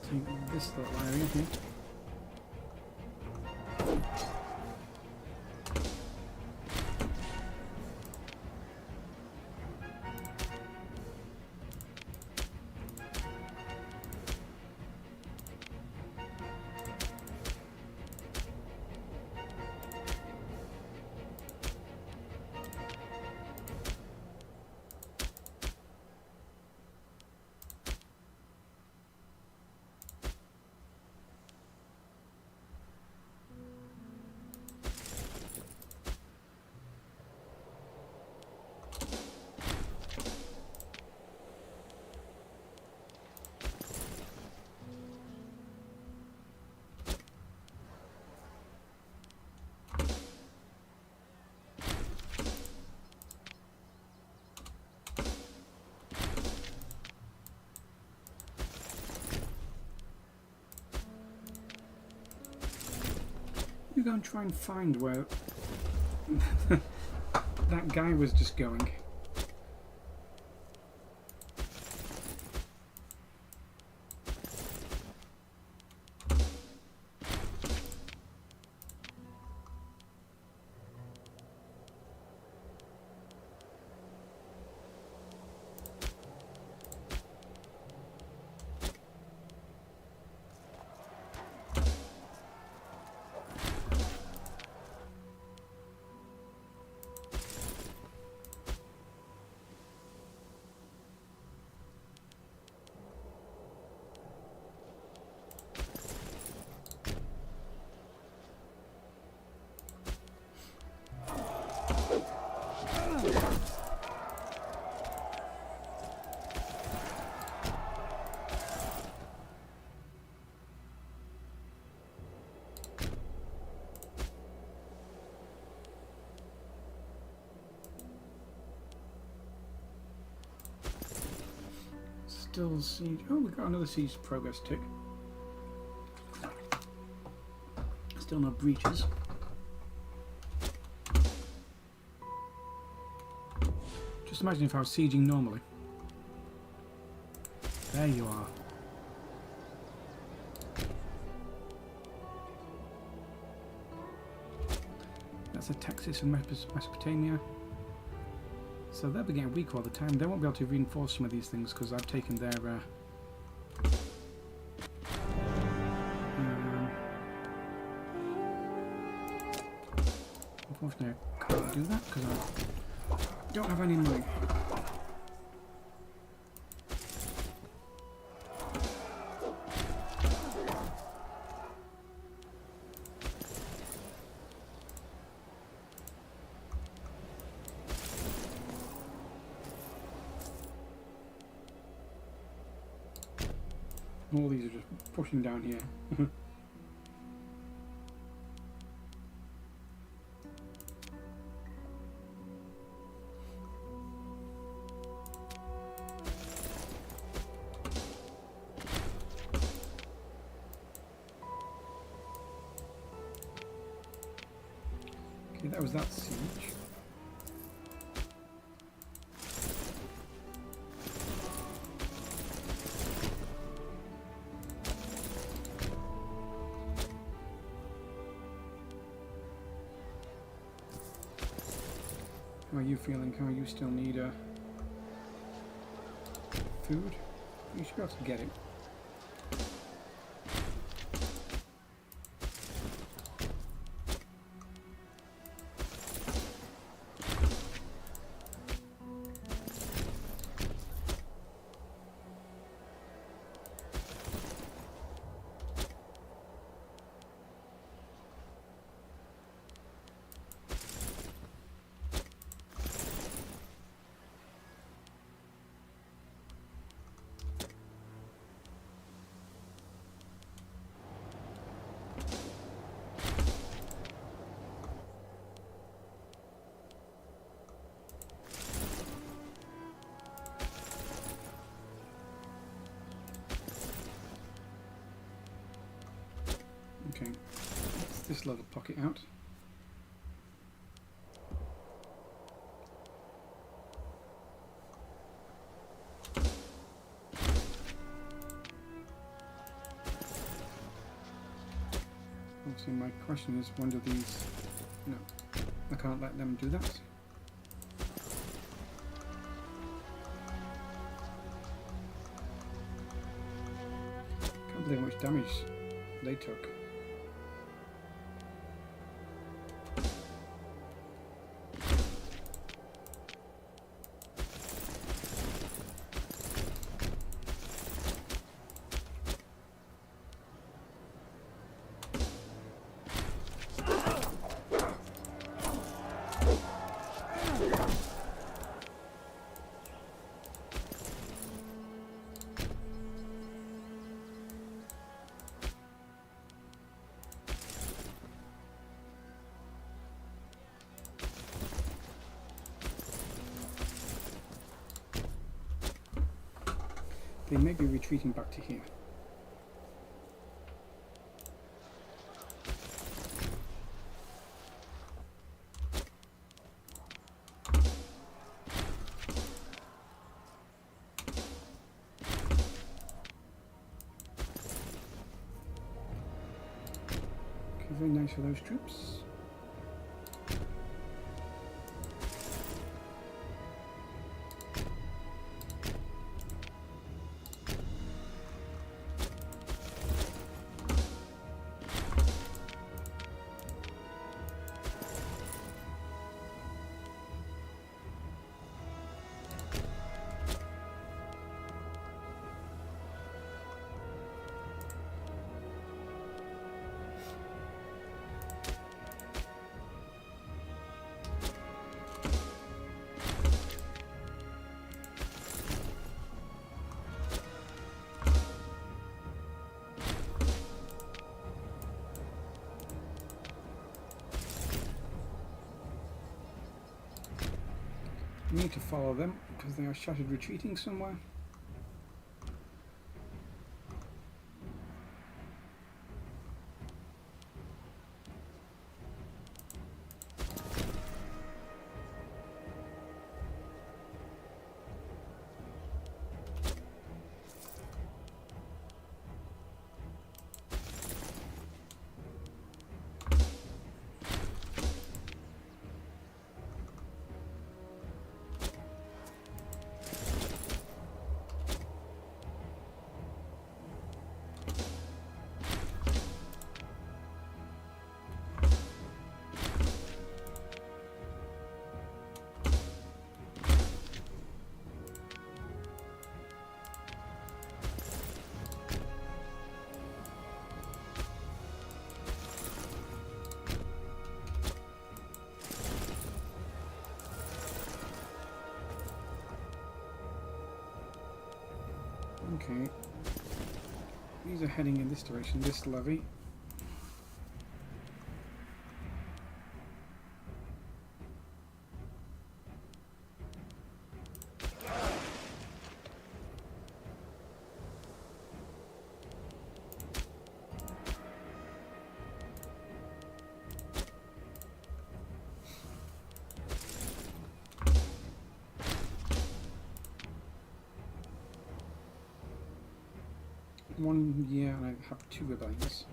take this little area here. You go and try and find where that guy was just going. Still siege. Oh, we got another siege progress tick. Still no breaches. Just imagine if I was sieging normally. There you are. That's a Texas and Mesopotamia. So they'll be getting weak all the time. They won't be able to reinforce some of these things because I've taken their Unfortunately, I can't do that because I don't have any money. All these are just pushing down here. Okay, that was that siege. How are you feeling? How you still need food? You should be able to get it. Okay, let's this little pocket out. Obviously my question is, when do these... No, I can't let them do that. Can't believe how much damage they took. They may be retreating back to here. Okay, very nice for those troops. We need to follow them because they are shattered retreating somewhere. Okay. These are heading in this direction, this levy. One year and I have 2 rebellions.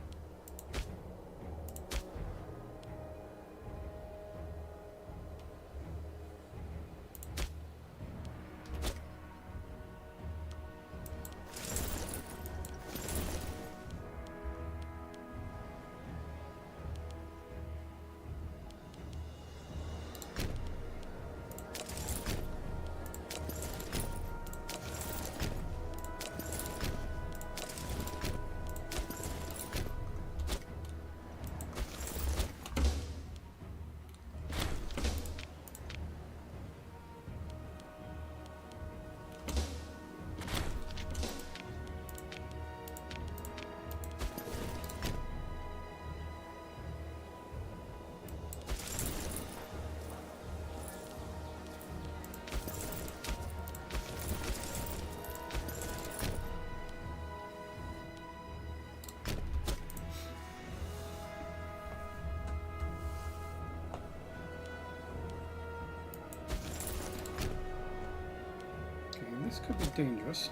This could be dangerous.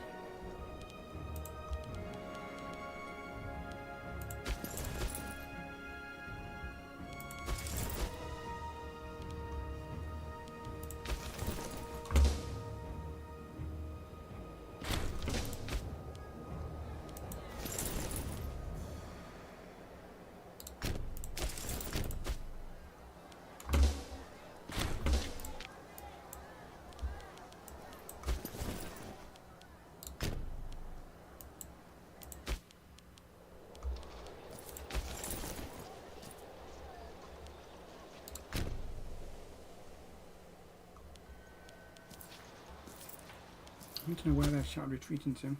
I need to know where they're shot retreating to.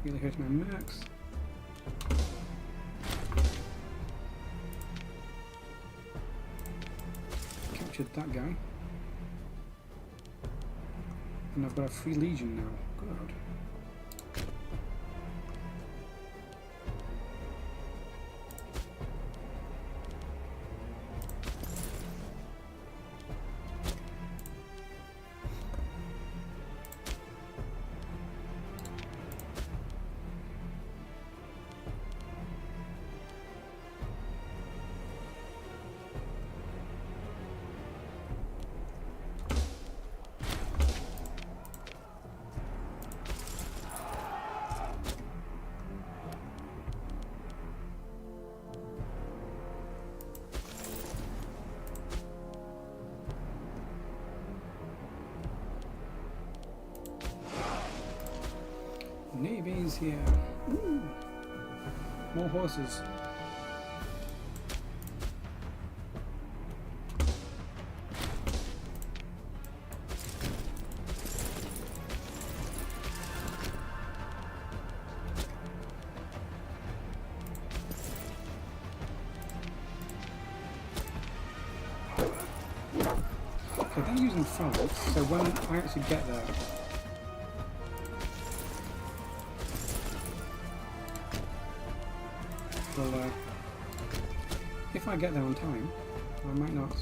Really hurt my mercs. Captured that guy. And I've got a free legion now. Good. Navy's here. Ooh. More horses. trading phalanx, so when I actually get there, well, if I get there on time, I might not.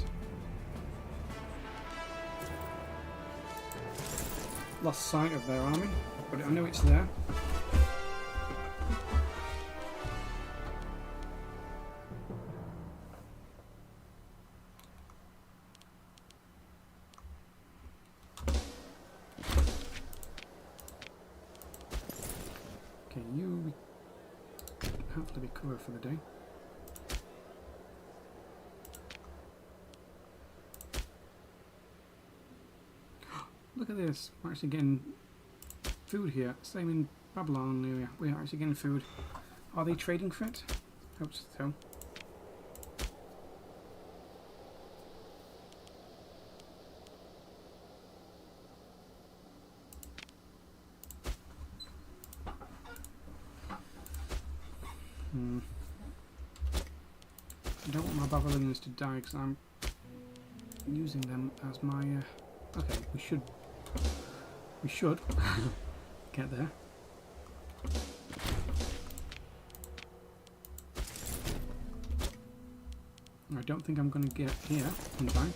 Lost sight of their army, but I know it's there. Okay, you have to be covered for the day. Look at this, we're actually getting food here. Same in Babylon area, we are actually getting food. Are they trading for it? Hope so. I don't want my Babylonians to die because I'm using them as my... okay, we should get there. I don't think I'm going to get here in time.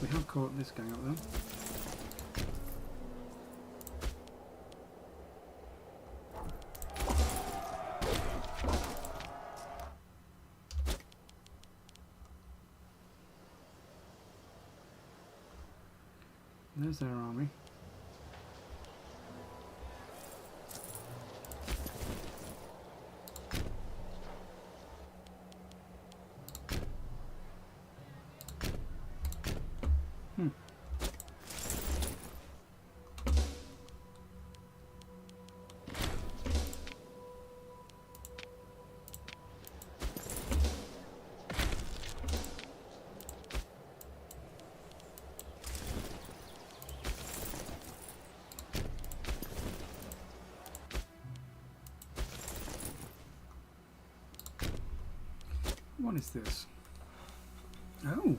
We have caught this guy up though. There's their army. What is this? Oh!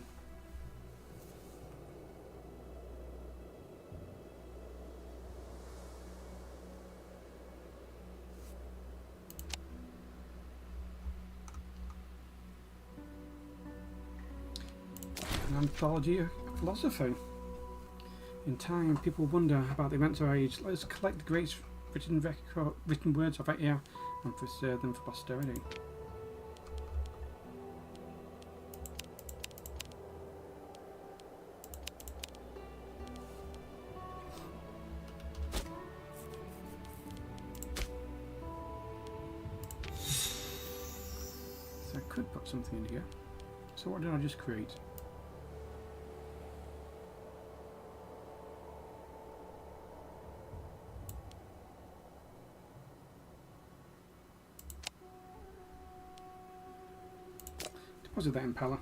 An anthology of philosophy. In time, people wonder about the events of our age. Let us collect the great written words of our era and preserve them for posterity. So I could put something in here. So what did I just create? Deposit that impeller.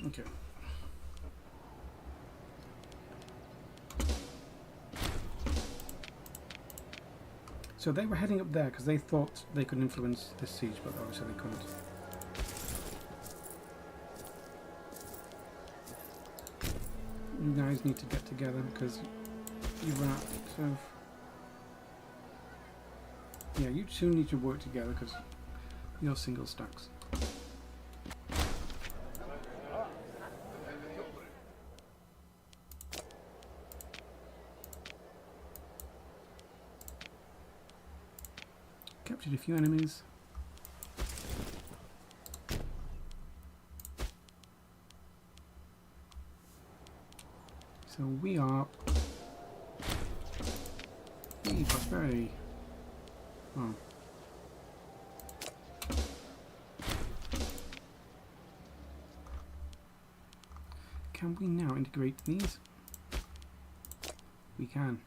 Okay. So they were heading up there because they thought they could influence this siege, but obviously they couldn't. You guys need to get together because you run out of... Yeah, you two need to work together because you're single stacks. Captured a few enemies. So we are... prosperity. Oh. Can we now integrate these? We can.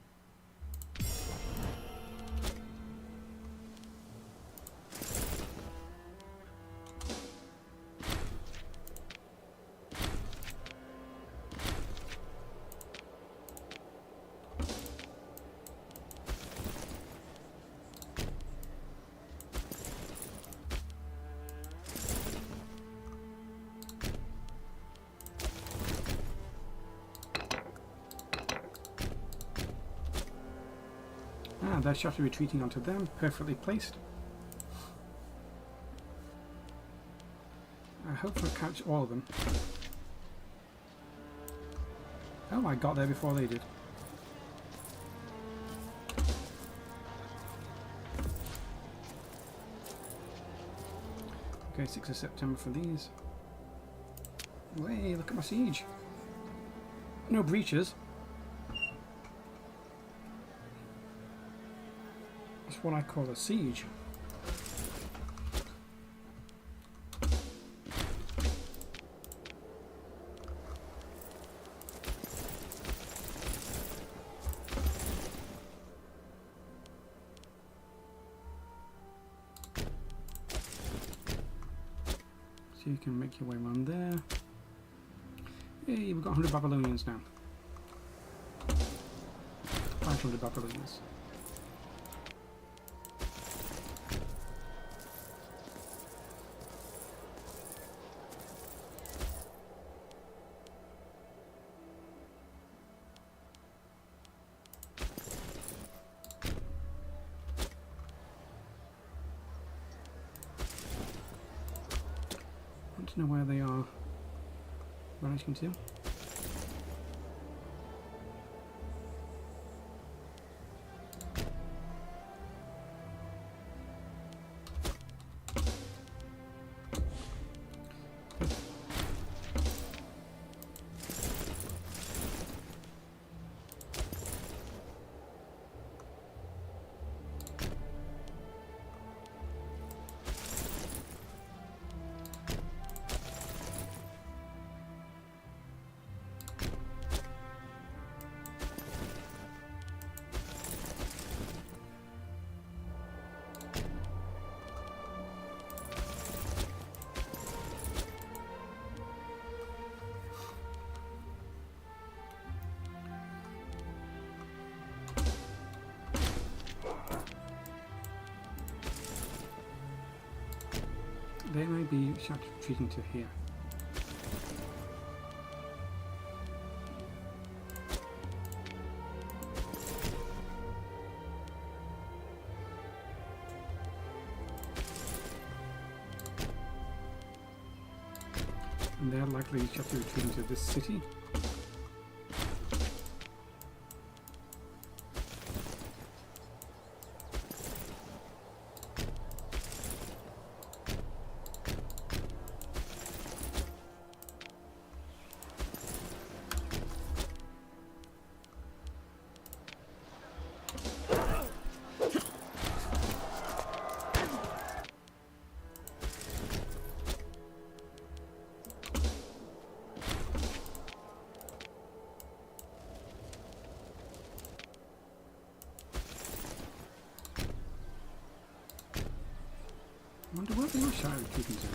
Ah, they're sharply retreating onto them, perfectly placed. I hope to catch all of them. Oh, I got there before they did. Okay, 6th of September for these. Way, look at my siege. No breaches. That's what I call a siege. So you can make your way around there. Yay, we've got 100 Babylonians now. 500 Babylonians. Want to know where they are managing to. They may be retreating to here. And they're likely to retreating to this city. I wonder what they were retreating to.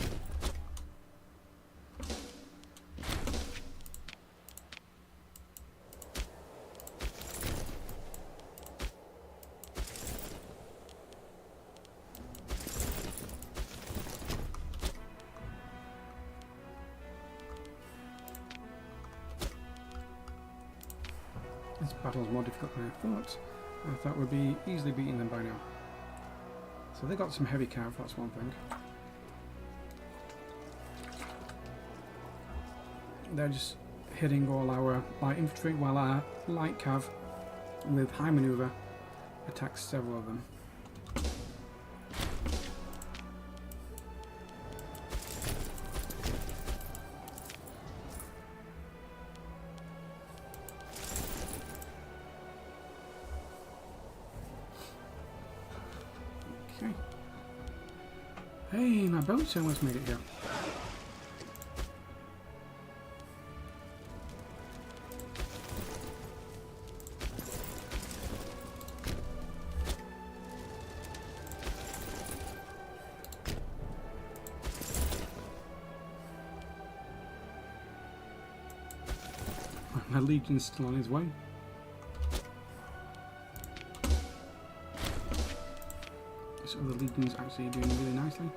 This battle's more difficult than I thought. I thought we'd be easily beating them by now. So they got some heavy cav, that's one thing. They're just hitting all our light infantry while our light cav with high maneuver attacks several of them. Okay. Hey, my boat's almost made it here. My legion's still on his way. So the legion's actually doing really nicely.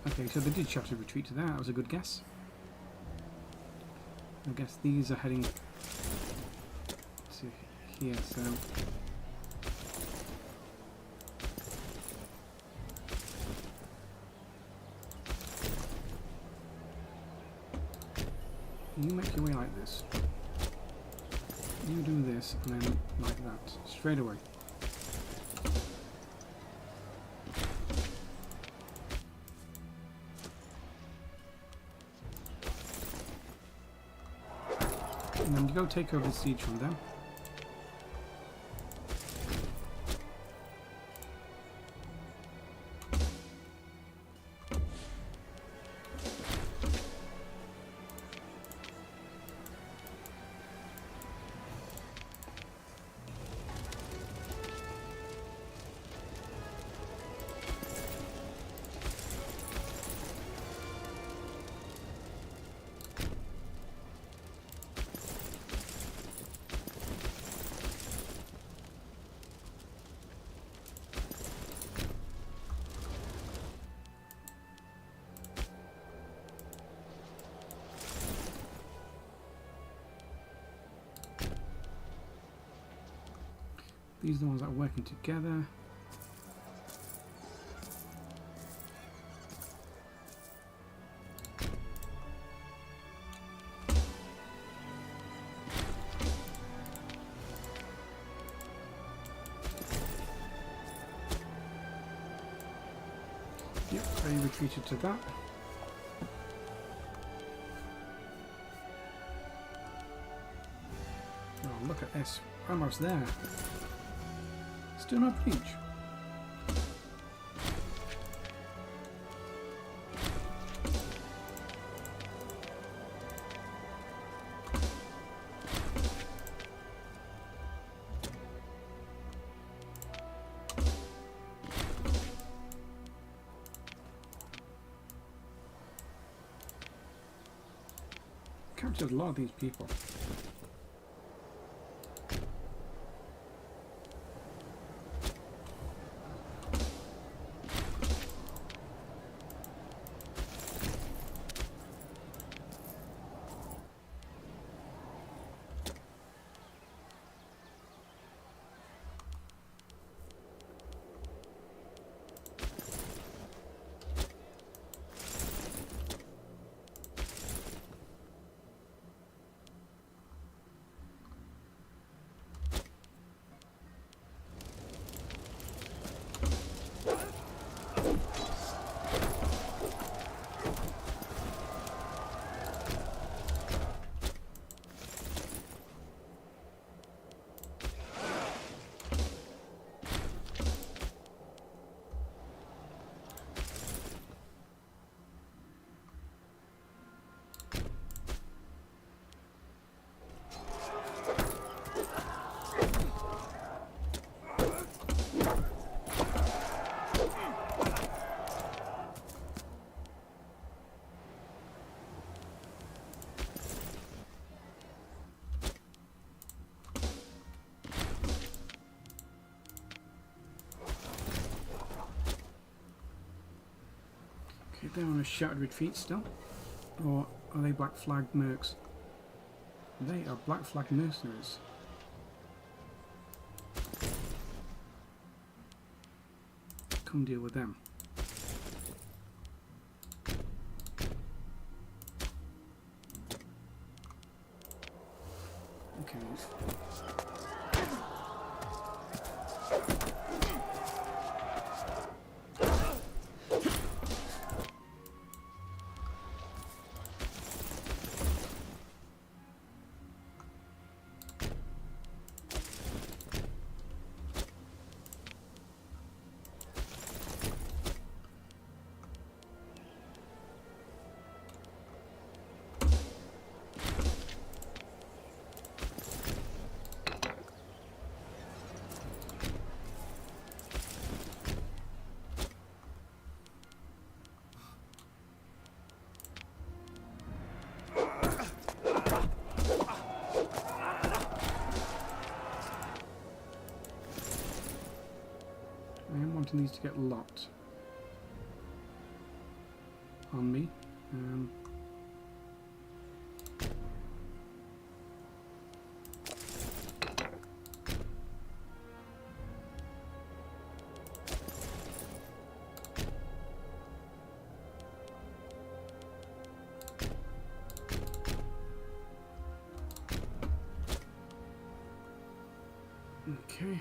Okay, so they did sharply retreat to there. That was a good guess. I guess these are heading to here, so... You make your way like this. You do this, and then like that. Straight away. And then you go take over the siege from them. These are the ones that are working together. Yep, they retreated to that. Oh, look at this. Almost there. Still not breach. Captured a lot of these people. they're on a shattered retreat still. Or are they black flag mercs? They are black flag mercenaries. Come deal with them. Okay. These to get locked on me. Okay.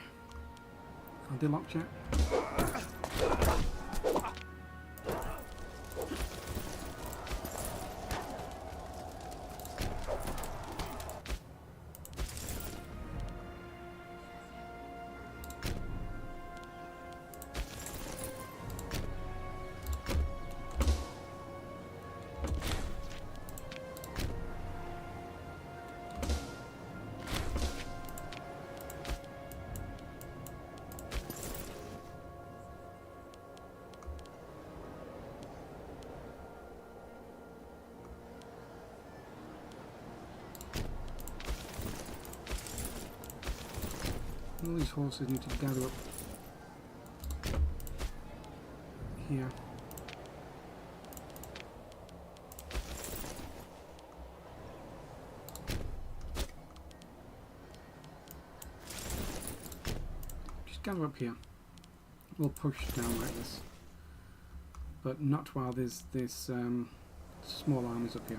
Are they locked yet? All these horses need to gather up here. Just gather up here. We'll push down like this, but not while there's this small armies up here.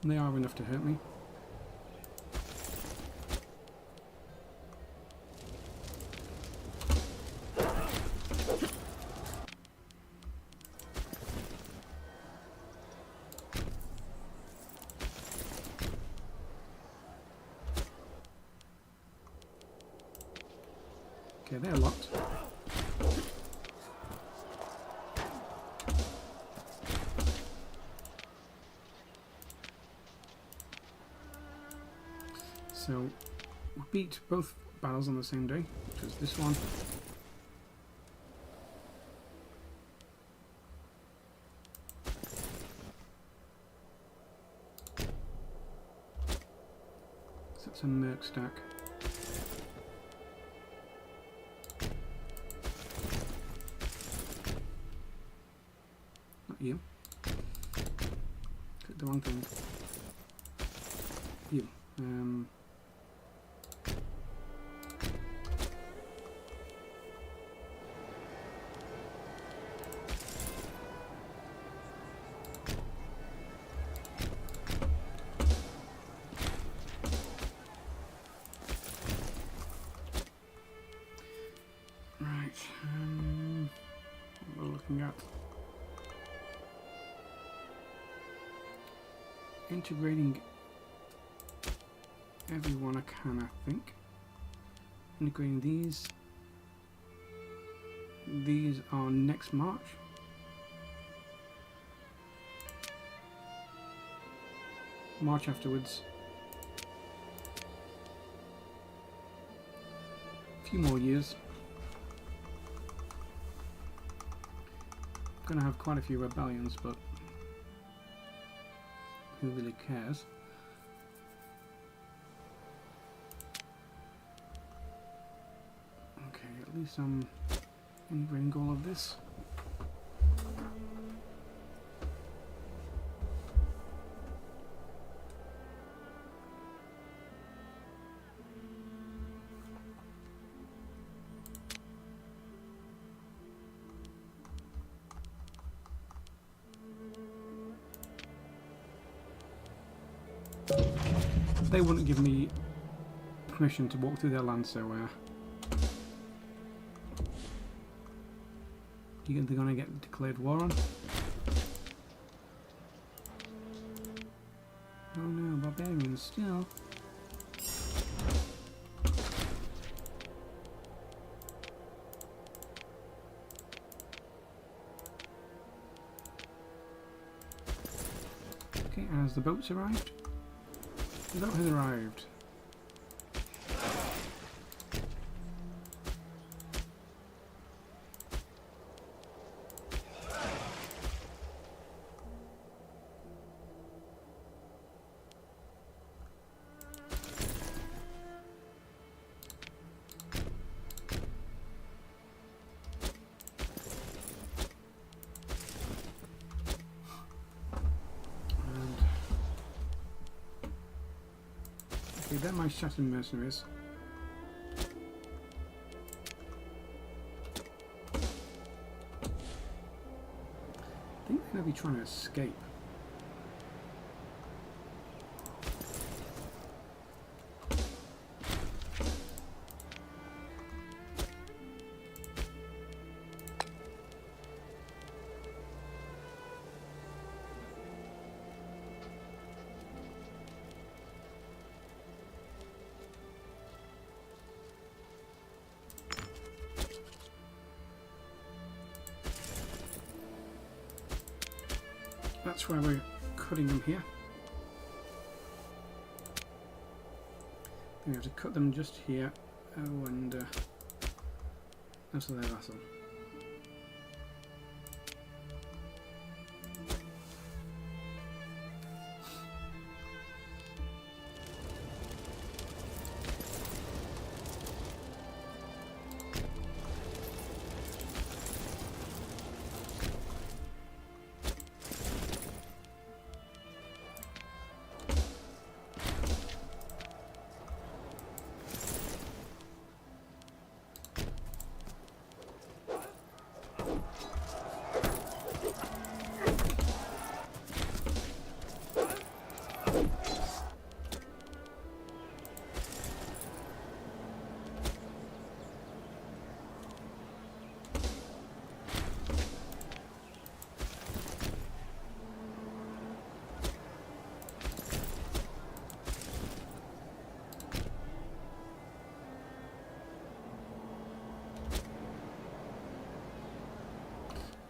They are enough to hurt me. Okay, they're locked. So, we beat both battles on the same day, which was this one. So that's a merc stack. You. Click the wrong thing. You. Right. What we're looking at. Integrating everyone I can, I think. Integrating these. These are next March. March afterwards. A few more years. Gonna have quite a few rebellions, but who really cares? Okay, at least I'm integrating all of this. they wouldn't give me permission to walk through their land, so they're going to get declared war on. Oh no, barbarians still. Okay, has the boats arrived? The boat has arrived. Okay, they're my shattered mercenaries. I think they're going to be trying to escape. That's why we're cutting them here. We have to cut them just here. Oh, and that's their vassal.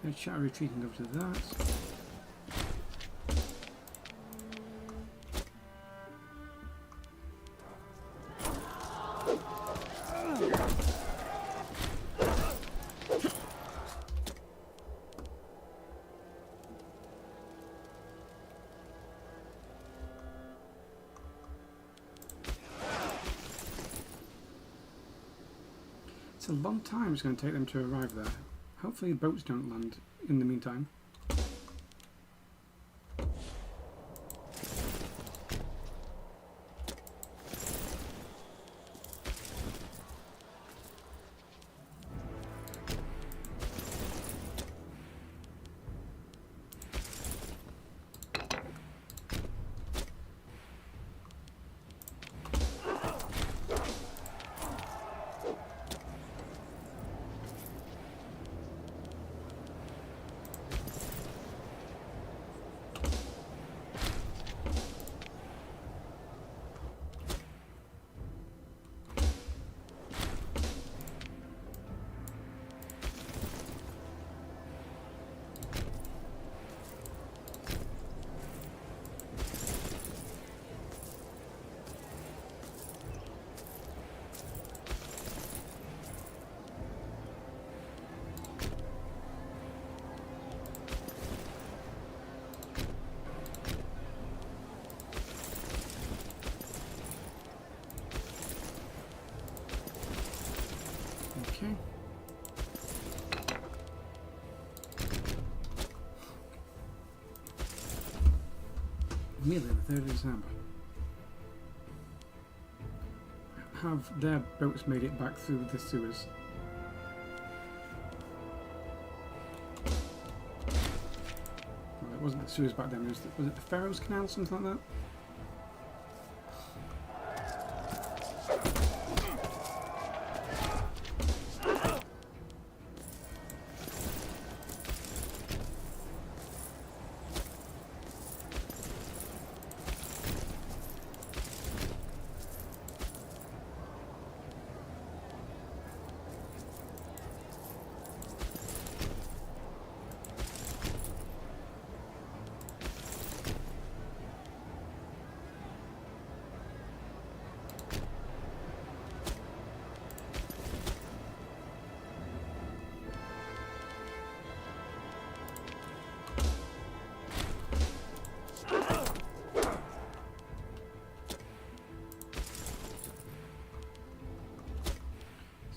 Let's try retreating over to that. It's a long time it's going to take them to arrive there. Hopefully boats don't land in the meantime. Okay. Nearly the 3rd of December. Have their boats made it back through the sewers? Well, it wasn't the sewers back then, was it the Pharaoh's Canal, something like that?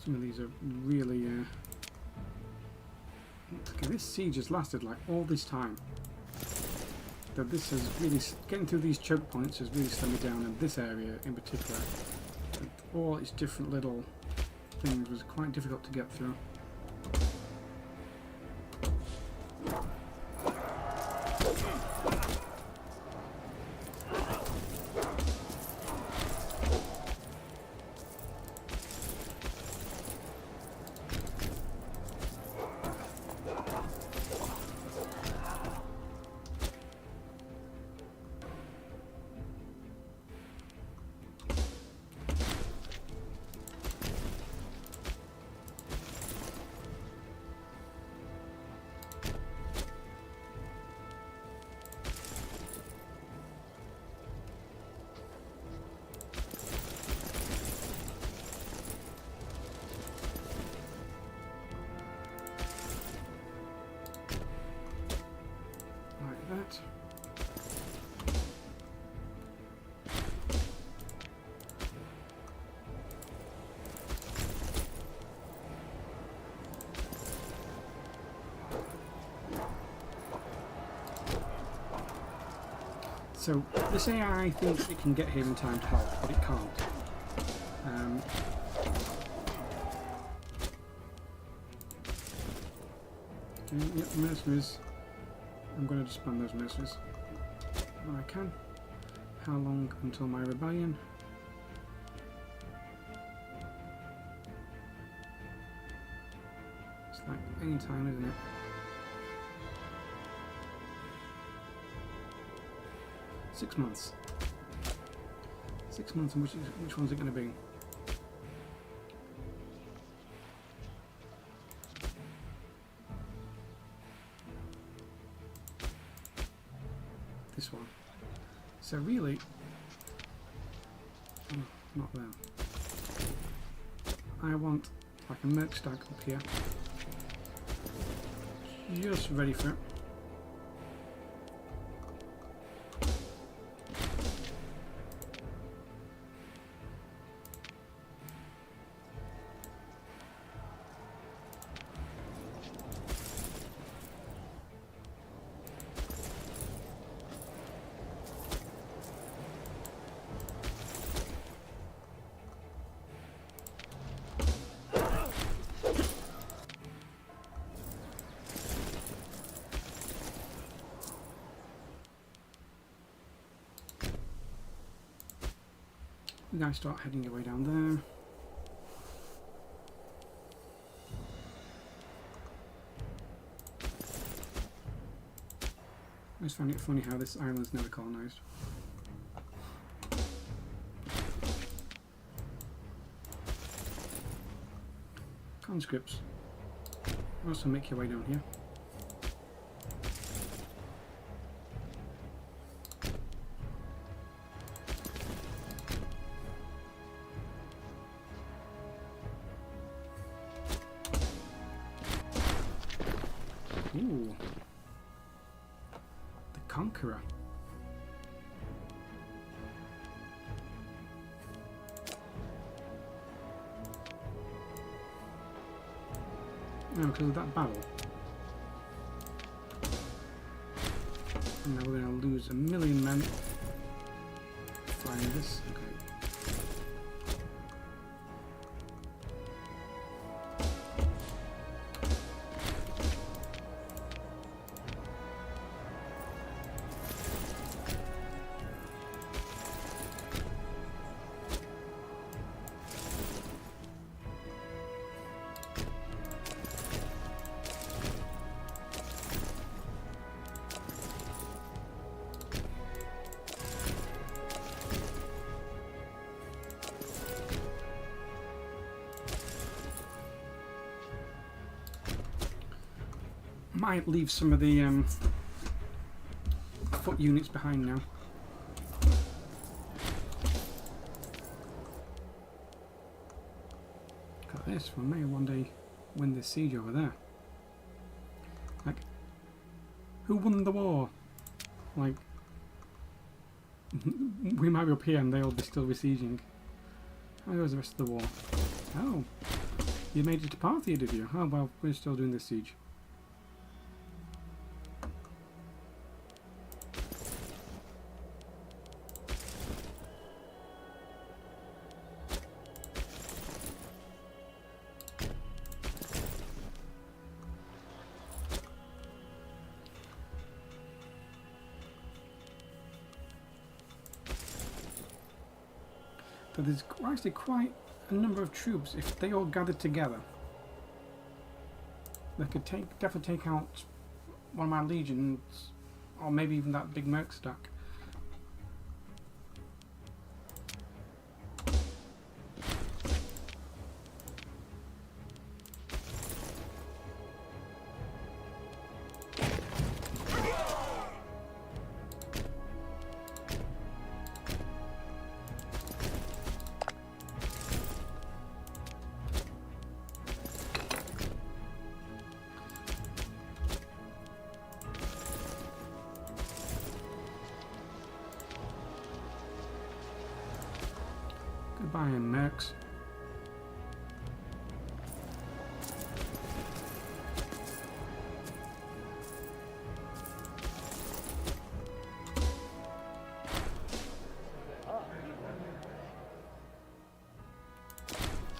Some of these are really... okay, this siege has lasted like all this time. That this has really... getting through these choke points has really slowed me down, and this area in particular. And all its different little things was quite difficult to get through. That. So this AI thinks it can get here in time to help, but it can't. Okay, yep, mercenaries. I'm going to disband those mercenaries when I can. How long until my rebellion? It's like any time, isn't it? 6 months. 6 months, and which one's it going to be? This one. So really, not there. I want like a merc stack up here, just ready for it. Now start heading your way down there. I just find it funny how this island's never colonised. Conscripts. Also make your way down here. Ooh. The Conqueror. No, because of that battle. And now we're going to lose 1 million men fighting this. Okay. Might leave some of the foot units behind now. Got this, we may one day win this siege over there. Like, who won the war? Like, we might be up here and they'll be still besieging. How goes the rest of the war? Oh, You made it to Parthia, did you? Oh well, we're still doing this siege. But there's actually quite a number of troops. If they all gathered together, they could definitely take out one of my legions, or maybe even that big merc stack. Goodbye, mercs.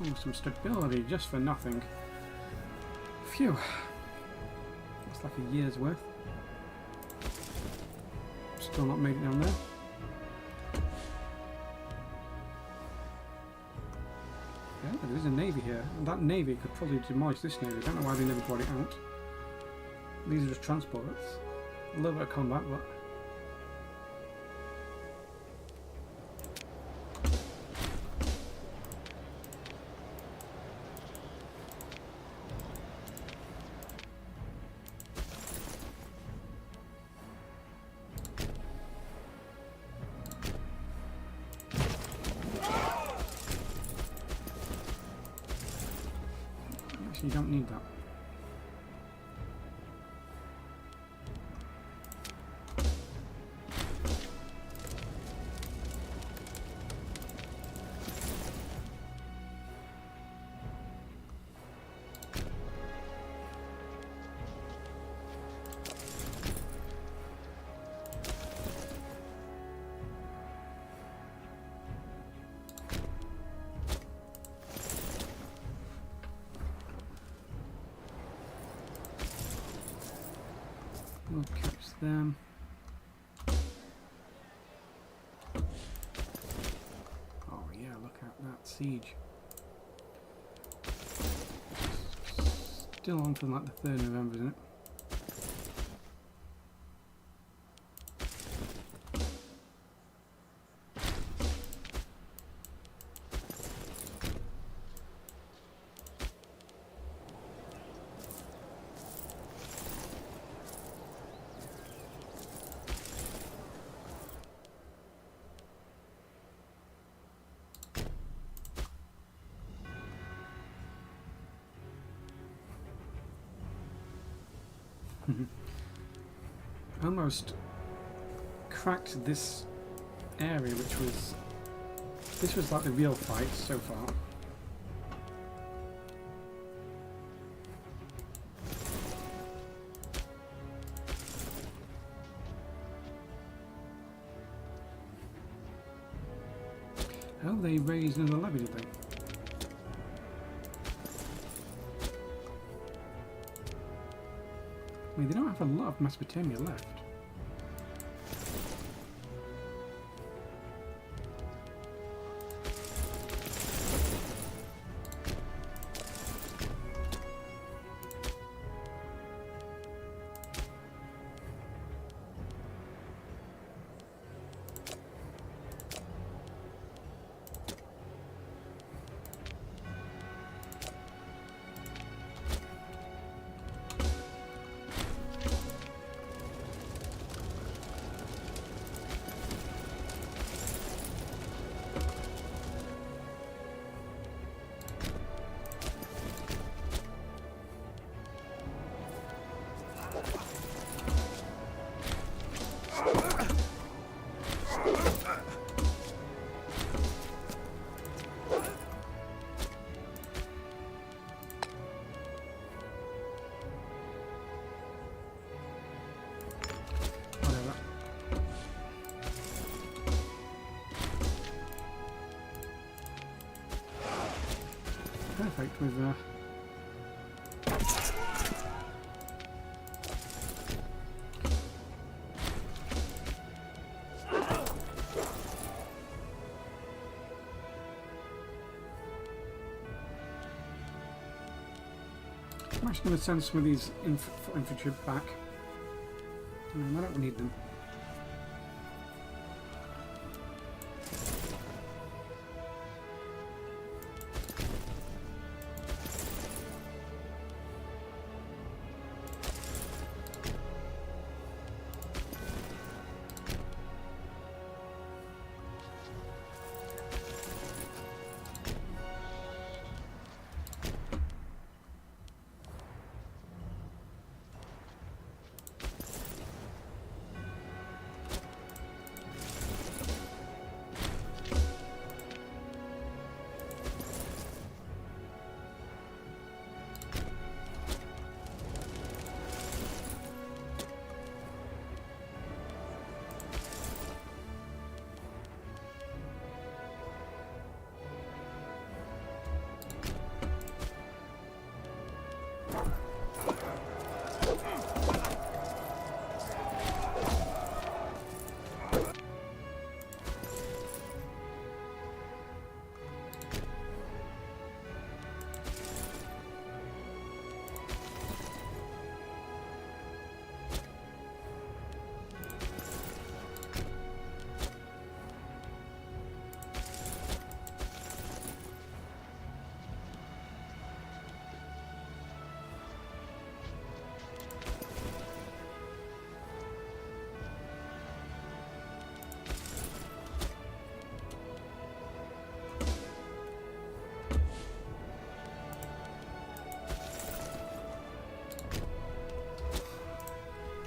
Oh, some stability just for nothing. Phew. That's like a year's worth. Still not made it down there. Yeah, there is a navy here, and that navy could probably demolish this navy. I don't know why they never brought it out. These are just transports. A little bit of combat, but you don't need that. We'll catch them. Oh yeah, look at that siege. Still on for like the 3rd of November, isn't it? Almost cracked this area, this was like the real fight so far. Oh, they raised another levy, did they? I mean, they don't have a lot of Mesopotamia left. perfect with I'm actually going to send some of these infantry back. I don't need them.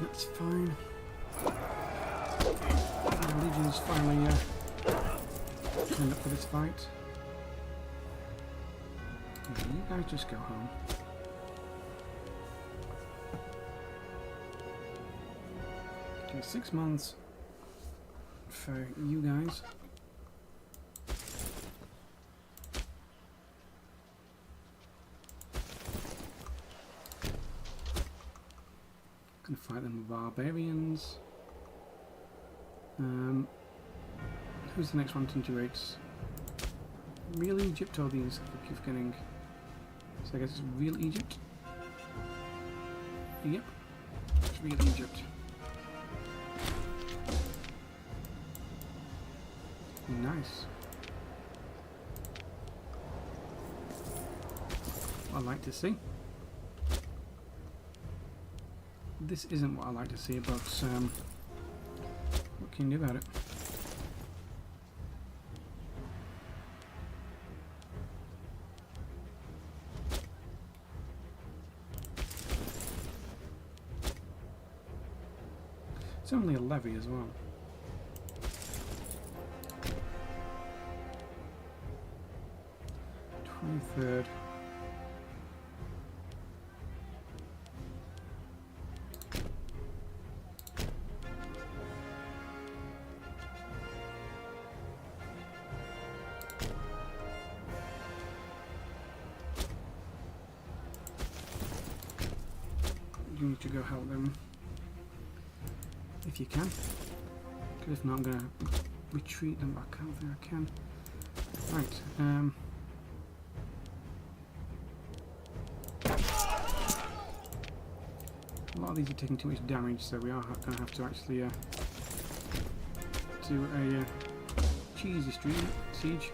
That's fine. The Legion's finally turned up for this fight. Yeah, you guys just go home. Okay, 6 months for you guys. Gonna fight them with barbarians. Who's the next one to integrate? Real Egypt or these? I keep forgetting. So I guess it's real Egypt. Yep, it's real Egypt. Nice. What I'd like to see. This isn't what I like to see, but what can you do about it? It's only a levy as well. Third. You need to go help them if you can, because if not I'm going to retreat them back. I don't think I can. Right, a lot of these are taking too much damage, so we are going to have to actually do a cheesy siege.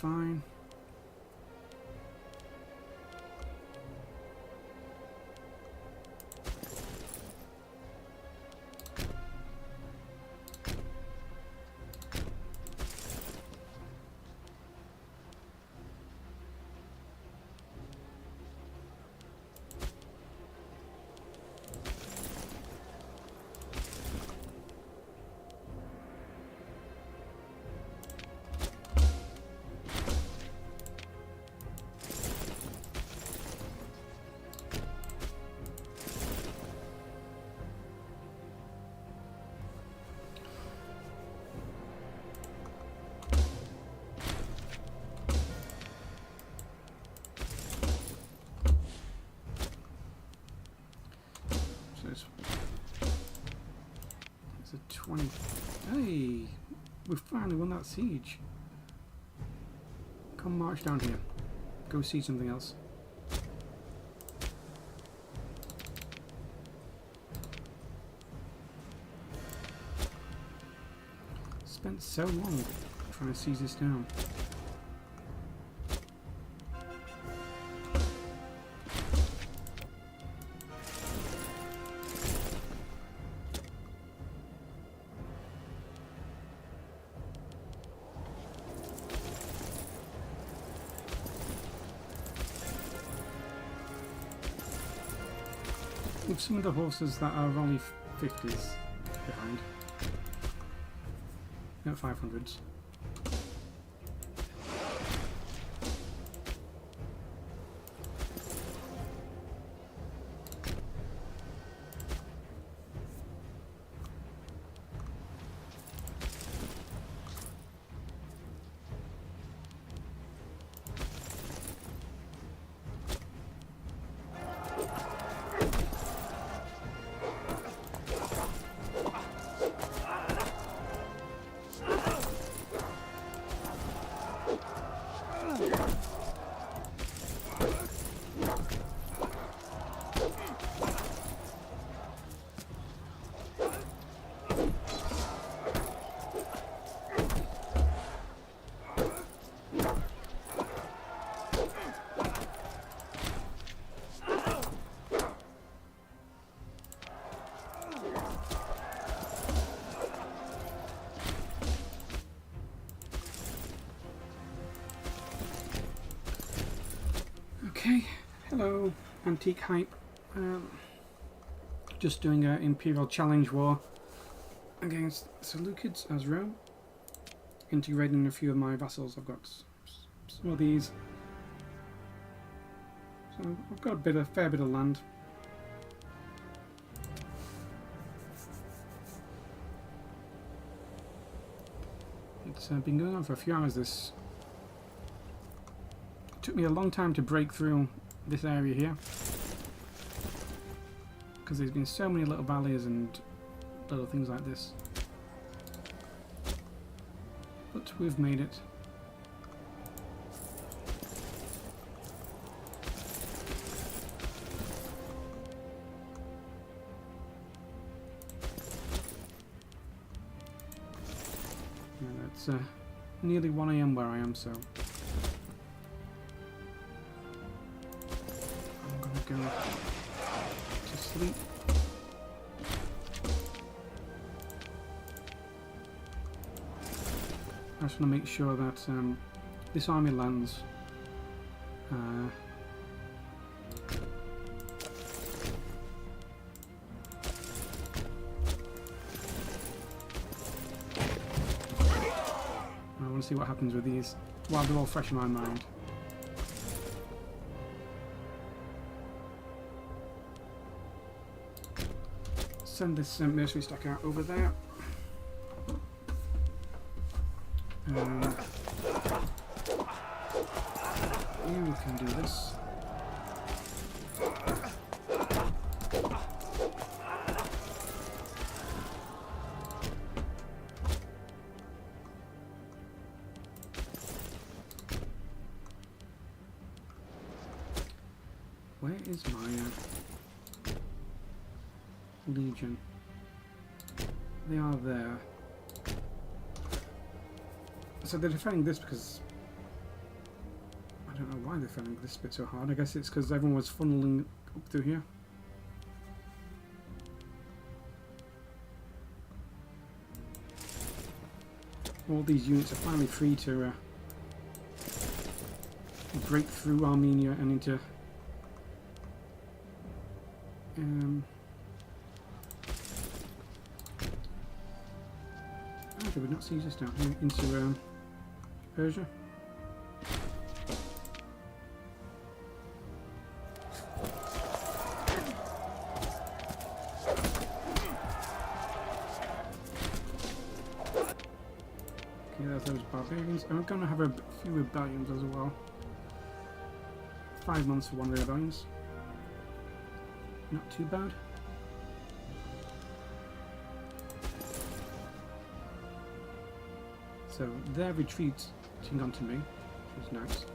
Fine. 20. Hey, we finally won that siege. Come march down here. Go see something else. Spent so long trying to seize this down. With some of the horses that are only 50s behind. At 500s. Okay, hello, Antique Hype. Just doing an Imperial Challenge War against Seleucids as Rome. Integrating a few of my vassals. I've got some of these. So I've got a fair bit of land. It's been going on for a few hours, this. It took me a long time to break through this area here because there's been so many little valleys and little things like this, but we've made it. And it's nearly 1 AM where I am, so go to sleep. I just want to make sure that this army lands I want to see what happens with these while they're all fresh in my mind. Send this mercenary stack out over there. Yeah, we can do this. Where is my Legion? They are there. So they're defending this because I don't know why they're defending this bit so hard. I guess it's because everyone was funneling up through here. All these units are finally free to break through Armenia and into I would not seize this down here into Persia. Okay, there's those barbarians. I'm going to have a few rebellions as well. 5 months for one of the rebellions. Not too bad. So they're retreating onto me, which is nice.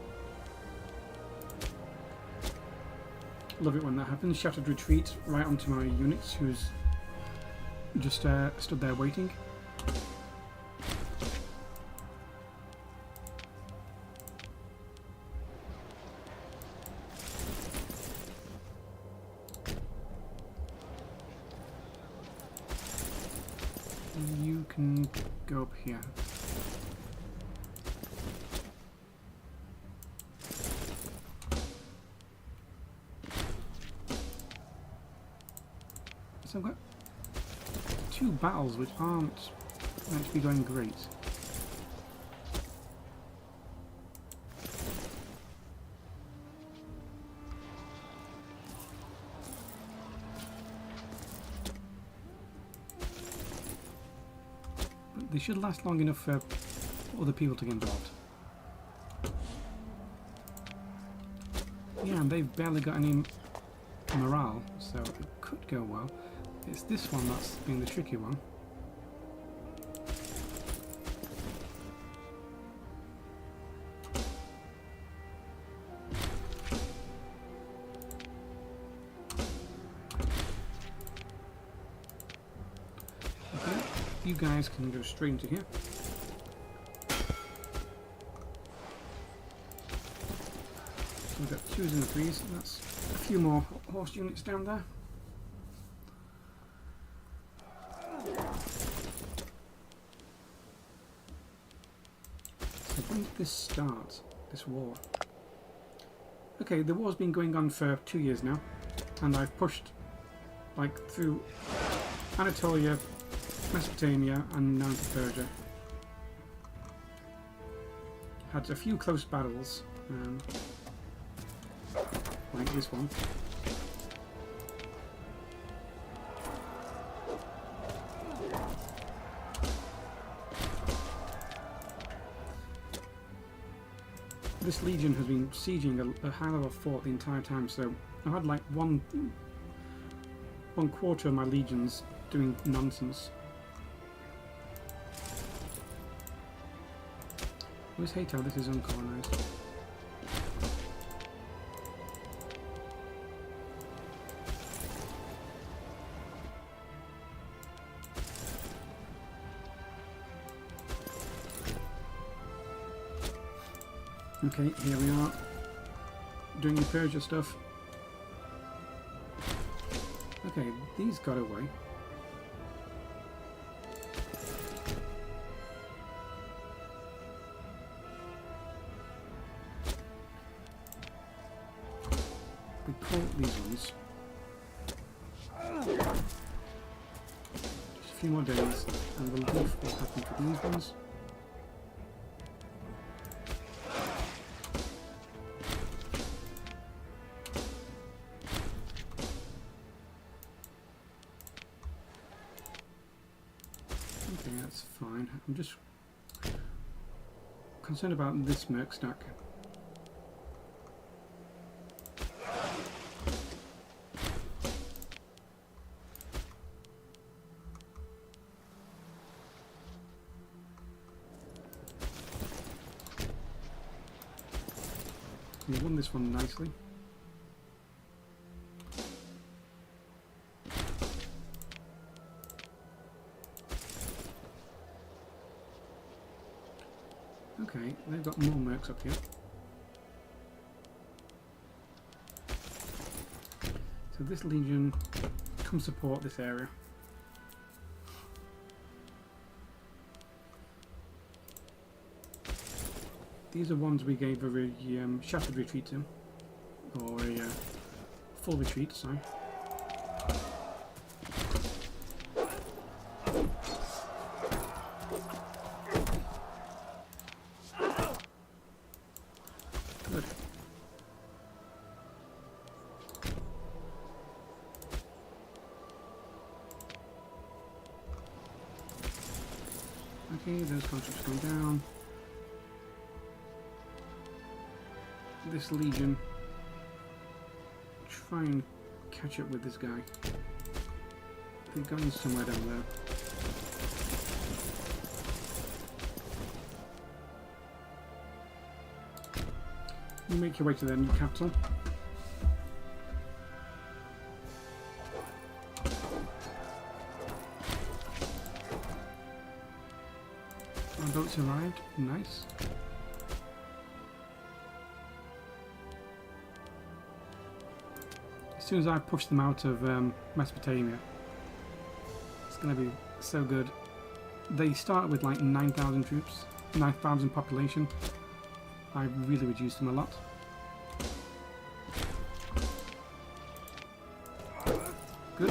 Love it when that happens. Shattered retreat right onto my units, who's just stood there waiting. You can go up here. So I've got two battles which aren't meant to be going great. But they should last long enough for other people to get involved. Yeah, and they've barely got any morale, so it could go well. It's this one that's been the tricky one. Okay, you guys can go straight into here. So we've got 2s and 3s, and that's a few more horse units down there. When did this start, this war? Okay, the war's been going on for 2 years now, and I've pushed like through Anatolia, Mesopotamia, and now into Persia. Had a few close battles, like this one. This legion has been sieging a hell of a fort the entire time, so I've had like one quarter of my legions doing nonsense. I always hate how this is uncolonised. Okay, here we are, doing the Persia stuff. Okay, these got away. We caught these ones. Just a few more days, and we'll leave what happened to these ones. Okay, that's fine. I'm just concerned about this merc stack. We won this one nicely. Okay, they've got more mercs up here. So this legion can support this area. These are ones we gave a shattered retreat to, or a full retreat, sorry. Good. Okay, those constructs come down. This legion, try and catch up with this guy. They're going somewhere down there. You make your way to their new capital. Our boats arrived. Nice. As soon as I push them out of Mesopotamia, it's going to be so good. They started with like 9,000 troops, 9,000 population. I really reduced them a lot. Good.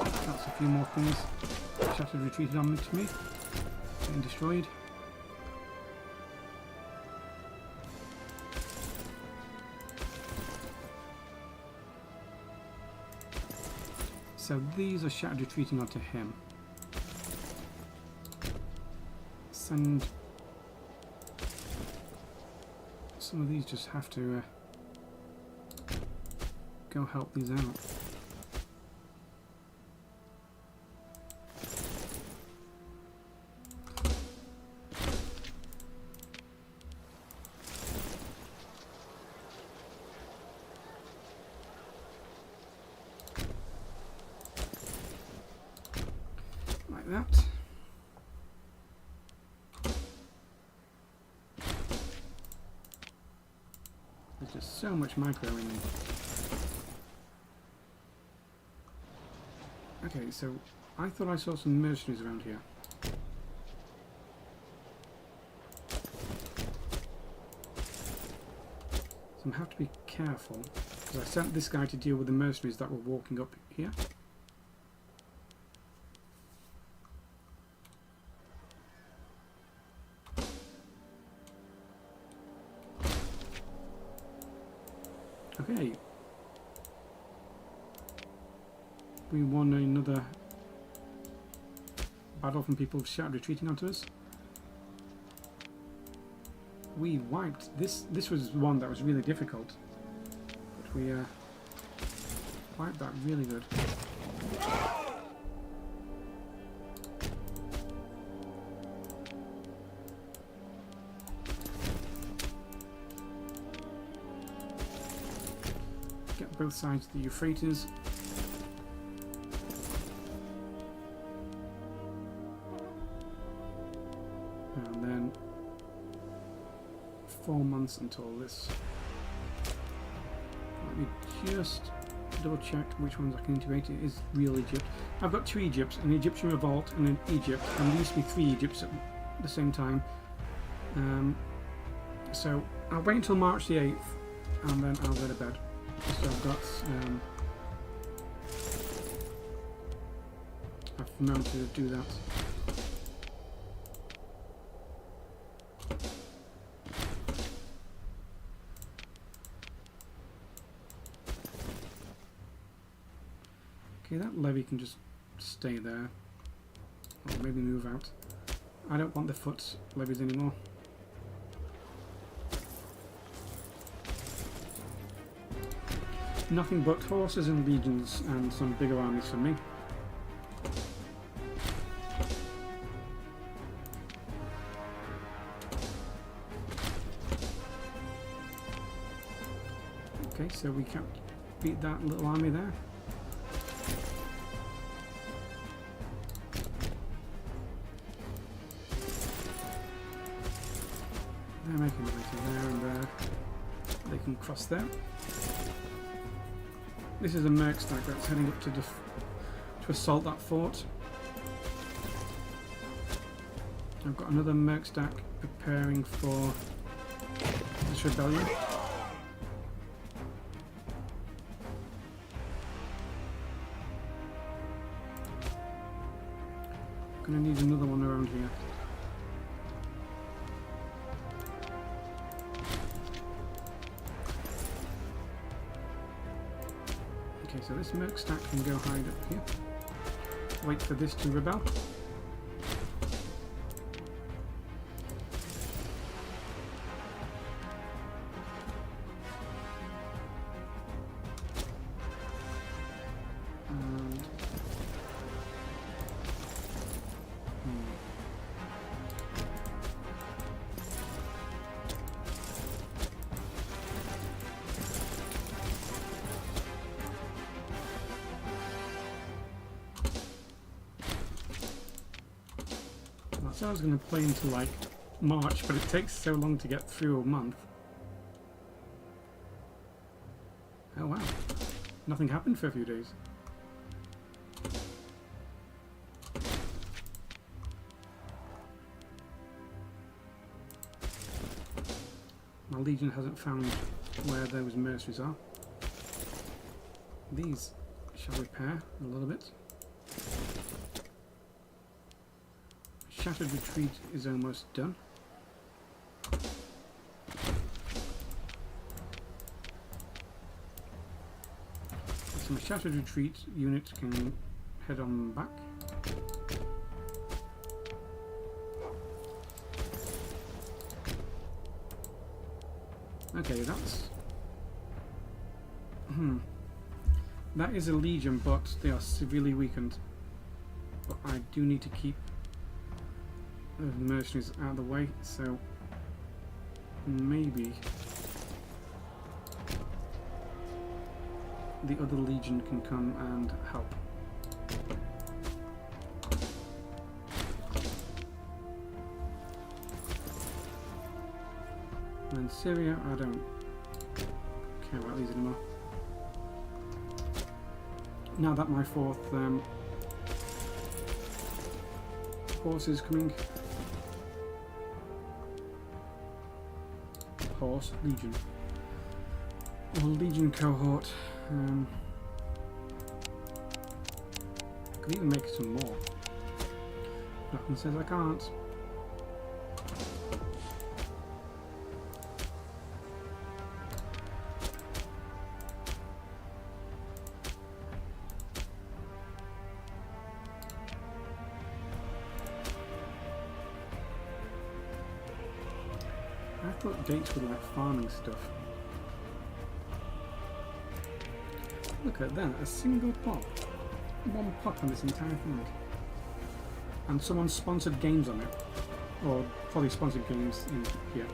That's a few more things. Shattered retreated on to me. Getting destroyed. So these are shattered retreating onto him. Send some of these, just have to go help these out. Like that. There's just so much micro in them. Okay, so I thought I saw some mercenaries around here. So I have to be careful, because I sent this guy to deal with the mercenaries that were walking up here. Okay. We won another battle from people shattered retreating onto us. We wiped this. This was one that was really difficult, but we wiped that really good. Get both sides of the Euphrates. And then 4 months until this. Let me just double check which ones I can integrate. It is real Egypt. I've got 2 Egypts, an Egyptian revolt and an Egypt, and there used to be 3 Egypts at the same time. So I'll wait until March the 8th and then I'll go to bed. So I've got I've known to do that. Okay, that levy can just stay there, or maybe move out. I don't want the foot levies anymore. Nothing but horses and legions and some bigger armies for me. Okay, so we can't beat that little army there. They're making their way to there and there. They can cross there. This is a merc stack that's heading up to assault that fort. I've got another merc stack preparing for this rebellion. Gonna need another one around here. Okay, so this merc stack can go hide up here. Wait for this to rebel. And So I was going to play into like March, but it takes so long to get through a month. Oh wow. Nothing happened for a few days. My legion hasn't found where those mercenaries are. These shall repair a little bit. Shattered retreat is almost done. So my shattered retreat unit can head on back. Okay, that's... That is a legion, but they are severely weakened. But I do need to keep those mercenaries out of the way, so maybe the other legion can come and help. And Syria, I don't care about these anymore. Now that my fourth horse is coming. Horse, Legion. Or Legion cohort. I could even make some more. Nothing says I can't. I thought dates were like farming stuff. Look at that, a single pop. One pop on this entire thing. And someone sponsored games on it. Or probably sponsored games in here.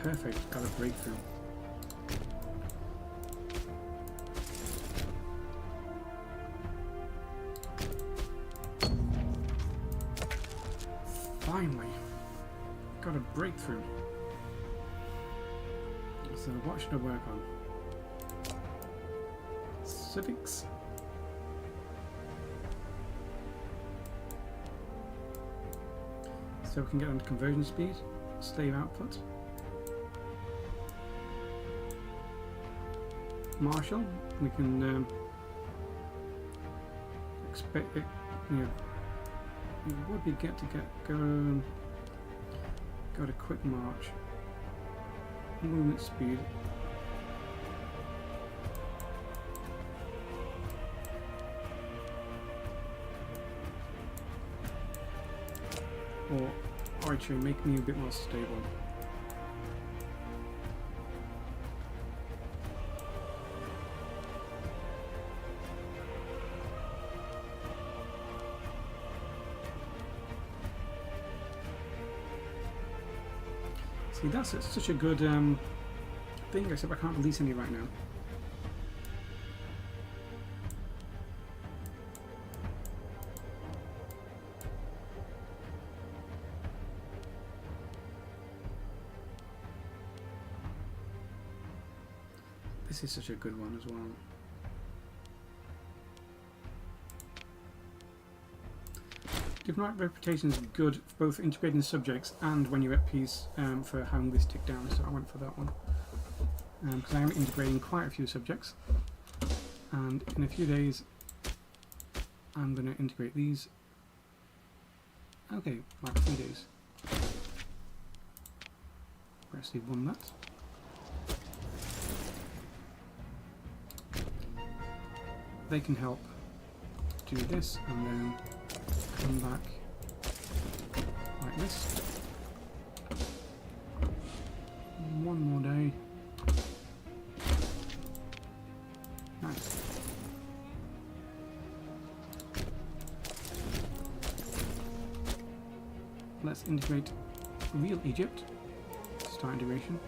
Perfect, got a breakthrough. Finally, got a breakthrough. So what should I work on? Civics. So we can get on to conversion speed, slave output. Marshall, we can expect it, you know, it would be get go to quick march, movement speed, or archery, make me a bit more stable. See, that's such a good thing, except I can't release any right now. This is such a good one as well. Diplomatic reputation is good for both integrating subjects and when you're at peace for having this tick down, so I went for that one. Because I am integrating quite a few subjects, and in a few days I'm going to integrate these. Okay, like 3 days. We actually won that. They can help do this and then come back like this. One more day. Nice. Let's integrate real Egypt. Start integration.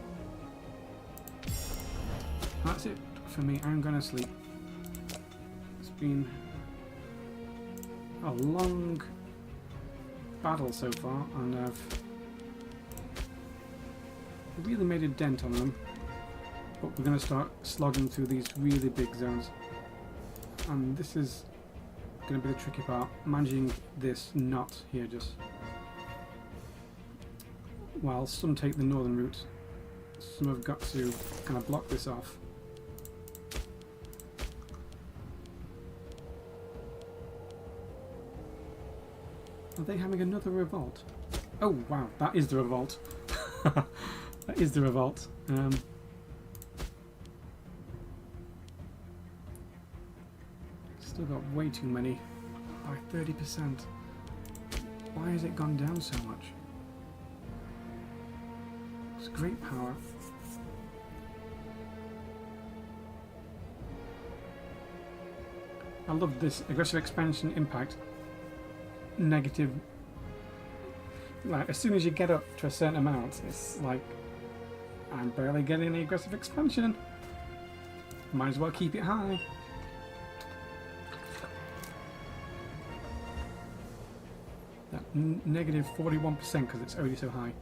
That's it for me. I'm gonna sleep. It's been a long battle so far, and I've really made a dent on them. But we're gonna start slogging through these really big zones, and this is gonna be the tricky part. Managing this knot here, just while some take the northern route, some have got to kind of block this off. Are they having another revolt? Oh wow, that is the revolt. That is the revolt. Still got way too many, by 30%. Why has it gone down so much? It's great power. I love this aggressive expansion impact. Negative. Like, as soon as you get up to a certain amount, it's like, I'm barely getting any aggressive expansion. Might as well keep it high. That negative 41% because it's already so high.